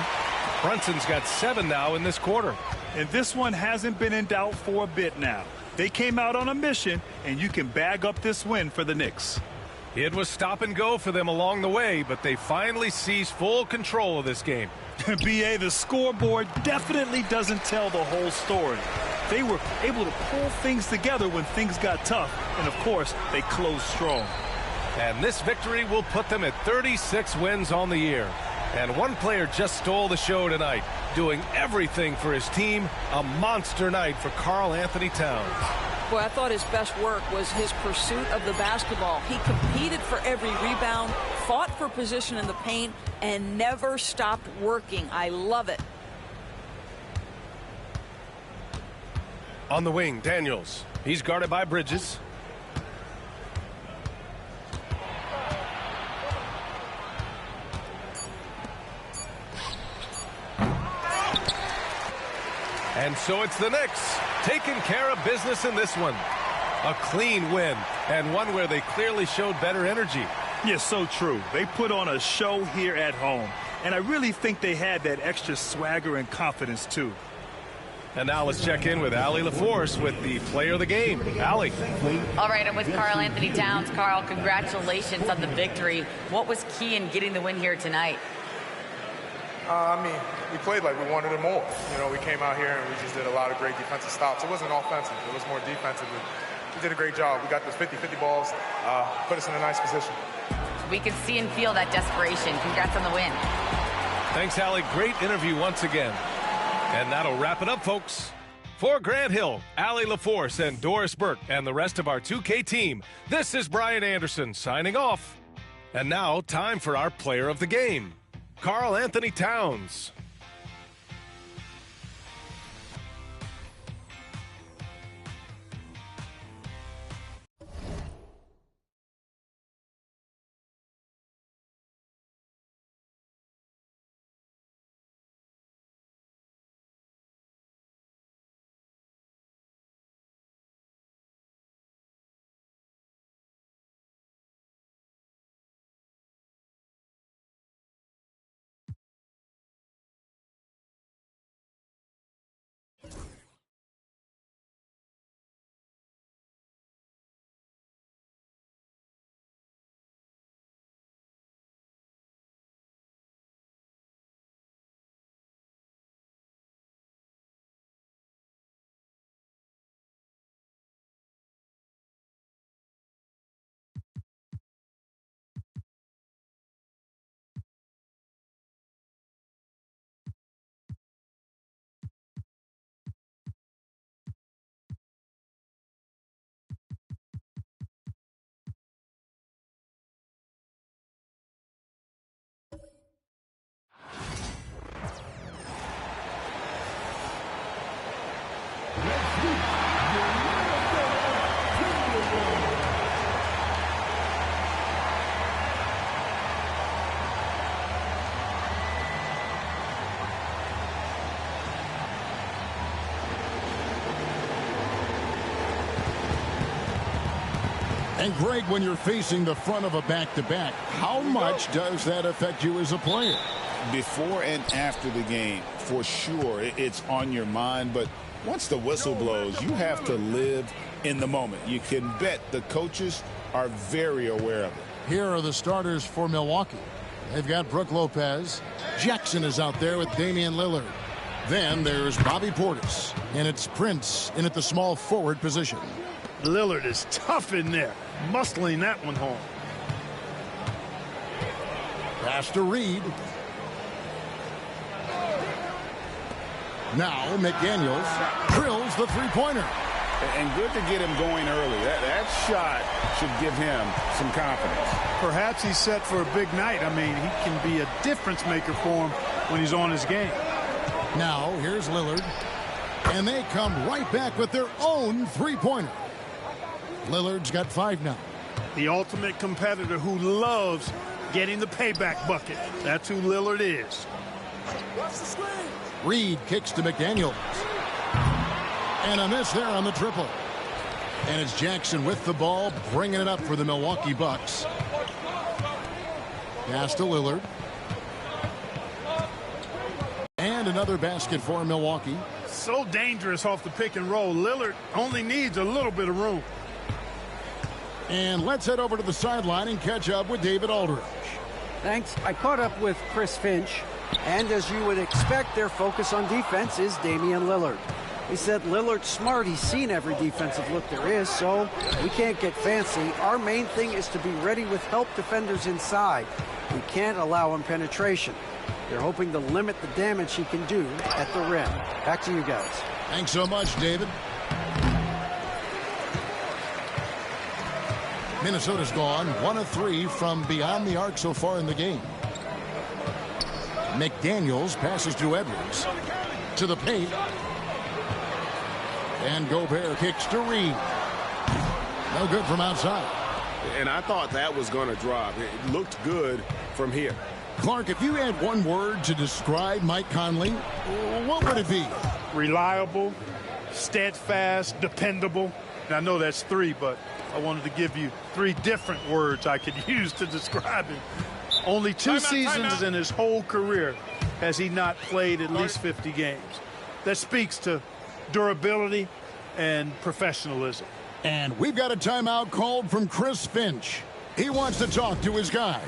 Brunson's got 7 now in this quarter. And this one hasn't been in doubt for a bit now. They came out on a mission, and you can bag up this win for the Knicks. It was stop and go for them along the way, but they finally seized full control of this game. BA, the scoreboard definitely doesn't tell the whole story. They were able to pull things together when things got tough, and of course, they closed strong. And this victory will put them at 36 wins on the year. And one player just stole the show tonight, doing everything for his team. A monster night for Karl Anthony Towns. Boy, I thought his best work was his pursuit of the basketball. He competed for every rebound, fought for position in the paint, and never stopped working. I love it. On the wing, Daniels. He's guarded by Bridges. And so it's the Knicks taking care of business in this one. A clean win, and one where they clearly showed better energy. Yes, so true. They put on a show here at home, and I really think they had that extra swagger and confidence, too. And now let's check in with Allie LaForce with the player of the game. Allie. All right, I'm with Karl Anthony Towns. Karl, congratulations on the victory. What was key in getting the win here tonight? I mean, we played like we wanted it more. You know, we came out here and we just did a lot of great defensive stops. It wasn't offensive. It was more defensive. We did a great job. We got those 50-50 balls, put us in a nice position. We can see and feel that desperation. Congrats on the win. Thanks, Allie. Great interview once again. And that'll wrap it up, folks. For Grant Hill, Allie LaForce, and Doris Burke, and the rest of our 2K team, this is Brian Anderson signing off. And now, time for our player of the game, Karl Anthony Towns. And Greg, when you're facing the front of a back-to-back, how much does that affect you as a player? Before and after the game, for sure, it's on your mind. But once the whistle blows, you have to live in the moment. You can bet the coaches are very aware of it. Here are the starters for Milwaukee. They've got Brook Lopez. Jackson is out there with Damian Lillard. Then there's Bobby Portis. And it's Prince in at the small forward position. Lillard is tough in there, muscling that one home. Pass to Reed. Now McDaniels drills the three-pointer. And good to get him going early. That shot should give him some confidence. Perhaps he's set for a big night. I mean, he can be a difference maker for him when he's on his game. Now here's Lillard. And they come right back with their own three-pointer. Lillard's got 5 now. The ultimate competitor who loves getting the payback bucket. That's who Lillard is. Reed kicks to McDaniels. And a miss there on the triple. And it's Jackson with the ball, bringing it up for the Milwaukee Bucks. Pass to Lillard. And another basket for Milwaukee. So dangerous off the pick and roll. Lillard only needs a little bit of room. And let's head over to the sideline and catch up with David Aldridge. Thanks. I caught up with Chris Finch, and as you would expect, their focus on defense is Damian Lillard. He said Lillard's smart. He's seen every defensive look there is, so we can't get fancy. Our main thing is to be ready with help defenders inside. We can't allow him penetration. They're hoping to limit the damage he can do at the rim. Back to you guys. Thanks so much, David. Minnesota's gone 1 of 3 from beyond the arc so far in the game. McDaniels passes to Edwards. To the paint. And Gobert kicks to Reed. No good from outside. And I thought that was going to drop. It looked good from here. Clark, if you had one word to describe Mike Conley, what would it be? Reliable, steadfast, dependable. And I know that's 3, but I wanted to give you 3 different words I could use to describe him. Only 2 seasons in his whole career has he not played at least 50 games. That speaks to durability and professionalism. And we've got a timeout called from Chris Finch. He wants to talk to his guys.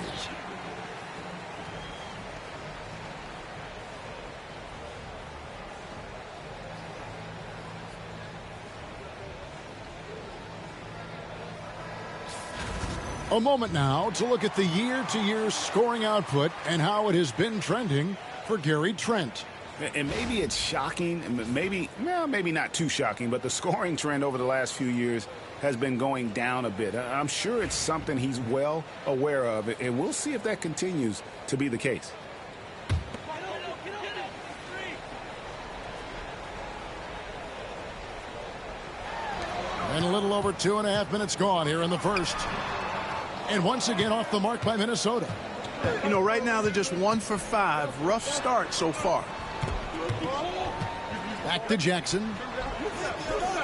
A moment now to look at the year-to-year scoring output and how it has been trending for Gary Trent. And maybe it's shocking, maybe not too shocking, but the scoring trend over the last few years has been going down a bit. I'm sure it's something he's well aware of, and we'll see if that continues to be the case. And a little over 2.5 minutes gone here in the first. And once again off the mark by Minnesota. You know, right now they're just 1 for 5. Rough start so far. Back to Jackson.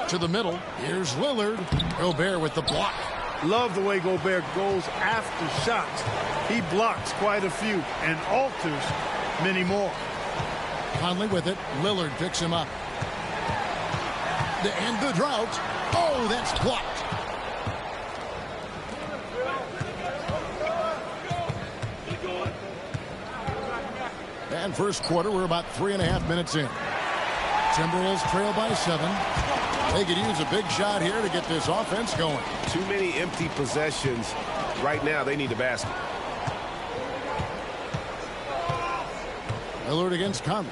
To the middle. Here's Lillard. Gobert with the block. Love the way Gobert goes after shots. He blocks quite a few and alters many more. Conley with it. Lillard picks him up. To end the drought. Oh, that's blocked. And first quarter, we're about 3.5 minutes in. Timberwolves trail by 7. They could use a big shot here to get this offense going. Too many empty possessions. Right now, they need a basket. Lillard against Conley.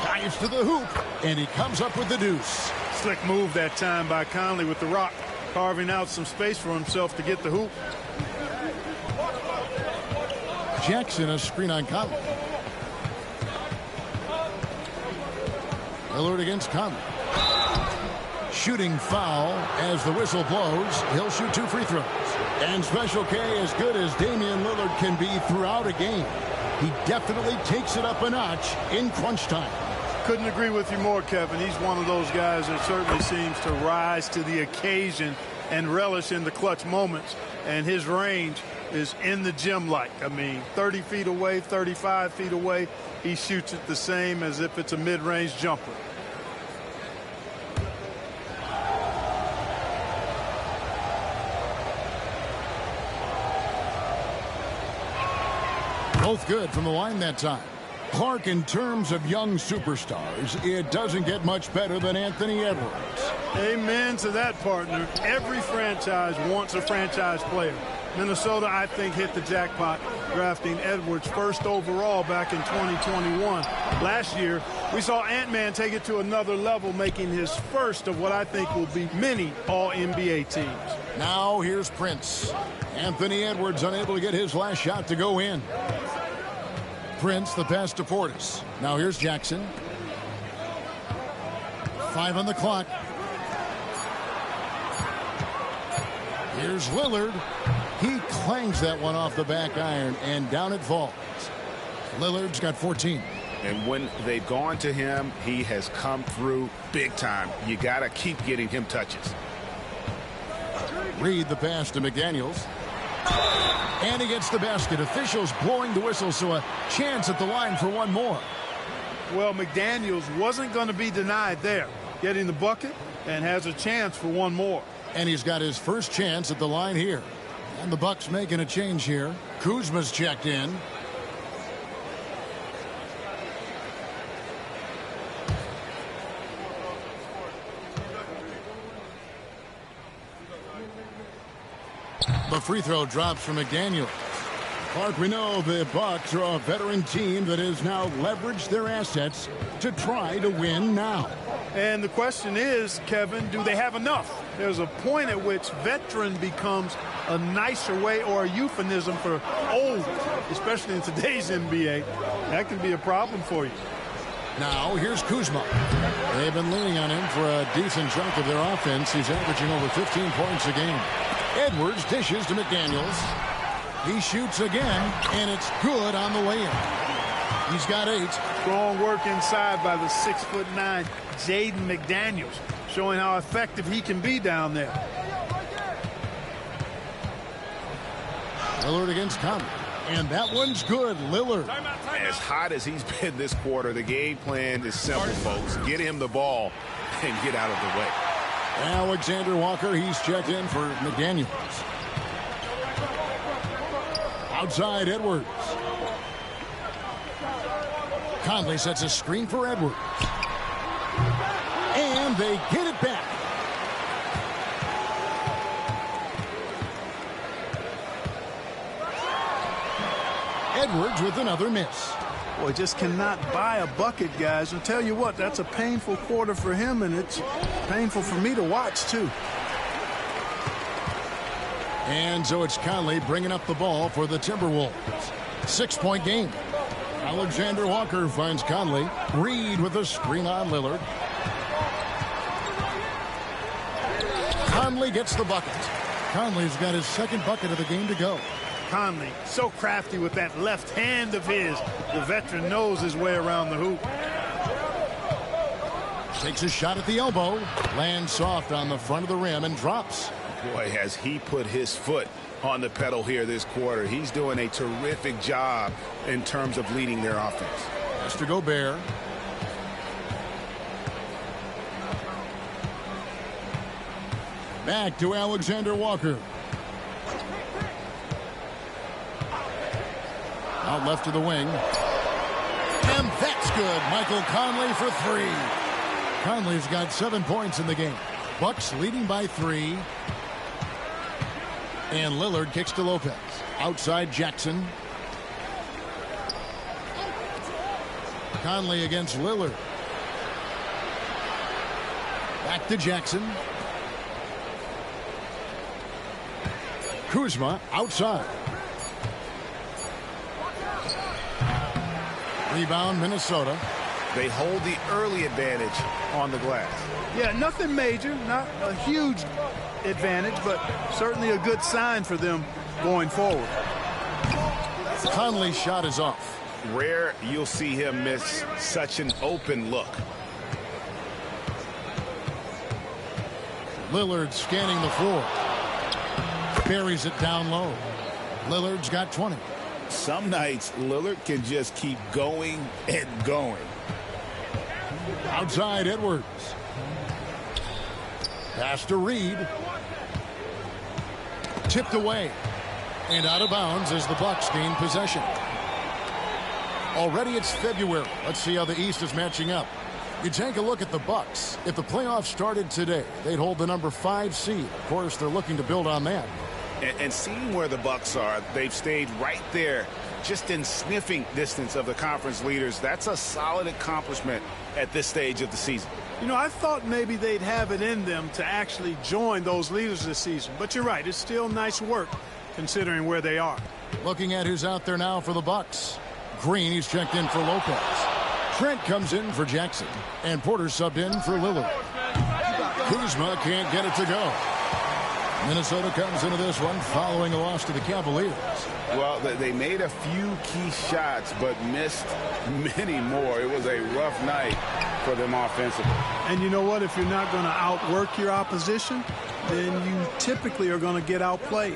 Dives to the hoop, and he comes up with the deuce. Slick move that time by Conley with the rock, carving out some space for himself to get the hoop. Jackson a screen on Conley. Lillard against Conley. Shooting foul as the whistle blows. He'll shoot 2 free throws. And Special K, as good as Damian Lillard can be throughout a game, he definitely takes it up a notch in crunch time. Couldn't agree with you more, Kevin. He's one of those guys that certainly seems to rise to the occasion and relish in the clutch moments. And his range is in the gym-like. I mean, 30 feet away, 35 feet away, he shoots it the same as if it's a mid-range jumper. Both good from the line that time. Clark, in terms of young superstars, it doesn't get much better than Anthony Edwards. Amen to that, partner. Every franchise wants a franchise player. Minnesota, I think, hit the jackpot drafting Edwards first overall back in 2021. Last year, we saw Ant-Man take it to another level, making his first of what I think will be many All-NBA teams. Now here's Prince. Anthony Edwards unable to get his last shot to go in. Prince, the pass to Portis. Now here's Jackson. 5 on the clock. Here's Lillard. He clangs that one off the back iron, and down it falls. Lillard's got 14. And when they've gone to him, he has come through big time. You got to keep getting him touches. Reed the pass to McDaniels. And he gets the basket. Officials blowing the whistle, so a chance at the line for one more. Well, McDaniels wasn't going to be denied there. Getting the bucket and has a chance for one more. And he's got his first chance at the line here. And the Bucks making a change here. Kuzma's checked in. The free throw drops from McDaniel. Clark, we know the Bucks are a veteran team that has now leveraged their assets to try to win now. And the question is, Kevin, do they have enough? There's a point at which veteran becomes a nicer way or a euphemism for old, especially in today's NBA. That can be a problem for you. Now, here's Kuzma. They've been leaning on him for a decent chunk of their offense. He's averaging over 15 points a game. Edwards dishes to McDaniels. He shoots again, and it's good on the way in. He's got 8. Strong work inside by the 6'9" Jaden McDaniels, showing how effective he can be down there. Lillard against Conley, and that one's good. Lillard. As hot as he's been this quarter, the game plan is simple, folks. Get him the ball and get out of the way. Alexander Walker, he's checked in for McDaniels. Outside, Edwards. Conley sets a screen for Edwards. And they get it back. Edwards with another miss. Boy, just cannot buy a bucket, guys. I'll tell you what, that's a painful quarter for him, and it's painful for me to watch, too. And so it's Conley bringing up the ball for the Timberwolves. 6-point game. Alexander Walker finds Conley. Reed with a screen on Lillard. Conley gets the bucket. Conley's got his second bucket of the game to go. Conley, so crafty with that left hand of his. The veteran knows his way around the hoop. Takes a shot at the elbow. Lands soft on the front of the rim and drops. Boy, has he put his foot on the pedal here this quarter. He's doing a terrific job in terms of leading their offense. Has to Gobert. Back to Alexander Walker. Out left to the wing. And that's good. Michael Conley for 3. Conley's got 7 points in the game. Bucks leading by 3. And Lillard kicks to Lopez. Outside Jackson. Conley against Lillard. Back to Jackson. Kuzma outside. Rebound, Minnesota. They hold the early advantage on the glass. Yeah, nothing major, not a huge advantage, but certainly a good sign for them going forward. Conley's shot is off. Rare you'll see him miss such an open look. Lillard scanning the floor. Buries it down low. Lillard's got 20. Some nights, Lillard can just keep going and going. Outside, Edwards. Pass to Reed. Tipped away. And out of bounds as the Bucks gain possession. Already it's February. Let's see how the East is matching up. You take a look at the Bucks. If the playoffs started today, they'd hold the number 5 seed. Of course, they're looking to build on that. And seeing where the Bucks are, they've stayed right there, just in sniffing distance of the conference leaders. That's a solid accomplishment at this stage of the season. You know, I thought maybe they'd have it in them to actually join those leaders this season. But you're right, it's still nice work considering where they are. Looking at who's out there now for the Bucks. Green, he's checked in for Lopez. Trent comes in for Jackson. And Porter subbed in for Lillard. Kuzma can't get it to go. Minnesota comes into this one following a loss to the Cavaliers. Well, they made a few key shots, but missed many more. It was a rough night for them offensively. And you know what? If you're not going to outwork your opposition, then you typically are going to get outplayed.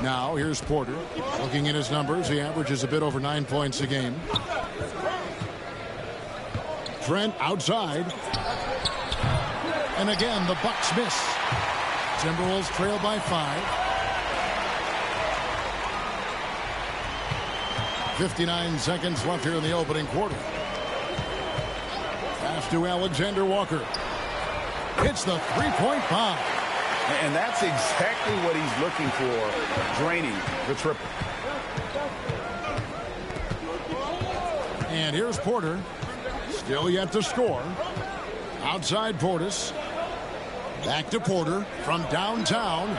Now, here's Porter. Looking at his numbers, he averages a bit over 9 points a game. Trent outside. And again, the Bucks miss. Timberwolves trail by 5. 59 seconds left here in the opening quarter. Pass to Alexander Walker. Hits the three-point bomb. And that's exactly what he's looking for, draining the triple. And here's Porter. Still yet to score. Outside Portis. Back to Porter from downtown.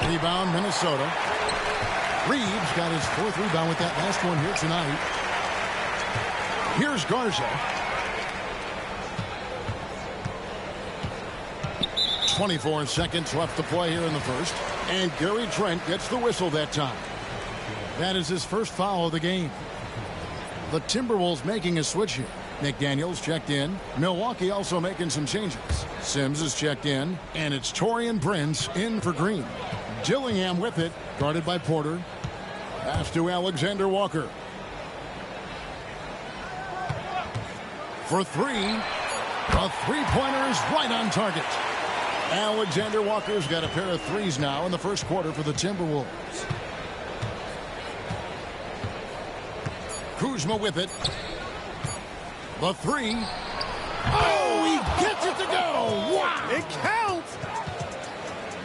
Rebound, Minnesota. Reeves got his 4th rebound with that last one here tonight. Here's Garza. 24 seconds left to play here in the first. And Gary Trent gets the whistle that time. That is his first foul of the game. The Timberwolves making a switch here. McDaniels checked in. Milwaukee also making some changes. Sims is checked in. And it's Taurean Prince in for Green. Dillingham with it. Guarded by Porter. Pass to Alexander Walker. For three. A three-pointer is right on target. Alexander Walker's got a pair of threes now in the first quarter for the Timberwolves. Kuzma with it. The three. Oh, he gets it to go. Wow. It counts.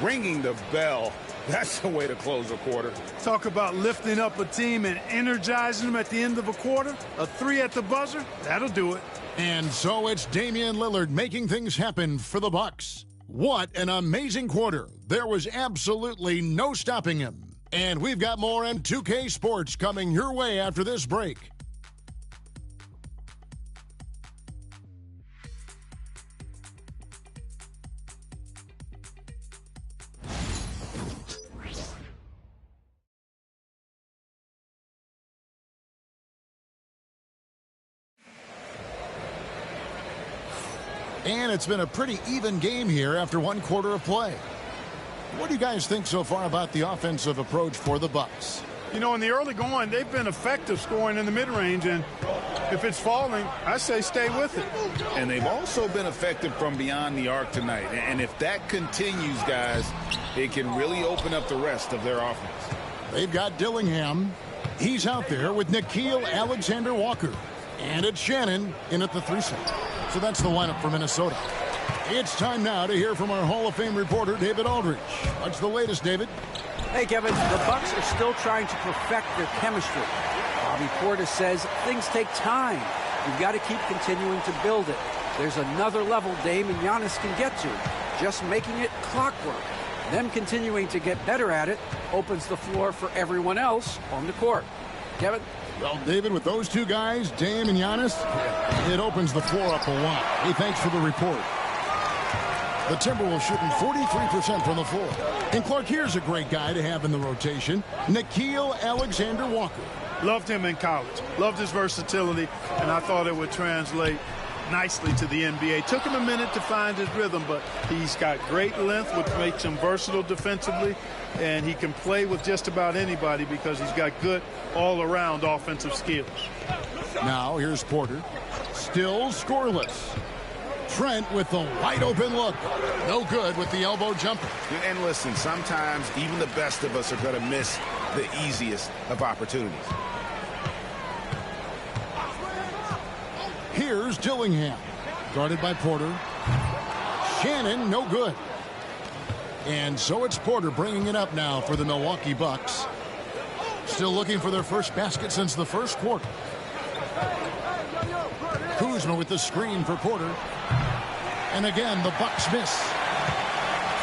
Ringing the bell. That's the way to close a quarter. Talk about lifting up a team and energizing them at the end of a quarter. A three at the buzzer, that'll do it. And so it's Damian Lillard making things happen for the Bucks. What an amazing quarter. There was absolutely no stopping him. And we've got more M2K Sports coming your way after this break. And it's been a pretty even game here after one quarter of play. What do you guys think so far about the offensive approach for the Bucks? You know, in the early going, they've been effective scoring in the mid-range, and if it's falling, I say stay with it. And they've also been effective from beyond the arc tonight. And if that continues, guys, it can really open up the rest of their offense. They've got Dillingham. He's out there with Nickeil Alexander-Walker. And it's Shannon in at the 3 set. So that's the lineup for Minnesota. It's time now to hear from our Hall of Fame reporter, David Aldridge. What's the latest, David? Hey, Kevin, the Bucks are still trying to perfect their chemistry. Bobby Portis says things take time. You've got to keep continuing to build it. There's another level Dame and Giannis can get to, just making it clockwork. Them continuing to get better at it opens the floor for everyone else on the court. Kevin? Well, David, with those two guys, Dame and Giannis, it opens the floor up a lot. Hey, thanks for the report. The Timberwolves shooting 43% from the floor. And Clark, here's a great guy to have in the rotation, Nickeil Alexander-Walker. Loved him in college. Loved his versatility, and I thought it would translate nicely to the NBA. Took him a minute to find his rhythm, but he's got great length, which makes him versatile defensively, and he can play with just about anybody because he's got good all-around offensive skills. Now here's Porter. Still scoreless. Trent with the wide open look. No good with the elbow jumper. And listen, sometimes even the best of us are going to miss the easiest of opportunities. Here's Dillingham. Guarded by Porter. Shannon, no good. And so it's Porter bringing it up now for the Milwaukee Bucks. Still looking for their first basket since the first quarter. Kuzma with the screen for Porter. And again, the Bucks miss.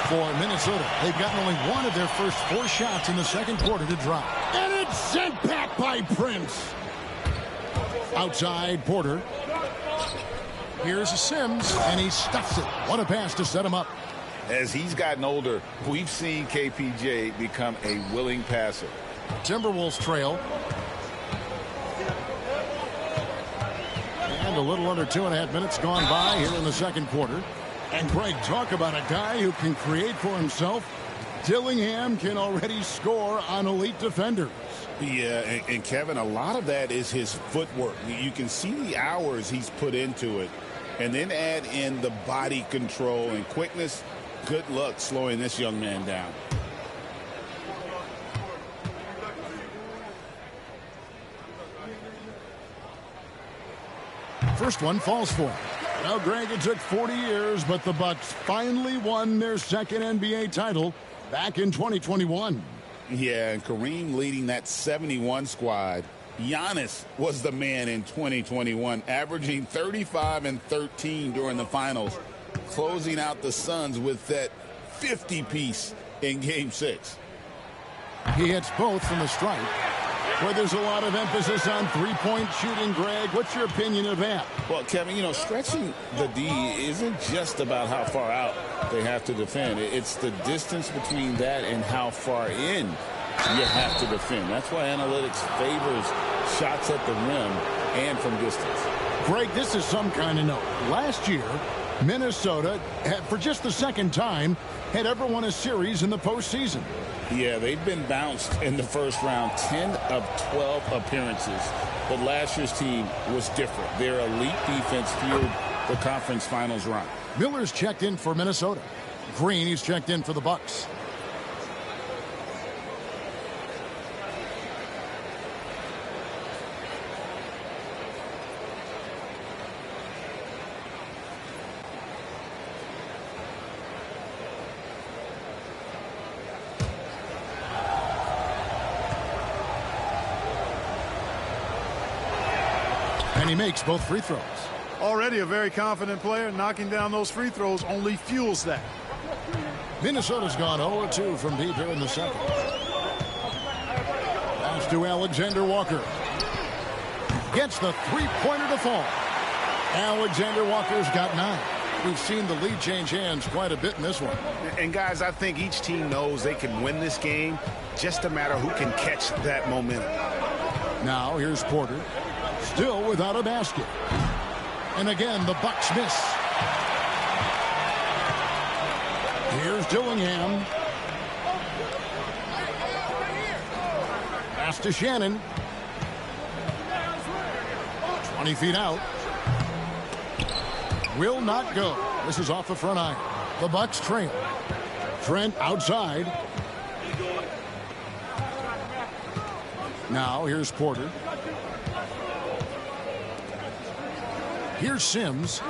For Minnesota, they've gotten only one of their first 4 shots in the second quarter to drop. And it's sent back by Prince. Outside Porter. Here's Sims, and he stuffs it. What a pass to set him up. As he's gotten older, we've seen KPJ become a willing passer. Timberwolves trail. And a little under 2.5 minutes gone by here in the second quarter. And Greg, talk about a guy who can create for himself. Dillingham can already score on elite defenders. Yeah, and Kevin, a lot of that is his footwork. You can see the hours he's put into it. And then add in the body control and quickness. Good luck slowing this young man down. First one falls for him. Now, Greg, it took 40 years, but the Bucks finally won their second NBA title back in 2021. Yeah, and Kareem leading that 71 squad. Giannis was the man in 2021, averaging 35 and 13 during the finals, closing out the Suns with that 50-piece in Game 6. He hits both from the stripe. where there's a lot of emphasis on three-point shooting. Greg, what's your opinion of that? Well, Kevin, you know, stretching the D isn't just about how far out they have to defend. It's the distance between that and how far in you have to defend. That's why analytics favors shots at the rim and from distance. Greg, this is some kind of note. Last year, Minnesota, for just the second time, had ever won a series in the postseason. Yeah, they've been bounced in the first round, 10 of 12 appearances. But last year's team was different. Their elite defense fueled the conference finals run. Miller's checked in for Minnesota. Green, he's checked in for the Bucks. And he makes both free throws. Already a very confident player. Knocking down those free throws only fuels that. Minnesota's gone 0-2 from deep here in the second. Pass to Alexander Walker. Gets the three-pointer to fall. Alexander Walker's got 9. We've seen the lead change hands quite a bit in this one. And guys, I think each team knows they can win this game. Just a matter who can catch that momentum. Now here's Porter. Still without a basket. And again, the Bucks miss. Here's Dillingham. Pass to Shannon. 20 feet out. Will not go. This is off the front iron. The Bucks trail. Trent outside. Now here's Porter. Here's Sims.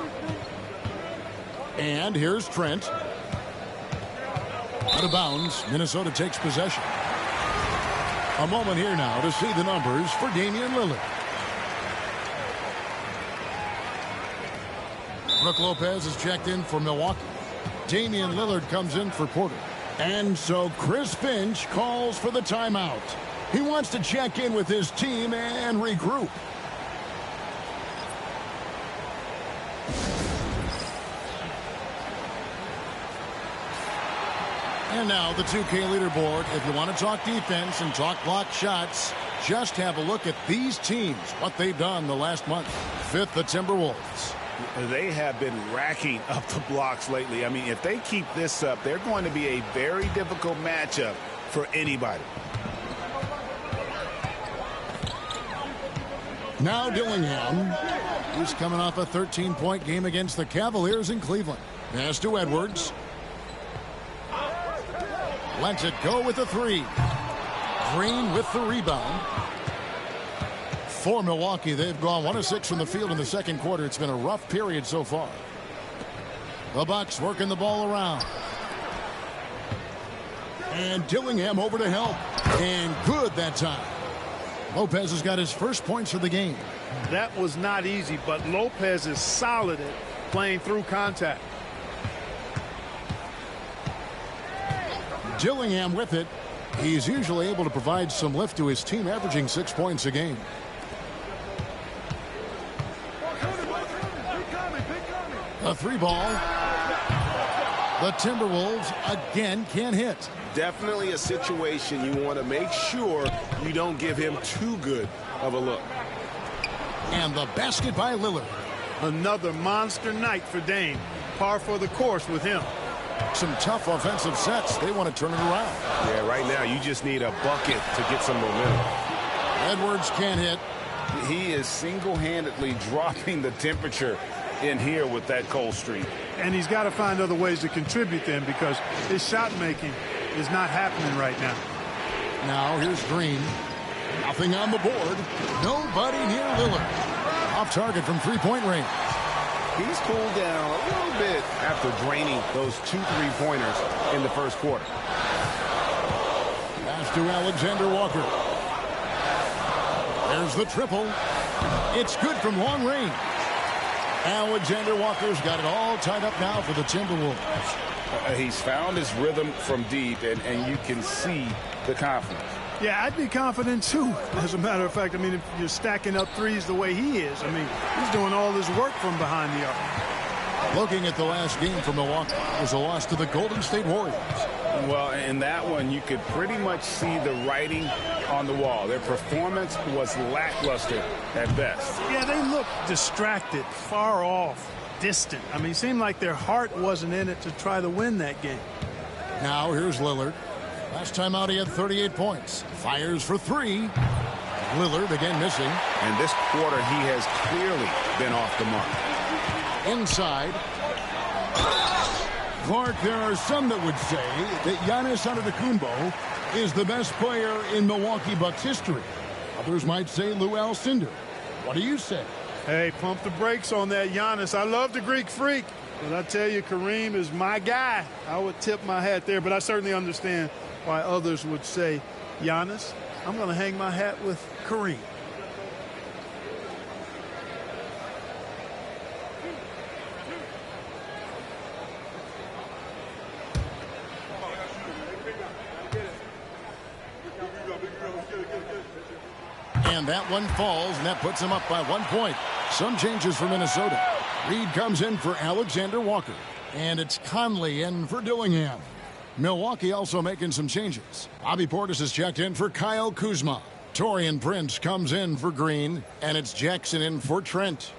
And here's Trent. Out of bounds. Minnesota takes possession. A moment here now to see the numbers for Damian Lillard. Brook Lopez is checked in for Milwaukee. Damian Lillard comes in for Porter. And so Chris Finch calls for the timeout. He wants to check in with his team and regroup. And now the 2K leaderboard. If you want to talk defense and talk block shots, just have a look at these teams, what they've done the last month. Fifth, the Timberwolves. They have been racking up the blocks lately. I mean, if they keep this up, they're going to be a very difficult matchup for anybody. Now Dillingham, who's coming off a 13-point game against the Cavaliers in Cleveland. Pass to Edwards. Lets it go with the three. Green with the rebound. For Milwaukee, they've gone 1 of 6 from the field in the second quarter. It's been a rough period so far. The Bucks working the ball around. And Dillingham over to help. And good that time. Lopez has got his first points of the game. That was not easy, but Lopez is solid at playing through contact. Dillingham with it. He's usually able to provide some lift to his team, averaging 6 points a game. A three ball. The Timberwolves again can't hit. Definitely a situation you want to make sure you don't give him too good of a look. And the basket by Lillard. Another monster night for Dame. Par for the course with him. Some tough offensive sets. They want to turn it around. Yeah, right now you just need a bucket to get some momentum. Edwards can't hit. He is single-handedly dropping the temperature in here with that cold streak. And he's got to find other ways to contribute then, because his shot making is not happening right now. Now here's Green. Nothing on the board. Nobody near Lillard. Off target from three-point range. He's cooled down a little bit after draining those 2 3-pointers in the first quarter. Pass to Alexander Walker. There's the triple. It's good from long range. Alexander Walker's got it all tied up now for the Timberwolves. He's found his rhythm from deep, and you can see the confidence. Yeah, I'd be confident too. As a matter of fact, I mean, if you're stacking up threes the way he is, I mean, he's doing all his work from behind the arc. Looking at the last game for Milwaukee, it was a loss to the Golden State Warriors. Well, in that one, you could pretty much see the writing on the wall. Their performance was lackluster at best. Yeah, they looked distracted, far off, distant. I mean, it seemed like their heart wasn't in it to try to win that game. Now here's Lillard. Last time out, he had 38 points. Fires for three. Lillard again missing. And this quarter, he has clearly been off the mark. Inside. Clark, there are some that would say that Giannis Antetokounmpo is the best player in Milwaukee Bucks history. Others might say Lou Alcindor. What do you say? Hey, pump the brakes on that Giannis. I love the Greek Freak, but I tell you, Kareem is my guy. I would tip my hat there, but I certainly understand why others would say Giannis. I'm going to hang my hat with Kareem. And that one falls, and that puts him up by 1 point. Some changes for Minnesota. Reed comes in for Alexander Walker. And it's Conley in for Dillingham. Milwaukee also making some changes. Bobby Portis is checked in for Kyle Kuzma. Taurean Prince comes in for Green. And it's Jackson in for Trent.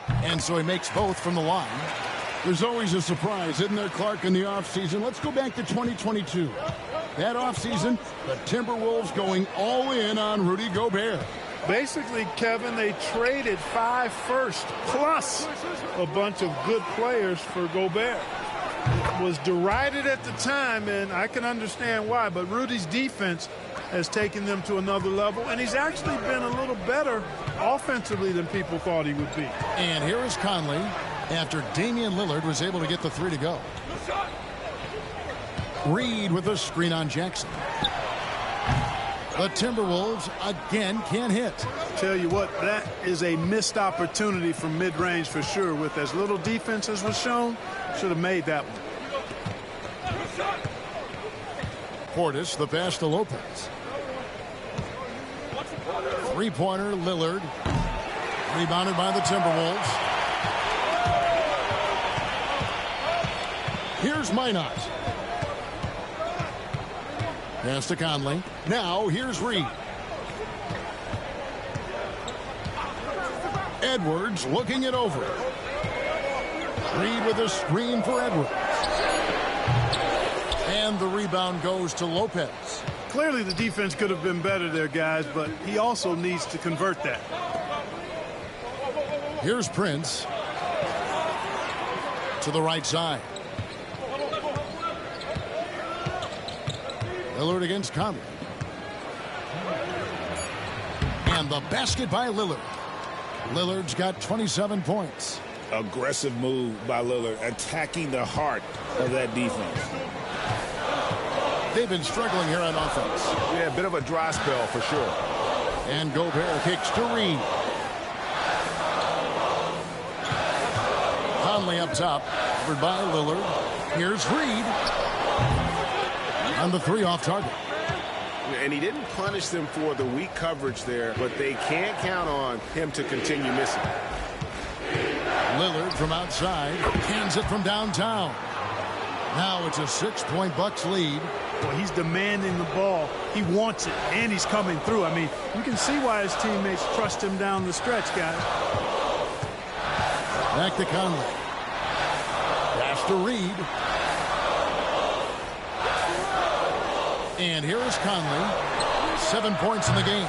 And so he makes both from the line. There's always a surprise, isn't there, Clark, in the offseason? Let's go back to 2022. That offseason, the Timberwolves going all in on Rudy Gobert. Basically, Kevin, they traded 5 firsts plus a bunch of good players for Gobert. It was derided at the time, and I can understand why, but Rudy's defense has taken them to another level, and he's actually been a little better offensively than people thought he would be. And here is Conley after Damian Lillard was able to get the three to go. Reed with a screen on Jackson. The Timberwolves again can't hit. Tell you what, that is a missed opportunity from mid-range for sure. With as little defense as was shown, should have made that one. Portis, the pass to Lopez. Three-pointer, Lillard. Rebounded by the Timberwolves. Here's Minot. Pass to Conley. Now here's Reed. Edwards looking it over. Reed with a screen for Edwards. And the rebound goes to Lopez. Clearly the defense could have been better there, guys, but he also needs to convert that. Here's Prince. To the right side. Lillard against Conley. And the basket by Lillard. Lillard's got 27 points. Aggressive move by Lillard, attacking the heart of that defense. They've been struggling here on offense. Yeah, a bit of a dry spell for sure. And Gobert kicks to Reed. Conley up top, covered by Lillard. Here's Reed. And the three off target. And he didn't punish them for the weak coverage there, but they can't count on him to continue missing. Lillard from outside, cans it from downtown. Now it's a 6-point Bucks lead. Well, he's demanding the ball. He wants it, and he's coming through. I mean, you can see why his teammates trust him down the stretch, guys. Back to Conley. Pass to Reed. And here is Conley. 7 points in the game.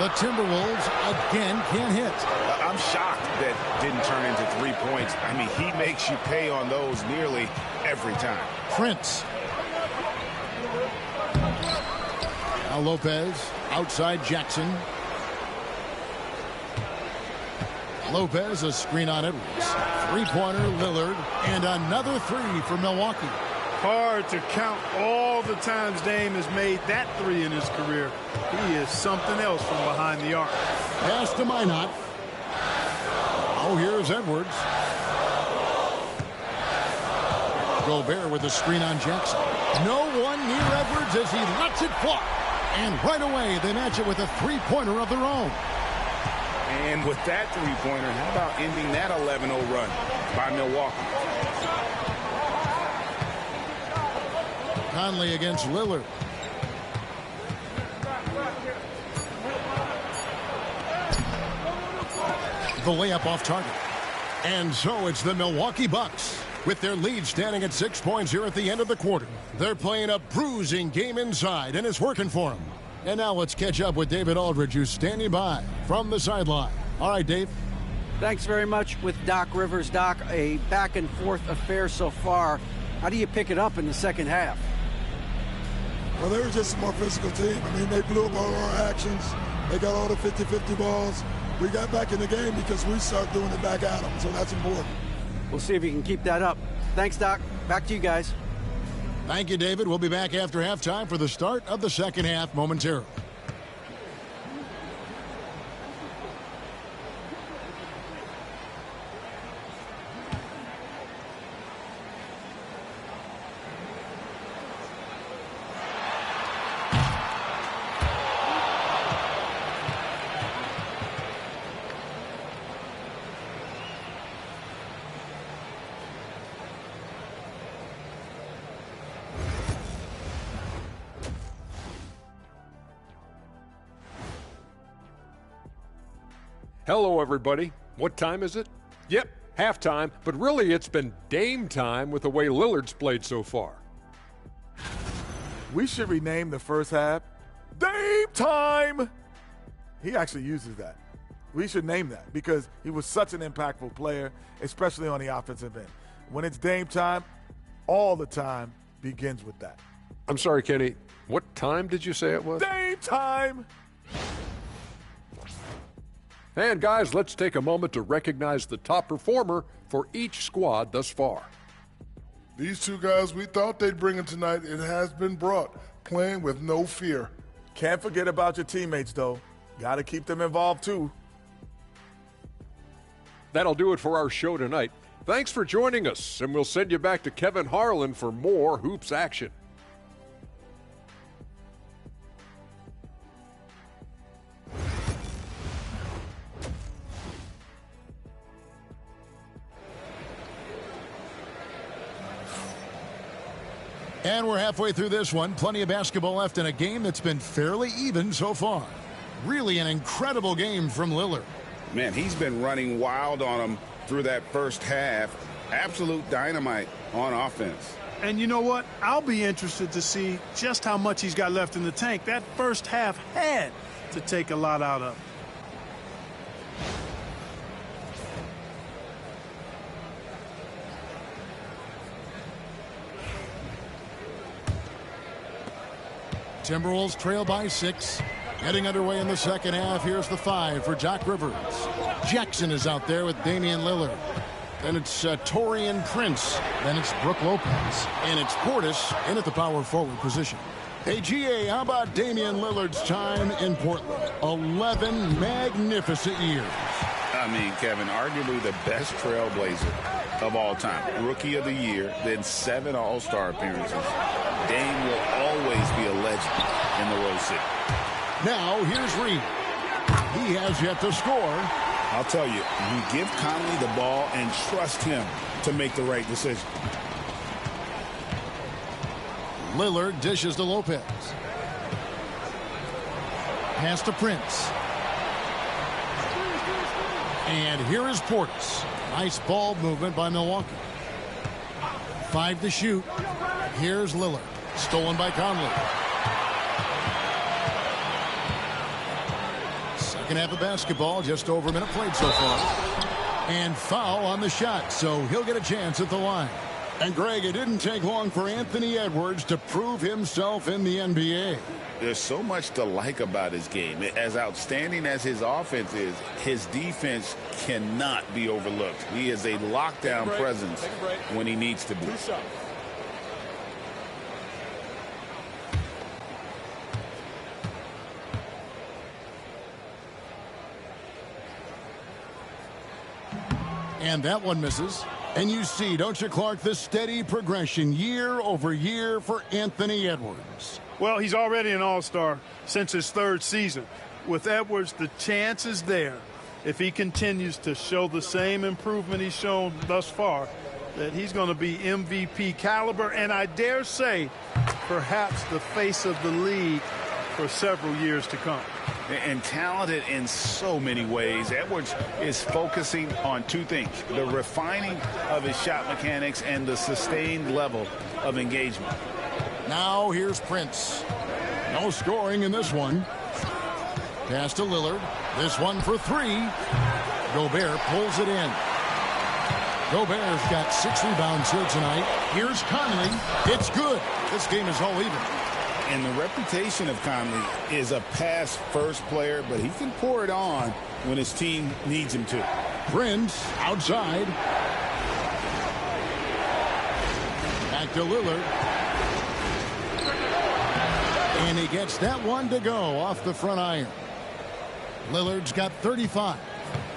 The Timberwolves again can't hit. I'm shocked that didn't turn into 3 points. I mean, he makes you pay on those nearly every time. Prince. Now Lopez outside Jackson. Lopez a screen on Edwards. Three-pointer Lillard and another three for Milwaukee. Hard to count all the times Dame has made that three in his career. He is something else from behind the arc. Pass to Minot. Now here's Edwards. Gobert with a screen on Jackson. No one near Edwards as he lets it fly. And right away, they match it with a three-pointer of their own. And with that three-pointer, how about ending that 11-0 run by Milwaukee? Conley against Lillard. The layup off target. And so it's the Milwaukee Bucks with their lead standing at 6 points here at the end of the quarter. They're playing a bruising game inside, and it's working for them. And now let's catch up with David Aldridge, who's standing by from the sideline. All right, Dave. Thanks very much with Doc Rivers. Doc, a back-and-forth affair so far. How do you pick it up in the second half? Well, they were just a more physical team. I mean, they blew up all our actions. They got all the 50-50 balls. We got back in the game because we started doing it back at them, so that's important. We'll see if you can keep that up. Thanks, Doc. Back to you guys. Thank you, David. We'll be back after halftime for the start of the second half momentarily. Hello, everybody. What time is it? Yep, halftime, but really it's been Dame time with the way Lillard's played so far. We should rename the first half Dame Time. He actually uses that. We should name that because he was such an impactful player, especially on the offensive end. When it's Dame Time, all the time begins with that. I'm sorry, Kenny. What time did you say it was? Dame Time! And guys, let's take a moment to recognize the top performer for each squad thus far. These two guys we thought they'd bring in tonight, it has been brought, playing with no fear. Can't forget about your teammates, though. Got to keep them involved, too. That'll do it for our show tonight. Thanks for joining us, and we'll send you back to Kevin Harlan for more Hoops action. And we're halfway through this one. Plenty of basketball left in a game that's been fairly even so far. Really an incredible game from Lillard. Man, he's been running wild on him through that first half. Absolute dynamite on offense. And you know what? I'll be interested to see just how much he's got left in the tank. That first half had to take a lot out of. Timberwolves trail by 6. Heading underway in the second half. Here's the 5 for Doc Rivers. Jackson is out there with Damian Lillard. Then it's Taurean Prince. Then it's Brook Lopez. And it's Portis in at the power forward position. Hey, GA, how about Damian Lillard's time in Portland? 11 magnificent years. I mean, Kevin, arguably the best trailblazer of all time. Rookie of the year, then 7 All-Star appearances. Dame will always be a legend in the Rose City. Now, here's Reed. He has yet to score. I'll tell you, you give Conley the ball and trust him to make the right decision. Lillard dishes to Lopez. Pass to Prince. And here is Portis. Nice ball movement by Milwaukee. 5 to shoot. Here's Lillard. Stolen by Conley. Second half of basketball, just over a minute played so far. And foul on the shot, so he'll get a chance at the line. And Greg, it didn't take long for Anthony Edwards to prove himself in the NBA. There's so much to like about his game. As outstanding as his offense is, his defense cannot be overlooked. He is a lockdown presence when he needs to be. And that one misses. And you see, don't you, Clark, the steady progression year over year for Anthony Edwards. Well, he's already an all-star since his 3rd season. With Edwards, the chance is there, if he continues to show the same improvement he's shown thus far, that he's going to be MVP caliber, and I dare say perhaps the face of the league for several years to come. And talented in so many ways. Edwards is focusing on 2 things: the refining of his shot mechanics and the sustained level of engagement. Now here's Prince. No scoring in this one. Pass to Lillard. This one for 3. Gobert pulls it in. Gobert's got 6 rebounds here tonight. Here's Conley. It's good. This game is all even. And the reputation of Conley is a pass-first player, but he can pour it on when his team needs him to. Prince outside. Back to Lillard. And he gets that one to go off the front iron. Lillard's got 35.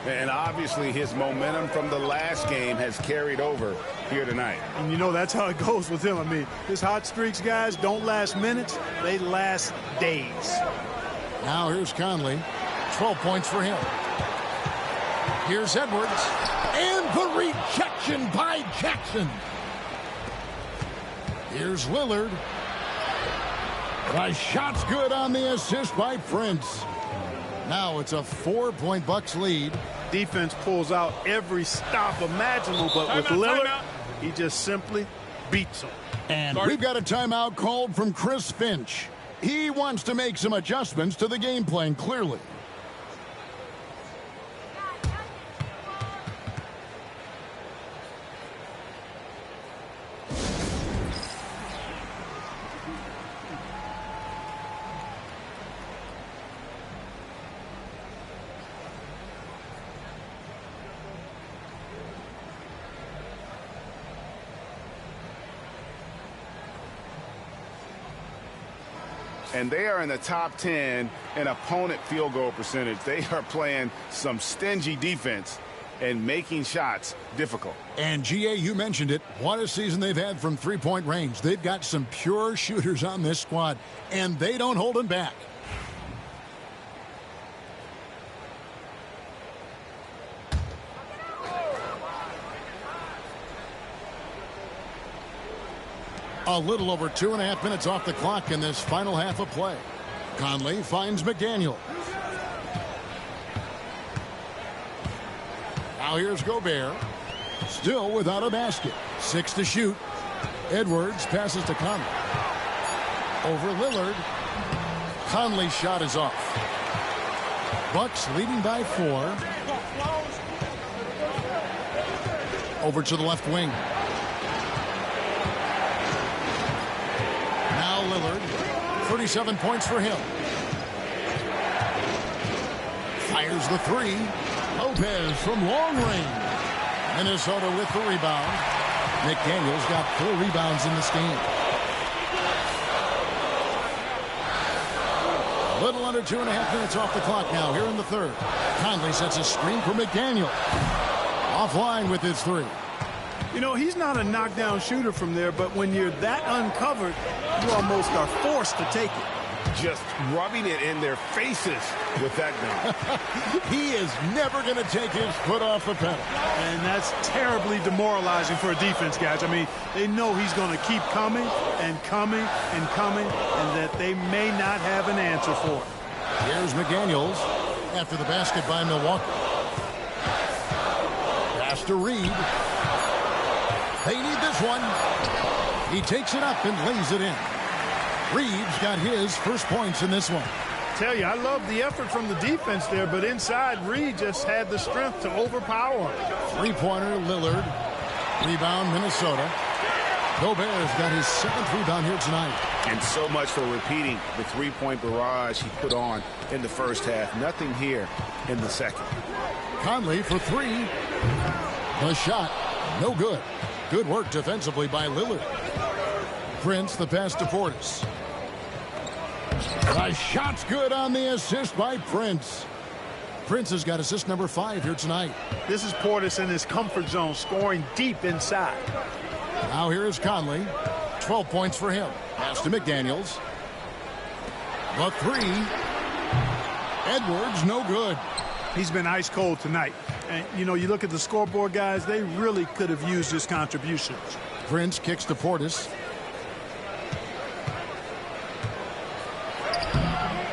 And obviously his momentum from the last game has carried over here tonight. And you know, that's how it goes with him. I mean, his hot streaks, guys, don't last minutes. They last days. Now here's Conley. 12 points for him. Here's Edwards. And the rejection by Jackson. Here's Lillard. The shot's good on the assist by Prince. Now it's a 4-point Bucks lead. Defense pulls out every stop imaginable, but with Lillard, he just simply beats him. And we've got a timeout called from Chris Finch. He wants to make some adjustments to the game plan, clearly. And they are in the top 10 in opponent field goal percentage. They are playing some stingy defense and making shots difficult. And, G.A., you mentioned it. What a season they've had from three-point range. They've got some pure shooters on this squad, and they don't hold them back. A little over 2.5 minutes off the clock in this final half of play. Conley finds McDaniel. Now here's Gobert. Still without a basket. 6 to shoot. Edwards passes to Conley. Over Lillard. Conley's shot is off. Bucks leading by 4. Over to the left wing. Lillard, 37 points for him. Fires the 3. Lopez from long range. Minnesota with the rebound. McDaniel's got 4 rebounds in this game. A little under 2.5 minutes off the clock now here in the third. Conley sets a screen for McDaniel. Offline with his 3. You know, he's not a knockdown shooter from there, but when you're that uncovered, you almost are forced to take it. Just rubbing it in their faces with that gun. He is never going to take his foot off the pedal. And that's terribly demoralizing for a defense, guys. I mean, they know he's going to keep coming and coming and coming, and that they may not have an answer for it. Here's McDaniels after the basket by Milwaukee. Pass to Reed. They need this one. He takes it up and lays it in. Reed's got his first points in this one. Tell you, I love the effort from the defense there, but inside, Reed just had the strength to overpower him. 3-pointer, Lillard. Rebound, Minnesota. Gobert's got his 7th rebound here tonight. And so much for repeating the 3-point barrage he put on in the first half. Nothing here in the second. Conley for 3. The shot, no good. Good work defensively by Lillard. Prince, the pass to Portis. The shot's good on the assist by Prince. Prince has got assist number 5 here tonight. This is Portis in his comfort zone, scoring deep inside. Now here is Conley. 12 points for him. Pass to McDaniels. The 3. Edwards, no good. He's been ice cold tonight. And, you know, you look at the scoreboard, guys, they really could have used his contributions. Prince kicks to Portis.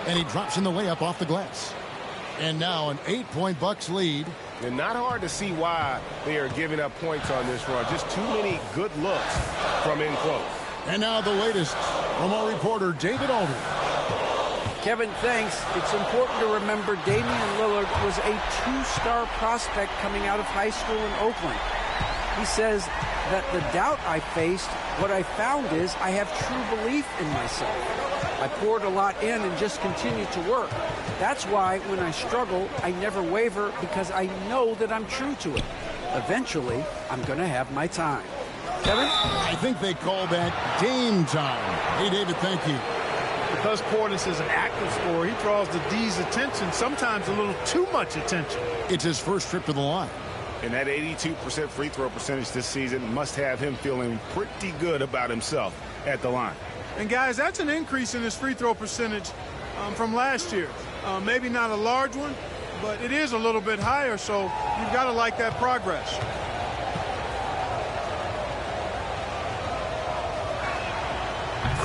And he drops in the layup off the glass. And now an 8-point Bucks lead. And not hard to see why they are giving up points on this run. Just too many good looks from in close. And now the latest from our reporter, David Alden. Kevin, thanks. It's important to remember Damian Lillard was a 2-star prospect coming out of high school in Oakland. He says that the doubt I faced, what I found is I have true belief in myself. I poured a lot in and just continued to work. That's why when I struggle, I never waver because I know that I'm true to it. Eventually, I'm going to have my time. Kevin? I think they call that game time. Hey, David, thank you. Because Portis is an active scorer, he draws the D's attention, sometimes a little too much attention. It's his first trip to the line. And that 82% free throw percentage this season must have him feeling pretty good about himself at the line. And, guys, that's an increase in his free throw percentage from last year. Maybe not a large one, but it is a little bit higher, so you've got to like that progress.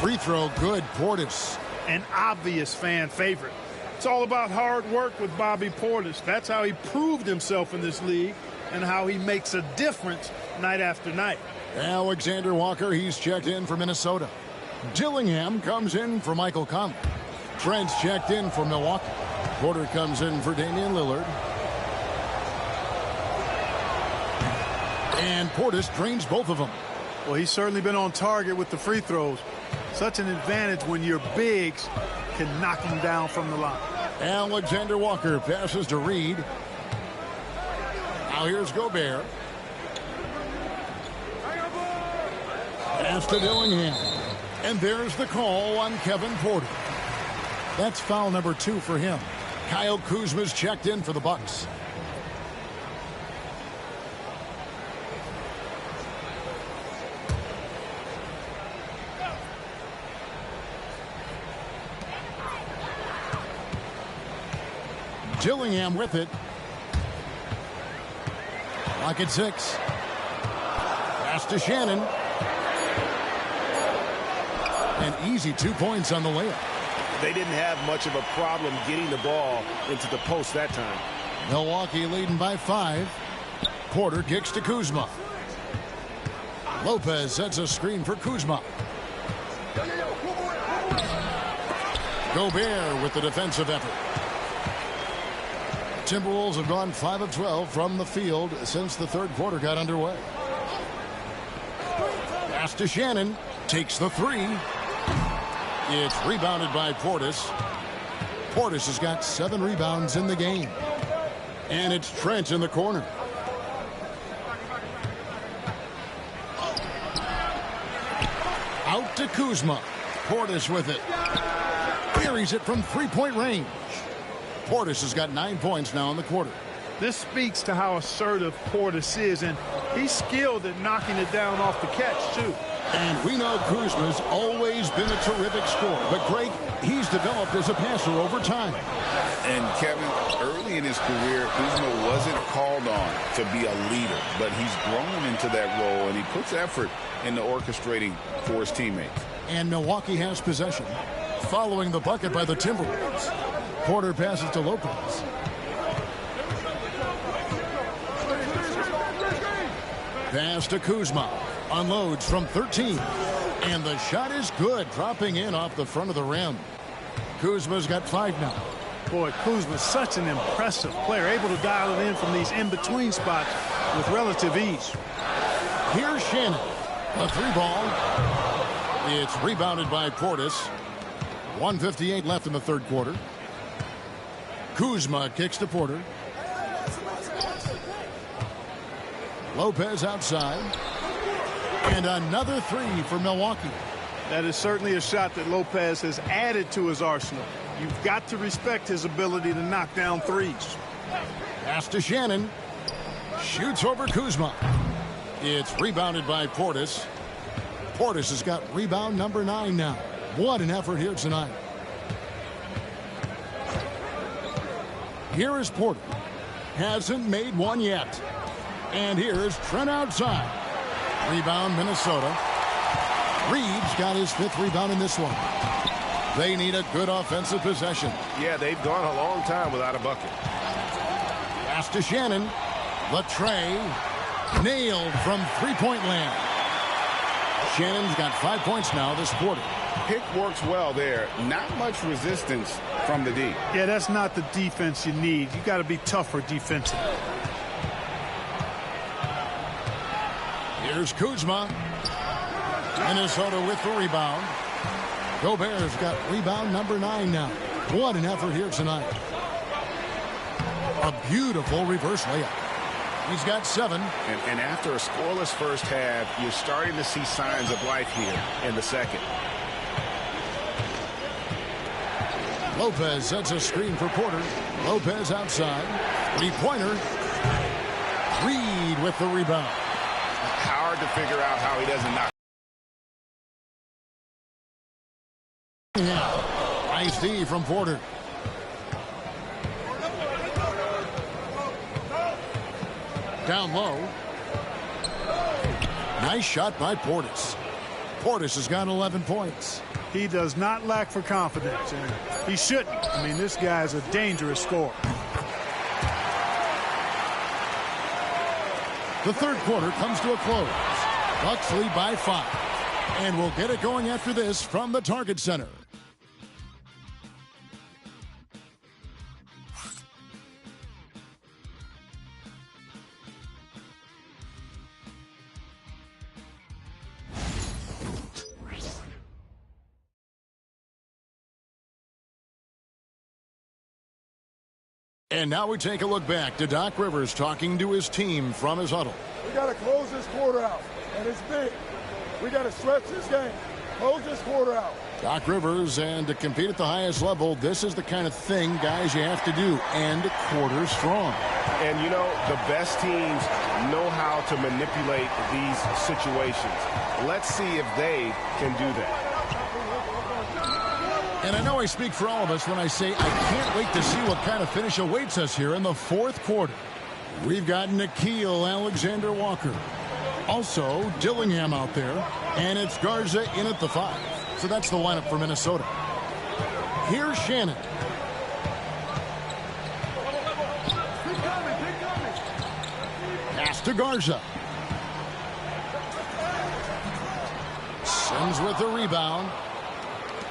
Free throw good, Portis. An obvious fan favorite. It's all about hard work with Bobby Portis. That's how he proved himself in this league and how he makes a difference night after night. Alexander Walker, he's checked in for Minnesota. Dillingham comes in for Michael Conley. Trent's checked in for Milwaukee. Porter comes in for Damian Lillard. And Portis drains both of them. Well, he's certainly been on target with the free throws. Such an advantage when your bigs can knock him down from the line. Alexander Walker passes to Reed. Now here's Gobert. Pass to Dillingham. And there's the call on Kevin Porter. That's foul number 2 for him. Kyle Kuzma's checked in for the Bucks. Dillingham with it. Lock at 6. Pass to Shannon. An easy 2 points on the layup. They didn't have much of a problem getting the ball into the post that time. Milwaukee leading by 5. Porter kicks to Kuzma. Lopez sets a screen for Kuzma. Gobert with the defensive effort. Timberwolves have gone 5 of 12 from the field since the third quarter got underway. Pass to Shannon. Takes the 3. It's rebounded by Portis. Portis has got 7 rebounds in the game. And it's Trent in the corner. Out to Kuzma. Portis with it. Buries it from 3-point range. Portis has got 9 points now in the quarter. This speaks to how assertive Portis is, and he's skilled at knocking it down off the catch, too. And we know Kuzma's always been a terrific scorer, but Greg, he's developed as a passer over time. And Kevin, early in his career, Kuzma wasn't called on to be a leader, but he's grown into that role, and he puts effort into orchestrating for his teammates. And Milwaukee has possession, following the bucket by the Timberwolves. Porter passes to Lopez. Pass to Kuzma. Unloads from 13. And the shot is good, dropping in off the front of the rim. Kuzma's got 5 now. Boy, Kuzma's such an impressive player, able to dial it in from these in-between spots with relative ease. Here's Shannon. A 3-ball. It's rebounded by Portis. 1:58 left in the third quarter. Kuzma kicks to Porter. Lopez outside. And another 3 for Milwaukee. That is certainly a shot that Lopez has added to his arsenal. You've got to respect his ability to knock down threes. Pass to Shannon. Shoots over Kuzma. It's rebounded by Portis. Portis has got rebound number 9 now. What an effort here tonight. Here is Porter. Hasn't made one yet. And here's Trent outside. Rebound Minnesota. Reed's got his 5th rebound in this one. They need a good offensive possession. Yeah, they've gone a long time without a bucket. Pass to Shannon. Latray nailed from three-point land. Shannon's got 5 points now this quarter. Pick works well there. Not much resistance from the D. Yeah, that's not the defense you need. You got to be tougher defensively. Here's Kuzma. Minnesota with the rebound. Gobert's got rebound number 9 now. What an effort here tonight. A beautiful reverse layup. He's got 7. And after a scoreless first half, you're starting to see signs of life here in the second. Lopez sets a screen for Porter. Lopez outside. Three-pointer. Reed with the rebound. Hard to figure out how he doesn't knock. Yeah. Nice D from Porter. Down low. Nice shot by Portis. Portis has got 11 points. He does not lack for confidence, and he shouldn't. I mean, this guy is a dangerous scorer. The third quarter comes to a close. Bucks lead by 5. And we'll get it going after this from the Target Center. And now we take a look back to Doc Rivers talking to his team from his huddle. We got to close this quarter out, and it's big. We got to stretch this game. Close this quarter out. Doc Rivers, and to compete at the highest level, this is the kind of thing, guys, you have to do. End quarter strong. And, you know, the best teams know how to manipulate these situations. Let's see if they can do that. And I know I speak for all of us when I say I can't wait to see what kind of finish awaits us here in the fourth quarter. We've got Nickeil Alexander-Walker. Also, Dillingham out there. And it's Garza in at the 5. So that's the lineup for Minnesota. Here's Shannon. Pass to Garza. Sims with the rebound.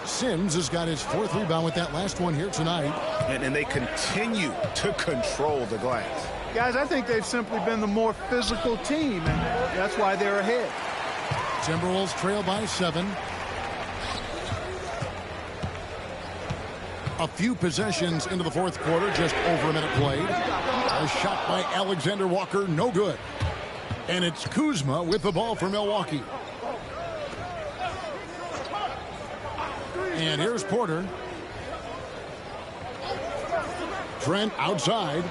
Sims has got his 4th rebound with that last one here tonight. And they continue to control the glass. Guys, I think they've simply been the more physical team, and that's why they're ahead. Timberwolves trail by 7. A few possessions into the fourth quarter, just over a minute played. A shot by Alexander Walker, no good. And it's Kuzma with the ball for Milwaukee. And here's Porter. Trent outside.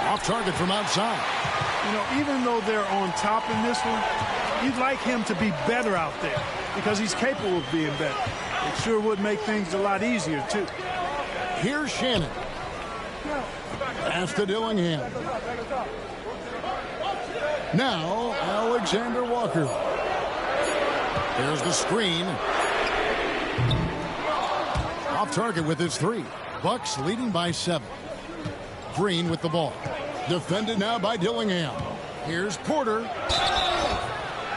Off target from outside. You know, even though they're on top in this one, you'd like him to be better out there because he's capable of being better. It sure would make things a lot easier, too. Here's Shannon. Pass to Dillingham. Now, Alexander Walker. There's the screen. Off target with his 3. Bucks leading by 7. Green with the ball. Defended now by Dillingham. Here's Porter.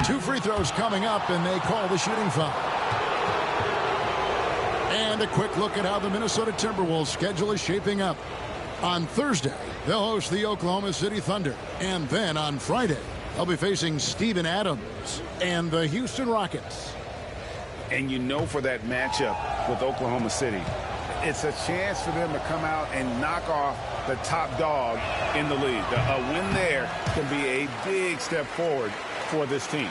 2 free throws coming up, and they call the shooting foul. And a quick look at how the Minnesota Timberwolves schedule is shaping up. On Thursday, they'll host the Oklahoma City Thunder. And then on Friday, they'll be facing Steven Adams and the Houston Rockets. And you know, for that matchup with Oklahoma City, it's a chance for them to come out and knock off the top dog in the league. A win there can be a big step forward for this team.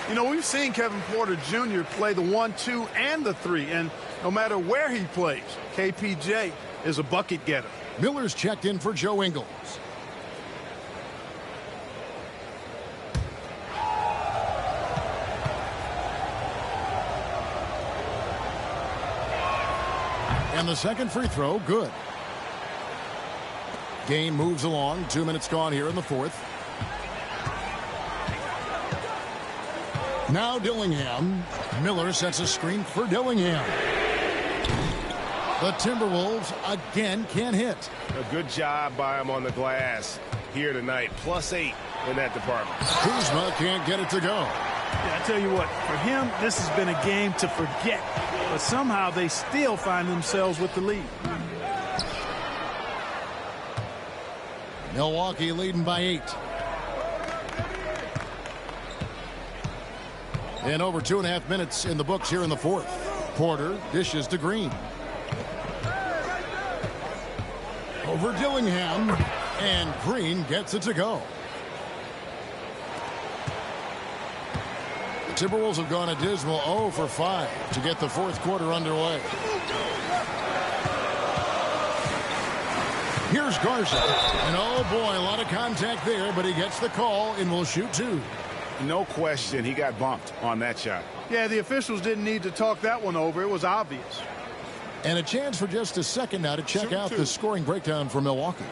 You know, we've seen Kevin Porter Jr. play the 1, 2, and the 3, and no matter where he plays, KPJ is a bucket getter. Miller's checked in for Joe Ingles. And the second free throw, good. Game moves along. 2 minutes gone here in the fourth. Now Dillingham. Miller sets a screen for Dillingham. The Timberwolves again can't hit. A good job by him on the glass here tonight. +8 in that department. Kuzma can't get it to go. Yeah, I tell you what, for him, this has been a game to forget. But somehow they still find themselves with the lead. Milwaukee leading by 8. And over 2.5 minutes in the books here in the fourth. Porter dishes to Green. Over Dillingham. And Green gets it to go. The Timberwolves have gone a dismal 0 for 5 to get the fourth quarter underway. Here's Garza. And oh boy, a lot of contact there, but he gets the call and will shoot 2. No question, he got bumped on that shot. Yeah, the officials didn't need to talk that one over. It was obvious. And a chance for just a second now to check out the scoring breakdown for Milwaukee.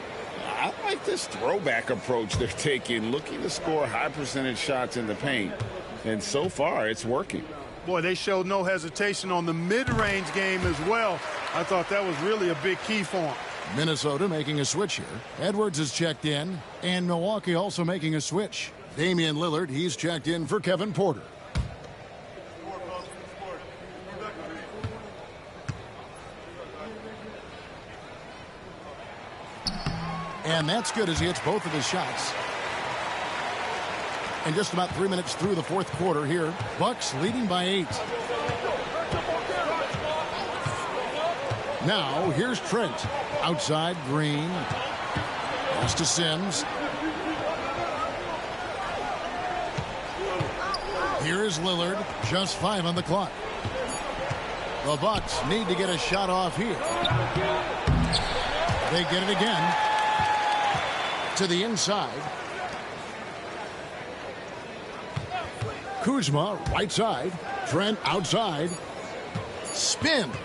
I like this throwback approach they're taking, looking to score high percentage shots in the paint. And so far, it's working. Boy, they showed no hesitation on the mid-range game as well. I thought that was really a big key for them. Minnesota making a switch here. Edwards is checked in, and Milwaukee also making a switch. Damian Lillard, he's checked in for Kevin Porter. And that's good as he hits both of his shots. And just about 3 minutes through the fourth quarter here. Bucks leading by 8. Now, here's Trent. Outside, Green. Pass to Sims. Here is Lillard. Just 5 on the clock. The Bucks need to get a shot off here. They get it again. To the inside. Kuzma, right side. Trent outside. Spins.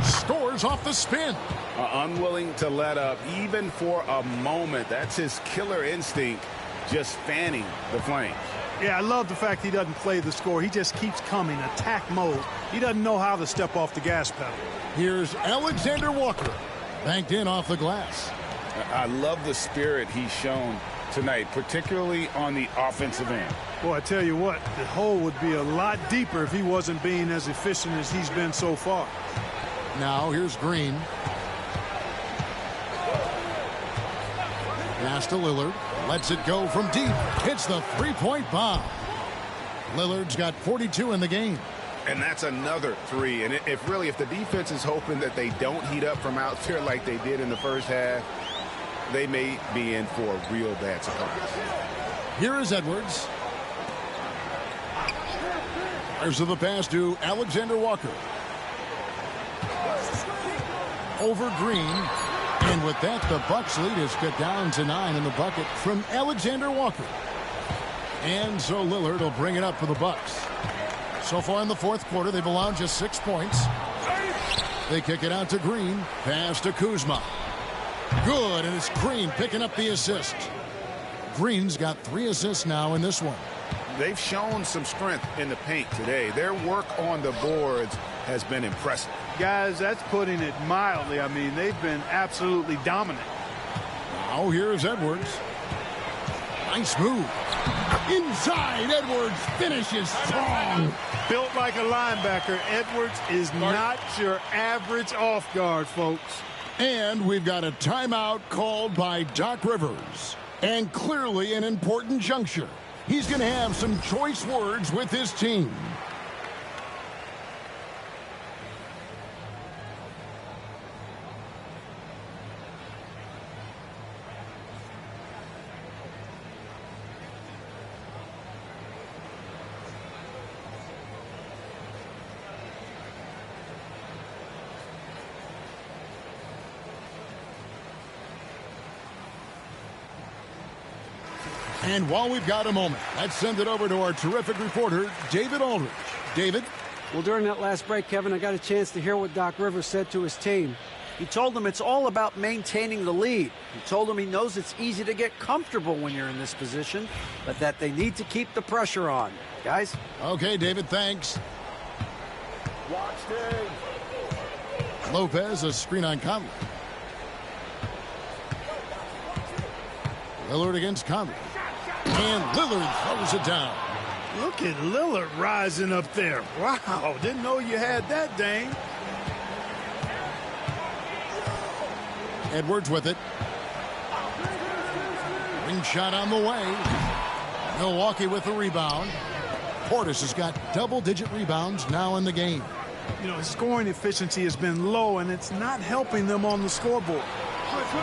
Scores off the spin. Unwilling to let up even for a moment. That's his killer instinct, just fanning the flames. Yeah, I love the fact he doesn't play the score. He just keeps coming, attack mode. He doesn't know how to step off the gas pedal. Here's Alexander Walker. Banked in off the glass. I love the spirit he's shown tonight, particularly on the offensive end. Boy, I tell you what, the hole would be a lot deeper if he wasn't being as efficient as he's been so far. Now here's Green. Pass to Lillard. Lets it go from deep. Hits the three-point bomb. Lillard's got 42 in the game. And that's another 3. And if the defense is hoping that they don't heat up from out there like they did in the first half, they may be in for a real bad surprise. Here is Edwards. There's the pass to Alexander Walker. Over Green. And with that, the Bucks lead is cut down to 9 in the bucket from Alexander Walker. And so Lillard will bring it up for the Bucks. So far in the fourth quarter, they've allowed just 6 points. They kick it out to Green. Pass to Kuzma. Good, and it's Green picking up the assist. Green's got 3 assists now in this one. They've shown some strength in the paint today. Their work on the boards has been impressive. Guys, that's putting it mildly. I mean, they've been absolutely dominant. Now here's Edwards. Nice move. Inside, Edwards finishes strong. Built like a linebacker, Edwards is not your average off guard, folks. And we've got a timeout called by Doc Rivers. And clearly an important juncture. He's going to have some choice words with his team. And while we've got a moment, let's send it over to our terrific reporter, David Aldridge. David? Well, during that last break, Kevin, I got a chance to hear what Doc Rivers said to his team. He told them it's all about maintaining the lead. He told them he knows it's easy to get comfortable when you're in this position, but that they need to keep the pressure on. Guys? Okay, David, thanks. Watch Dave. Lopez, a screen on Conley. Lillard against Conley. And Lillard throws it down. Look at Lillard rising up there. Wow, didn't know you had that, Dane. Edwards with it. Ring shot on the way. Milwaukee with the rebound. Portis has got double-digit rebounds now in the game. You know, his scoring efficiency has been low, and it's not helping them on the scoreboard.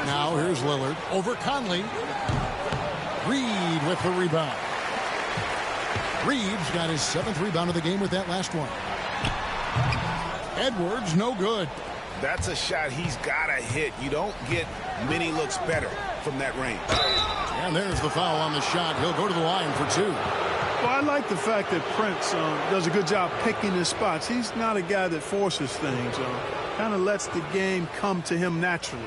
Now here's Lillard over Conley. Reed with the rebound. Reed's got his 7th rebound of the game with that last one. Edwards, no good. That's a shot he's got to hit. You don't get many looks better from that range. And there's the foul on the shot. He'll go to the line for 2. Well, I like the fact that Prince does a good job picking his spots. He's not a guy that forces things. Kind of lets the game come to him naturally.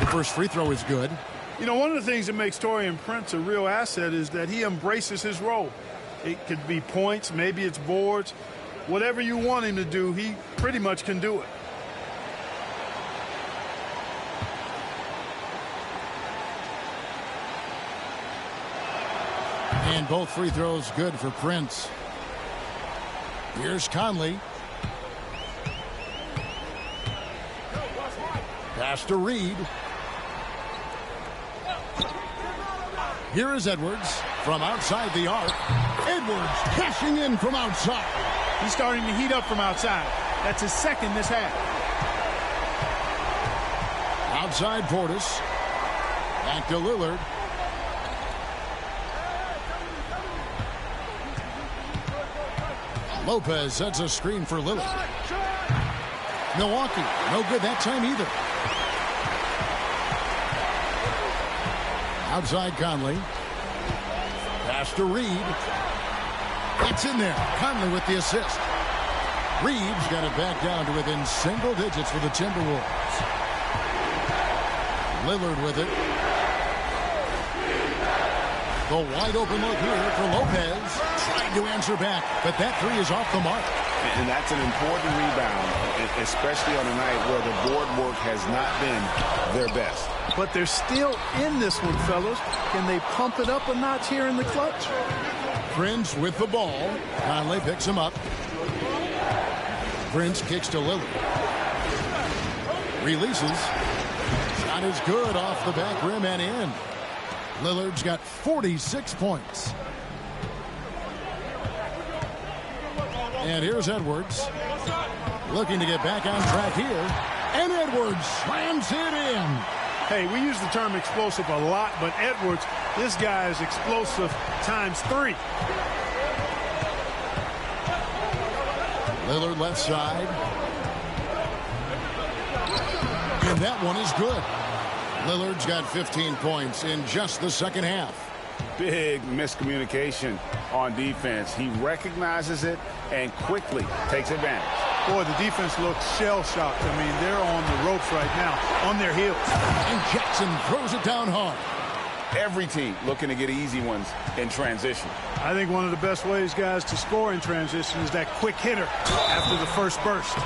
The first free throw is good. You know, one of the things that makes Taurean Prince a real asset is that he embraces his role. It could be points, maybe it's boards. Whatever you want him to do, he pretty much can do it. And both free throws good for Prince. Here's Conley. Pass to Reed. Here is Edwards from outside the arc. Edwards cashing in from outside. He's starting to heat up from outside. That's his 2nd this half. Outside Portis. Back to Lillard. Lopez sets a screen for Lillard. Milwaukee, no good that time either. Outside Conley. Pass to Reed. It's in there. Conley with the assist. Reed's got it back down to within single digits for the Timberwolves. Lillard with it. The wide open look here for Lopez. Trying to answer back, but that 3 is off the mark. And that's an important rebound, especially on a night where the board work has not been their best. But they're still in this one, fellas. Can they pump it up a notch here in the clutch? Prince with the ball. Conley picks him up. Prince kicks to Lillard. Releases. Shot is good off the back rim and in. Lillard's got 46 points. And here's Edwards. Looking to get back on track here. And Edwards slams it in. Hey, we use the term explosive a lot, but Edwards, this guy is explosive times 3. Lillard left side. And that one is good. Lillard's got 15 points in just the 2nd half. Big miscommunication on defense. He recognizes it and quickly takes advantage. Boy, the defense looks shell-shocked. I mean, they're on the ropes right now, on their heels. And Jackson throws it down hard. Every team looking to get easy ones in transition. I think one of the best ways, guys, to score in transition is that quick hitter after the first burst.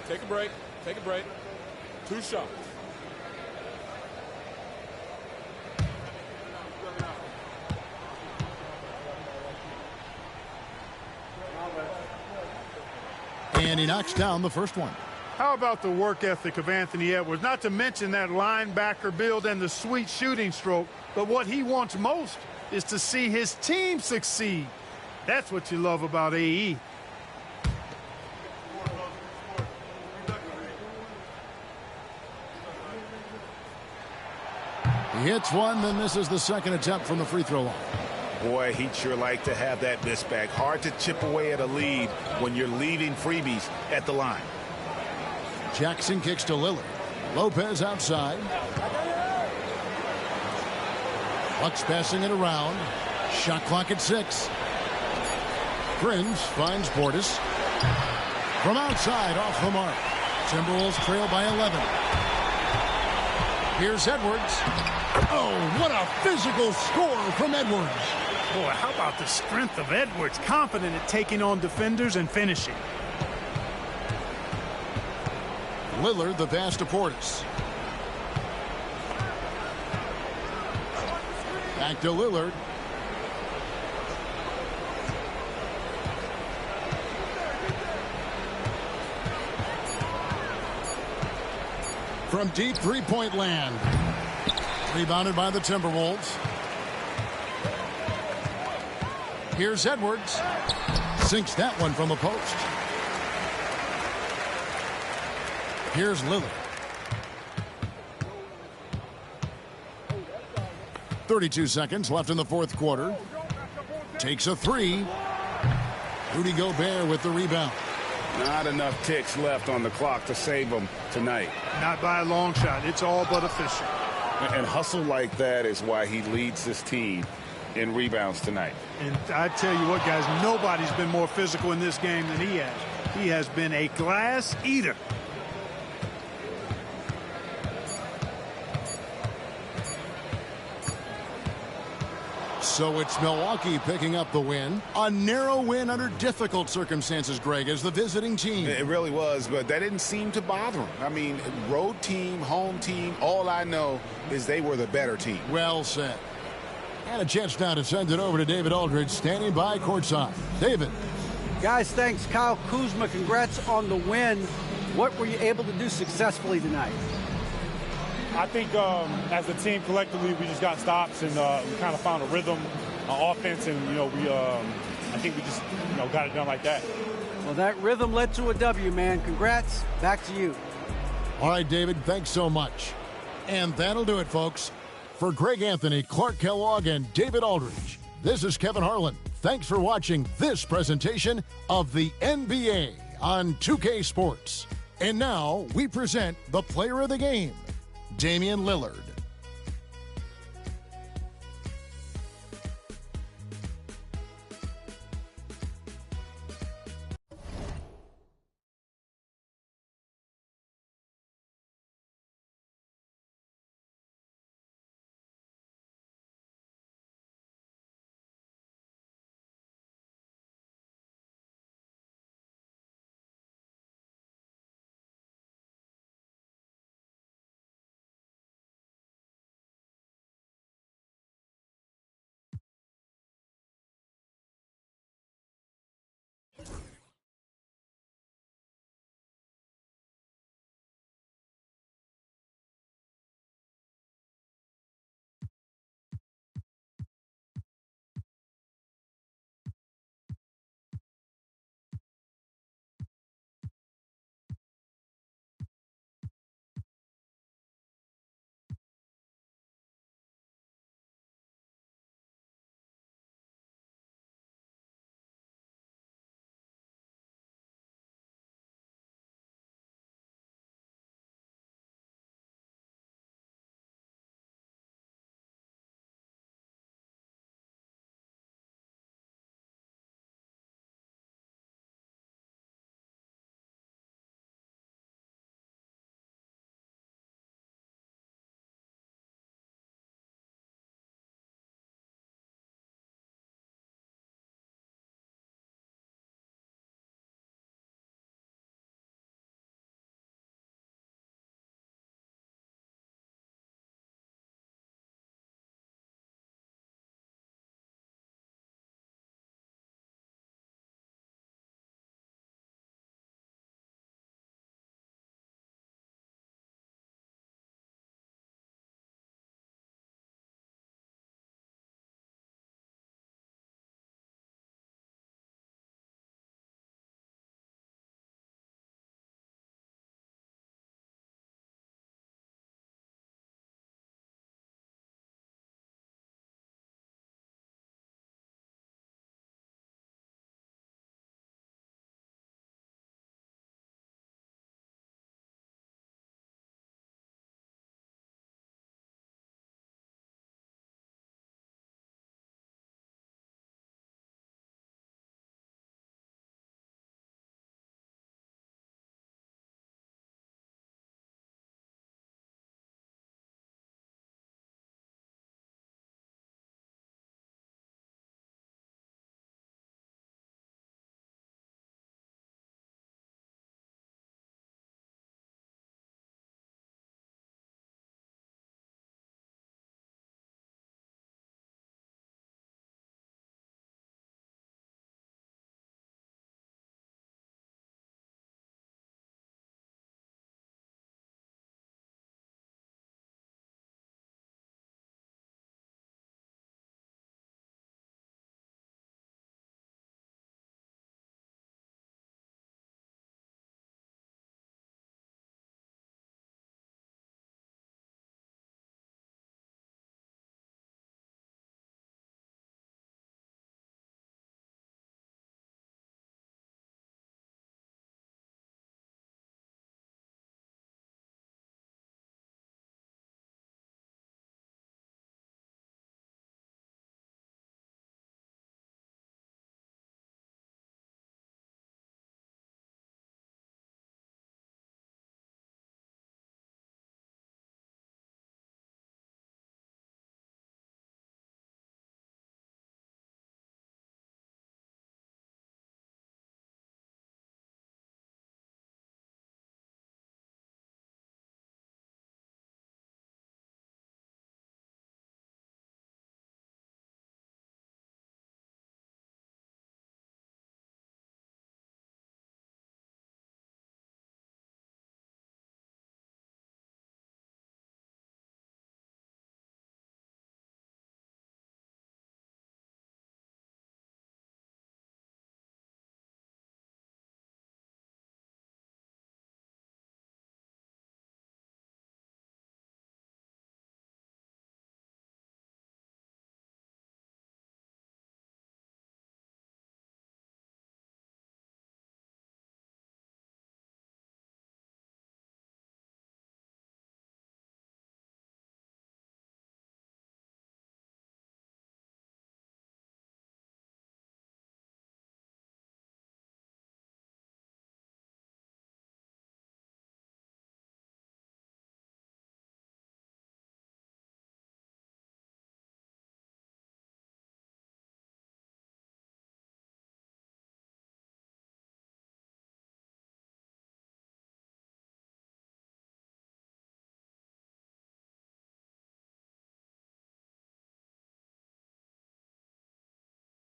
Take a break. Take a break. 2 shots. And he knocks down the first one. How about the work ethic of Anthony Edwards? Not to mention that linebacker build and the sweet shooting stroke, but what he wants most is to see his team succeed. That's what you love about AE. He hits one, then misses the second attempt from the free throw line. Boy, he'd sure like to have that miss back. Hard to chip away at a lead when you're leaving freebies at the line. Jackson kicks to Lillard. Lopez outside. Bucks passing it around. Shot clock at 6. Prince finds Portis. From outside, off the mark. Timberwolves trail by 11. Here's Edwards. Oh, what a physical score from Edwards. Boy, how about the strength of Edwards? Confident at taking on defenders and finishing. Lillard, the pass to Portis. Back to Lillard. From deep three-point land. Rebounded by the Timberwolves. Here's Edwards. Sinks that one from the post. Here's Lillard. 32 seconds left in the fourth quarter. Takes a three. Rudy Gobert with the rebound. Not enough ticks left on the clock to save them tonight. Not by a long shot. It's all but efficient. And hustle like that is why he leads this team in rebounds tonight. And I tell you what, guys, nobody's been more physical in this game than he has. He has been a glass eater. So it's Milwaukee picking up the win. A narrow win under difficult circumstances, Greg, as the visiting team. It really was, but that didn't seem to bother them. I mean, road team, home team, all I know is they were the better team. Well said. And a chance now to send it over to David Aldridge, standing by courtside. David. Guys, thanks. Kyle Kuzma, congrats on the win. What were you able to do successfully tonight? I think as a team collectively, we just got stops and we kind of found a rhythm on offense, and I think we just got it done like that. Well, that rhythm led to a W, man. Congrats. Back to you. All right, David, thanks so much. And that'll do it, folks. For Greg Anthony, Clark Kellogg, and David Aldridge, this is Kevin Harlan. Thanks for watching this presentation of the NBA on 2K Sports. And now we present the player of the game, Damian Lillard.